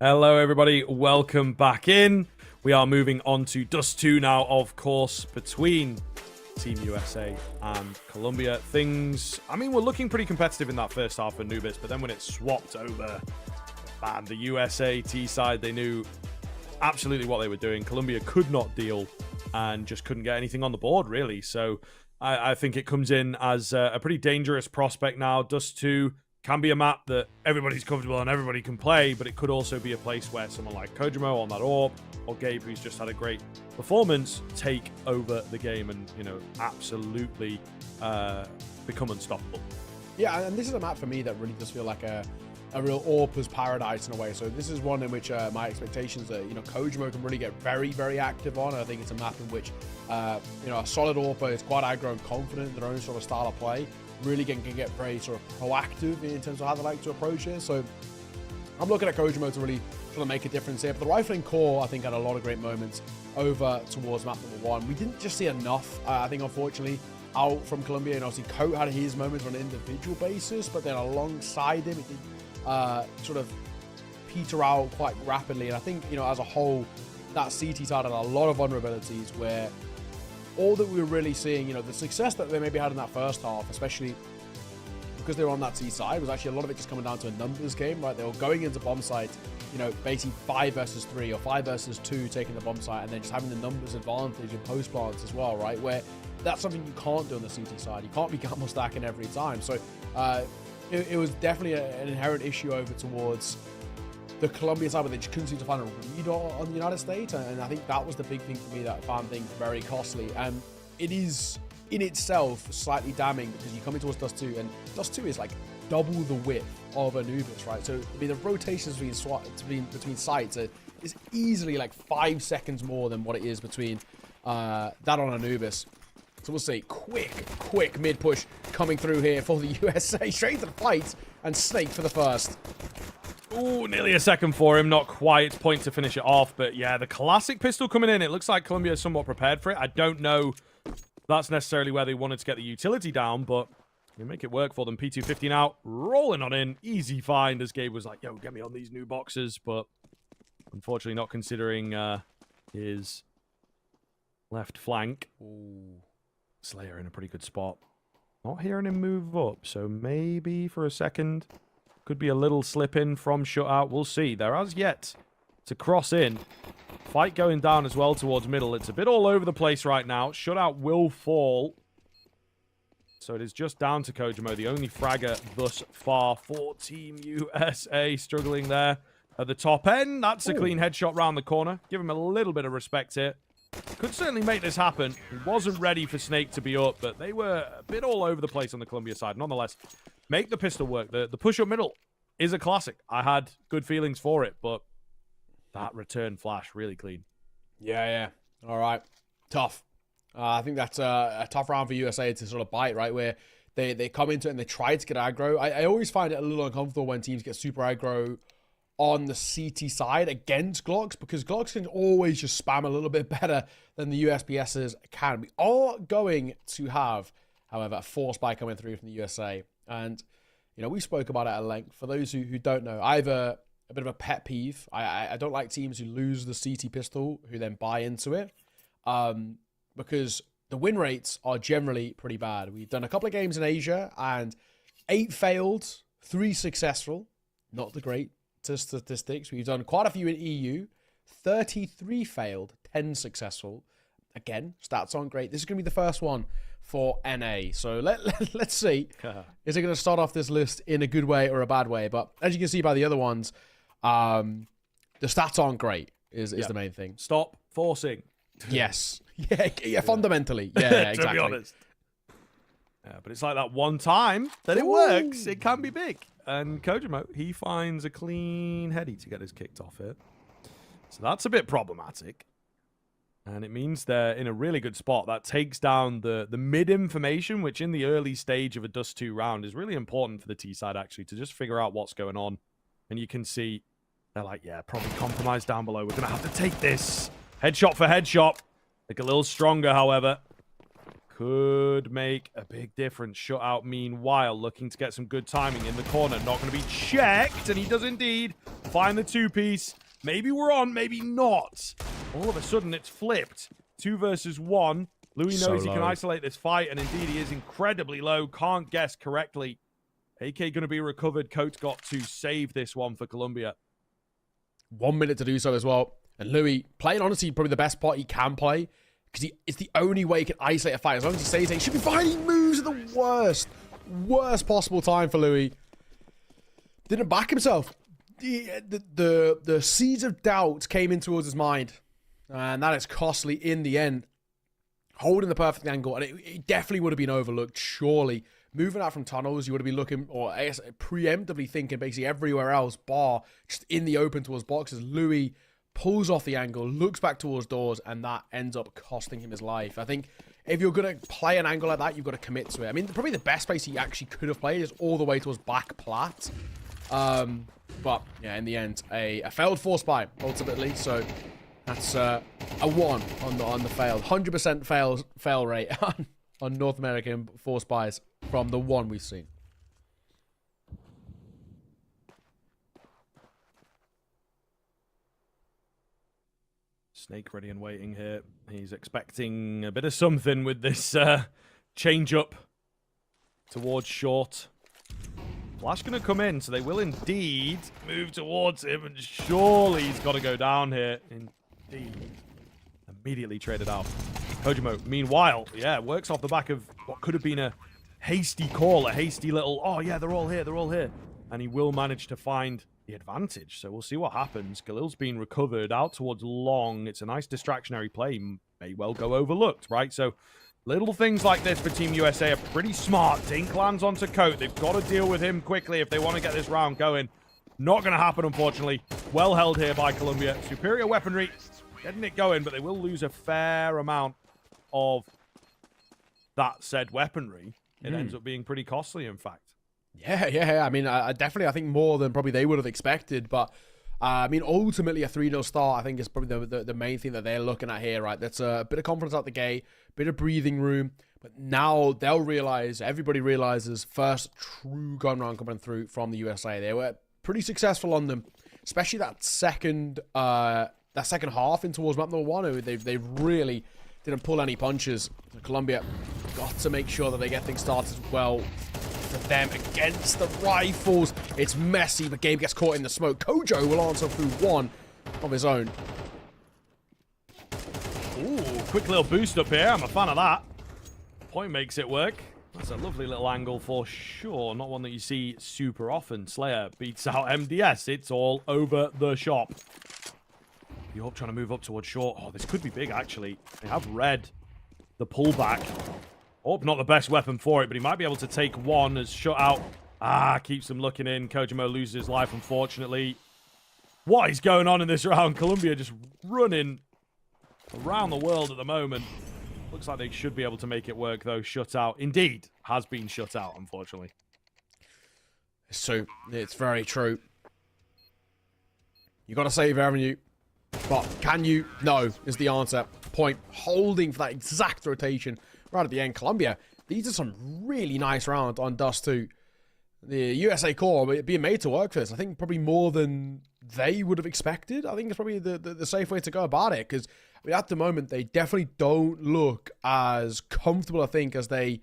Hello, everybody. Welcome back in. We are moving on to Dust 2 now, of course, between Team USA and Colombia. Things, I mean, we're looking pretty competitive in that first half for Anubis, but then when it swapped over, man, the USA T side, they knew absolutely what they were doing. Colombia could not deal and just couldn't get anything on the board, really. So I think it comes in as a pretty dangerous prospect now. Dust 2 can be a map that everybody's comfortable and everybody can play, but it could also be a place where someone like Kojimo on that AWP or Gabe, who's just had a great performance, take over the game and, you know, absolutely become unstoppable. Yeah, and this is a map for me that really does feel like a real AWPer's paradise in a way. So this is one in which my expectations are, you know, Kojimo can really get very, very active on. I think it's a map in which, you know, a solid AWPer is quite aggro and confident in their own sort of style of play. Really can get very sort of proactive in terms of how they like to approach it. So I'm looking at Kojimo to really sort of make a difference here. But the rifling core, I think, had a lot of great moments over towards map number 1. We didn't just see enough, I think, unfortunately, out from Colombia. And obviously, Coat had his moments on an individual basis, but then alongside him, it did sort of peter out quite rapidly. And I think, you know, as a whole, that CT side had a lot of vulnerabilities where all that we were really seeing, you know, the success that they maybe had in that first half, especially because they were on that T side, was actually a lot of it just coming down to a numbers game, right? They were going into bomb sites, you know, basically 5 versus 3 or 5 versus 2 taking the bomb site, and then just having the numbers advantage in post plants as well, right? Where that's something you can't do on the CT side. You can't be gamble stacking every time. So it was definitely an inherent issue over towards the Colombia side, but they just couldn't seem to find a read on the United States, and I think that was the big thing for me that I found things very costly. And it is in itself slightly damning because you come in towards Dust 2, and Dust 2 is like double the width of Anubis, right? So I mean, the rotations between sites is easily like 5 seconds more than what it is between that on Anubis. So we'll see. Quick mid push coming through here for the USA, straight to the fight, and Snake for the first. Ooh, nearly a second for him. Not quite. Point to finish it off. But yeah, the classic pistol coming in. It looks like Colombia is somewhat prepared for it. I don't know if that's necessarily where they wanted to get the utility down, but they make it work for them. P250 now, rolling on in. Easy find as Gabe was like, yo, get me on these new boxes. But unfortunately not considering his left flank. Ooh, Slayer in a pretty good spot. Not hearing him move up, so maybe for a second could be a little slip in from shutout. We'll see. There has yet to cross in. Fight going down as well towards middle. It's a bit all over the place right now. Shutout will fall. So it is just down to Kojimo, the only fragger thus far for Team USA. Struggling there at the top end. That's a clean headshot round the corner. Give him a little bit of respect here. Could certainly make this happen. He wasn't ready for Snake to be up, but they were a bit all over the place on the Colombia side. Nonetheless, make the pistol work. The push-up middle is a classic. I had good feelings for it, but that return flash, really clean. Yeah. All right. Tough. I think that's a tough round for USA to sort of bite, right? Where they come into it and they try to get aggro. I always find it a little uncomfortable when teams get super aggro on the CT side against Glocks, because Glocks can always just spam a little bit better than the USPSs can. We are going to have, however, a force buy coming through from the USA. And, you know, we spoke about it at length. For those who don't know, I have a bit of a pet peeve. I don't like teams who lose the CT pistol, who then buy into it, because the win rates are generally pretty bad. We've done a couple of games in Asia, and 8 failed, 3 successful. Not the great statistics. We've done quite a few in EU. 33 failed, 10 successful. Again, stats aren't great. This is going to be the first one for NA. So let's see. Is it going to start off this list in a good way or a bad way? But as you can see by the other ones, the stats aren't great is the main thing. Stop forcing. Yes. Yeah, fundamentally. Yeah, exactly. To be honest. Yeah, but it's like that one time that it works. It can be big. And Kojimo, he finds a clean heady to get his kicked off here. So that's a bit problematic. And it means they're in a really good spot. That takes down the mid information, which in the early stage of a Dust 2 round is really important for the T side, actually, to just figure out what's going on. And you can see they're like, yeah, probably compromised down below. We're going to have to take this. Headshot for headshot. Like a little stronger, however. Could make a big difference. Shutout, meanwhile, looking to get some good timing in the corner. Not going to be checked, and he does indeed find the two-piece. Maybe we're on, maybe not. All of a sudden, it's flipped. 2 versus 1. Louis knows he can isolate this fight, and indeed he is incredibly low. Can't guess correctly. AK going to be recovered. Coates got to save this one for Colombia. 1 minute to do so as well. And Louis, playing honestly probably the best part he can play, because it's the only way he can isolate a fight. As long as he stays there, he should be fine. He moves at the worst possible time for Louis. Didn't back himself. The seeds of doubt came in towards his mind. And that is costly in the end. Holding the perfect angle, and it definitely would have been overlooked, surely. Moving out from tunnels, you would have been looking, or I guess preemptively thinking basically everywhere else, bar just in the open towards boxes. Louis pulls off the angle, looks back towards doors, and that ends up costing him his life. I think if you're going to play an angle like that, you've got to commit to it. I mean, probably the best place he actually could have played is all the way towards back plat. But, yeah, in the end, a failed force buy, ultimately, so... That's a 1 on the failed. 100% fail rate on North American force buys from the 1 we've seen. Snake ready and waiting here. He's expecting a bit of something with this change up towards short. Flash going to come in, so they will indeed move towards him, and surely he's got to go down here. Immediately traded out. Kojimo, meanwhile, yeah, works off the back of what could have been a hasty call, a hasty little, oh yeah, they're all here. And he will manage to find the advantage. So we'll see what happens. Khalil's been recovered out towards long. It's a nice distractionary play. May well go overlooked, right? So little things like this for Team USA are pretty smart. Dink lands onto Coat. They've got to deal with him quickly if they want to get this round going. Not going to happen, unfortunately. Well held here by Colombia. Superior weaponry. Getting it going, but they will lose a fair amount of that said weaponry. It ends up being pretty costly, in fact. Yeah. I mean, I think more than probably they would have expected. But, I mean, ultimately a 3-0 start, I think, is probably the main thing that they're looking at here, right? That's a bit of confidence out the gate, bit of breathing room. But now they'll realize, everybody realizes, first true gun round coming through from the USA. They were pretty successful on them, especially that second half in towards map number 1. They really didn't pull any punches. So Colombia got to make sure that they get things started well for them against the rifles. It's messy, but Gabe gets caught in the smoke. Kojo will answer through 1 of his own. Ooh, quick little boost up here. I'm a fan of that. Point makes it work. That's a lovely little angle for sure. Not one that you see super often. Slayer beats out MDS. It's all over the shop. York trying to move up towards short. Oh, this could be big, actually. They have read the pullback. Oh, not the best weapon for it, but he might be able to take 1 as shut out. Keeps them looking in. Kojimo loses his life, unfortunately. What is going on in this round? Colombia just running around the world at the moment. Looks like they should be able to make it work, though. Shut out. Indeed, has been shut out, unfortunately. It's true. It's very true. You got to save, haven't you? But can you? No, is the answer. Point holding for that exact rotation right at the end. Colombia, these are some really nice rounds on Dust 2. The USA core being made to work for this. I think probably more than they would have expected. I think it's probably the safe way to go about it. Because I mean, at the moment, they definitely don't look as comfortable, I think, as they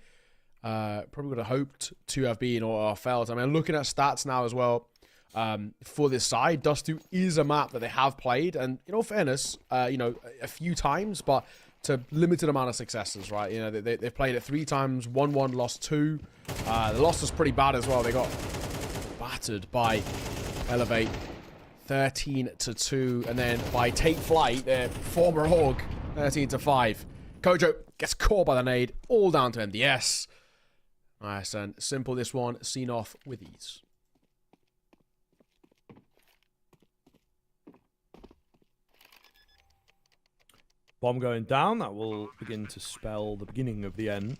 probably would have hoped to have been or felt. I mean, looking at stats now as well. For this side, Dust 2 is a map that they have played, and in all fairness, a few times, but to limited amount of successes, right? You know, they've played it 3 times, 1-1, lost 2. The loss was pretty bad as well. They got battered by Elevate 13-2, and then by Take Flight, their former Hog 13-5. Kojo gets caught by the nade, all down to MDS. Nice and simple this one, seen off with ease. Bomb going down. That will begin to spell the beginning of the end.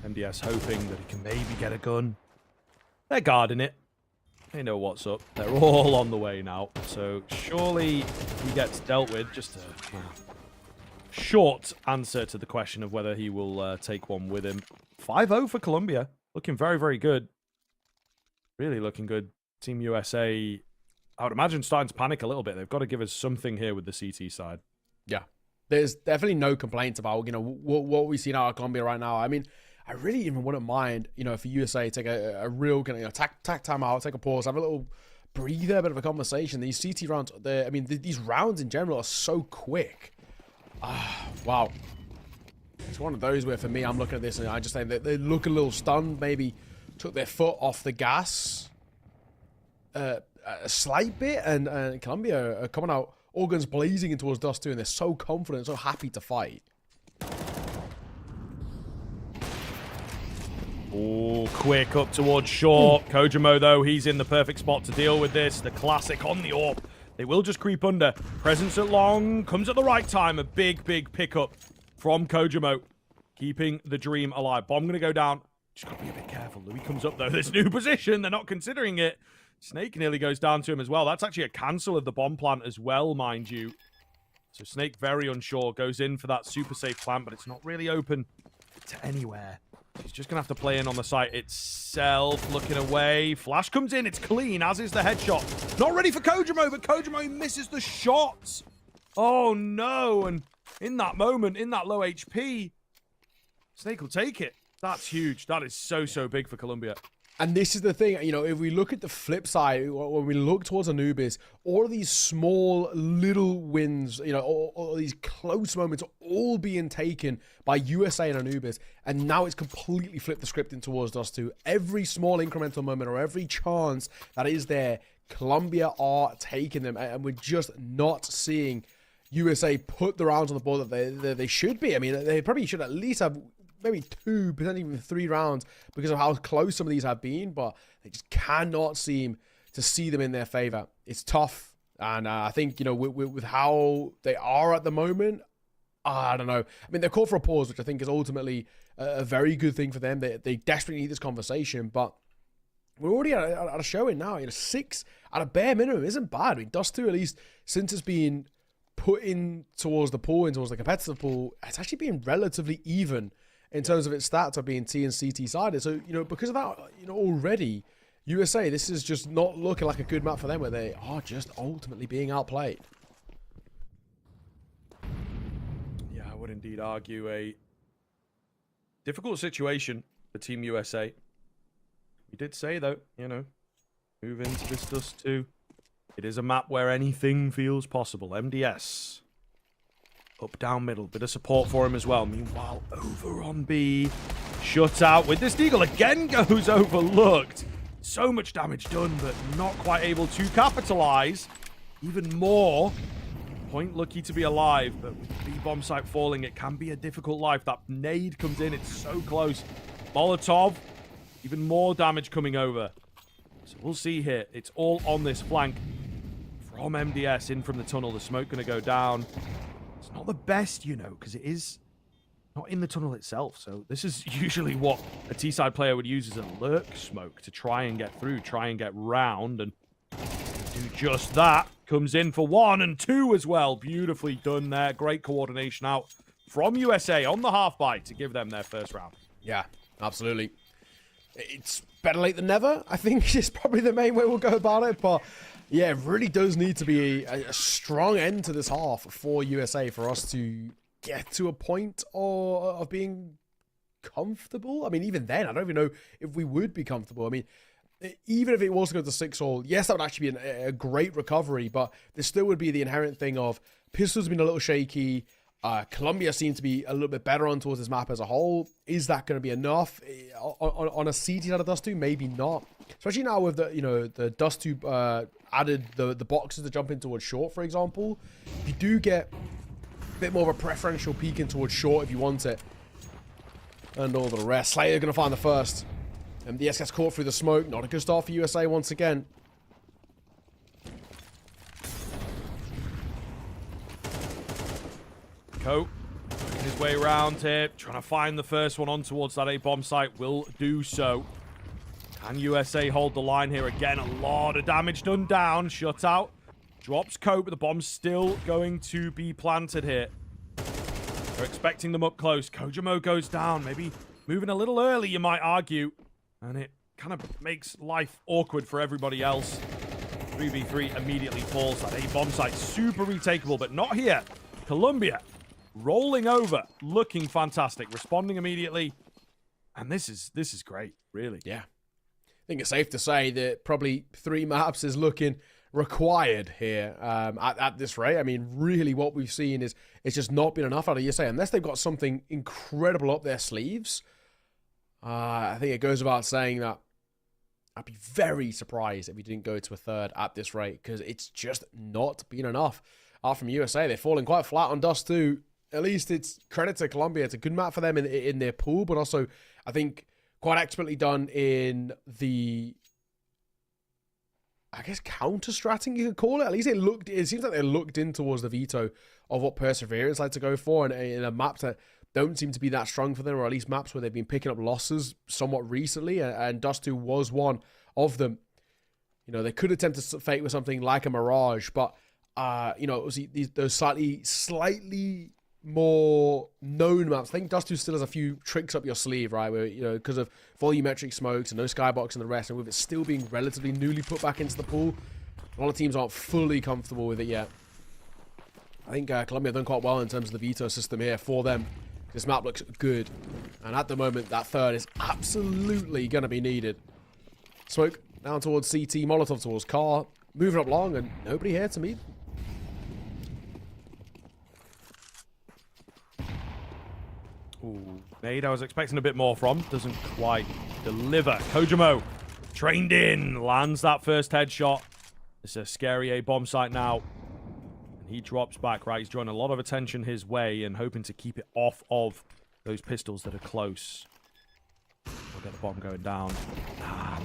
MDS hoping that he can maybe get a gun. They're guarding it. They know what's up. They're all on the way now. So surely he gets dealt with. Just a short answer to the question of whether he will take one with him. 5-0 for Colombia. Looking very, very good. Really looking good. Team USA I would imagine starting to panic a little bit. They've got to give us something here with the CT side. Yeah. There's definitely no complaints about, what we see out of Colombia right now. I mean, I really even wouldn't mind, for USA, take a real kind of tack time out, take a pause, have a little breather, a bit of a conversation. These CT rounds, these rounds in general are so quick. Wow. It's one of those where, for me, I'm looking at this and I just think that they look a little stunned, maybe took their foot off the gas a slight bit, and Colombia are coming out all guns blazing in towards Dust 2, and they're so confident, so happy to fight. Oh, quick up towards short. Kojamo, though, he's in the perfect spot to deal with this. The classic on the AWP. They will just creep under. Presence at long. Comes at the right time. A big, big pickup from Kojamo. Keeping the dream alive. Bomb going to go down. Just got to be a bit careful. Louis comes up, though. This new position. They're not considering it. Snake nearly goes down to him as well. That's actually a cancel of the bomb plant as well, mind you. So Snake very unsure. Goes in for that super safe plant, but it's not really open to anywhere. He's just going to have to play in on the site itself. Looking away. Flash comes in. It's clean, as is the headshot. Not ready for Kojamo, but Kojamo misses the shots. Oh, no. And in that moment, in that low HP, Snake will take it. That's huge. That is so, so big for Colombia. And this is the thing, if we look at the flip side, when we look towards Anubis, all of these small little wins, all these close moments are all being taken by USA and Anubis. And now it's completely flipped the script in towards Dust 2. Every small incremental moment or every chance that is there, Colombia are taking them. And we're just not seeing USA put the rounds on the board that they should be. I mean, they probably should at least have maybe 2, potentially even 3 rounds because of how close some of these have been, but they just cannot seem to see them in their favor. It's tough, and I think, with how they are at the moment, I don't know. I mean, they're called for a pause, which I think is ultimately a very good thing for them. They desperately need this conversation, but we're already at a showing now. 6 at a bare minimum isn't bad. I mean, Dust 2, at least, since it's been put in towards the pool, in towards the competitive pool, it's actually been relatively even in terms of its stats of being T and CT sided. So, because of that, already, USA, this is just not looking like a good map for them where they are just ultimately being outplayed. Yeah, I would indeed argue a difficult situation for Team USA. We did say, though, move into this Dust 2. It is a map where anything feels possible. MDS. Up, down, middle. Bit of support for him as well. Meanwhile, over on B. Shut out with this Deagle. Again goes overlooked. So much damage done, but not quite able to capitalize. Even more. Point lucky to be alive, but with the B-bomb site falling, it can be a difficult life. That nade comes in. It's so close. Molotov. Even more damage coming over. So we'll see here. It's all on this flank. From MDS in from the tunnel. The smoke going to go down. It's not the best, because it is not in the tunnel itself. So this is usually what a T-side player would use as a lurk smoke to try and get through, try and get round, and do just that. Comes in for 1 and 2 as well. Beautifully done there. Great coordination out from USA on the half-bite to give them their first round. Yeah, absolutely. It's better late than never, I think, is probably the main way we'll go about it, but yeah, it really does need to be a strong end to this half for USA for us to get to a point of being comfortable. I mean, even then, I don't even know if we would be comfortable. I mean, even if it was to go to 6-all, yes, that would actually be a great recovery, but there still would be the inherent thing of Pistols been a little shaky. Colombia seems to be a little bit better on towards this map as a whole. Is that going to be enough on a CT side of Dust 2? Maybe not. Especially now with the Dust 2 added the boxes to jump in towards short, for example. You do get a bit more of a preferential peek in towards short if you want it. And all the rest. Slayer going to find the first. MDS gets caught through the smoke. Not a good start for USA once again. Cope working his way around here, trying to find the first one on towards that A-bomb site. Will do so. Can USA hold the line here again? A lot of damage done down. Shut out. Drops Cope, but the bomb's still going to be planted here. They're expecting them up close. Kojamo goes down. Maybe moving a little early, you might argue. And it kind of makes life awkward for everybody else. 3v3 immediately falls. That A bomb site super retakeable, but not here. Colombia rolling over, looking fantastic, responding immediately. And this is great, really. Yeah. I think it's safe to say that probably 3 maps is looking required here at this rate. I mean, really what we've seen is it's just not been enough out of USA unless they've got something incredible up their sleeves. I think it goes without saying that I'd be very surprised if we didn't go to a third at this rate, because it's just not been enough from USA. They're falling quite flat on Dust 2. At least it's credit to Colombia. It's a good map for them in their pool, but also I think quite expertly done in the, I guess, counter-stratting you could call it. At least it seems like they looked in towards the veto of what Perseverance like to go for, and in a map that don't seem to be that strong for them, or at least maps where they've been picking up losses somewhat recently, and Dust 2 was one of them. You know, they could attempt to fate with something like a Mirage, but, you know, those slightly more known maps. I think Dust 2 still has a few tricks up your sleeve, right? Where, you know, because of volumetric smokes and no skybox and the rest, and with it still being relatively newly put back into the pool, a lot of teams aren't fully comfortable with it yet. I think Colombia have done quite well in terms of the veto system here for them. This map looks good, and at the moment, that third is absolutely going to be needed. Smoke down towards CT, Molotov towards Car, moving up long, and nobody here to meet. Ooh, Nade I was expecting a bit more from. Doesn't quite deliver. Kojimo, trained in, lands that first headshot. It's a scary A bomb site now. And he drops back, right? He's drawing a lot of attention his way and hoping to keep it off of those pistols that are close. We'll get the bomb going down.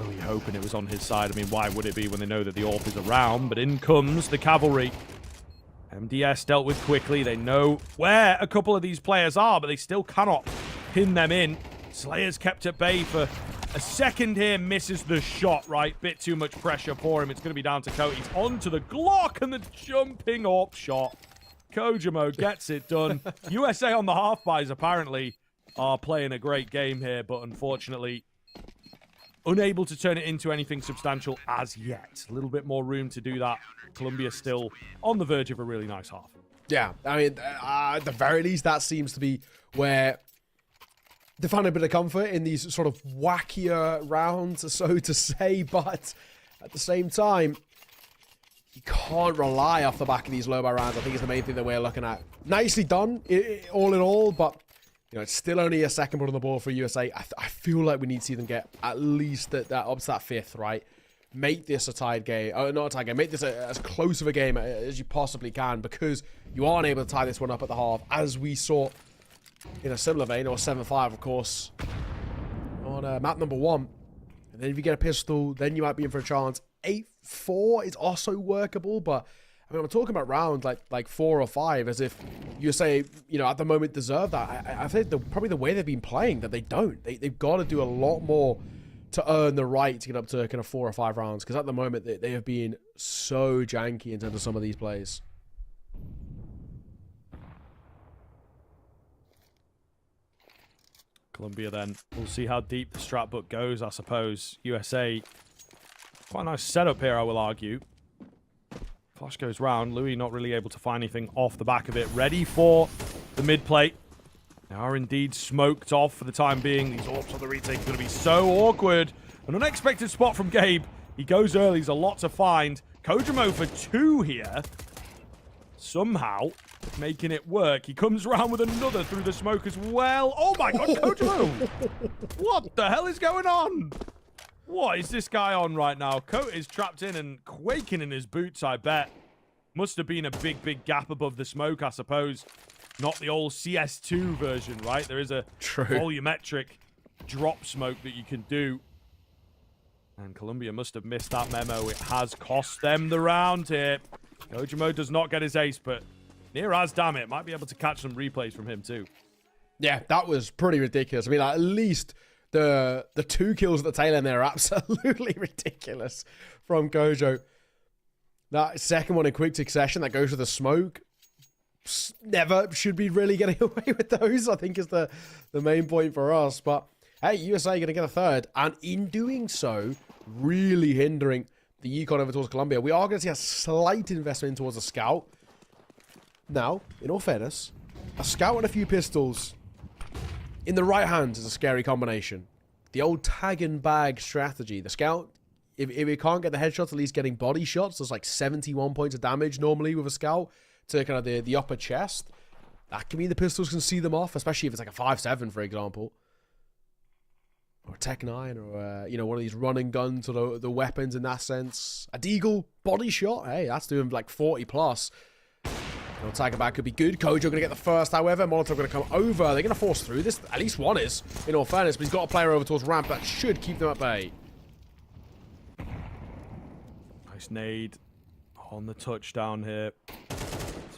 Louis hoping it was on his side. I mean, why would it be when they know that the AWP is around? But in comes the cavalry. MDS dealt with quickly. They know where a couple of these players are, but they still cannot pin them in. Slayer's kept at bay for a second here. Misses the shot, right? Bit too much pressure for him. It's going to be down to Cote. He's onto the Glock and the jumping up shot. Kojimo gets it done. USA on the half-buys apparently are playing a great game here, but unfortunately unable to turn it into anything substantial as yet. A little bit more room to do that. Colombia still on the verge of a really nice half. Yeah, I mean, at the very least, that seems to be where they find a bit of comfort in these sort of wackier rounds, so to say, but at the same time, you can't rely off the back of these low-buy rounds. I think is the main thing that we're looking at. Nicely done, all in all, but you know, it's still only a second put on the board for USA. I feel like we need to see them get at least that up to that fifth, right? Make this a tied game. Oh, not a tied game. Make this as close of a game as you possibly can, because you aren't able to tie this one up at the half, as we saw in a similar vein, or 7-5, of course, on map number 1. And then if you get a pistol, then you might be in for a chance. 8-4 is also workable, but I mean, I'm talking about rounds like 4 or 5, as if you say, you know, at the moment deserve that. I think probably the way they've been playing, that they don't. They've got to do a lot more to earn the right to get up to kind of 4 or 5 rounds, because at the moment they have been so janky in terms of some of these plays. Colombia then, we'll see how deep the strat book goes, I suppose. USA, quite a nice setup here, I will argue. Flash goes round. Louis not really able to find anything off the back of it. Ready for the mid plate. They are indeed smoked off for the time being. These AWPs on the retake are going to be so awkward. An unexpected spot from Gabe. He goes early. There's a lot to find. Kojimo for 2 here. Somehow making it work. He comes around with another through the smoke as well. Oh my god, Kojimo! What the hell is going on? What is this guy on right now? Cote is trapped in and quaking in his boots, I bet. Must have been a big gap above the smoke, I suppose. Not the old CS2 version, right? There is a volumetric drop smoke that you can do. And Colombia must have missed that memo. It has cost them the round here. Kojimo does not get his ace, but Niraz, damn it, might be able to catch some replays from him too. Yeah, that was pretty ridiculous. I mean, at least the 2 kills at the tail end there are absolutely ridiculous from Kojo. That second one in quick succession that goes to the smoke, never should be really getting away with those, I think is the main point for us. But hey, USA going to get a third, and in doing so, really hindering the econ over towards Colombia, we are going to see a slight investment towards a scout. Now, in all fairness, a scout and a few pistols in the right hands is a scary combination. The old tag and bag strategy. The scout, if it can't get the headshots, at least getting body shots. There's like 71 points of damage normally with a scout to kind of the upper chest. That can mean the pistols can see them off, especially if it's like a 5.7, for example. Or a Tech 9, or, you know, one of these running guns, or the weapons in that sense. A Deagle body shot, hey, that's doing like 40 plus. Tiger back could be good. Kojo going to get the first, however. Molotov going to come over. They're going to force through this. At least one is, in all fairness. But he's got a player over towards ramp. That should keep them at bay. Nice nade on the touchdown here.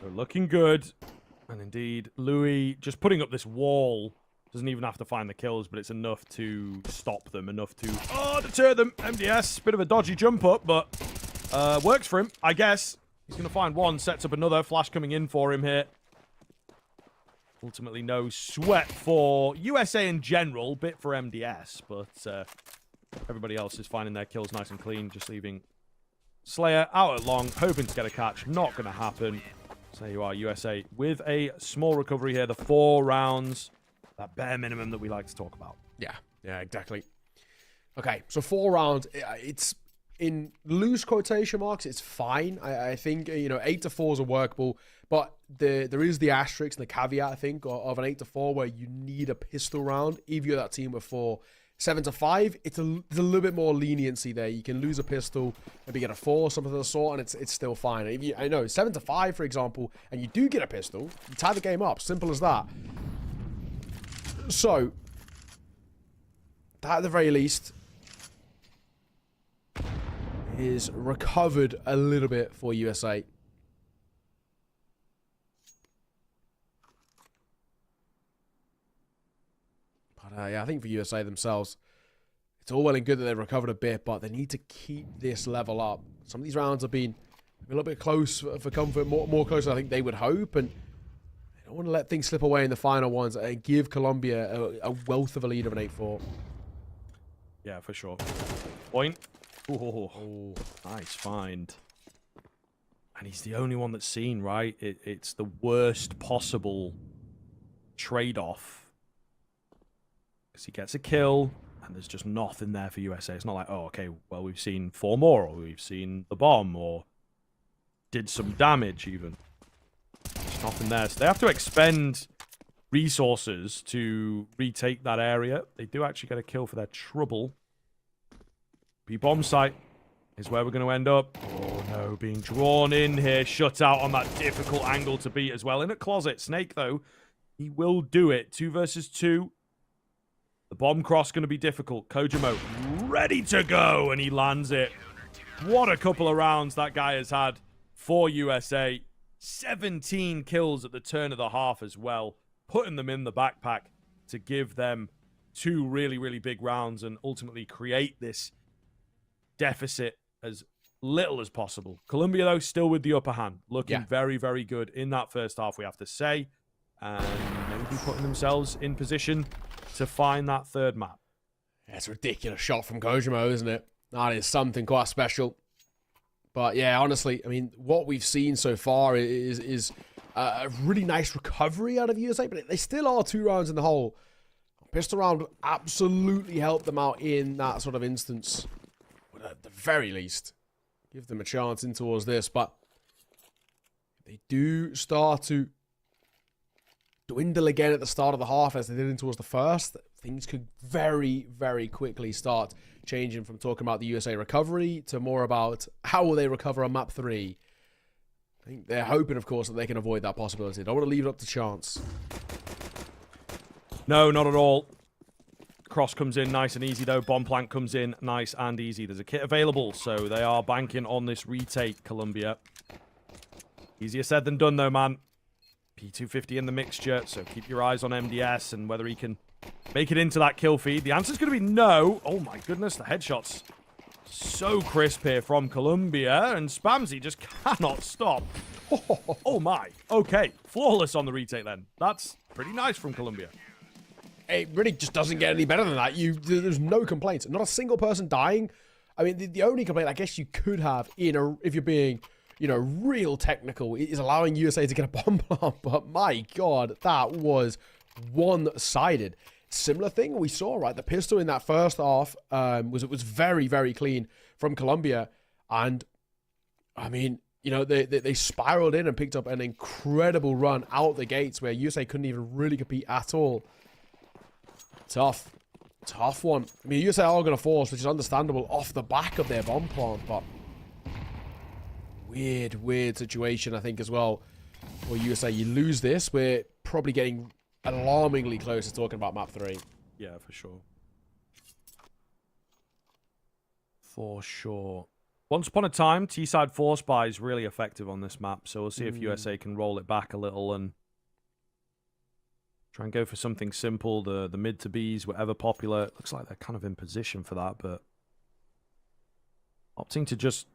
So looking good. And indeed, Louis just putting up this wall. Doesn't even have to find the kills, but it's enough to stop them. Enough to, deter them. MDS, bit of a dodgy jump up, but works for him, I guess. He's going to find one, sets up another. Flash coming in for him here. Ultimately, no sweat for USA in general. Bit for MDS, but everybody else is finding their kills nice and clean. Just leaving Slayer out at long, hoping to get a catch. Not going to happen. So there you are, USA, with a small recovery here. The 4 rounds, that bare minimum that we like to talk about. Yeah, exactly. Okay, so 4 rounds. It's... in loose quotation marks, it's fine. I think, you know, 8 to 4s are workable, but there is the asterisk and the caveat, I think, of an 8 to 4 where you need a pistol round. If you're that team with 4, 7 to 5, there's a little bit more leniency there. You can lose a pistol, maybe get a 4, something of the sort, and it's still fine. If you, I know, 7 to 5, for example, and you do get a pistol, you tie the game up. Simple as that. So, that at the very least is recovered a little bit for USA. But yeah, I think for USA themselves, it's all well and good that they've recovered a bit, but they need to keep this level up. Some of these rounds have been a little bit close for comfort, more close than I think they would hope, and they don't want to let things slip away in the final ones and give Colombia a wealth of a lead of an 8-4. Yeah, for sure. Point. Oh, nice find. And he's the only one that's seen, right? It's the worst possible trade-off. Because he gets a kill, and there's just nothing there for USA. It's not like, oh, okay, well, we've seen 4 more, or we've seen the bomb, or did some damage, even. There's nothing there. So they have to expend resources to retake that area. They do actually get a kill for their trouble. B-bomb site is where we're going to end up. Oh, no, being drawn in here. Shut out on that difficult angle to beat as well. In a closet. Snake, though, he will do it. 2 versus 2. The bomb cross going to be difficult. Kojimo ready to go, and he lands it. What a couple of rounds that guy has had for USA. 17 kills at the turn of the half as well. Putting them in the backpack to give them 2 really, really big rounds and ultimately create this deficit as little as possible. Colombia, though, still with the upper hand. Looking very, very good in that first half, we have to say. And maybe putting themselves in position to find that 3rd map. That's a ridiculous shot from Kojimo, isn't it? That is something quite special. But yeah, honestly, I mean, what we've seen so far is a really nice recovery out of USA, but they still are 2 rounds in the hole. Pistol round absolutely helped them out in that sort of instance. At the very least, give them a chance in towards this, but they do start to dwindle again at the start of the half as they did in towards the first. Things could very, very quickly start changing from talking about the USA recovery to more about how will they recover on map 3. I think they're hoping, of course, that they can avoid that possibility. Don't want to leave it up to chance. No, not at all. Cross comes in nice and easy, though. Bomb plant comes in nice and easy. There's a kit available, so they are banking on this retake, Colombia. Easier said than done, though, man. P250 in the mixture, so keep your eyes on MDS and whether he can make it into that kill feed. The answer's going to be no. Oh, my goodness, the headshots. So crisp here from Colombia, and Spamsy just cannot stop. Oh, my. Okay, flawless on the retake, then. That's pretty nice from Colombia. It really just doesn't get any better than that. There's no complaints. Not a single person dying. I mean, the only complaint I guess you could have if you're being, real technical, is allowing USA to get a bomb plant. But my God, that was one-sided. Similar thing we saw, right? The pistol in that first half was very, very clean from Colombia. And, I mean, they spiraled in and picked up an incredible run out the gates where USA couldn't even really compete at all. Tough one. I mean, USA are going to force, which is understandable off the back of their bomb plant, but weird situation, I think, as well. For USA, you lose this, we're probably getting alarmingly close to talking about map 3. Yeah, for sure. For sure. Once upon a time, T-side force buy is really effective on this map, so we'll see if USA can roll it back a little and try and go for something simple. The mid to Bs, whatever popular. It looks like they're kind of in position for that, but opting to just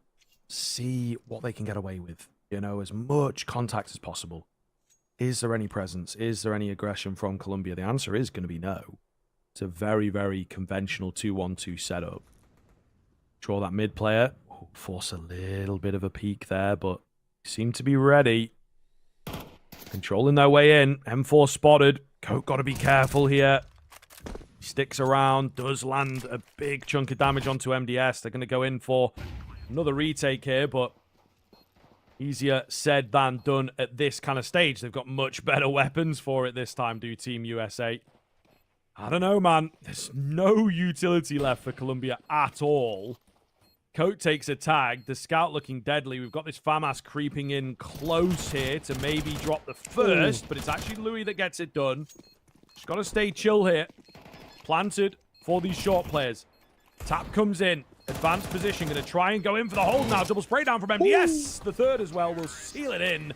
see what they can get away with. As much contact as possible. Is there any presence? Is there any aggression from Colombia? The answer is going to be no. It's a very, very conventional 2-1-2 setup. Draw that mid player. Force a little bit of a peek there, but seem to be ready. Controlling their way in. M4 spotted. Coat got to be careful here. Sticks around. Does land a big chunk of damage onto MDS. They're going to go in for another retake here, but easier said than done at this kind of stage. They've got much better weapons for it this time, do Team USA. I don't know, man. There's no utility left for Colombia at all. Coat takes a tag. The scout looking deadly. We've got this FAMAS creeping in close here to maybe drop the first, but it's actually Louis that gets it done. Just got to stay chill here. Planted for these short players. Tap comes in. Advanced position. Going to try and go in for the hold now. Double spray down from MDS. The third as well will seal it in.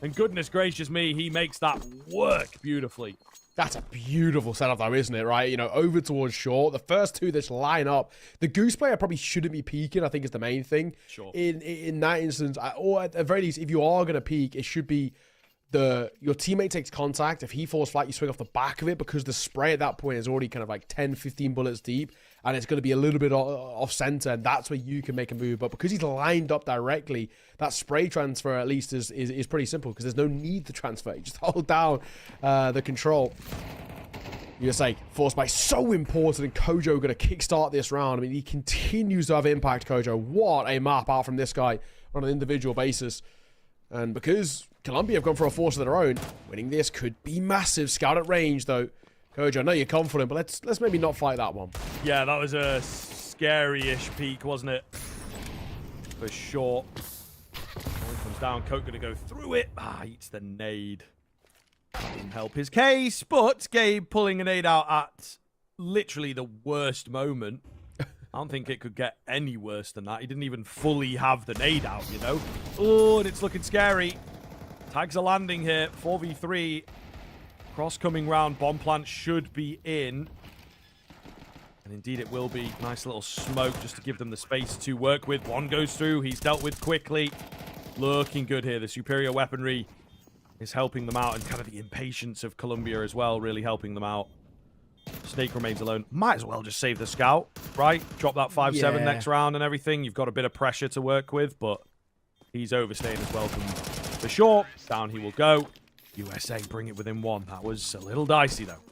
And goodness gracious me, he makes that work beautifully. That's a beautiful setup, though, isn't it, right? Over towards short. The first two that line up. The Goose player probably shouldn't be peeking, I think, is the main thing. Sure. In that instance, or at the very least, if you are going to peek, it should be your teammate takes contact. If he falls flat, you swing off the back of it, because the spray at that point is already kind of like 10, 15 bullets deep, and it's going to be a little bit off center, and that's where you can make a move. But because he's lined up directly, that spray transfer at least is pretty simple, because there's no need to transfer. You just hold down the control. USA force buy so important, and Kojo going to kickstart this round. I mean, he continues to have impact, Kojo. What a map out from this guy on an individual basis. And because Colombia have gone for a force of their own, winning this could be massive. Scout at range, though. Coach, I know you're confident, but let's maybe not fight that one. Yeah, that was a scary-ish peak, wasn't it? For sure. Ball comes down. Coke going to go through it. Eats the nade. Didn't help his case, but Gabe pulling a nade out at literally the worst moment. I don't think it could get any worse than that. He didn't even fully have the nade out, Oh, and it's looking scary. Tags are landing here. 4v3. Cross coming round. Bomb plant should be in. And indeed it will be. Nice little smoke just to give them the space to work with. One goes through. He's dealt with quickly. Looking good here. The superior weaponry is helping them out. And kind of the impatience of Colombia as well, really helping them out. Snake remains alone. Might as well just save the scout, right? Drop that 5-7 next round and everything. You've got a bit of pressure to work with, but he's overstaying as well from the short. Down he will go. USA bring it within one. That was a little dicey, though.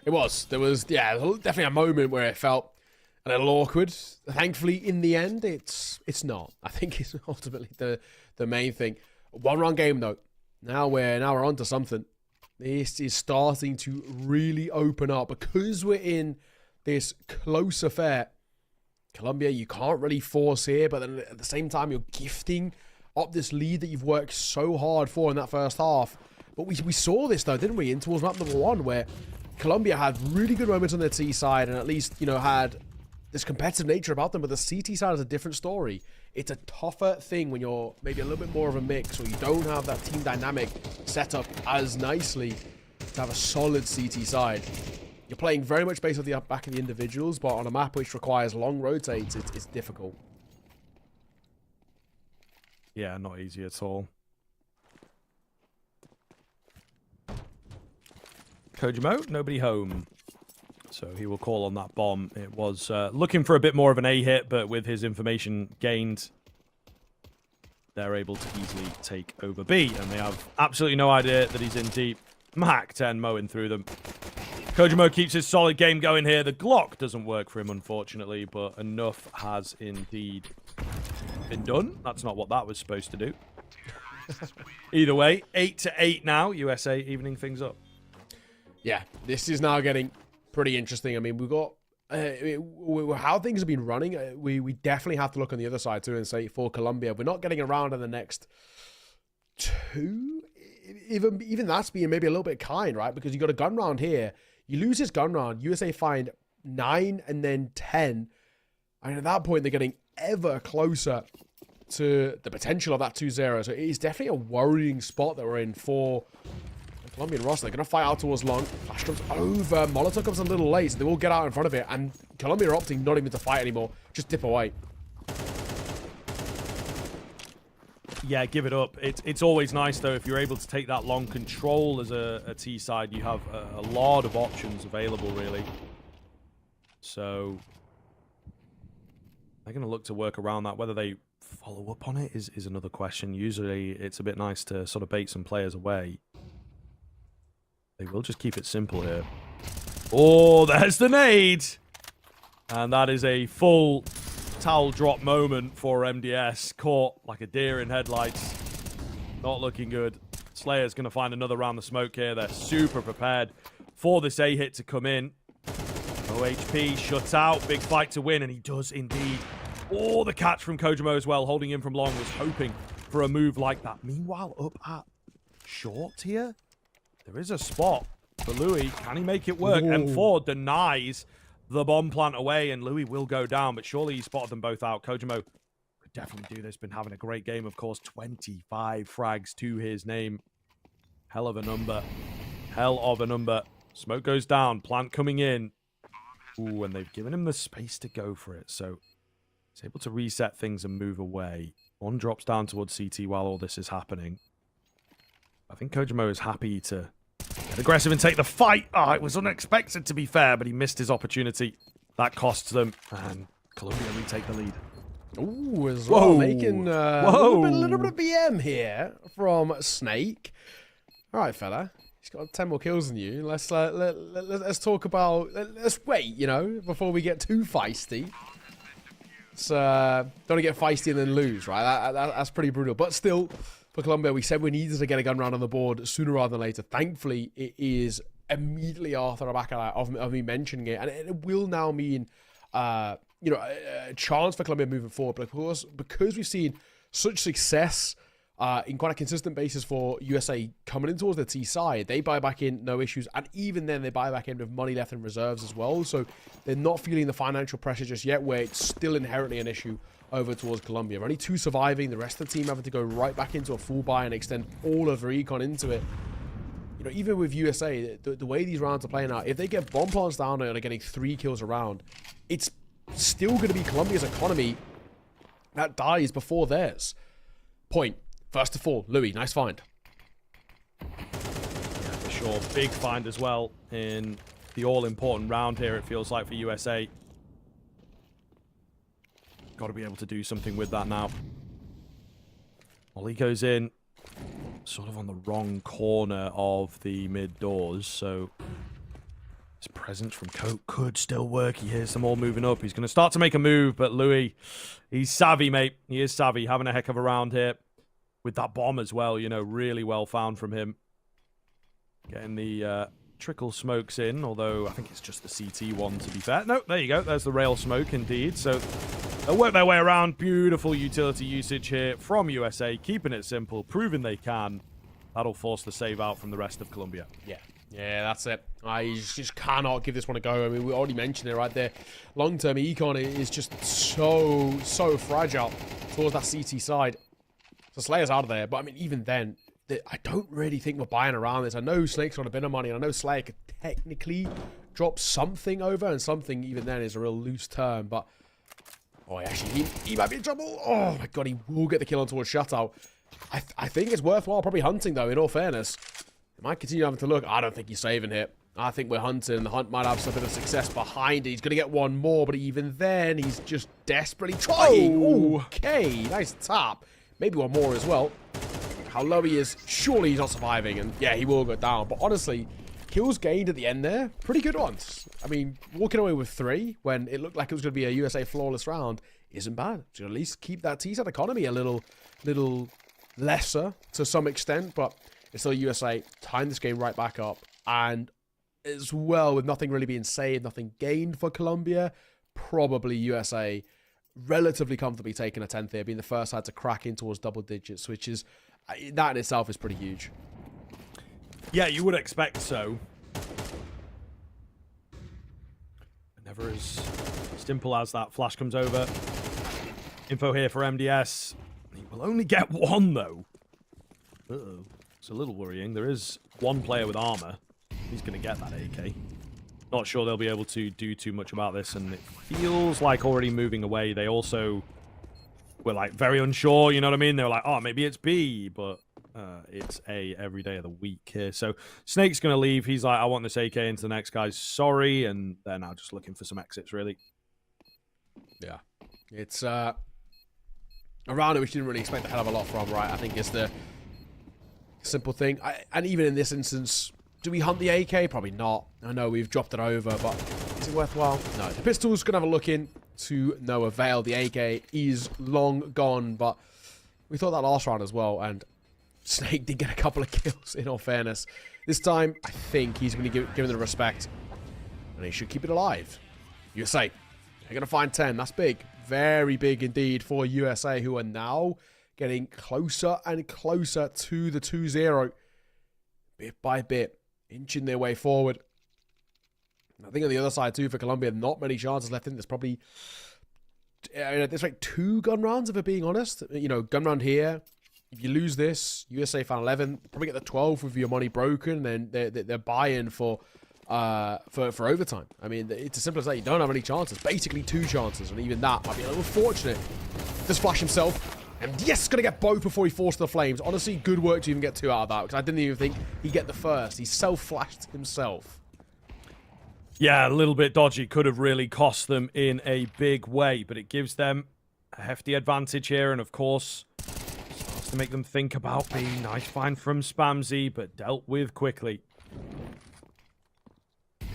It was. There was, definitely a moment where it felt a little awkward. Thankfully, in the end, it's not. I think it's ultimately the main thing. One-round game, though. Now we're on to something. This is starting to really open up because we're in this close affair. Colombia, you can't really force here, but then at the same time, you're gifting up this lead that you've worked so hard for in that first half. But we saw this, though, didn't we, in towards map number 1, where Colombia had really good moments on their T side and at least, had this competitive nature about them, but the CT side is a different story. It's a tougher thing when you're maybe a little bit more of a mix, or you don't have that team dynamic set up as nicely to have a solid CT side. You're playing very much based on the back of the individuals, but on a map which requires long rotates, it's difficult. Yeah, not easy at all. Kojimo, nobody home. So he will call on that bomb. It was looking for a bit more of an A hit, but with his information gained, they're able to easily take over B. And they have absolutely no idea that he's in deep. Mac 10 mowing through them. Kojimo keeps his solid game going here. The Glock doesn't work for him, unfortunately, but enough has indeed been done. That's not what that was supposed to do. Either way, 8-8 now. USA evening things up. Yeah, this is now getting pretty interesting. I mean, we've got how things have been running. We definitely have to look on the other side too and say for Colombia, we're not getting around in the next 2. Even that's being maybe a little bit kind, right? Because you got a gun round here. You lose this gun round. USA find 9 and then 10. And at that point, they're getting ever closer to the potential of that 2-0. So it is definitely a worrying spot that we're in for the Colombian roster. They're going to fight out towards long. Flash comes over. Molotov comes a little late, so they will get out in front of it. And Colombia are opting not even to fight anymore. Just dip away. Yeah, give it up. It's always nice, though, if you're able to take that long control as a T side. You have a lot of options available, really. So they're going to look to work around that. Whether they follow up on it is another question. Usually, it's a bit nice to sort of bait some players away. They will just keep it simple here. Oh, there's the nade! And that is a full towel drop moment for MDS. Caught like a deer in headlights. Not looking good. Slayer's going to find another round the smoke here. They're super prepared for this A hit to come in. OHP shuts out. Big fight to win, and he does indeed. Oh, the catch from Kojimo as well. Holding in from long. Was hoping for a move like that. Meanwhile, up at short here, there is a spot for Louis. Can he make it work? Ooh. M4 denies the bomb plant away, and Louis will go down, but surely he spotted them both out. Kojimo could definitely do this. Been having a great game, of course. 25 frags to his name. Hell of a number. Hell of a number. Smoke goes down. Plant coming in. Ooh, and they've given him the space to go for it, so he's able to reset things and move away. One drops down towards CT while all this is happening. I think Kojimo is happy to get aggressive and take the fight. Oh, it was unexpected, to be fair, but he missed his opportunity. That costs them, and Colombia retake the lead. Ooh, as well, making a little bit of BM here from Snake. All right, fella. He's got 10 more kills than you. Let's talk about... Let's wait, you know, before we get too feisty. So, don't want to get feisty and then lose, right? That's pretty brutal. But still, for Colombia, we said we needed to get a gun round on the board sooner rather than later. Thankfully, it is immediately after the back of me mentioning it. And it will now mean, a chance for Colombia moving forward. But of course, because we've seen such success in quite a consistent basis for USA coming in towards the T side, they buy back in, no issues. And even then, they buy back in with money left in reserves as well. So they're not feeling the financial pressure just yet, where it's still inherently an issue over towards Colombia. Only 2 surviving, the rest of the team having to go right back into a full buy and extend all of their econ into it. You know, even with USA, the way these rounds are playing out, if they get bomb plants down and are getting 3 kills a round, it's still going to be Colombia's economy that dies before theirs. Point. First to fall. Louis, nice find. Yeah, for sure. Big find as well in the all-important round here, it feels like, for USA. Got to be able to do something with that now. Ollie goes in sort of on the wrong corner of the mid doors, so his presence from Coke could still work. He hears them all moving up. He's going to start to make a move, but Louis, he's savvy, mate. He is savvy, having a heck of a round here. With that bomb as well, you know, really well found from him. Getting the trickle smokes in, although I think it's just the CT one, to be fair. No, there you go. There's the rail smoke, indeed. So they'll work their way around. Beautiful utility usage here from USA. Keeping it simple, proving they can. That'll force the save out from the rest of Colombia. Yeah, that's it. I just cannot give this one a go. I mean, we already mentioned it right there. Long-term econ is just so fragile towards that CT side. So Slayer's out of there, but I mean, even then, I don't really think we're buying around this. I know Snake's got a bit of money, and I know Slayer could technically drop something over, and something even then is a real loose term, but... Oh, actually, he might be in trouble. Oh, my God, he will get the kill on towards shutout. I think it's worthwhile probably hunting, though, in all fairness. He might continue having to look. I don't think he's saving here. I think we're hunting. The hunt might have some bit of success behind it. He's going to get one more, but even then, he's just desperately trying. Oh. Okay, nice tap. Maybe one more as well. How low he is, surely he's not surviving. And yeah, he will go down. But honestly, kills gained at the end there, pretty good ones. I mean, walking away with 3 when it looked like it was going to be a USA flawless round isn't bad. To at least keep that T-set economy a little lesser to some extent. But it's still USA. Time this game right back up. And as well, with nothing really being saved, nothing gained for Colombia, probably USA relatively comfortably taking a 10th here, being the first side to crack in towards double digits, which is, that in itself is pretty huge. Yeah, you would expect so. Never as simple as that. Flash comes over. Info here for MDS. He will only get 1, though. Uh-oh. It's a little worrying. There is 1 player with armor. He's going to get that AK. Not sure they'll be able to do too much about this, and it feels like already moving away. They also were, like, very unsure, you know what I mean? They were like, oh, maybe it's B, but it's A every day of the week here. So Snake's going to leave. He's like, I want this AK into the next guy's sorry, and they're now just looking for some exits, really. Yeah. It's a round which you didn't really expect a hell of a lot from, right? I think it's the simple thing. And even in this instance, do we hunt the AK? Probably not. I know we've dropped it over, but is it worthwhile? No. The pistol's going to have a look in to no avail. The AK is long gone, but we thought that last round as well, and Snake did get a couple of kills, in all fairness. This time, I think he's going to give him the respect, and he should keep it alive. USA, they're going to find 10. That's big. Very big indeed for USA, who are now getting closer and closer to the 2-0. Bit by bit. Inching their way forward. I think on the other side too for Colombia, not many chances left in. There's probably there's like 2 gun rounds, if we're being honest. You know, gun round here. If you lose this, USA found 11. Probably get the 12 with your money broken. Then they're buying for overtime. I mean, it's as simple as that. You don't have any chances. Basically 2 chances, and even that might be a little fortunate. Just flash himself. And yes, going to get both before he falls to the flames. Honestly, good work to even get 2 out of that, because I didn't even think he'd get the first. He self-flashed himself. Yeah, a little bit dodgy. Could have really cost them in a big way, but it gives them a hefty advantage here, and of course, starts to make them think about the nice find from Spamzy, but dealt with quickly.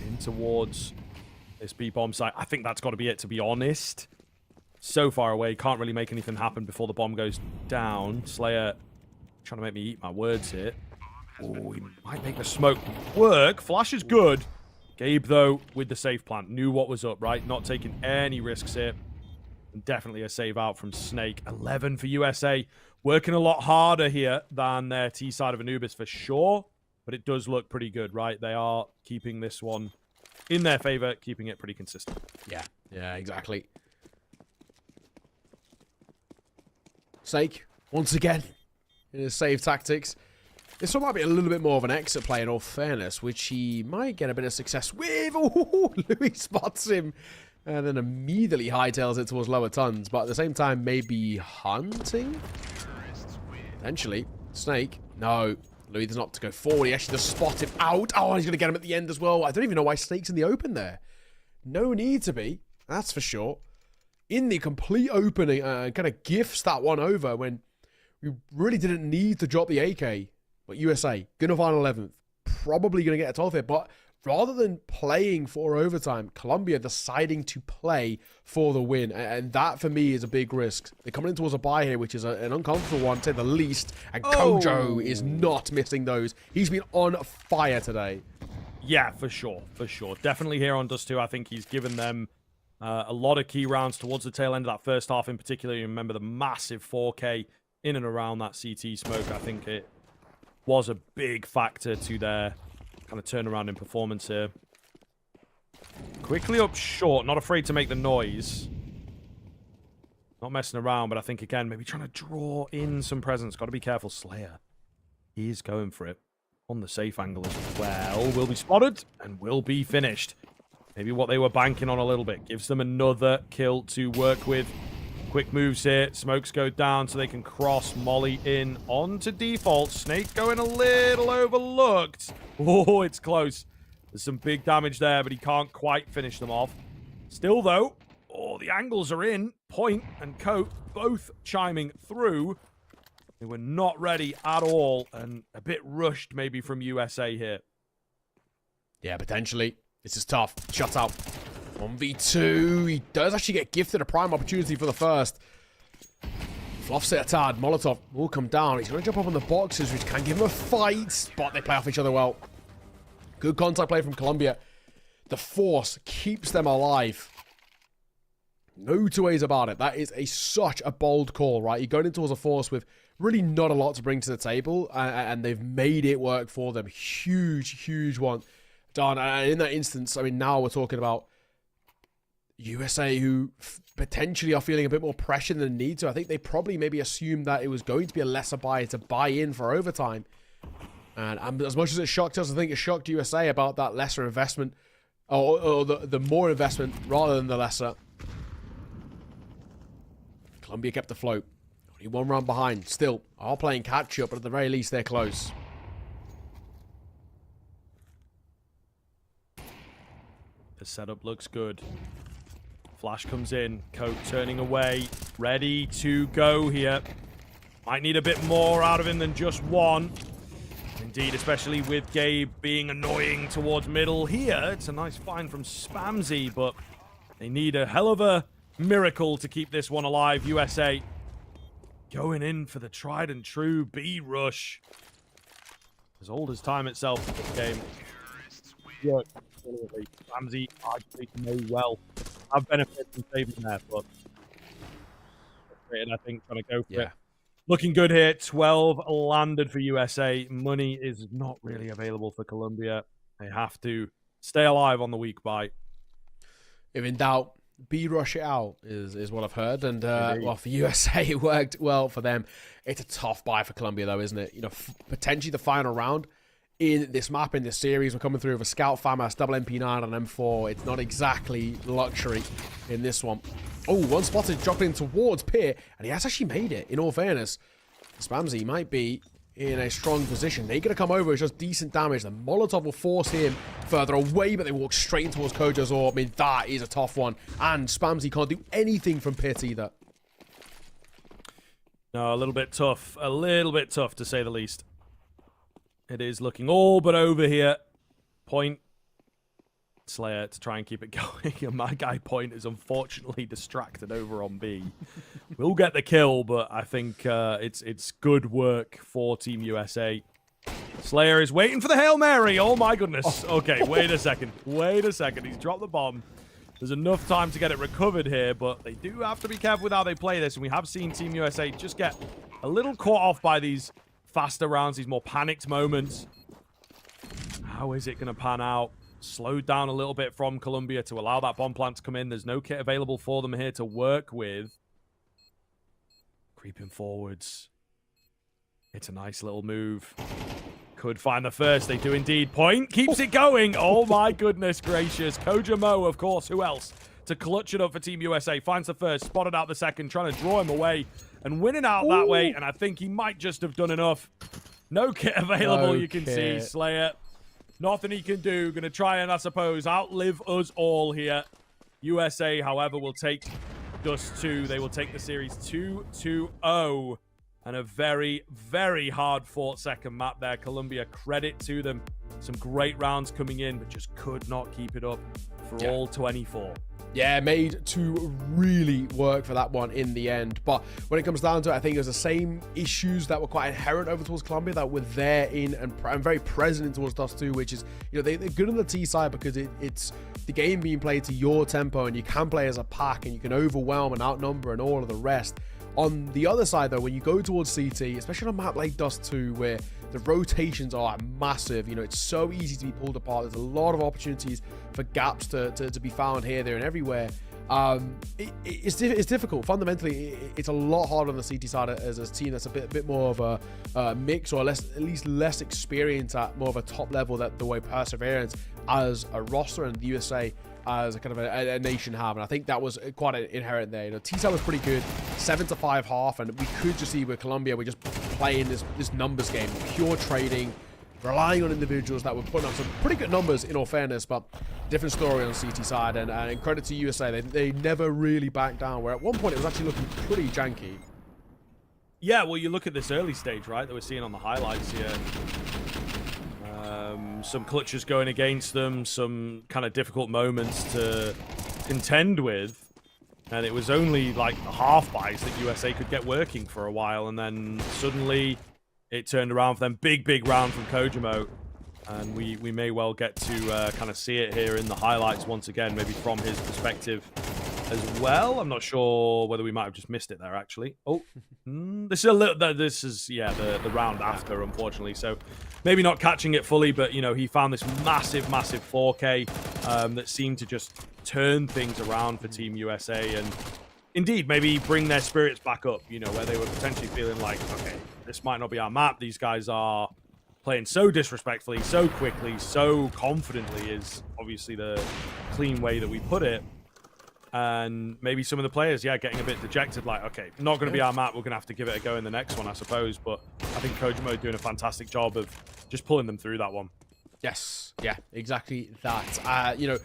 In towards this B-bomb site. I think that's got to be it, to be honest. So far away, can't really make anything happen before the bomb goes down. Slayer trying to make me eat my words here. Oh, he might make the smoke work. Flash is good. Gabe, though, with the safe plant, knew what was up, right? Not taking any risks here. And definitely a save out from Snake. 11 for USA. Working a lot harder here than their T side of Anubis for sure. But it does look pretty good, right? They are keeping this one in their favor, keeping it pretty consistent. Yeah, exactly. Snake, once again, in his save tactics. This one might be a little bit more of an exit play, in all fairness, which he might get a bit of success with. Oh, Louis spots him and then immediately hightails it towards lower tons, but at the same time, maybe hunting? Potentially. Snake, no. Louis does not to go forward. He actually just spot him out. Oh, he's going to get him at the end as well. I don't even know why Snake's in the open there. No need to be, that's for sure. In the complete opening, kind of gifts that one over when we really didn't need to drop the AK. But USA, going to find 11th. Probably going to get a 12th here. But rather than playing for overtime, Colombia deciding to play for the win. And that, for me, is a big risk. They're coming in towards a buy here, which is an uncomfortable one, to say the least. And Kojo is not missing those. He's been on fire today. Yeah, for sure. For sure. Definitely here on Dust 2. I think he's given them a lot of key rounds towards the tail end of that first half in particular. You remember the massive 4K in and around that CT smoke. I think it was a big factor to their kind of turnaround in performance here. Quickly up short, not afraid to make the noise. Not messing around, but I think, again, maybe trying to draw in some presence. Got to be careful. Slayer, he's going for it on the safe angle as well. Will be spotted and will be finished. Maybe what they were banking on a little bit. Gives them another kill to work with. Quick moves here. Smokes go down so they can cross Molly in onto default. Snake going a little overlooked. Oh, it's close. There's some big damage there, but he can't quite finish them off. Still, though, the angles are in. Point and Coat both chiming through. They were not ready at all, and a bit rushed maybe from USA here. Yeah, potentially. This is tough. Shut out. 1v2. He does actually get gifted a prime opportunity for the first. Fluffs it a tad. Molotov will come down. He's going to jump up on the boxes, which can give him a fight, but they play off each other well. Good contact play from Colombia. The force keeps them alive. No two ways about it. That is such a bold call, right? You're going in towards a force with really not a lot to bring to the table, and they've made it work for them. Huge, huge one done. And in that instance, I mean, now we're talking about USA who potentially are feeling a bit more pressure than need to. I think they probably maybe assumed that it was going to be a lesser buy to buy in for overtime. And as much as it shocked us, I think it shocked USA about that lesser investment, or the more investment rather than the lesser. Colombia kept afloat. Only one round behind. Still, are playing catch-up, but at the very least, they're close. The setup looks good. Flash comes in. Coat turning away. Ready to go here. Might need a bit more out of him than just one. Indeed, especially with Gabe being annoying towards middle here. It's a nice find from Spamsy, but they need a hell of a miracle to keep this one alive. USA going in for the tried and true B rush. As old as time itself in this game. Yeah, Spamsy actually knows well. I've benefited from saving there, but I think trying to go for it. Looking good here. 12 landed for USA. Money is not really available for Colombia. They have to stay alive on the weak buy. If in doubt, B-rush it out is what I've heard. And, well, for USA, it worked well for them. It's a tough buy for Colombia, though, isn't it? You know, potentially the final round in this map, in this series. We're coming through with a Scout FAMAS, double MP9 and M4. It's not exactly luxury in this one. Oh, one spotted dropping towards Pier, and he has actually made it, in all fairness. Spamsy might be in a strong position. They're going to come over. It's just decent damage. The Molotov will force him further away, but they walk straight towards Kojo's orb. I mean, that is a tough one. And Spamsy can't do anything from Pit either. No, a little bit tough. A little bit tough, to say the least. It is looking all but over here. Point. Slayer to try and keep it going. And my guy Point is unfortunately distracted over on B. We'll get the kill, but I think it's good work for Team USA. Slayer is waiting for the Hail Mary. Oh my goodness. Okay, wait a second. Wait a second. He's dropped the bomb. There's enough time to get it recovered here, but they do have to be careful with how they play this. And we have seen Team USA just get a little caught off by these faster rounds, these more panicked moments. How is it going to pan out? Slowed down a little bit from Colombia to allow that bomb plant to come in. There's no kit available for them here to work with. Creeping forwards. It's a nice little move. Could find the first. They do indeed. Point keeps it going. Oh my goodness gracious. Koja Mo, of course. Who else? To clutch it up for Team USA. Finds the first. Spotted out the second. Trying to draw him away. And winning out that way. And I think he might just have done enough. No kit available, you can see. Slayer. Nothing he can do. Going to try and, I suppose, outlive us all here. USA, however, will take Dust 2. They will take the series 2-0. And a very, very hard-fought second map there. Colombia, credit to them. Some great rounds coming in, but just could not keep it up for all 24. Yeah, made to really work for that one in the end. But when it comes down to it, I think it was the same issues that were quite inherent over towards Colombia that were there in and very present towards Dust 2, which is, you know, they're good on the T side because it's the game being played to your tempo and you can play as a pack and you can overwhelm and outnumber and all of the rest. On the other side, though, when you go towards CT, especially on a map like Dust 2, where the rotations are massive, you know, it's so easy to be pulled apart. There's a lot of opportunities for gaps to be found here, there, and everywhere. It's difficult. Fundamentally, it's a lot harder on the CT side as a team that's a bit more of a mix, or at least less experience at more of a top level that the way Perseverance as a roster and the USA as a kind of a nation have, and I think that was quite inherent there. You know, T-side was pretty good, 7-5 half, and we could just see with Colombia, we're just playing this numbers game, pure trading, relying on individuals that were putting up some pretty good numbers, in all fairness, but different story on CT side. And credit to USA, they never really backed down, where at one point it was actually looking pretty janky. Yeah, well, you look at this early stage, right, that we're seeing on the highlights here. Some clutches going against them, some kind of difficult moments to contend with. And it was only like the half buys that USA could get working for a while. And then suddenly it turned around for them. Big round from Kojimo. And we may well get to kind of see it here in the highlights once again, maybe from his perspective as well. I'm not sure whether we might have just missed it there, actually. Oh, this is the round after, unfortunately. So maybe not catching it fully, but, you know, he found this massive 4K that seemed to just turn things around for Team USA and indeed maybe bring their spirits back up, you know, where they were potentially feeling like, okay, this might not be our map. These guys are playing so disrespectfully, so quickly, so confidently is obviously the clean way that we put it. And maybe some of the players, getting a bit dejected, like, okay, not going to be our map. We're going to have to give it a go in the next one, I suppose. But I think Kojimo doing a fantastic job of just pulling them through that one. Yes, yeah, exactly that. You know,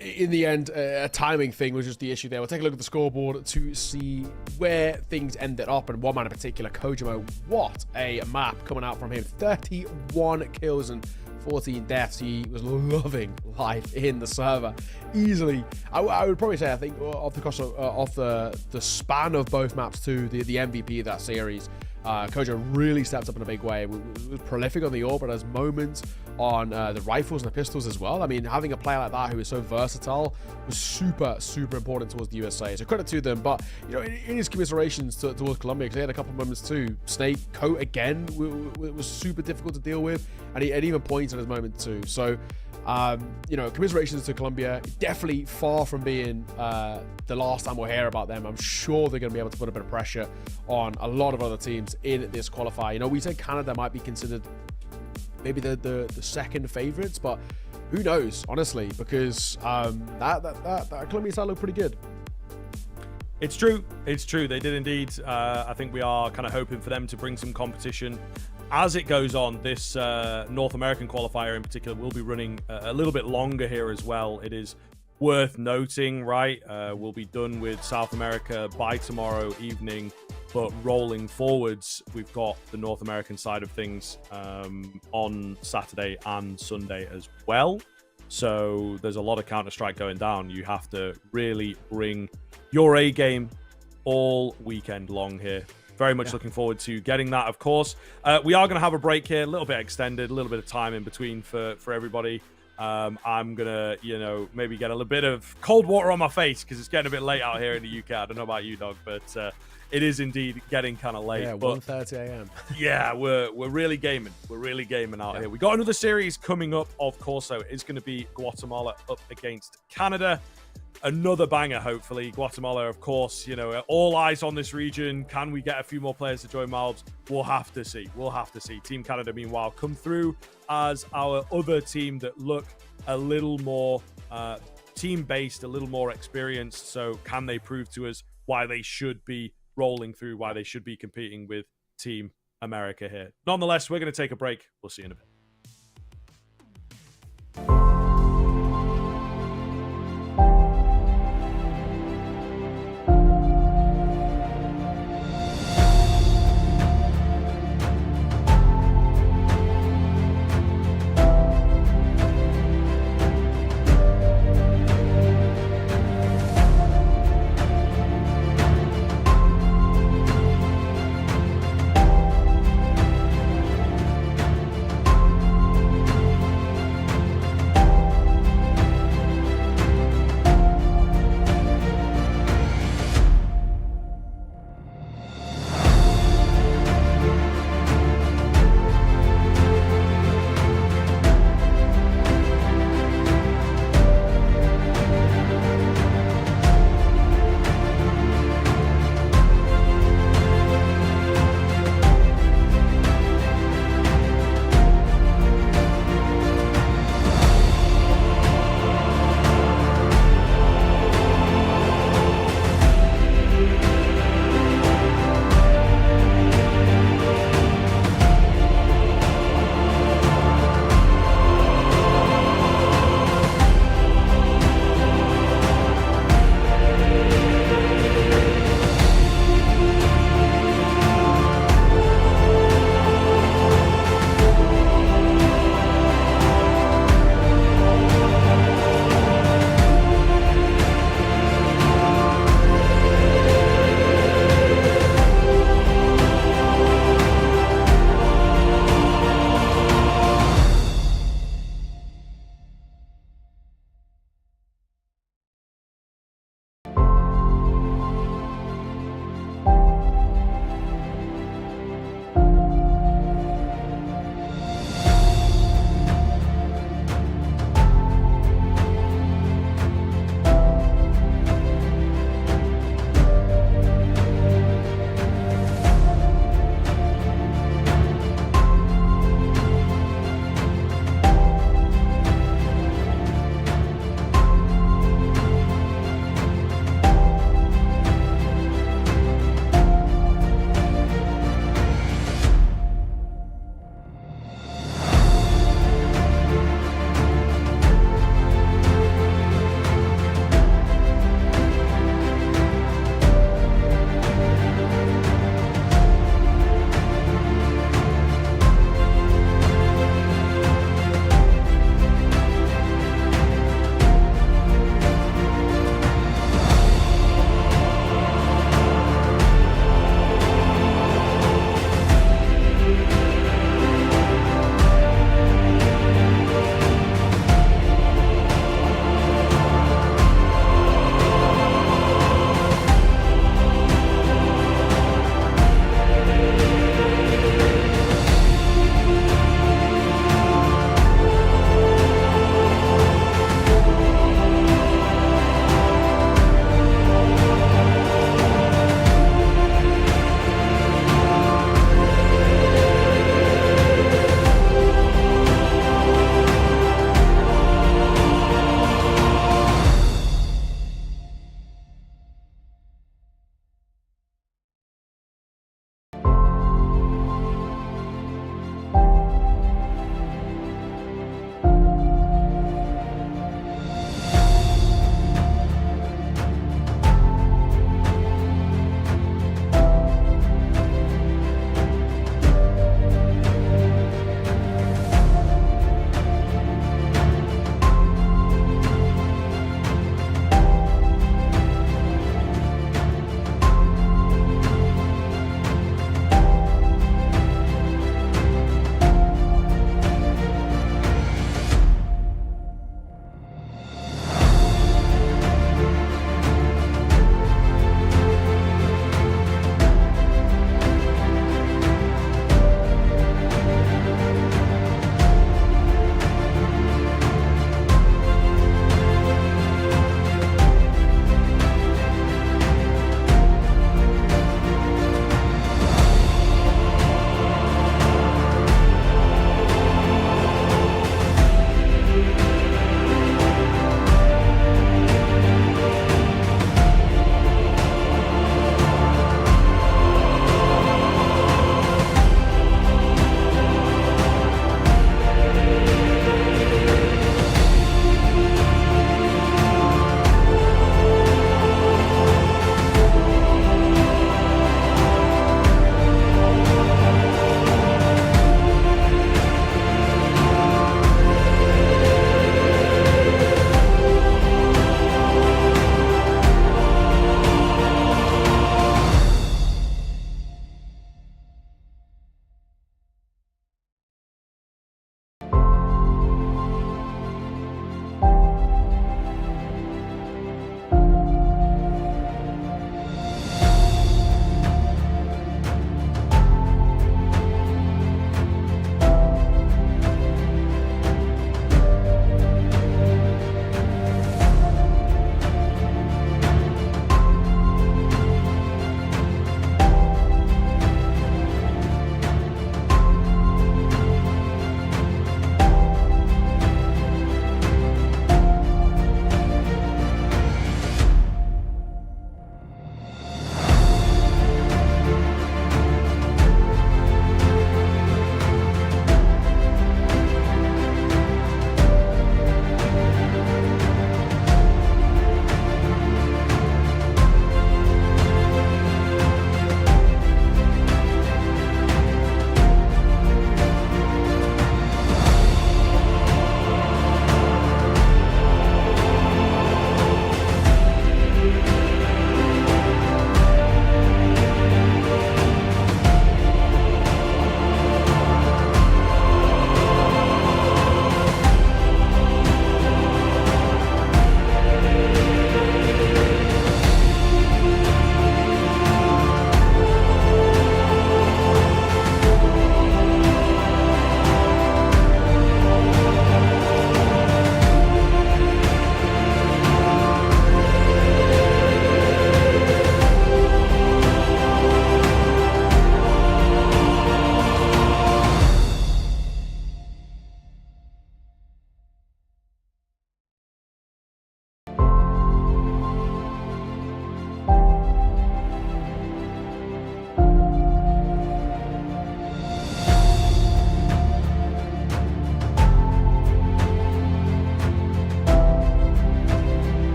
in the end, a timing thing was just the issue there. We'll take a look at the scoreboard to see where things ended up. And one man in particular, Kojimo, what a map coming out from him. 31 kills and 14 deaths. He was loving life in the server easily. I would probably say, I think off the span of both maps too, the MVP of that series, Kojo really stepped up in a big way. Was prolific on the AWP, but has moments on the rifles and the pistols as well. I mean, having a player like that who is so versatile was super important towards the USA. So credit to them. But, you know, in his commiserations towards Colombia, because they had a couple of moments too. Snake Coat again was super difficult to deal with, and he even points at his moment too. So, you know, commiserations to Colombia. Definitely far from being the last time we'll hear about them. I'm sure they're going to be able to put a bit of pressure on a lot of other teams in this qualifier. You know, we said Canada might be considered maybe the second favorites, but who knows, honestly, because that Colombia side looked pretty good. It's true. They did indeed. I think we are kind of hoping for them to bring some competition as it goes on. This North American qualifier in particular will be running a little bit longer here as well. It is worth noting, right? We'll be done with South America by tomorrow evening, but rolling forwards, we've got the North American side of things on Saturday and Sunday as well. So there's a lot of Counter-Strike going down. You have to really bring your A game all weekend long here. Very much looking forward to getting that, of course. We are going to have a break here, a little bit extended, a little bit of time in between for everybody. I'm going to, you know, maybe get a little bit of cold water on my face because it's getting a bit late out here in the UK. I don't know about you, Dog, but it is indeed getting kind of late. Yeah, 1:30 a.m. Yeah, we're really gaming. We're really gaming out here. We got another series coming up, of course, so it's going to be Guatemala up against Canada. Another banger, hopefully. Guatemala, of course, you know, all eyes on this region. Can we get a few more players to join Malbs? We'll have to see. We'll have to see. Team Canada, meanwhile, come through as our other team that look a little more team-based, a little more experienced. So can they prove to us why they should be rolling through, why they should be competing with Team America here? Nonetheless, we're going to take a break. We'll see you in a bit.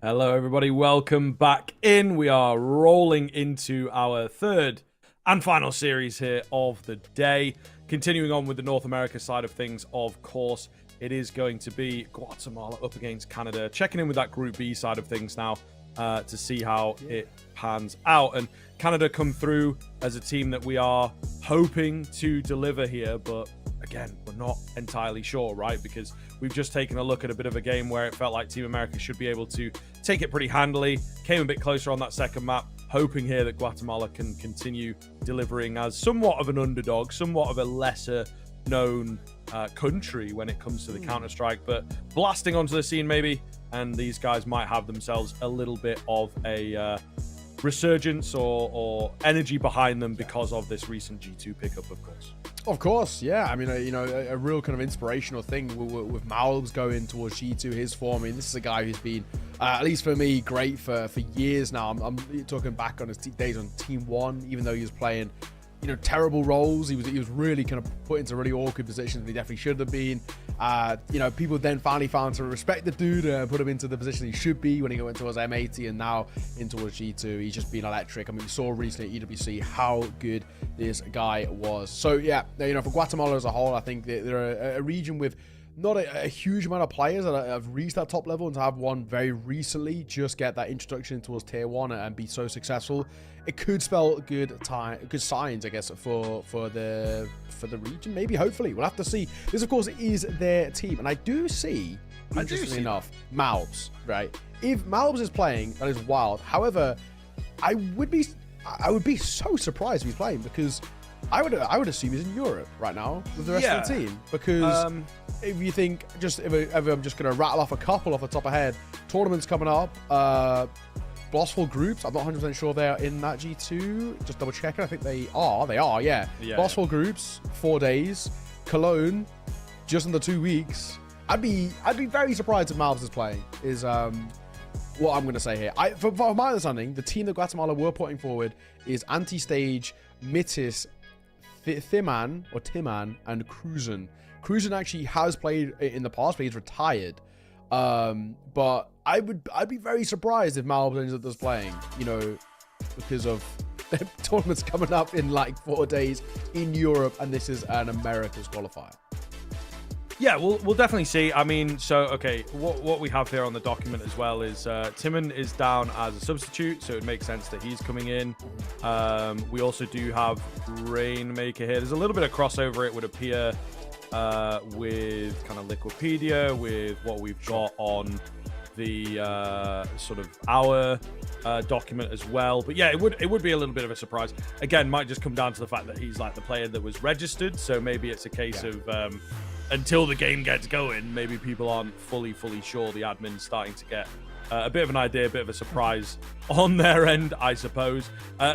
Hello, everybody. Welcome back in. We are rolling into our third and final series here of the day. Continuing on with the North America side of things, of course, it is going to be Guatemala up against Canada. Checking in with that Group B side of things now to see how it pans out. And Canada come through as a team that we are hoping to deliver here, but again, we're not entirely sure, right? Because we've just taken a look at a bit of a game where it felt like Team America should be able to take it pretty handily. Came a bit closer on that second map, hoping here that Guatemala can continue delivering as somewhat of an underdog, somewhat of a lesser known country when it comes to the Counter-Strike, but blasting onto the scene maybe, and these guys might have themselves a little bit of a resurgence or energy behind them because of this recent G2 pickup, of course. Of course, yeah. I mean, a real kind of inspirational thing with Malbs going towards G2, his form. I mean, this is a guy who's been, at least for me, great for years now. I'm talking back on his days on Team 1, even though he was playing, terrible roles. He was really kind of put into really awkward positions. He definitely should have been. People then finally found to respect the dude and put him into the position he should be when he went towards M80 and now in towards G2. He's just been electric. I mean, we saw recently at EWC how good this guy was. So yeah, for Guatemala as a whole, I think they're a region with not a huge amount of players that have reached that top level, and to have one very recently just get that introduction towards tier 1 and be so successful, it could spell good signs, I guess, for the region. Maybe, hopefully, we'll have to see. This, of course, is their team, and I do see, interestingly enough, Malbs. Right? If Malbs is playing, that is wild. However, I would be so surprised if he's playing, because I would assume he's in Europe right now with the rest of the team, because if you think, if I'm just going to rattle off a couple off the top of head, tournaments coming up, Bossful groups, I'm not 100% sure they're in that G2, just double checking, I think they are, yeah. Bossful groups, 4 days, Cologne, just under 2 weeks. I'd be very surprised if Malbs is playing, is what I'm going to say here. From my understanding, the team that Guatemala were putting forward is Anti-Stage, Mitis, Timan, and Cruzen. Cruzen actually has played in the past, but he's retired. But I'd be very surprised if Malbs ends up just playing, because of the tournaments coming up in like 4 days in Europe, and this is an America's qualifier. Yeah, we'll definitely see. I mean, so, okay, what we have here on the document as well is Timon is down as a substitute, so it makes sense that he's coming in. We also do have Rainmaker here. There's a little bit of crossover, it would appear, with kind of Liquipedia, with what we've got on the sort of our document as well. But yeah, it would be a little bit of a surprise. Again, might just come down to the fact that he's like the player that was registered, so maybe it's a case of until the game gets going, maybe people aren't fully sure. The admin's starting to get a bit of an idea, a bit of a surprise on their end, I suppose.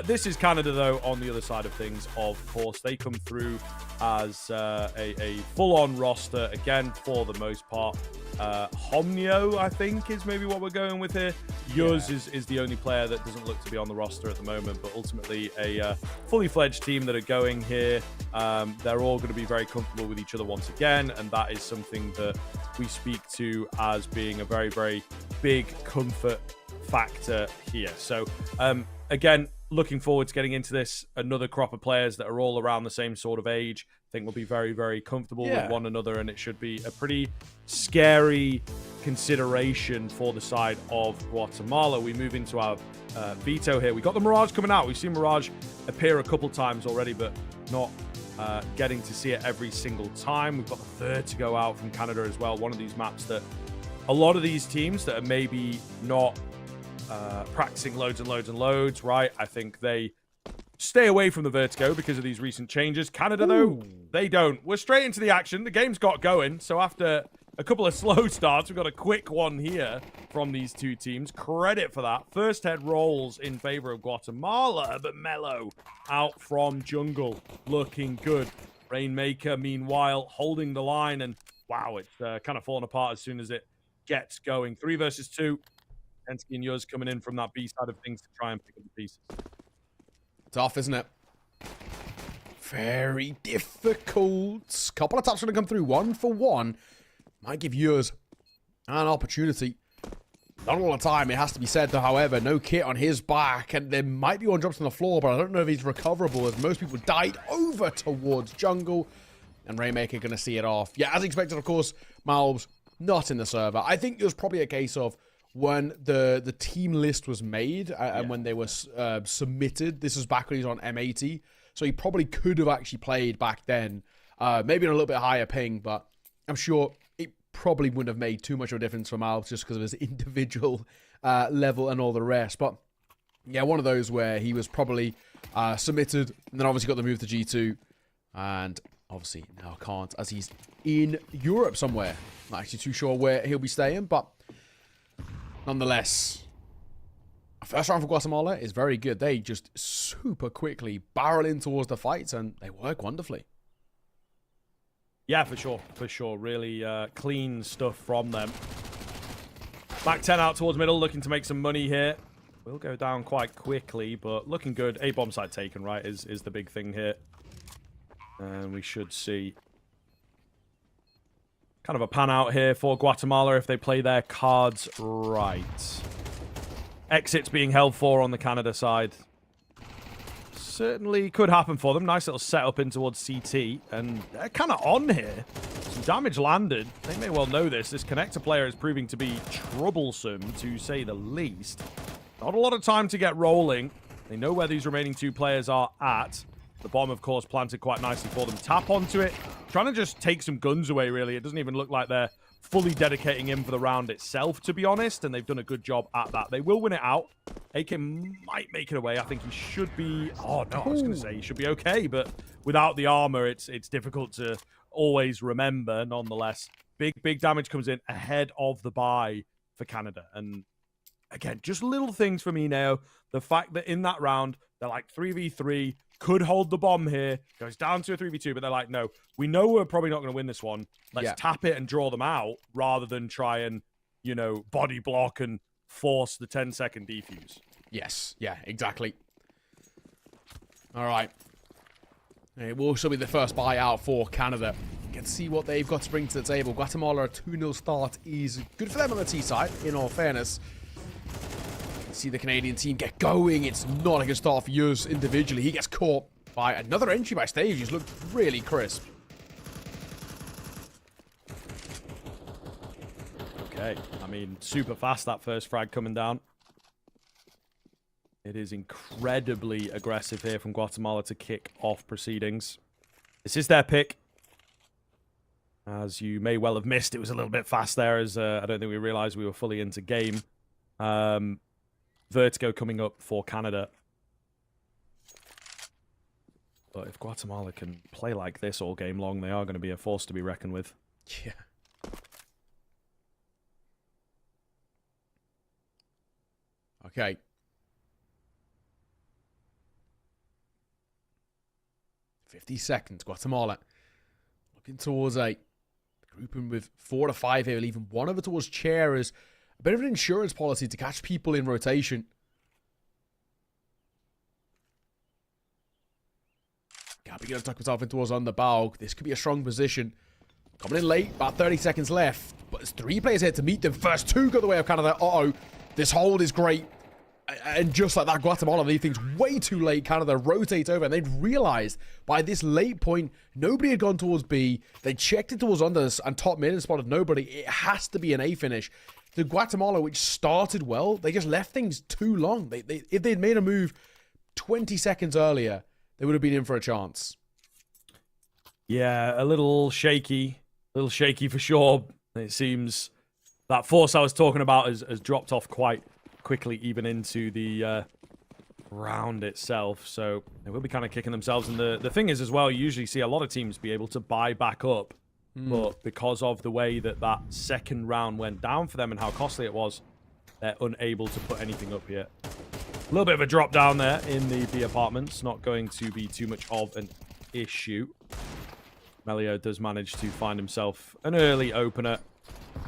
This is Canada, though, on the other side of things, of course. They come through as a full-on roster, again, for the most part. Homnio, I think, is maybe what we're going with here. Yours is the only player that doesn't look to be on the roster at the moment, but ultimately a fully fledged team that are going here. They're all going to be very comfortable with each other once again, and that is something that we speak to as being a very, very big comfort factor here. So, again, looking forward to getting into this. Another crop of players that are all around the same sort of age. I think we'll be very, very comfortable with one another, and it should be a pretty scary consideration for the side of Guatemala. We move into our veto here. We got the Mirage coming out. We've seen Mirage appear a couple times already, but not getting to see it every single time. We've got the third to go out from Canada as well. One of these maps that a lot of these teams that are maybe not practicing loads and loads, right? I think they stay away from the Vertigo because of these recent changes. Canada, though, they don't. We're straight into the action. The game's got going. So after a couple of slow starts, we've got a quick one here from these two teams. Credit for that. First head rolls in favor of Guatemala, but Mello out from jungle. Looking good. Rainmaker, meanwhile, holding the line. And wow, it's kind of falling apart as soon as it gets going. 3 versus 2. Ensky and Yuz coming in from that B side of things to try and pick up the pieces. Tough, isn't it? Very difficult. Couple of taps going to come through. 1 for 1. Might give Yuz an opportunity. Not all the time, it has to be said, though, however. No kit on his back, and there might be one drops on the floor, but I don't know if he's recoverable, as most people died over towards jungle, and Rainmaker going to see it off. Yeah, as expected, of course, Malbs not in the server. I think it was probably a case of when the team list was made and when they were submitted. This was back when he was on M80, so he probably could have actually played back then, maybe in a little bit higher ping, but I'm sure it probably wouldn't have made too much of a difference for Malbs just because of his individual level and all the rest. But yeah, one of those where he was probably submitted, and then obviously got the move to G2, and obviously now can't, as he's in Europe somewhere. Not actually too sure where he'll be staying, but nonetheless, first round for Guatemala is very good. They just super quickly barrel in towards the fights, and they work wonderfully. Yeah, for sure. For sure. Really clean stuff from them. Back 10 out towards middle, looking to make some money here. Will go down quite quickly, but looking good. A bomb site taken, right, is the big thing here. And we should see kind of a pan out here for Guatemala if they play their cards right. Exits being held for on the Canada side. Certainly could happen for them. Nice little setup in towards CT. And they're kind of on here. Some damage landed. They may well know this. This connector player is proving to be troublesome, to say the least. Not a lot of time to get rolling. They know where these remaining two players are at. The bomb, of course, planted quite nicely for them. Tap onto it. Trying to just take some guns away, really. It doesn't even look like they're fully dedicating in for the round itself, to be honest, and they've done a good job at that. They will win it out. AK might make it away. I think he should be... Oh, no, I was going to say he should be okay, but without the armor, it's difficult to always remember, nonetheless. Big damage comes in ahead of the buy for Canada, and again, just little things for me now. The fact that in that round, they're like 3v3, could hold the bomb here, goes down to a 3v2, but they're like, no, we know we're probably not going to win this one. Let's tap it and draw them out rather than try and, you know, body block and force the 10-second defuse. Yes, yeah, exactly. All right. It will also be the first buyout for Canada. You can see what they've got to bring to the table. Guatemala, a 2-0 start is good for them on the T side, in all fairness. See the Canadian team get going. It's not a good start for Iesf individually. He gets caught by another entry by Stage. He's looked really crisp. Okay, I mean, super fast that first frag coming down. It is incredibly aggressive here from Guatemala to kick off proceedings. This is their pick. As you may well have missed, it was a little bit fast there, as I don't think we realized we were fully into game. Vertigo coming up for Canada. But if Guatemala can play like this all game long, they are going to be a force to be reckoned with. Yeah. Okay. $50 seconds. Guatemala looking towards a grouping with 4 to 5 here, leaving one over towards chair as a bit of an insurance policy to catch people in rotation. Gabby going to tuck himself in towards on the bow. This could be a strong position. Coming in late, about 30 seconds left. But there's 3 players here to meet them. First 2 go the way of Canada. Uh-oh. This hold is great. And just like that, Guatemala leave things way too late. Canada rotate over, and they'd realized by this late point, nobody had gone towards B. They checked it towards unders and top mid and spotted nobody. It has to be an A finish. The Guatemala, which started well, they just left things too long. If they'd made a move 20 seconds earlier, they would have been in for a chance. Yeah, a little shaky for sure. It seems that force I was talking about has dropped off quite quickly, even into the round itself. So they will be kind of kicking themselves. And the thing is as well, you usually see a lot of teams be able to buy back up. But because of the way that second round went down for them and how costly it was, they're unable to put anything up yet. A little bit of a drop down there in the B apartments. Not going to be too much of an issue. Melio does manage to find himself an early opener.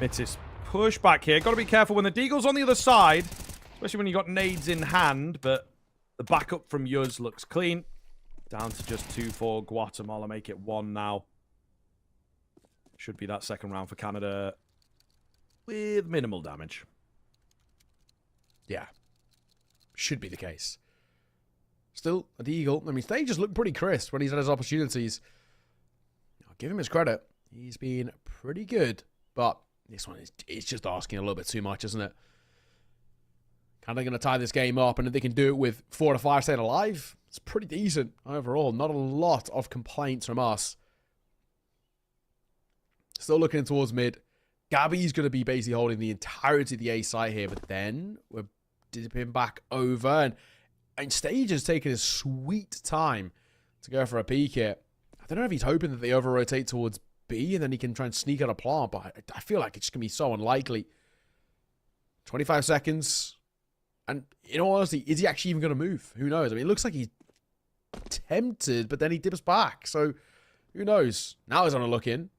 Mitis push back here. Got to be careful when the Deagle's on the other side, especially when you got nades in hand, but the backup from Iesf looks clean. Down to just 2 for Guatemala. Make it 1 now. Should be that second round for Canada with minimal damage. Yeah. Should be the case. Still, a Deagle. I mean, Stages looked pretty crisp when he's had his opportunities. I'll give him his credit. He's been pretty good. But this one is just asking a little bit too much, isn't it? Kind of going to tie this game up, and if they can do it with 4 to 5 staying alive, it's pretty decent overall. Not a lot of complaints from us. Still looking towards mid. Gabby's going to be basically holding the entirety of the A site here, but then we're dipping back over, and Stage is taking his sweet time to go for a peek here. I don't know if he's hoping that they over-rotate towards B, and then he can try and sneak out a plant, but I feel like it's going to be so unlikely. 25 seconds. And in all honesty, is he actually even going to move? Who knows? I mean, it looks like he's tempted, but then he dips back. So, who knows? Now he's on a look in.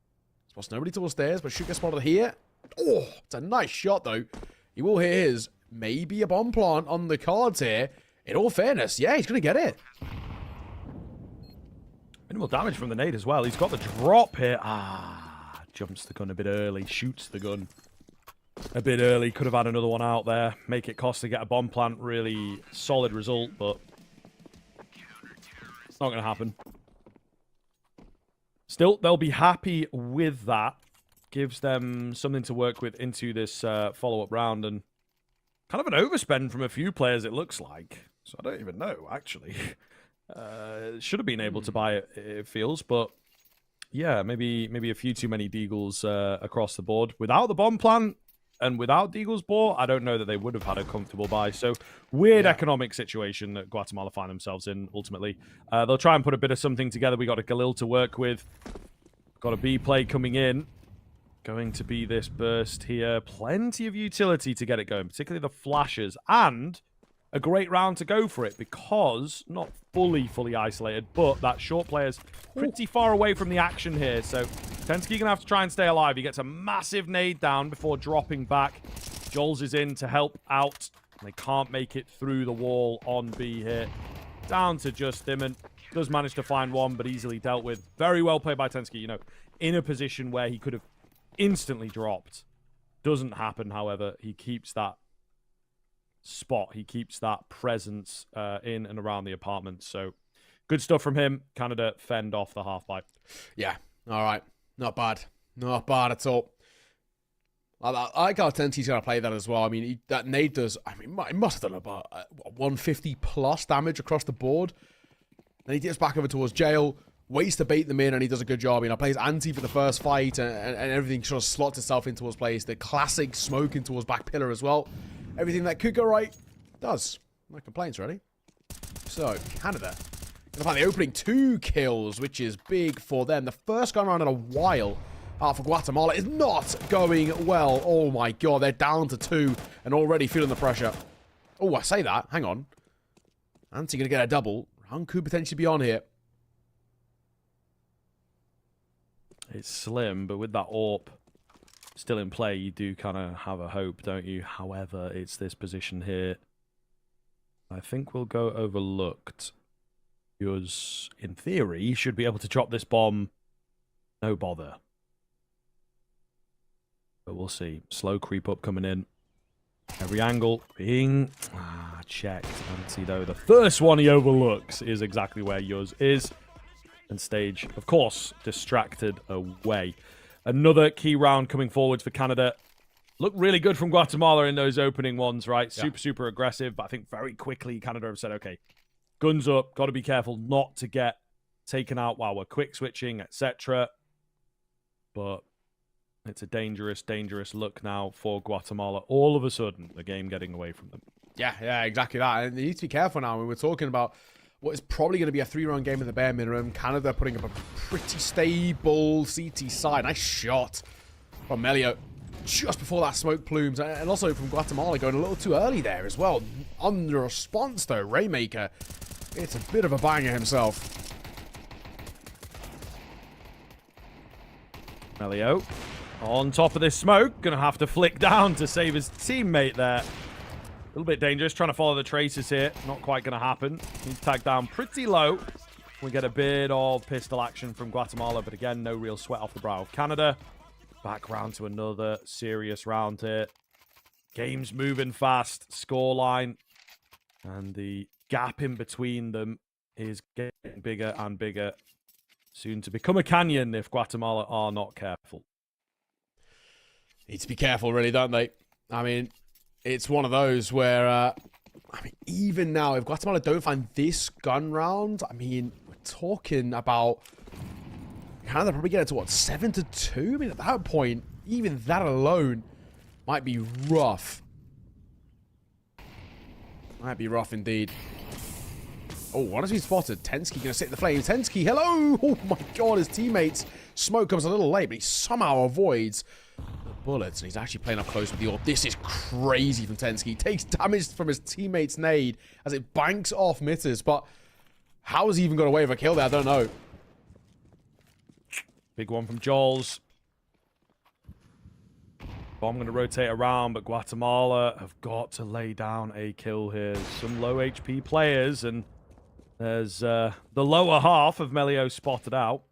Spots nobody towards stairs, but should get spotted here. Oh, it's a nice shot, though. He will hit his. Maybe a bomb plant on the cards here. In all fairness, yeah, he's going to get it. Minimal damage from the nade as well. He's got the drop here. Jumps the gun a bit early. Shoots the gun a bit early. Could have had another one out there. Make it cost to get a bomb plant. Really solid result, but it's not going to happen. Still, they'll be happy with that. Gives them something to work with into this follow-up round. And kind of an overspend from a few players, it looks like. So I don't even know, actually. Should have been able to buy it, it feels. But yeah, maybe a few too many Deagles across the board. Without the bomb plant and without Deagle's ball, I don't know that they would have had a comfortable buy. So weird economic situation that Guatemala find themselves in, ultimately. They'll try and put a bit of something together. We got a Galil to work with. Got a B play coming in. Going to be this burst here. Plenty of utility to get it going, particularly the flashes. And a great round to go for it because not fully isolated, but that short player's pretty far away from the action here. So Tensky going to have to try and stay alive. He gets a massive nade down before dropping back. Jols is in to help out. They can't make it through the wall on B here. Down to just Dimon. Does manage to find one, but easily dealt with. Very well played by Tensky, you know, in a position where he could have instantly dropped. Doesn't happen, however. He keeps that spot. He keeps that presence in and around the apartment. So good stuff from him. Canada fend off the half-pipe. Yeah. All right. Not bad. Not bad at all. I like how Tensky's going to play that as well. I mean, that nade does, I mean, it must have done about 150 plus damage across the board. Then he dips back over towards Jail, waits to bait them in, and he does a good job. You know, plays anti for the first fight, and everything sort of slots itself into towards place. The classic smoke in towards back pillar as well. Everything that could go right does. No complaints, really. So, Canada gonna find the opening 2 kills, which is big for them. The first gun round in a while for Guatemala is not going well. Oh my god, they're down to 2 and already feeling the pressure. Oh, I say that. Hang on. Anti gonna get a double. Round could potentially be on here. It's slim, but with that AWP still in play, you do kind of have a hope, don't you? However, it's this position here. I think we'll go overlooked. Because, in theory, should be able to drop this bomb. No bother. But we'll see. Slow creep up coming in. Every angle being checked. Anti, though. The first one he overlooks is exactly where yours is. And Stage, of course, distracted away. Another key round coming forwards for Canada. Looked really good from Guatemala in those opening ones, right? Yeah. Super aggressive, but I think very quickly Canada have said, okay, guns up, got to be careful not to get taken out while we're quick switching, etc. But it's a dangerous look now for Guatemala. All of a sudden, the game getting away from them. Yeah, exactly that. And they need to be careful now. We're talking about what is probably going to be a 3-round game in the bare minimum. Canada putting up a pretty stable CT side. Nice shot from Melio just before that smoke plumes. And also from Guatemala going a little too early there as well. Under response, though, Raymaker, it's a bit of a banger himself. Melio on top of this smoke. Going to have to flick down to save his teammate there. A little bit dangerous, trying to follow the traces here. Not quite going to happen. He's tagged down pretty low. We get a bit of pistol action from Guatemala, but again, no real sweat off the brow of Canada. Back round to another serious round here. Game's moving fast. Scoreline and the gap in between them is getting bigger and bigger. Soon to become a canyon if Guatemala are not careful. Need to be careful, really, don't they? I mean, it's one of those where, I mean, even now, if Guatemala don't find this gun round, I mean, we're talking about Canada probably get it to, what, 7-2? I mean, at that point, even that alone might be rough. Might be rough indeed. Oh, what has he spotted? Tensky going to sit in the flames. Tensky, hello! Oh my god, his teammates. Smoke comes a little late, but he somehow avoids the bullets, and he's actually playing up close with the orb. This is crazy from Tensky. He takes damage from his teammate's nade as it banks off Mitters, but how has he even got away with a kill there? I don't know. Big one from Juls. Bomb going to rotate around, but Guatemala have got to lay down a kill here. Some low HP players, and there's the lower half of Melio spotted out.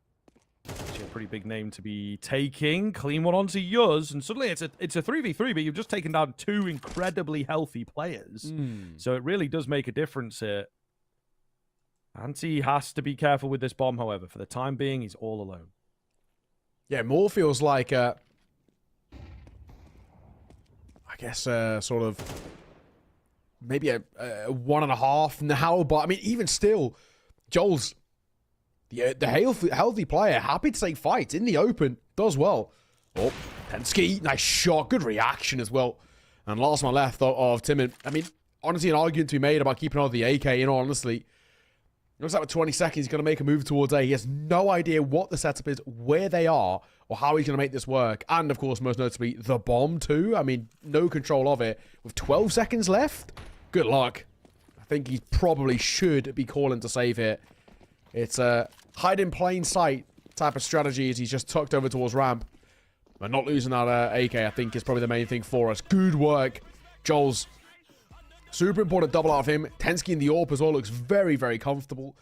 Actually a pretty big name to be taking. Clean one onto Yuz, and suddenly it's a 3v3, but you've just taken down two incredibly healthy players. So it really does make a difference here. Anti has to be careful with this bomb, however. For the time being, he's all alone. Yeah, more feels like I guess sort of maybe a 1.5 now, but I mean, even still, Joel's the healthy player, happy to take fights in the open, does well. Oh, Tensky, nice shot, good reaction as well. And last one left of Timon. I mean, honestly, an argument to be made about keeping on the AK, in all honesty. Looks like with 20 seconds, he's going to make a move towards A. He has no idea what the setup is, where they are, or how he's going to make this work. And, of course, most notably, the bomb, too. I mean, no control of it. With 12 seconds left, good luck. I think he probably should be calling to save here. It's a hide in plain sight type of strategy as he's just tucked over towards ramp. But not losing that AK, I think, is probably the main thing for us. Good work, Joel's. Super important double out of him. Tensky in the AWP as well looks very, very comfortable.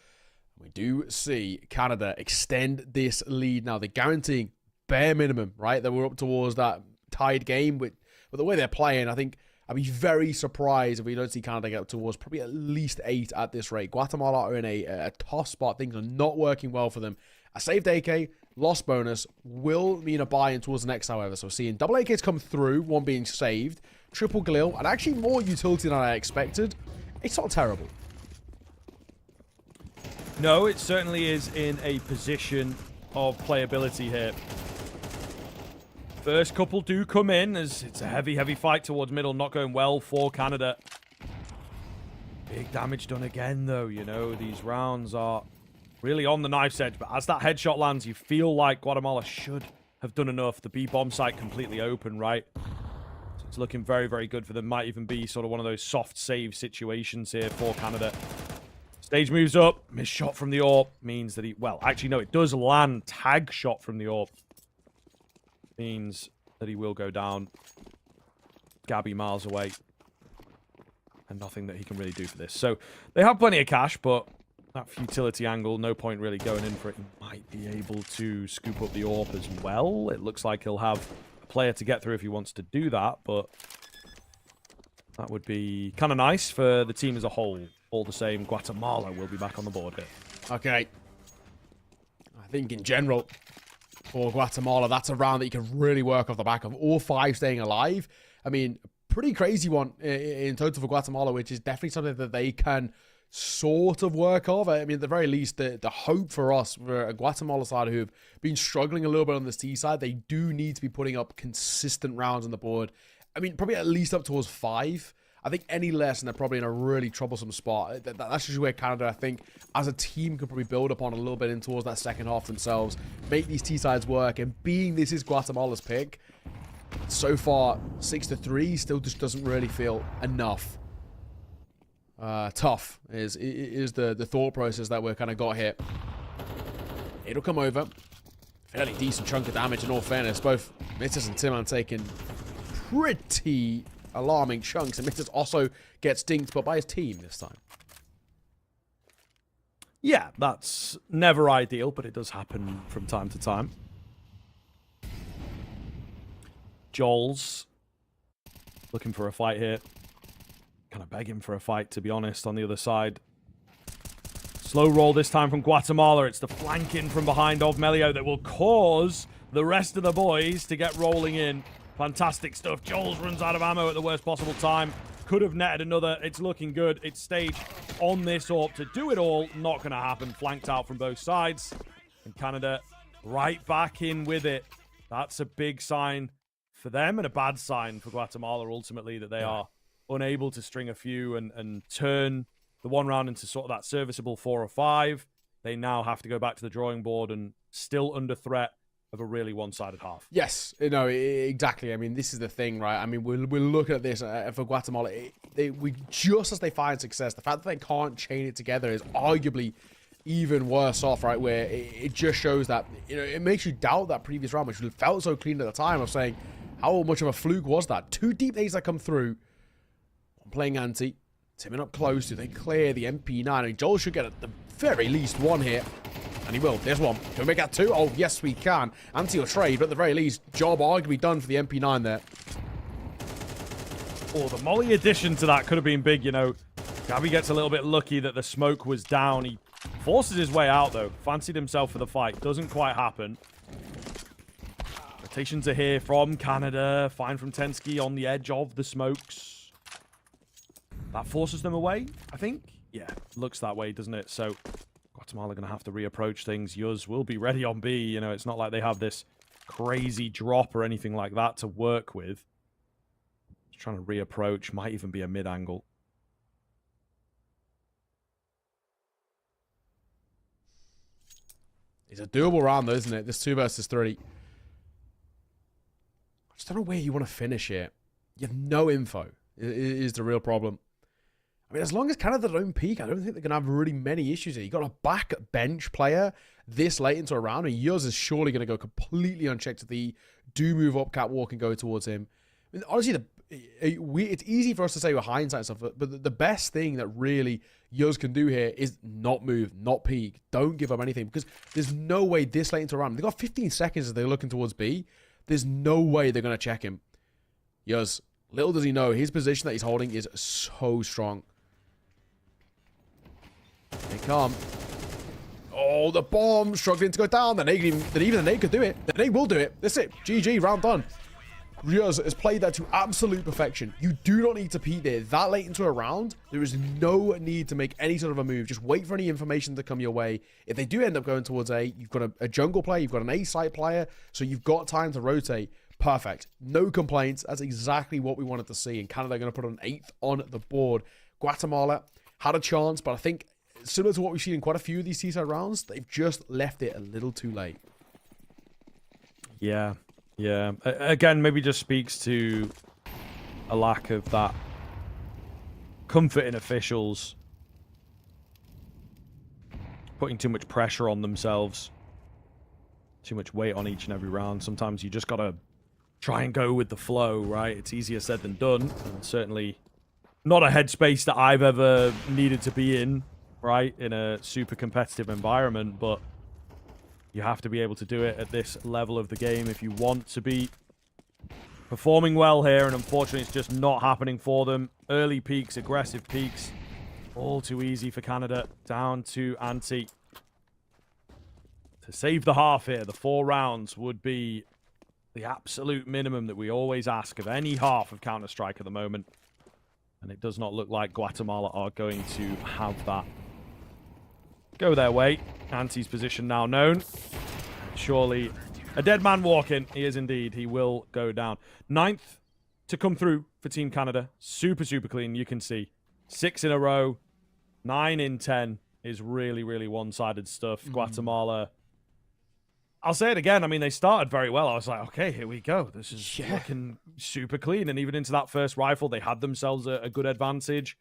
We do see Canada extend this lead now. They're guaranteeing bare minimum, right? That we're up towards that tied game. But the way they're playing, I think I'd be very surprised if we don't see Canada get up towards probably at least 8 at this rate. Guatemala are in a tough spot. Things are not working well for them. A saved AK, lost bonus, will mean a buy-in towards the next, however. So seeing double AKs come through, one being saved, triple Galil, and actually more utility than I expected. It's not terrible. No, it certainly is in a position of playability here. First couple do come in as it's a heavy, heavy fight towards middle. Not going well for Canada. Big damage done again, though. You know, these rounds are really on the knife's edge. But as that headshot lands, you feel like Guatemala should have done enough. The B-bomb site completely open, right? So it's looking very, very good for them. Might even be sort of one of those soft save situations here for Canada. Stage moves up. Missed shot from the AWP means that he... Well, actually, no, it does land. Tag shot from the AWP means that he will go down. Gabby miles away. And nothing that he can really do for this. So they have plenty of cash, but that futility angle, no point really going in for it. He might be able to scoop up the AWP as well. It looks like he'll have a player to get through if he wants to do that, but that would be kind of nice for the team as a whole. All the same, Guatemala will be back on the board here. Okay. I think in general, for Guatemala, that's a round that you can really work off the back of. All 5 staying alive. I mean, pretty crazy one in total for Guatemala, which is definitely something that they can sort of work off. I mean, at the very least, the hope for us, for a Guatemala side who've been struggling a little bit on this T side, they do need to be putting up consistent rounds on the board. I mean, probably at least up towards 5. I think any less, and they're probably in a really troublesome spot. That's just where Canada, I think, as a team, could probably build upon a little bit in towards that second half themselves, make these T-sides work, and being this is Guatemala's pick, so far, 6-3 still just doesn't really feel enough. Tough is the thought process that we're kind of got here. It'll come over. Fairly decent chunk of damage in all fairness. Both Mitters and Timon taking pretty alarming chunks, and Mitters also gets dinked, but by his team this time. Yeah, that's never ideal, but it does happen from time to time. Juls looking for a fight here. Kind of begging for a fight, to be honest, on the other side. Slow roll this time from Guatemala. It's the flanking from behind of Melio that will cause the rest of the boys to get rolling in. Fantastic stuff. Jules runs out of ammo at the worst possible time. Could have netted another. It's looking good. It's staged on this AWP to do it all. Not going to happen. Flanked out from both sides. And Canada right back in with it. That's a big sign for them and a bad sign for Guatemala, ultimately, that they are unable to string a few and turn the one round into sort of that serviceable 4 or 5. They now have to go back to the drawing board and still under threat of a really one-sided half. Yes, no, exactly. I mean, this is the thing, right? I mean, we're looking at this for Guatemala. We just as they find success, the fact that they can't chain it together is arguably even worse off, right? Where it just shows that, you know, it makes you doubt that previous round, which felt so clean at the time, of saying, how much of a fluke was that? 2 deep nades that come through. I'm playing anti. Timming up close. Do they clear the MP9? I mean, Joel should get at the very least 1 here. And he will. There's 1. Can we make that 2? Oh, yes, we can. Anti or trade, but at the very least, job arguably done for the MP9 there. Oh, the Molly addition to that could have been big, you know. Gabby gets a little bit lucky that the smoke was down. He forces his way out, though. Fancied himself for the fight. Doesn't quite happen. Rotations are here from Canada. Fine from Tensky on the edge of the smokes. That forces them away, I think. Yeah, looks that way, doesn't it? So Guatemala going to have to reapproach things. Yuz will be ready on B. You know, it's not like they have this crazy drop or anything like that to work with. Just trying to reapproach. Might even be a mid-angle. It's a doable round, though, isn't it? This 2 versus 3. I just don't know where you want to finish it. You have no info, is the real problem. I mean, as long as Canada don't peak, I don't think they're going to have really many issues here. You got a backbench player this late into a round, and Yuz is surely going to go completely unchecked if they do move up catwalk and go towards him. I mean, honestly, it's easy for us to say with hindsight and stuff, but the best thing that really Yuz can do here is not move, not peak, don't give up anything, because there's no way this late into a round. They've got 15 seconds as they're looking towards B. There's no way they're going to check him. Yuz, little does he know, his position that he's holding is so strong. They come. Oh, the bomb struggling to go down. The nade, even the nade could do it. The nade will do it. That's it. GG, round done. Rios has played that to absolute perfection. You do not need to peek there. That late into a round, there is no need to make any sort of a move. Just wait for any information to come your way. If they do end up going towards A, you've got a jungle player, you've got an A site player, so you've got time to rotate. Perfect. No complaints. That's exactly what we wanted to see. And Canada are going to put an 8th on the board. Guatemala had a chance, but I think similar to what we've seen in quite a few of these T-side rounds, they've just left it a little too late. Yeah. Yeah. Again, maybe just speaks to a lack of that comfort in officials putting too much pressure on themselves, too much weight on each and every round. Sometimes you just got to try and go with the flow, right? It's easier said than done, and certainly not a headspace that I've ever needed to be in, right, in a super competitive environment, but you have to be able to do it at this level of the game if you want to be performing well here, and unfortunately it's just not happening for them. Early peaks, aggressive peaks, all too easy for Canada. Down to Anti. To save the half here, the 4 rounds would be the absolute minimum that we always ask of any half of Counter-Strike at the moment, and it does not look like Guatemala are going to have that go their way. Anti's position now known. Surely a dead man walking. He is indeed. He will go down. 9th to come through for Team Canada. Super, super clean. You can see 6 in a row. 9 in 10 is really, really one-sided stuff. Guatemala, I'll say it again. I mean, they started very well. I was like, okay, here we go. This is looking super clean. And even into that first rifle, they had themselves a good advantage,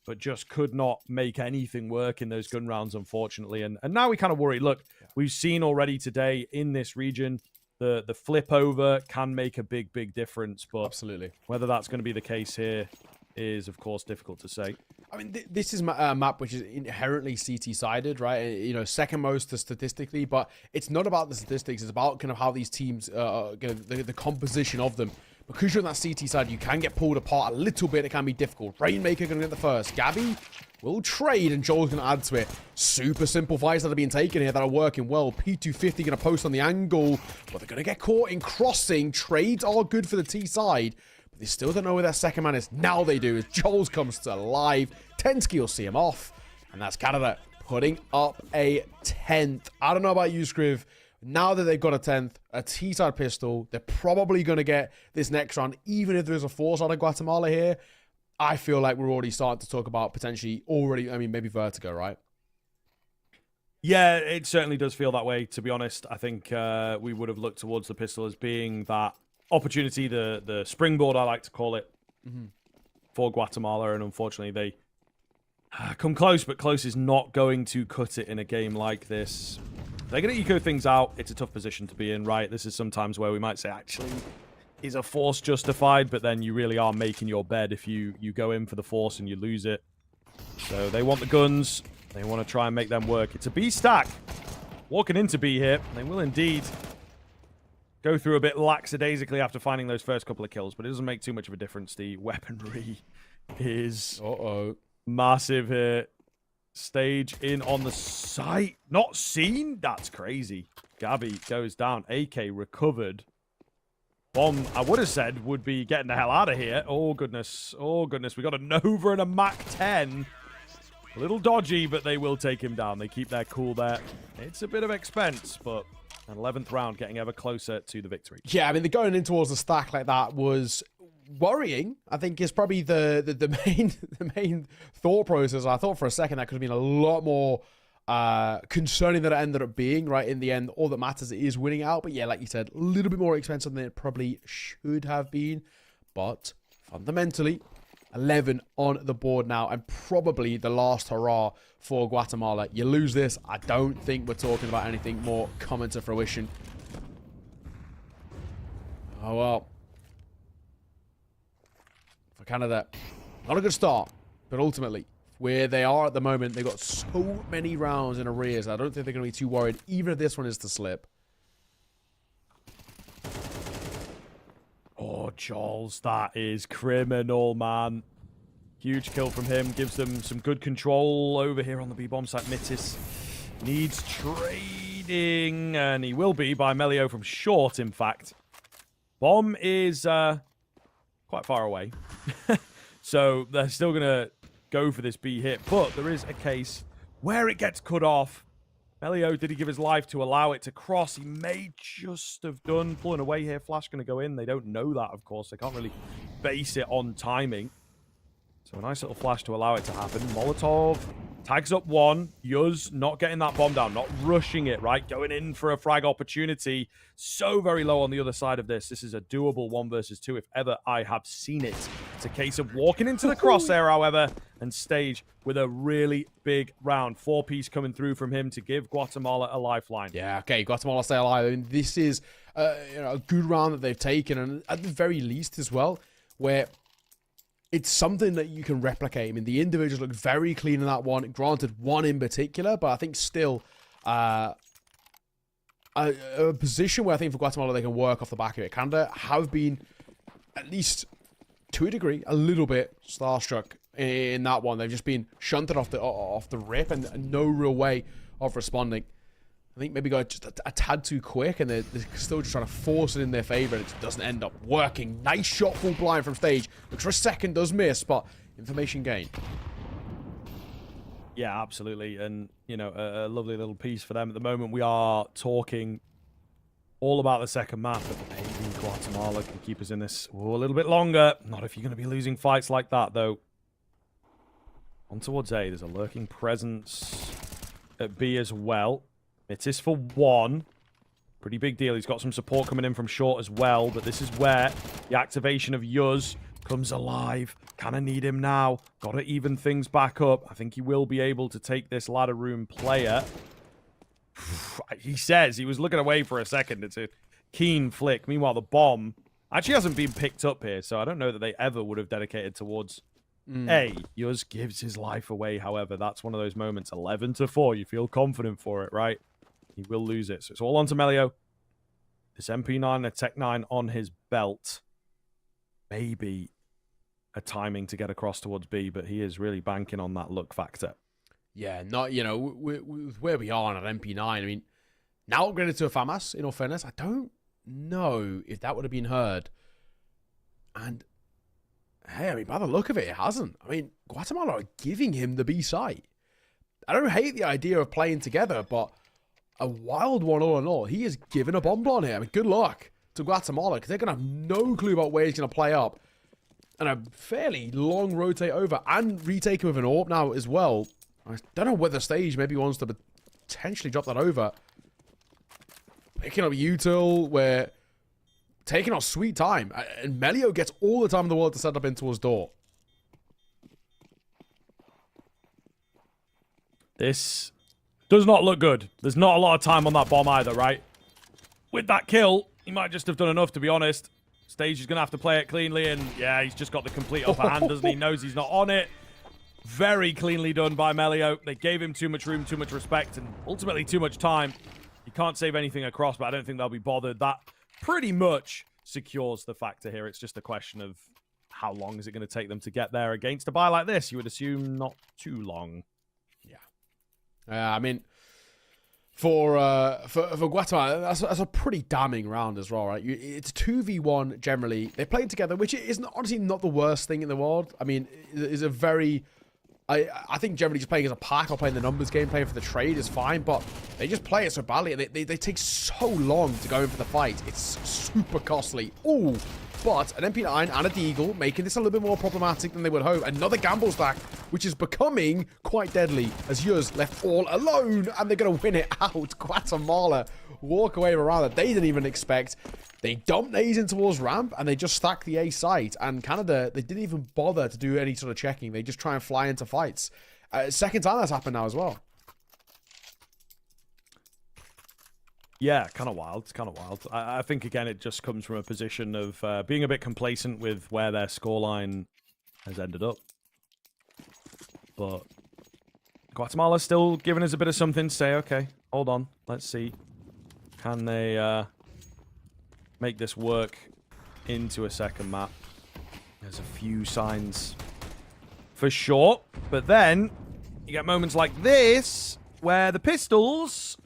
but just could not make anything work in those gun rounds, unfortunately. And now we kind of worry. Look, we've seen already today in this region, the flip over can make a big, big difference. But absolutely, whether that's going to be the case here is, of course, difficult to say. I mean, this is a map which is inherently CT-sided, right? You know, second most statistically, but it's not about the statistics. It's about kind of how these teams, the composition of them. because you're on that CT side, you can get pulled apart a little bit. It can be difficult. Rainmaker going to get the first. Gabby will trade, and Joel's going to add to it. Super simple fights that are being taken here that are working well. P250 going to post on the angle, but they're going to get caught in crossing. Trades are good for the T side, but they still don't know where their second man is. Now they do, as Joel's comes to live. Tensky will see him off, and that's Canada putting up a 10th. I don't know about you, Scriv. Now that they've got a 10th, a T-side pistol, they're probably going to get this next round, even if there's a 4-side of Guatemala here. I feel like we're already starting to talk about potentially already, I mean, maybe Vertigo, right? Yeah, it certainly does feel that way, to be honest. I think we would have looked towards the pistol as being that opportunity, the springboard, I like to call it, for Guatemala, and unfortunately they come close, but close is not going to cut it in a game like this. They're going to eco things out. It's a tough position to be in, right? This is sometimes where we might say, actually, is a force justified? But then you really are making your bed if you go in for the force and you lose it. So they want the guns. They want to try and make them work. It's a B stack. Walking into B here. They will indeed go through a bit lackadaisically after finding those first couple of kills. But it doesn't make too much of a difference. The weaponry is massive here. Stage in on the site. Not seen? That's crazy. Gabby goes down. AK recovered. Bomb, I would have said, would be getting the hell out of here. Oh, goodness. Oh, goodness. We got a Nova and a MAC-10. A little dodgy, but they will take him down. They keep their cool there. It's a bit of expense, but an 11th round getting ever closer to the victory. Yeah, I mean, the going in towards the stack like that was worrying. I think is probably the main thought process. I thought for a second that could have been a lot more concerning than it ended up being. Right, in the end, all that matters is winning out. But yeah, like you said, a little bit more expensive than it probably should have been. But fundamentally, 11 on the board now, and probably the last hurrah for Guatemala. You lose this, I don't think we're talking about anything more coming to fruition. Oh well. For Canada, not a good start, but ultimately, where they are at the moment, they've got so many rounds in arrears. I don't think they're going to be too worried, even if this one is to slip. Oh, Jules, that is criminal, man. Huge kill from him. Gives them some good control over here on the B-bomb site. Mitis needs trading, and he will be by Melio from short, in fact. Bomb is quite far away. So they're still going to go for this B hit, but there is a case where it gets cut off. Melio, did he give his life to allow it to cross? He may just have done. Pulling away here. Flash going to go in. They don't know that, of course. They can't really base it on timing. So a nice little flash to allow it to happen. Molotov tags up one. Yuz not getting that bomb down. Not rushing it, right? Going in for a frag opportunity. So very low on the other side of this. This is a doable 1 versus 2 if ever I have seen it. It's a case of walking into the crosshair, however, and Stage with a really big round. 4-piece coming through from him to give Guatemala a lifeline. Yeah, okay, Guatemala stay alive. I mean, this is a good round that they've taken, and at the very least as well, where it's something that you can replicate. I mean, the individuals look very clean in that one. Granted, one in particular, but I think still a position where I think for Guatemala they can work off the back of it. Canada have been, at least to a degree, a little bit starstruck in that one. They've just been shunted off the rip and no real way of responding. I think maybe got just a tad too quick, and they're still just trying to force it in their favor, and it just doesn't end up working. Nice shot full blind from Stage. Looks for a second, does miss, but information gain. Yeah, absolutely. And, you know, a lovely little piece for them. At the moment, we are talking all about the second map, but maybe Guatemala can keep us in this a little bit longer. Not if you're going to be losing fights like that, though. On towards A. There's a lurking presence at B as well. It is for 1. Pretty big deal. He's got some support coming in from short as well, but this is where the activation of Yuz comes alive. Kind of need him now. Got to even things back up. I think he will be able to take this ladder room player. He says he was looking away for a second. It's a keen flick. Meanwhile, the bomb actually hasn't been picked up here, so I don't know that they ever would have dedicated towards A. Yuz gives his life away, however. That's one of those moments. 11-4. You feel confident for it, right? He will lose it. So it's all on to Melio. This MP9 and a Tech 9 on his belt. maybe a timing to get across towards B, but he is really banking on that luck factor. Yeah, not, with where we are on an MP9, I mean, now upgraded to a FAMAS, in all fairness, I don't know if that would have been heard. And, hey, I mean, by the look of it, it hasn't. I mean, Guatemala are giving him the B site. I don't hate the idea of playing together, but a wild one all in all. He is giving a bomb on here. I mean, good luck to Guatemala, because they're going to have no clue about where he's going to play up. And a fairly long rotate over and retake him with an AWP now as well. I don't know whether Stage maybe wants to potentially drop that over. Picking up Util, we're taking our sweet time. And Melio gets all the time in the world to set up into his door. This does not look good. There's not a lot of time on that bomb either, right? With that kill, he might just have done enough, to be honest. Stage is going to have to play it cleanly, and yeah, he's just got the complete upper hand, doesn't he? Knows he's not on it. Very cleanly done by Melio. They gave him too much room, too much respect, and ultimately too much time. He can't save anything across, but I don't think they'll be bothered. That pretty much secures the factor here. It's just a question of how long is it going to take them to get there against a buy like this? You would assume not too long. Yeah. I mean, for Guatemala, that's a pretty damning round as well, right? It's 2v1 generally. They played together, which is honestly not the worst thing in the world. I mean, it's a very... I think generally just playing as a pack or playing the numbers game, playing for the trade is fine, but they just play it so badly. They take so long to go in for the fight. It's super costly. Ooh, but an MP9 and a Deagle making this a little bit more problematic than they would hope. Another gamble stack, which is becoming quite deadly as Yuz left all alone, and they're going to win it out. Guatemala walk away with a round that they didn't even expect. They dump nades in towards ramp, and they just stack the A site. And Canada, they didn't even bother to do any sort of checking. They just try and fly into fights. Second time that's happened now as well. Yeah, kind of wild. It's kind of wild. I think, again, it just comes from a position of being a bit complacent with where their scoreline has ended up. But Guatemala's still giving us a bit of something to say, okay, hold on, let's see. Can they make this work into a second map? There's a few signs for sure. But then you get moments like this where the pistols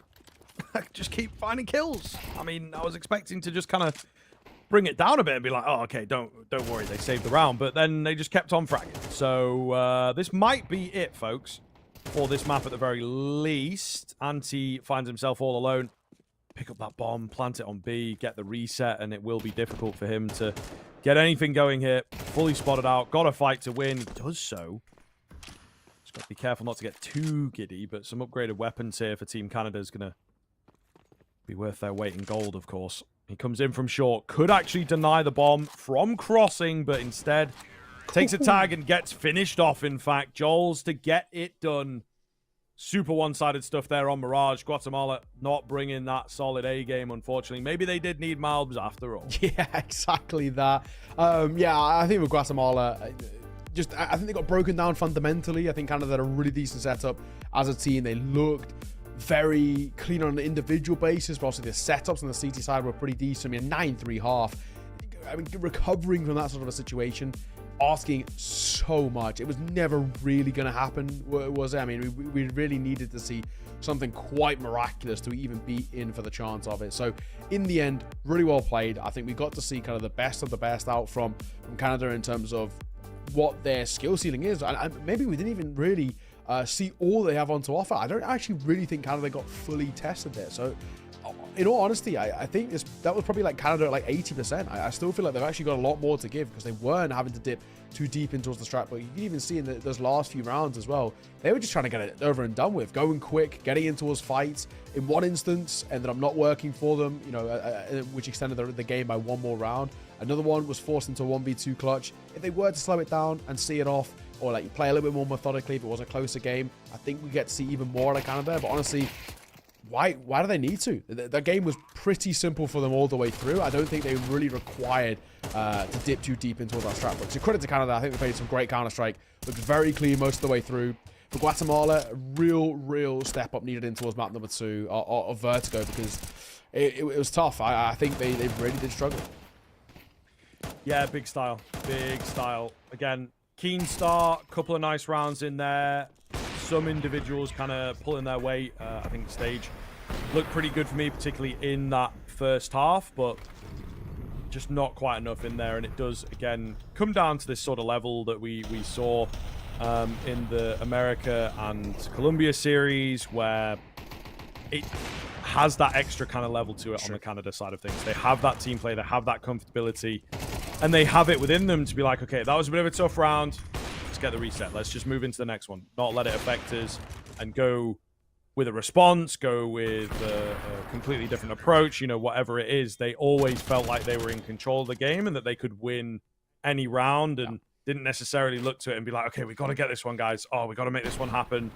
just keep finding kills. I mean, I was expecting to just kind of bring it down a bit and be like, oh, okay, don't worry, they saved the round. But then they just kept on fragging. So this might be it, folks, for this map at the very least. Anti finds himself all alone. Pick up that bomb, plant it on B, get the reset, and it will be difficult for him to get anything going here. Fully spotted out, got a fight to win. He does so. Just got to be careful not to get too giddy, but some upgraded weapons here for Team Canada is going to be worth their weight in gold, of course. He comes in from short, could actually deny the bomb from crossing, but instead takes a tag and gets finished off, in fact. Joel's to get it done. Super one-sided stuff there on Mirage. Guatemala not bringing that solid A game, unfortunately. Maybe they did need Malbs after all. Yeah, exactly that. Yeah, I think with Guatemala, I think they got broken down fundamentally. I think Canada had a really decent setup as a team. They looked very clean on an individual basis, but also the setups on the CT side were pretty decent. I mean, 9-3 half. I mean, recovering from that sort of a situation, asking so much. It was never really going to happen, was it? I mean, we really needed to see something quite miraculous to even be in for the chance of it. So in the end, really well played. I think we got to see kind of the best of the best out from Canada in terms of what their skill ceiling is. And maybe we didn't even really see all they have on to offer. I don't actually really think Canada got fully tested there. So in all honesty, I think that was probably like Canada at like 80%. I still feel like they've actually got a lot more to give because they weren't having to dip too deep into the strat. But you can even see in those last few rounds as well, they were just trying to get it over and done with, going quick, getting into those fights. In one instance, ended up not working for them, which extended the game by one more round. Another one was forced into a 1v2 clutch. If they were to slow it down and see it off, or like play a little bit more methodically, if it was a closer game, I think we get to see even more out of Canada. But honestly, why do they need to? The game was pretty simple for them all the way through. I don't think they really required to dip too deep into all that strat. But so credit to Canada, I think they played some great Counter-Strike. Looked very clean most of the way through. For Guatemala, a real step up needed in towards map number 2 of Vertigo because it was tough. I think they really did struggle. Yeah, big style. Big style. Again, keen start, couple of nice rounds in there. Some individuals kind of pulling their weight. I think stage looked pretty good for me, particularly in that first half, but just not quite enough in there. And it does, again, come down to this sort of level that we saw in the America and Colombia series, where it has that extra kind of level to it on the Canada side of things. They have that team play, they have that comfortability, and they have it within them to be like, okay, that was a bit of a tough round. Let's get the reset. Let's just move into the next one. Not let it affect us and go with a response, go with a completely different approach, you know, whatever it is. They always felt like they were in control of the game and that they could win any round, and didn't necessarily look to it and be like, okay, we got to get this one, guys. Oh, we got to make this one happen,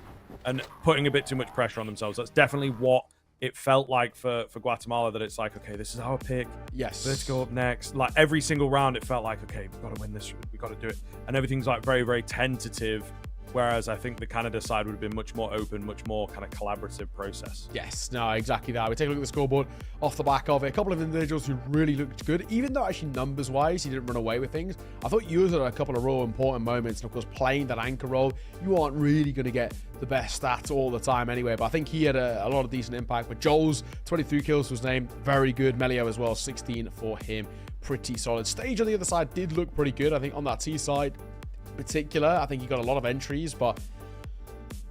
and putting a bit too much pressure on themselves. That's definitely what it felt like for Guatemala, that it's like, okay, this is our pick. Yes. Let's go up next. Like every single round, it felt like, okay, we've got to win this. We've got to do it. And everything's like very, very tentative. Whereas I think the Canada side would have been much more open, much more kind of collaborative process. Yes, no, exactly that. We take a look at the scoreboard off the back of it. A couple of individuals who really looked good, even though actually numbers-wise, he didn't run away with things. I thought Uesf had a couple of real important moments. And of course, playing that anchor role, you aren't really going to get the best stats all the time anyway. But I think he had a lot of decent impact. But Joel's 23 kills was named, very good. Melio as well, 16 for him. Pretty solid. Stage on the other side did look pretty good. I think on that T side, particular, I think he got a lot of entries, but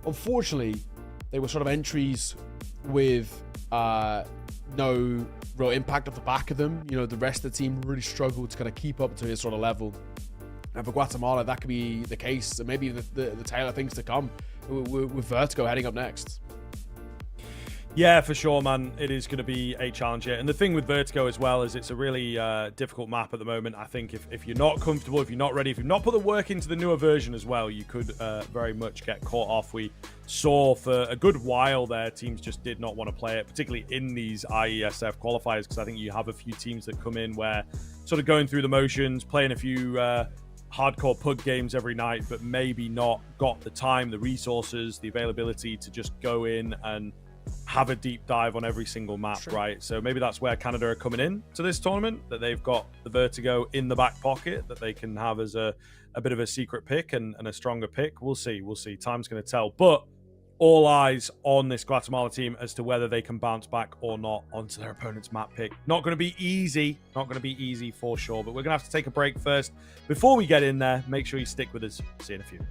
unfortunately they were sort of entries with no real impact off the back of them. You know, the rest of the team really struggled to kind of keep up to his sort of level, and for Guatemala that could be the case, and maybe the tale of things to come with Vertigo heading up next. Yeah, for sure, man. It is going to be a challenge here. And the thing with Vertigo as well is it's a really difficult map at the moment. I think if you're not comfortable, if you're not ready, if you've not put the work into the newer version as well, you could very much get caught off. We saw for a good while there, teams just did not want to play it, particularly in these IESF qualifiers, because I think you have a few teams that come in where sort of going through the motions, playing a few hardcore pug games every night, but maybe not got the time, the resources, the availability to just go in and have a deep dive on every single map, right? So maybe that's where Canada are coming in to this tournament, that they've got the Vertigo in the back pocket that they can have as a bit of a secret pick and a stronger pick. We'll see. Time's going to tell. But all eyes on this Guatemala team as to whether they can bounce back or not onto their opponent's map pick. Not going to be easy. Not going to be easy for sure. But we're going to have to take a break first. Before we get in there, make sure you stick with us. See you in a few.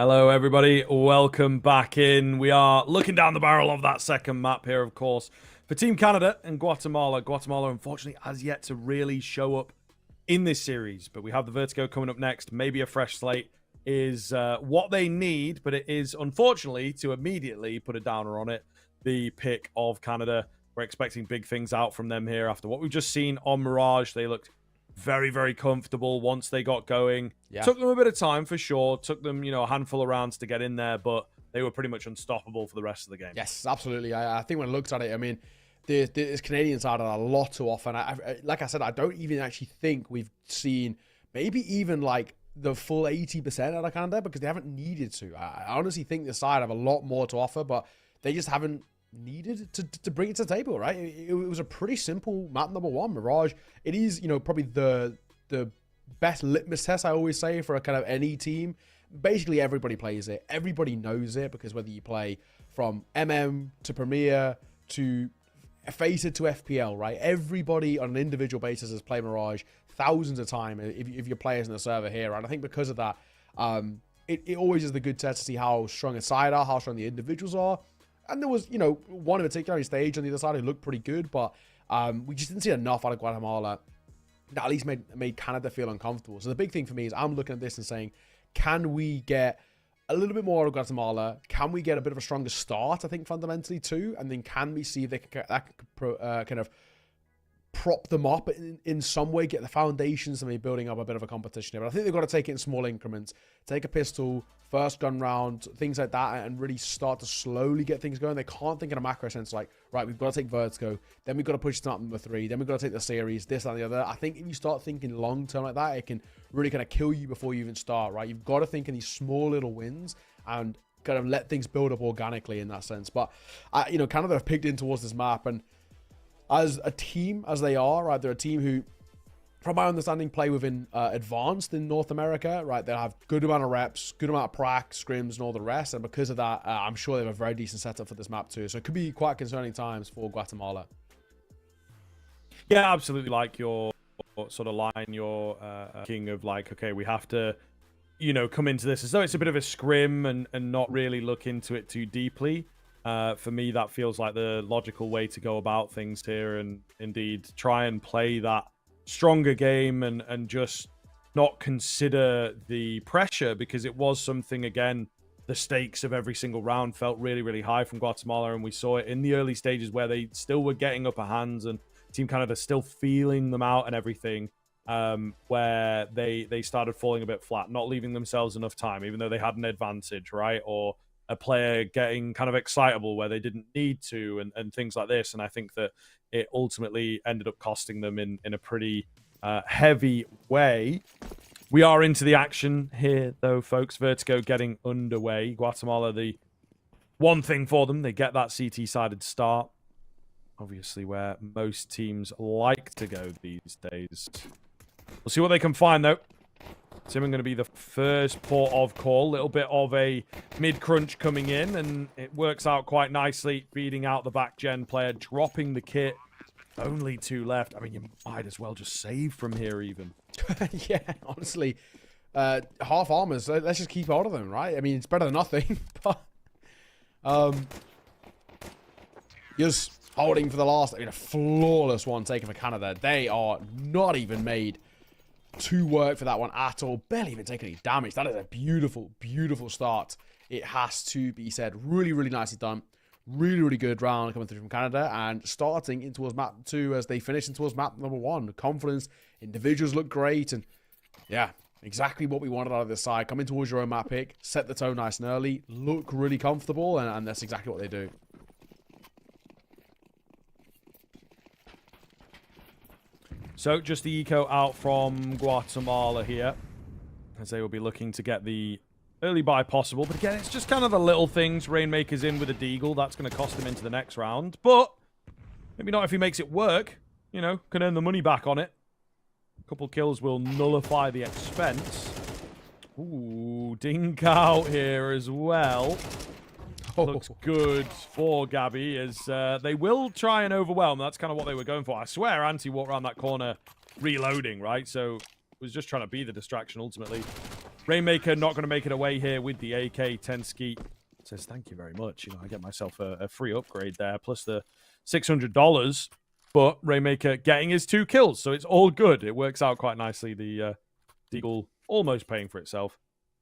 Hello, everybody. Welcome back in. We are looking down the barrel of that second map here, of course, for Team Canada and Guatemala. Guatemala, unfortunately, has yet to really show up in this series, but we have the Vertigo coming up next. Maybe a fresh slate is what they need, but it is, unfortunately, to immediately put a downer on it, the pick of Canada. We're expecting big things out from them here after what we've just seen on Mirage. They looked very, very comfortable once they got going. Yeah. Took them a bit of time for sure. Took them, a handful of rounds to get in there, but they were pretty much unstoppable for the rest of the game. Yes, absolutely. I think when I looked at it, I mean, this Canadian side had a lot to offer. And like I said, I don't even actually think we've seen maybe even like the full 80% out of Canada because they haven't needed to. I honestly think the side have a lot more to offer, but they just haven't needed to bring it to the table, right? It was a pretty simple map number one, Mirage. It is, probably the best litmus test, I always say, for a kind of any team. Basically, everybody plays it. Everybody knows it because whether you play from MM to Premier to FACED to FPL, right? Everybody on an individual basis has played Mirage thousands of times if you're players in the server here. And I think because of that, it always is the good test to see how strong a side are, how strong the individuals are. And there was, one in particular stage on the other side who looked pretty good, but we just didn't see enough out of Guatemala that at least made Canada feel uncomfortable. So the big thing for me is I'm looking at this and saying, can we get a little bit more out of Guatemala? Can we get a bit of a stronger start, I think, fundamentally, too? And then can we see if they can kind of prop them up in some way, get the foundations and maybe building up a bit of a competition here. But I think they've got to take it in small increments. Take a pistol, first gun round, things like that, and really start to slowly get things going. They can't think in a macro sense like, right, we've got to take Vertigo, then we've got to push to number 3, then we've got to take the series, this, that, and the other. I think if you start thinking long-term like that, it can really kind of kill you before you even start, right? You've got to think in these small little wins and kind of let things build up organically in that sense. But, Canada have picked in towards this map, and as a team, as they are, right, they're a team who, from my understanding, play within advanced in North America, right? They'll have good amount of reps, good amount of prac, scrims, and all the rest. And because of that, I'm sure they have a very decent setup for this map too. So it could be quite concerning times for Guatemala. Yeah, absolutely. Like your sort of line, your king of like, okay, we have to, come into this as though it's a bit of a scrim and not really look into it too deeply. For me, that feels like the logical way to go about things here, and indeed try and play that stronger game and just not consider the pressure, because it was something, again, the stakes of every single round felt really, really high from Guatemala, and we saw it in the early stages where they still were getting upper hands and Team Canada still feeling them out and everything, where they started falling a bit flat, not leaving themselves enough time, even though they had an advantage, right? Or a player getting kind of excitable where they didn't need to, and things like this. And I think that it ultimately ended up costing them in a pretty heavy way. We are into the action here, though, folks. Vertigo getting underway. Guatemala, the one thing for them, they get that CT-sided start. Obviously, where most teams like to go these days. We'll see what they can find, though. Simon going to be the first port of call. Little bit of a mid-crunch coming in, and it works out quite nicely, beating out the back-gen player, dropping the kit. Only 2 left. I mean, you might as well just save from here, even. Yeah, honestly. Half armors, let's just keep hold of them, right? I mean, it's better than nothing, but... just holding for the last... a flawless one taken for Canada. They are not even made to work for that one at all. Barely even taking any damage. That is a beautiful, beautiful start. It has to be said. Really, really nicely done. Really, really good round coming through from Canada, and starting in towards map 2 as they finish in towards map number 1. Confidence, individuals look great, and yeah, exactly what we wanted out of this side. Come in towards your own map pick, set the tone nice and early, look really comfortable, and that's exactly what they do. So just the eco out from Guatemala here, as they will be looking to get the early buy possible. But again, it's just kind of the little things. Rainmaker's in with a deagle. That's going to cost him into the next round. But maybe not if he makes it work. Can earn the money back on it. A couple kills will nullify the expense. Ooh, dink out here as well. Looks good for Gabby, as they will try and overwhelm. That's kind of what they were going for. I swear Anti walked around that corner reloading, right? So was just trying to be the distraction ultimately. Rainmaker not going to make it away here with the AK. Tensky says, thank you very much. You know, I get myself a free upgrade there, plus the $600. But Rainmaker getting his 2 kills, so it's all good. It works out quite nicely. The Deagle almost paying for itself.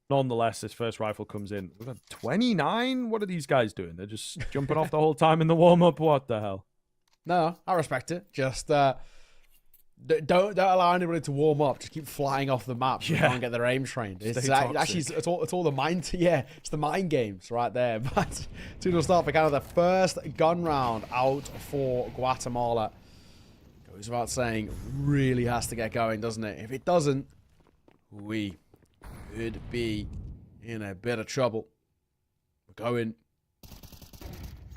Nonetheless, this first rifle comes in. We've got 29? What are these guys doing? They're just jumping off the whole time in the warm-up? What the hell? No, I respect it. Just don't allow anybody to warm up. Just keep flying off the map so they can't get their aim trained. It's actually it's all the mind. Yeah, it's the mind games right there. But 2-0 start for Canada. First gun round out for Guatemala. Goes without saying, really has to get going, doesn't it? If it doesn't, we could be in a bit of trouble. We're going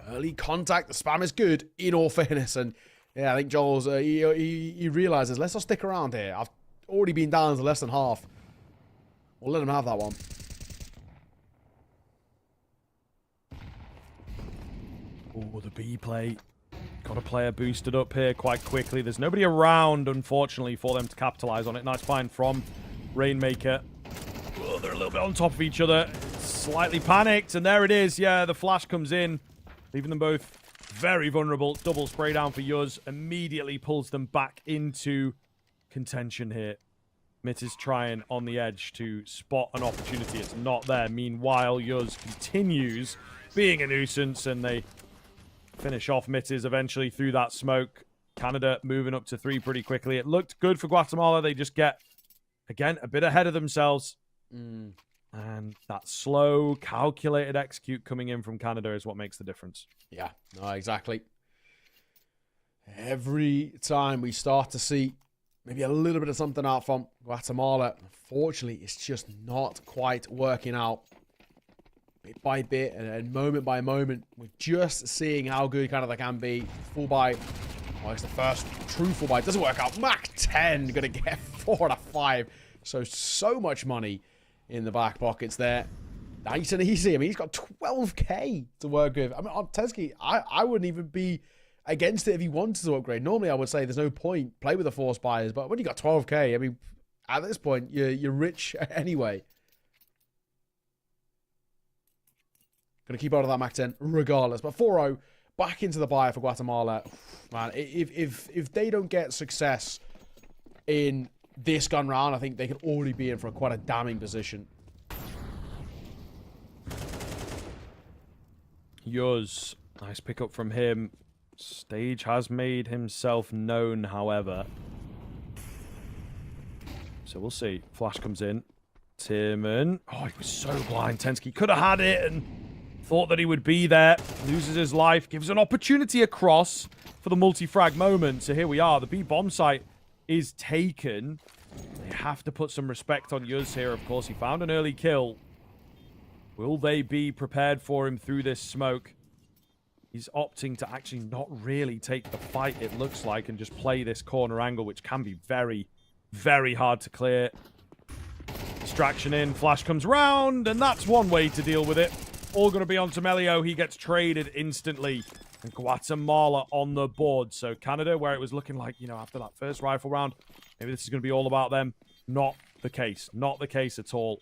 early contact. The spam is good, in all fairness, and yeah, I think Joel's he realizes, let's not stick around here. I've already been down to less than half. We'll let him have that one. Oh, the B play. Got a player boosted up here quite quickly. There's nobody around, unfortunately, for them to capitalize on it. Nice find from Rainmaker. Oh, they're a little bit on top of each other. Slightly panicked, and there it is. Yeah, the flash comes in, leaving them both very vulnerable. Double spray down for Yuz. Immediately pulls them back into contention here. Mitt is trying on the edge to spot an opportunity. It's not there. Meanwhile, Yuz continues being a nuisance, and they finish off Mittis eventually through that smoke. Canada moving up to 3 pretty quickly. It looked good for Guatemala. They just get, again, a bit ahead of themselves. And that slow, calculated execute coming in from Canada is what makes the difference. Yeah, no, exactly. Every time we start to see maybe a little bit of something out from Guatemala, unfortunately, it's just not quite working out. Bit by bit and moment by moment, we're just seeing how good Canada can be. Full buy. Oh, it's the first true full buy. It doesn't work out. Mac 10 gonna get 4 out of 5. So much money in the back pockets there. Nice and easy. I mean, he's got 12k to work with. I mean, on Tensky, I wouldn't even be against it if he wanted to upgrade. Normally, I would say there's no point. Play with the force buyers. But when you got 12k, I mean, at this point, you're rich anyway. Going to keep out of that Mac 10 regardless. But 4-0, back into the buyer for Guatemala. Man, if they don't get success in this gun round, I think they could already be in for quite a damning position. Yuz, nice pickup from him. Stage has made himself known, however. So we'll see. Flash comes in. Tierman. Oh, he was so blind. Tensky could have had it and thought that he would be there. Loses his life. Gives an opportunity across for the multi-frag moment. So here we are. The B bomb site is taken. They have to put some respect on Yuz here, of course. He found an early kill. Will they be prepared for him through this smoke? He's opting to actually not really take the fight, it looks like, and just play this corner angle, which can be very, very hard to clear. Distraction in, flash comes round, and that's one way to deal with it. All going to be on Melio. He gets traded instantly. And Guatemala on the board. So Canada, where it was looking like, you know, after that first rifle round, maybe this is going to be all about them. Not the case. Not the case at all.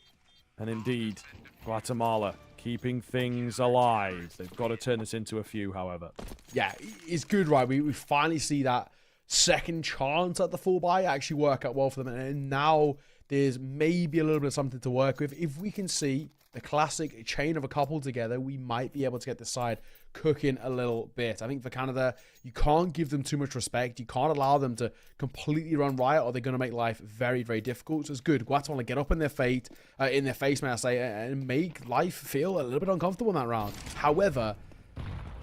And indeed, Guatemala keeping things alive. They've got to turn this into a few, however. Yeah, it's good, right? We finally see that second chance at the full buy actually work out well for them. And now there's maybe a little bit of something to work with. If we can see the classic chain of a couple together, we might be able to get this side cooking a little bit. I think for Canada, you can't give them too much respect. You can't allow them to completely run riot, or they're going to make life very, very difficult. So it's good. Guatemala get up in their face, may I say, and make life feel a little bit uncomfortable in that round. However,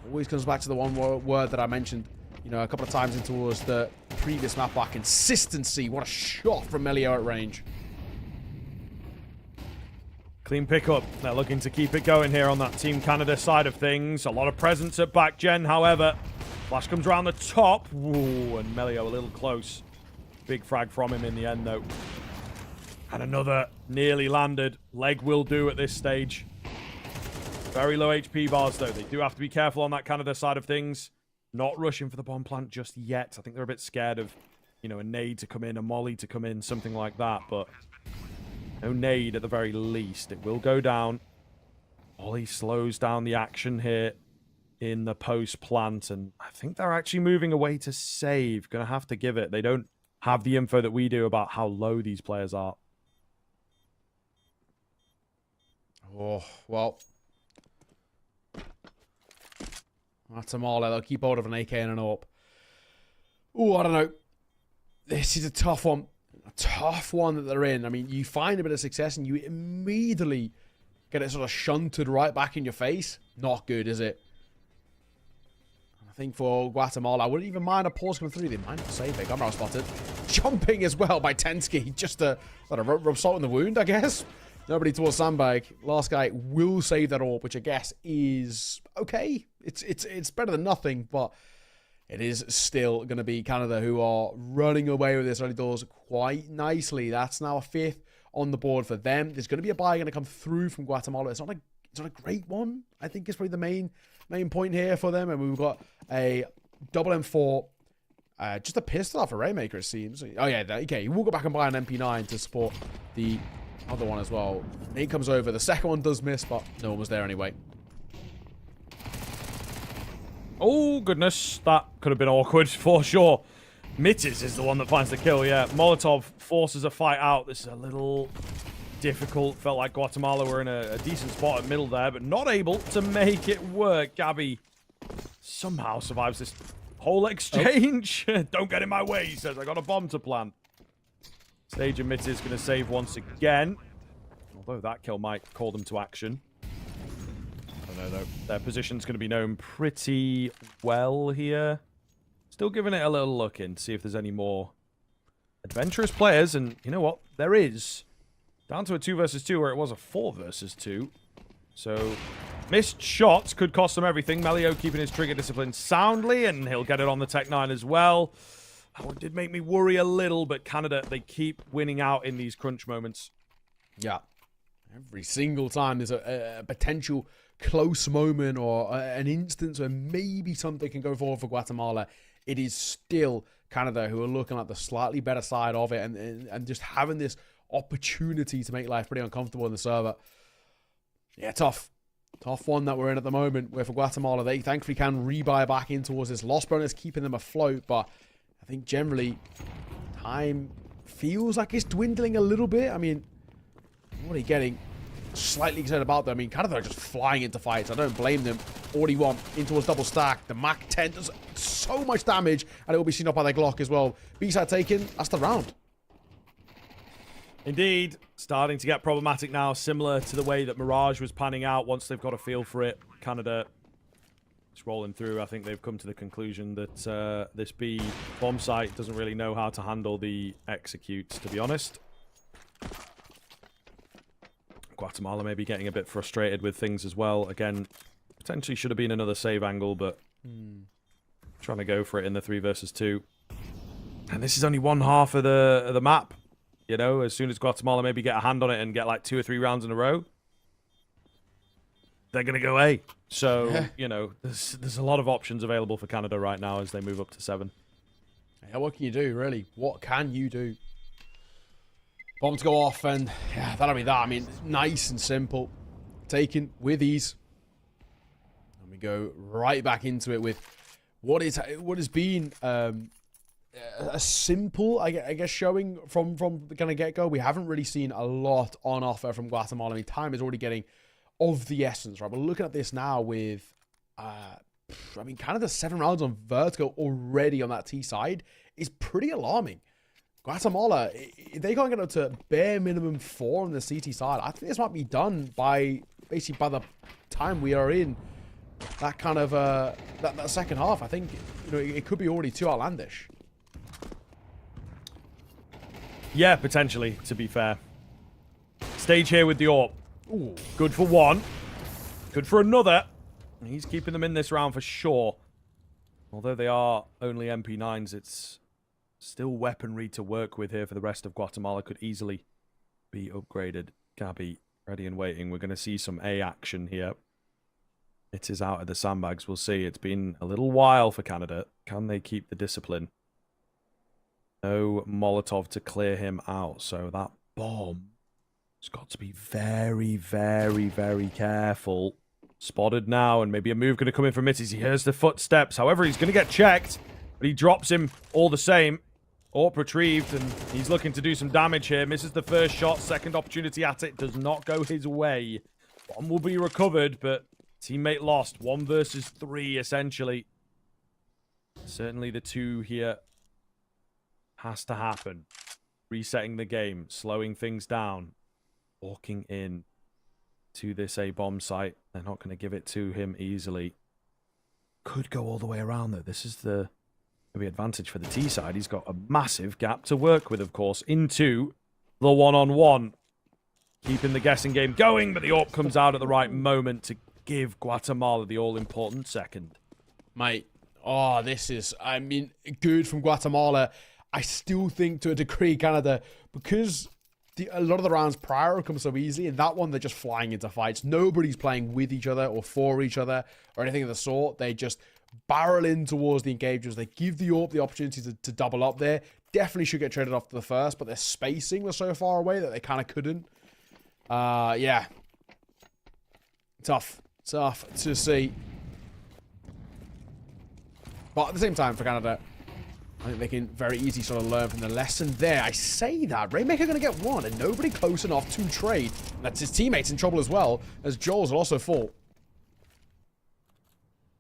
always comes back to the one word that I mentioned, you know, a couple of times towards the previous map back. Consistency. What a shot from Melio at range. Clean pickup. They're looking to keep it going here on that Team Canada side of things. A lot of presence at back gen, however. Flash comes around the top. Ooh, and Melio a little close. Big frag from him in the end, though. And another nearly landed. Leg will do at this stage. Very low HP bars, though. They do have to be careful on that Canada side of things. Not rushing for the bomb plant just yet. I think they're a bit scared of, you know, a nade to come in, a molly to come in, something like that. But No nade at the very least. It will go down. Ollie slows down the action here in the post plant, and I think they're actually moving away to save. Gonna have to give it. They don't have the info that we do about how low these players are. Oh, well. Guatemala, they'll keep hold of an AK and an AWP. Oh, I don't know. This is a tough one. A tough one that they're in. I mean, you find a bit of success and you immediately get it sort of shunted right back in your face. Not good, is it? I think for Guatemala, I wouldn't even mind a pause coming through. They might not save it. Camera spotted. Jumping as well by Tensky. Just to rub salt in the wound, I guess. Nobody towards Sandbag. Last guy will save that AWP, which I guess is okay. It's better than nothing, but it is still going to be Canada who are running away with this early doors quite nicely. That's now a 5th on the board for them. There's going to be a buy going to come through from Guatemala. It's not a great one. I think it's probably the main point here for them. And we've got a double M4, just a pistol off a Rainmaker, it seems. Oh yeah, okay. You will go back and buy an MP9 to support the other one as well. Nate comes over. The second one does miss, but no one was there anyway. Oh, goodness. That could have been awkward for sure. Mitters is the one that finds the kill, yeah. Molotov forces a fight out. This is a little difficult. Felt like Guatemala were in a decent spot at middle there, but not able to make it work. Gabby somehow survives this whole exchange. Oh. Don't get in my way, he says. I got a bomb to plant. Stage emitter is going to save once again. Although that kill might call them to action. I don't know, though. Their position's going to be known pretty well here. Still giving it a little look in to see if there's any more adventurous players. And you know what? There is. Down to a 2 versus 2 where it was a 4 versus 2. So missed shots could cost them everything. Melio keeping his trigger discipline soundly, and he'll get it on the Tech 9 as well. That one did make me worry a little, but Canada, they keep winning out in these crunch moments. Yeah. Every single time there's a potential close moment or an instance where maybe something can go forward for Guatemala, it is still Canada who are looking at the slightly better side of it and just having this opportunity to make life pretty uncomfortable in the server. Yeah, tough. Tough one that we're in at the moment, where for Guatemala, they thankfully can rebuy back in towards this loss bonus, keeping them afloat, but I think generally time feels like it's dwindling a little bit. I mean, what are you getting? Slightly excited about them. I mean, Canada are just flying into fights. I don't blame them. 41 in towards double stack. The Mac 10 does so much damage, and it will be seen up by their Glock as well. B-side taken. That's the round. Indeed. Starting to get problematic now, similar to the way that Mirage was panning out once they've got a feel for it. Canada is rolling through. I think they've come to the conclusion that this B bomb site doesn't really know how to handle the executes, to be honest. Guatemala may be getting a bit frustrated with things as well. Again, potentially should have been another save angle, but trying to go for it in the 3 versus 2. And this is only one half of the map. You know, as soon as Guatemala maybe get a hand on it and get like 2 or 3 rounds in a row, they're going to go A. So, yeah. You know, there's a lot of options available for Canada right now as they move up to 7. Yeah, what can you do, really? What can you do? Bombs go off, and yeah, that'll be that. I mean, nice and simple. Taken with ease. And we go right back into it with what has been a simple, I guess, showing from the kind of get-go. We haven't really seen a lot on offer from Guatemala. I mean, time is already getting of the essence, right? We're looking at this now with, I mean, Canada's 7 rounds on Vertigo already on that T side is pretty alarming. Guatemala, if they can't get up to bare minimum 4 on the CT side, I think this might be done by the time we are in that kind of that second half. I think, you know, it could be already too outlandish. Yeah, potentially, to be fair. Stage here with the AWP. Ooh, good for one. Good for another. He's keeping them in this round for sure. Although they are only MP9s, it's still weaponry to work with here for the rest of Guatemala. Could easily be upgraded. Gabby, ready and waiting. We're going to see some A action here. It is out of the sandbags. We'll see. It's been a little while for Canada. Can they keep the discipline? No Molotov to clear him out. So that bomb He's got to be very, very, very careful. Spotted now, and maybe a move going to come in from Mitties. He hears the footsteps. However, he's going to get checked, but he drops him all the same. AWP retrieved, and he's looking to do some damage here. Misses the first shot. Second opportunity at it does not go his way. One will be recovered, but teammate lost. 1 versus 3, essentially. Certainly the 2 here has to happen. Resetting the game, slowing things down. Walking in to this A-bomb site. They're not going to give it to him easily. Could go all the way around, though. This is the maybe advantage for the T side. He's got a massive gap to work with, of course, into the one-on-one. Keeping the guessing game going, but the AWP comes out at the right moment to give Guatemala the all-important second. Mate, oh, this is, I mean, good from Guatemala. I still think to a degree, Canada, because a lot of the rounds prior have come so easily, and that one, they're just flying into fights. Nobody's playing with each other or for each other or anything of the sort. They just barrel in towards the engagers. They give the AWP the opportunity to double up there. Definitely should get traded off to the first, but their spacing was so far away that they kind of couldn't. Yeah. Tough to see. But at the same time, for Canada, I think they can very easily sort of learn from the lesson there. I say that. Rainmaker going to get one, and nobody close enough to trade. That's his teammates in trouble as well, as Joel's will also fall.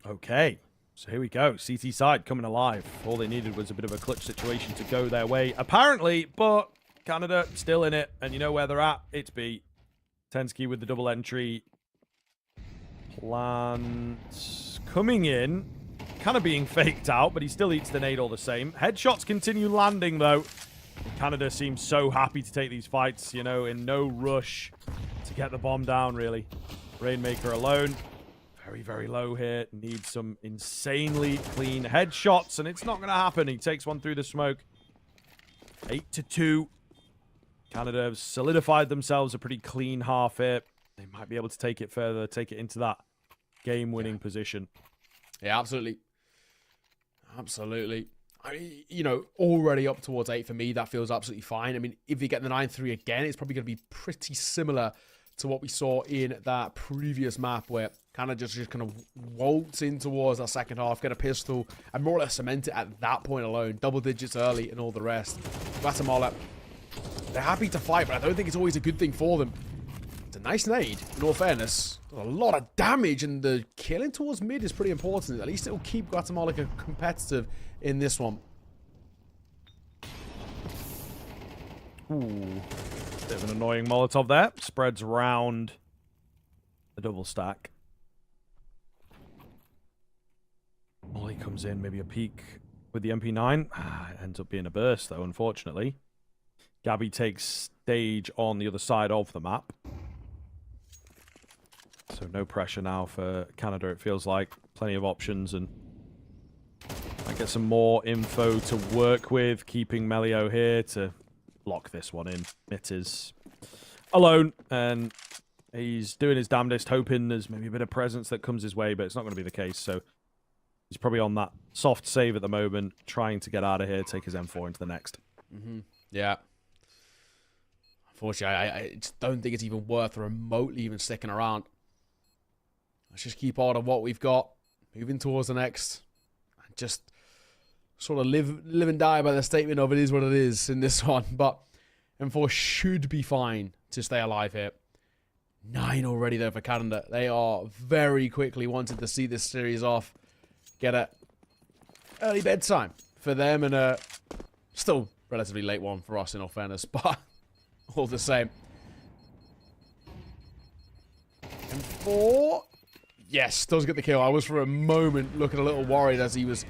Okay, so here we go. CT side coming alive. All they needed was a bit of a clutch situation to go their way, apparently, but Canada still in it, and you know where they're at. It's B. Tensky with the double entry. Plant coming in. Kind of being faked out, but he still eats the nade all the same. Headshots continue landing, though. Canada seems so happy to take these fights, you know, in no rush to get the bomb down, really. Rainmaker alone. Very, very low here. Needs some insanely clean headshots, and it's not going to happen. He takes one through the smoke. 8-2. Canada have solidified themselves a pretty clean half here. They might be able to take it further, take it into that game-winning position. Yeah, absolutely. Absolutely. You know, already up towards 8 for me, that feels absolutely fine. I mean, if you get the 9-3 again, it's probably going to be pretty similar to what we saw in that previous map where Canada just kind of waltz in towards that second half, get a pistol, and more or less cement it at that point alone. Double digits early and all the rest. Guatemala, they're happy to fight, but I don't think it's always a good thing for them. It's a nice nade, in all fairness. A lot of damage, and the killing towards mid is pretty important. At least it'll keep Guatemala competitive in this one. Ooh. Bit of an annoying Molotov there. Spreads round the double stack. Molly comes in, maybe a peek with the MP9. It ends up being a burst, though, unfortunately. Gabby takes stage on the other side of the map. So no pressure now for Canada, it feels like. Plenty of options, and might get some more info to work with. Keeping Melio here to lock this one in. It is alone, and he's doing his damnedest, hoping there's maybe a bit of presence that comes his way, but it's not going to be the case. So he's probably on that soft save at the moment, trying to get out of here, take his M4 into the next. Yeah. Unfortunately, I just don't think it's even worth remotely even sticking around. Let's just keep on what we've got, moving towards the next, and just sort of live and die by the statement of it is what it is in this one. But M4 should be fine to stay alive here. 9 already, though, for Canada. They are very quickly wanting to see this series off. Get a early bedtime for them, and a still relatively late one for us, in all fairness, but all the same. M4... Yes, does get the kill. I was for a moment looking a little worried as he was,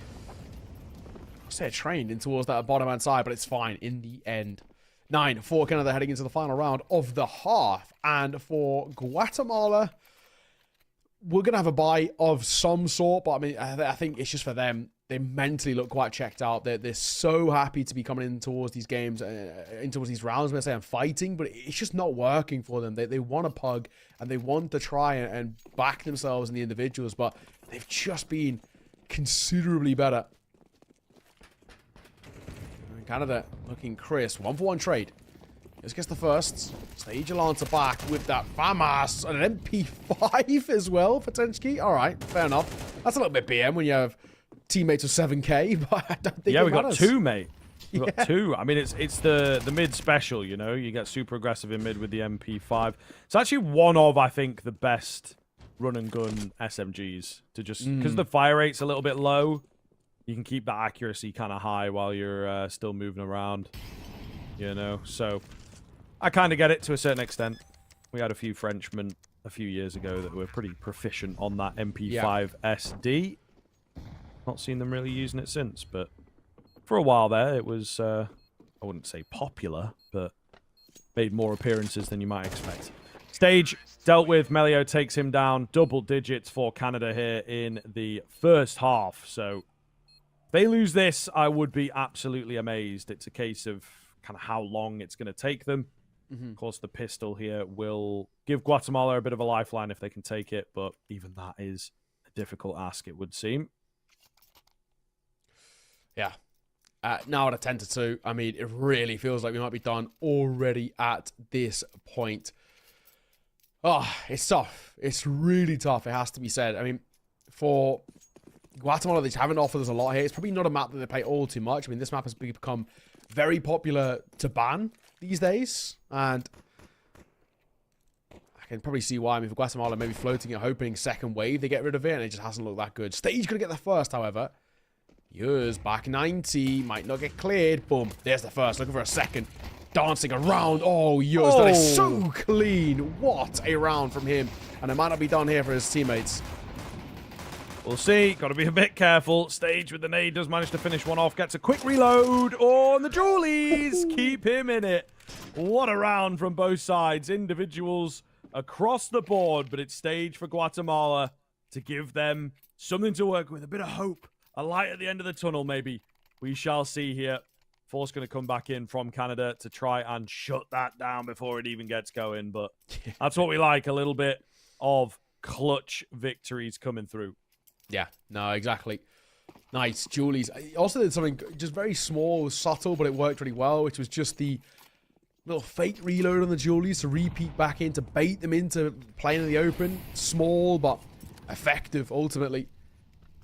I say, trained in towards that bottom hand side, but it's fine in the end. 9 for Canada heading into the final round of the half. And for Guatemala, we're going to have a bye of some sort, but I mean, I think it's just for them. They mentally look quite checked out. They're so happy to be coming in towards these games, in towards these rounds. I'm going to say I'm fighting, but it's just not working for them. They want to pug, and they want to try and back themselves and the individuals, but they've just been considerably better. Canada looking crisp. 1-for-1 trade Let's get the first. Stage Alanta back with that FAMAS and an MP5 as well, potentially. All right, fair enough. That's a little bit BM when you have teammates with 7k, but I don't think we matters. Got two, mate. We got two. I mean, it's the mid special, you know. You get super aggressive in mid with the MP5. It's actually one of, I think, the best run and gun SMGs to just because the fire rate's a little bit low. You can keep that accuracy kind of high while you're still moving around, you know. So I kind of get it to a certain extent. We had a few Frenchmen a few years ago that were pretty proficient on that MP5 SD. Not seen them really using it since, but for a while there, it was, I wouldn't say popular, but made more appearances than you might expect. Stage dealt with. Melio takes him down. Double digits for Canada here in the first half. So if they lose this, I would be absolutely amazed. It's a case of kind of how long it's going to take them. Of course, the pistol here will give Guatemala a bit of a lifeline if they can take it, but even that is a difficult ask, it would seem. Yeah. Now at a 10-2, I mean, it really feels like we might be done already at this point. Oh, it's tough. It's really tough, it has to be said. I mean, for Guatemala, they haven't offered us a lot here. It's probably not a map that they play all too much. I mean, this map has become very popular to ban these days, and I can probably see why. I mean, for Guatemala, maybe floating it, hoping second wave, they get rid of it, and it just hasn't looked that good. Stage gonna get the first, however. Yours back 90, might not get cleared. Boom, there's the first, looking for a second. Dancing around. Oh, yours, that is so clean. What a round from him, and it might not be done here for his teammates. We'll see. Got to be a bit careful. Stage with the nade does manage to finish one off. Gets a quick reload. Oh, and the Julies keep him in it. What a round from both sides. Individuals across the board, but it's Stage for Guatemala to give them something to work with. A bit of hope. A light at the end of the tunnel, maybe. We shall see here. Force going to come back in from Canada to try and shut that down before it even gets going. But that's what we like. A little bit of clutch victories coming through. Yeah, no, exactly. Nice. Julies also did something just very small, subtle, but it worked really well, which was just the little fake reload on the Julies to repeat back in, to bait them into playing in the open. Small, but effective, ultimately.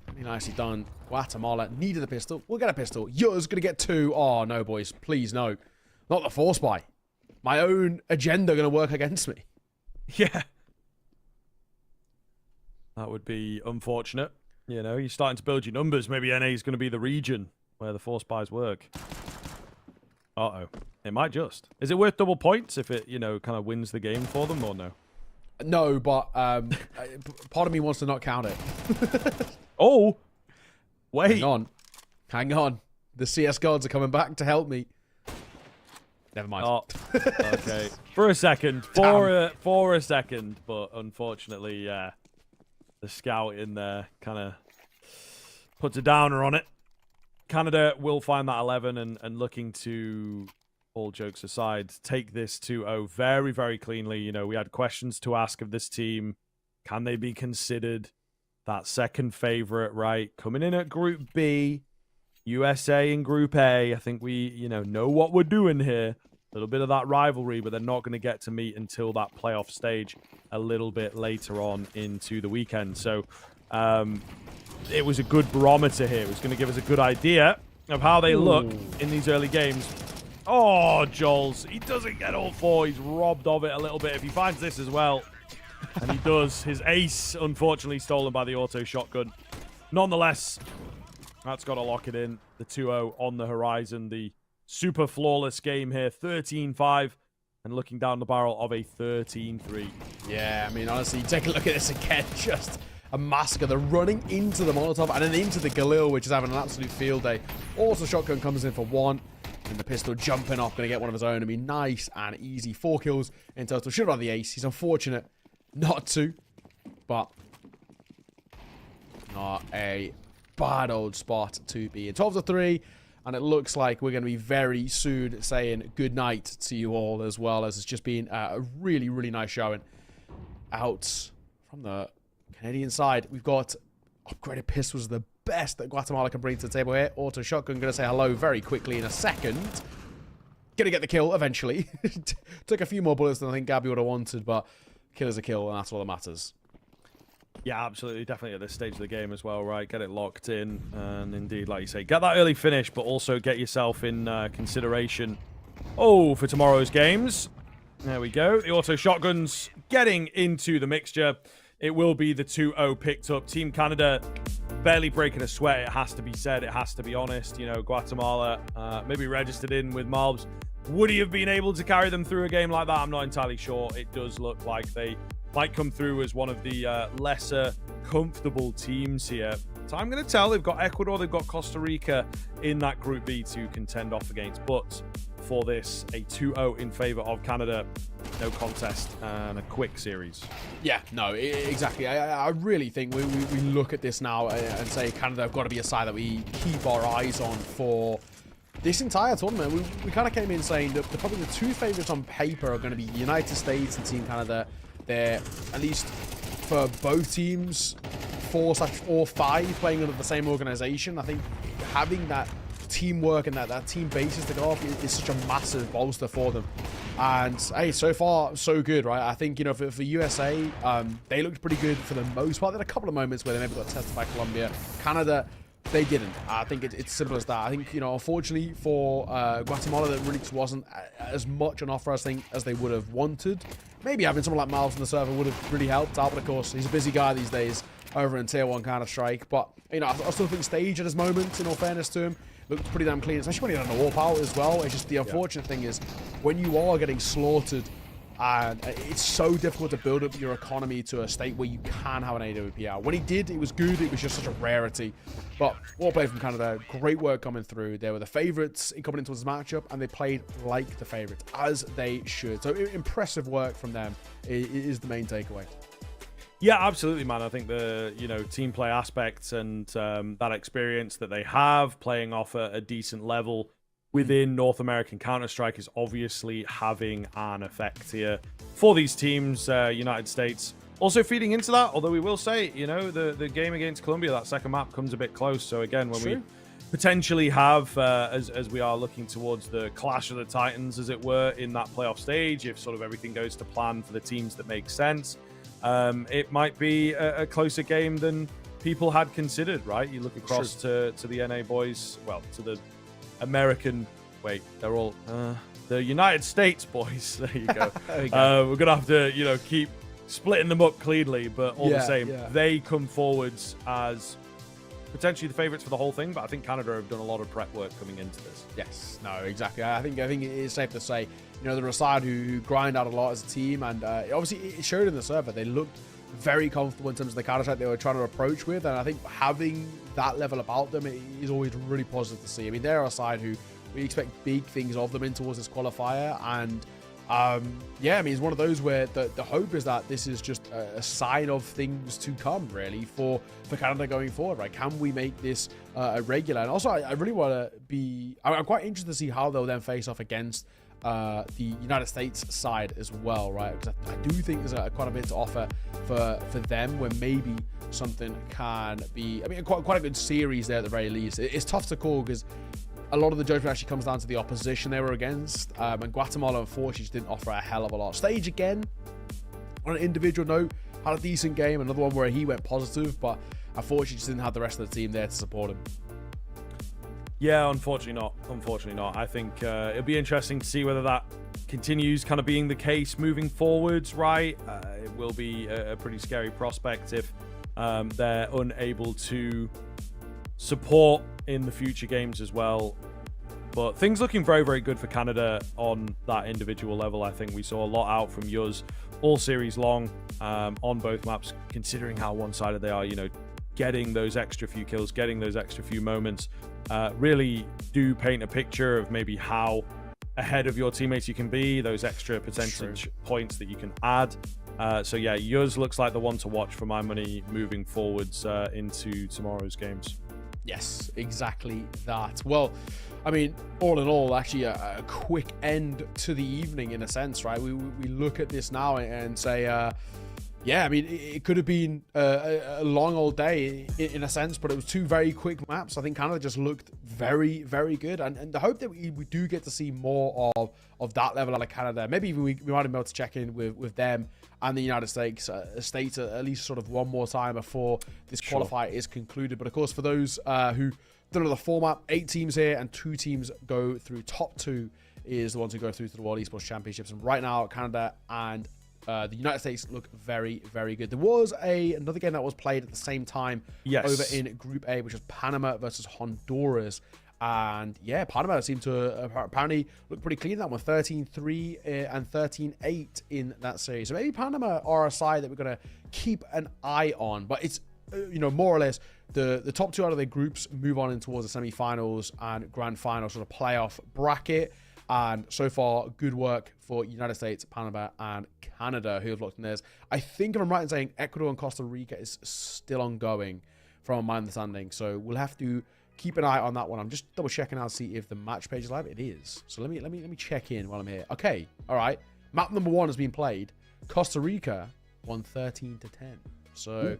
Really nicely done. Guatemala needed the pistol. We'll get a pistol. Yours going to get two. Oh, no, boys. Please, no. Not the force buy. My own agenda going to work against me. Yeah. That would be unfortunate. You know, you're starting to build your numbers. Maybe NA is going to be the region where the force buys work. Uh-oh. It might just. Is it worth double points if it, you know, kind of wins the game for them or no? No, but part of me wants to not count it. Oh! Wait. Hang on. Hang on. The CS gods are coming back to help me. Never mind. Oh, okay. For a second. For a second. But unfortunately, yeah. The scout in there kind of puts a downer on it. Canada will find that 11 and looking to, all jokes aside, take this 2-0 very, very cleanly. You know, we had questions to ask of this team. Can they be considered that second favorite, right? Coming in at Group B, USA in Group A. I think we, you know what we're doing here. A little bit of that rivalry, but they're not going to get to meet until that playoff stage a little bit later on into the weekend. So it was a good barometer here. It was going to give us a good idea of how they look in these early games. Oh, Jules. He doesn't get all four. He's robbed of it a little bit. If he finds this as well, and he does, his ace, unfortunately, stolen by the auto shotgun. Nonetheless, that's got to lock it in. The 2-0 on the horizon. The super flawless game here. 13-5. And looking down the barrel of a 13-3. Yeah, I mean, honestly, take a look at this again. Just a massacre. They're running into the Molotov and then into the Galil, which is having an absolute field day. Also, shotgun comes in for one. And the pistol jumping off, going to get one of his own. I mean, nice and easy. 4 kills in total. Should have had the ace. He's unfortunate not to. But not a bad old spot to be in. 12-3. And it looks like we're going to be very soon saying goodnight to you all, as well, as it's just been a really, really nice showing. Out from the Canadian side, we've got upgraded pistols, the best that Guatemala can bring to the table here. Auto shotgun, going to say hello very quickly in a second. going to get the kill eventually. Took a few more bullets than I think Gabby would have wanted, but kill is a kill, and that's all that matters. Yeah, absolutely. Definitely at this stage of the game as well, right? Get it locked in. And indeed, like you say, get that early finish, but also get yourself in consideration. Oh, for tomorrow's games. There we go. The auto shotguns getting into the mixture. It will be the 2-0 picked up. Team Canada barely breaking a sweat, it has to be said. It has to be honest. You know, Guatemala maybe registered in with Malbs. Would he have been able to carry them through a game like that? I'm not entirely sure. It does look like they might come through as one of the lesser comfortable teams here. Time going to tell. They've got Ecuador, they've got Costa Rica in that Group B to contend off against. But for this, a 2-0 in favor of Canada. No contest and a quick series. Yeah, no, exactly. I really think we look at this now and say Canada have got to be a side that we keep our eyes on for this entire tournament. We kind of came in saying that probably the two favorites on paper are going to be United States and Team Canada. They're, at least for both teams, 4/5 playing under the same organization. I think having that teamwork and that team basis to go off is such a massive bolster for them. And hey, so far so good, right? I think, you know, for USA, they looked pretty good for the most part. There were a couple of moments where they maybe got tested by Colombia. Canada, they didn't. I think it's simple as that. I think, you know, unfortunately for Guatemala, that really just wasn't as much an offer as they would have wanted. Maybe having someone like Miles on the server would have really helped out, but of course he's a busy guy these days over in Tier 1 Counter-Strike. But, you know, I still think Stage at his moment, in all fairness to him, looked pretty damn clean, especially when he had a warp out as well. It's just the unfortunate thing is when you are getting slaughtered, and it's so difficult to build up your economy to a state where you can have an AWP out. When he did, it was good. It was just such a rarity. But well played from Canada. Great work coming through. They were the favorites in coming into this matchup, and they played like the favorites, as they should. So impressive work from them is the main takeaway. Yeah, absolutely, man. I think the, you know, team play aspects and that experience that they have playing off a decent level within North American Counter-Strike is obviously having an effect here for these teams. United States also feeding into that, although we will say, you know, the game against Colombia, that second map comes a bit close. So again, when we potentially have, as we are looking towards the Clash of the Titans, as it were, in that playoff stage, if sort of everything goes to plan for the teams that make sense, it might be a closer game than people had considered, right? You look across to the NA boys, well, to the American, wait, they're all, the United States boys, there you go. There you go. We're going to have to, you know, keep splitting them up cleanly, but all the same, they come forwards as potentially the favorites for the whole thing, but I think Canada have done a lot of prep work coming into this. Yes, no, exactly. I think it is safe to say, you know, they're a side who grind out a lot as a team, and obviously it showed in the server. They looked very comfortable in terms of the Counter-Strike they were trying to approach with, and I think having that level about them is always really positive to see. I mean, they're a side who we expect big things of them in towards this qualifier, and yeah, I mean, it's one of those where the hope is that this is just a sign of things to come, really, for Canada going forward, right? Can we make this a regular? And also, I really want to be... I'm quite interested to see how they'll then face off against the United States side as well, right? Because I do think there's quite a bit to offer for them, where maybe something can be... I mean, quite a good series there at the very least. It's tough to call because a lot of the judgment actually comes down to the opposition they were against. And Guatemala, unfortunately, just didn't offer a hell of a lot. Stage, again, on an individual note, had a decent game. Another one where he went positive, but unfortunately just didn't have the rest of the team there to support him. Yeah, unfortunately not. Unfortunately not. I think it'll be interesting to see whether that continues kind of being the case moving forwards, right? It will be a pretty scary prospect if they're unable to support in the future games as well. But things looking very, very good for Canada on that individual level. I think we saw a lot out from Yuz all series long on both maps, considering how one-sided they are, you know, getting those extra few kills, getting those extra few moments, really do paint a picture of maybe how ahead of your teammates you can be, those extra percentage points that you can add. So yeah, Yuz looks like the one to watch for my money moving forwards into tomorrow's games. Yes, exactly that. Well, I mean, all in all, actually a quick end to the evening in a sense, right? We look at this now and say, Yeah, I mean, it could have been a long old day in a sense, but it was two very quick maps. I think Canada just looked very, very good. And the hope that we do get to see more of that level out of Canada. Maybe even we might be able to check in with them and the United States at least sort of one more time before this qualifier is concluded. But of course, for those who don't know the format, 8 teams here and 2 teams go through. Top 2 is the ones who go through to the World Esports Championships. And right now, Canada and the United States look very, very good. There was another game that was played at the same time over in Group A, which was Panama versus Honduras. And yeah, Panama seemed to apparently look pretty clean in that one, 13-3 and 13-8 in that series. So maybe Panama are a side that we're going to keep an eye on. But it's, more or less, the top 2 out of their groups move on in towards the semi-finals and grand final sort of playoff bracket. And so far, good work for United States, Panama, and Canada, who have locked in theirs. I think, if I'm right in saying, Ecuador and Costa Rica is still ongoing, from my understanding. So we'll have to keep an eye on that one. I'm just double checking out to see if the match page is live. It is. So let me check in while I'm here. Okay, all right. Map number 1 has been played. Costa Rica won 13-10. So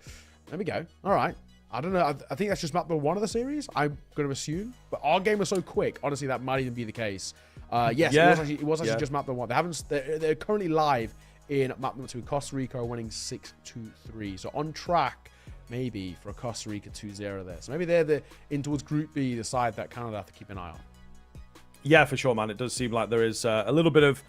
there we go. All right. I don't know. I think that's just map number 1 of the series, I'm going to assume. But our game was so quick. Honestly, that might even be the case. Yes, it was actually just map number 1. They're currently live in map number 2. Costa Rica are winning 6-3. So on track, maybe, for a Costa Rica 2-0 there. So maybe they're in towards Group B, the side that Canada have to keep an eye on. Yeah, for sure, man. It does seem like there is a little bit of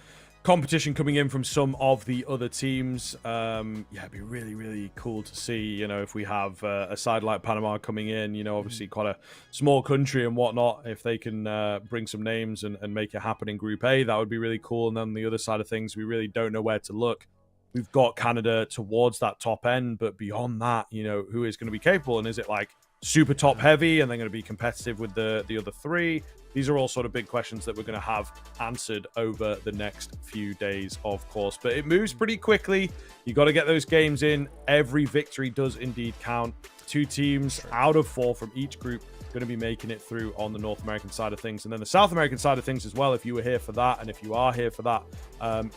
competition coming in from some of the other teams. It'd be really, really cool to see, if we have a side like Panama coming in, obviously quite a small country and whatnot. If they can bring some names and make it happen in Group A, that would be really cool. And then the other side of things, we really don't know where to look. We've got Canada towards that top end, but beyond that, who is going to be capable? And is it like super top heavy and they're going to be competitive with the other 3? These are all sort of big questions that we're going to have answered over the next few days, of course. But it moves pretty quickly. You got to get those games in. Every victory does indeed count. 2 teams out of 4 from each group going to be making it through on the North American side of things. And then the South American side of things as well, if you were here for that, and if you are here for that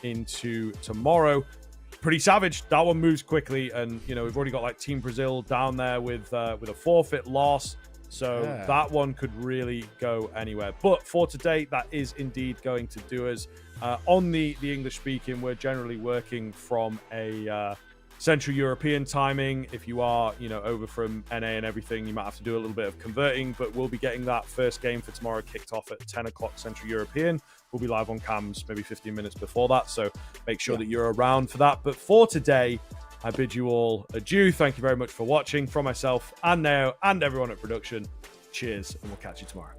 into tomorrow. Pretty savage. That one moves quickly. And, we've already got like Team Brazil down there with a forfeit loss. So that one could really go anywhere. But for today, that is indeed going to do us. On the English speaking, we're generally working from a Central European timing. If you are, over from NA and everything, you might have to do a little bit of converting. But we'll be getting that first game for tomorrow kicked off at 10 o'clock Central European. We'll be live on cams maybe 15 minutes before that. So make sure that you're around for that. But for today, I bid you all adieu. Thank you very much for watching. From myself and Neo and everyone at production, cheers, and we'll catch you tomorrow.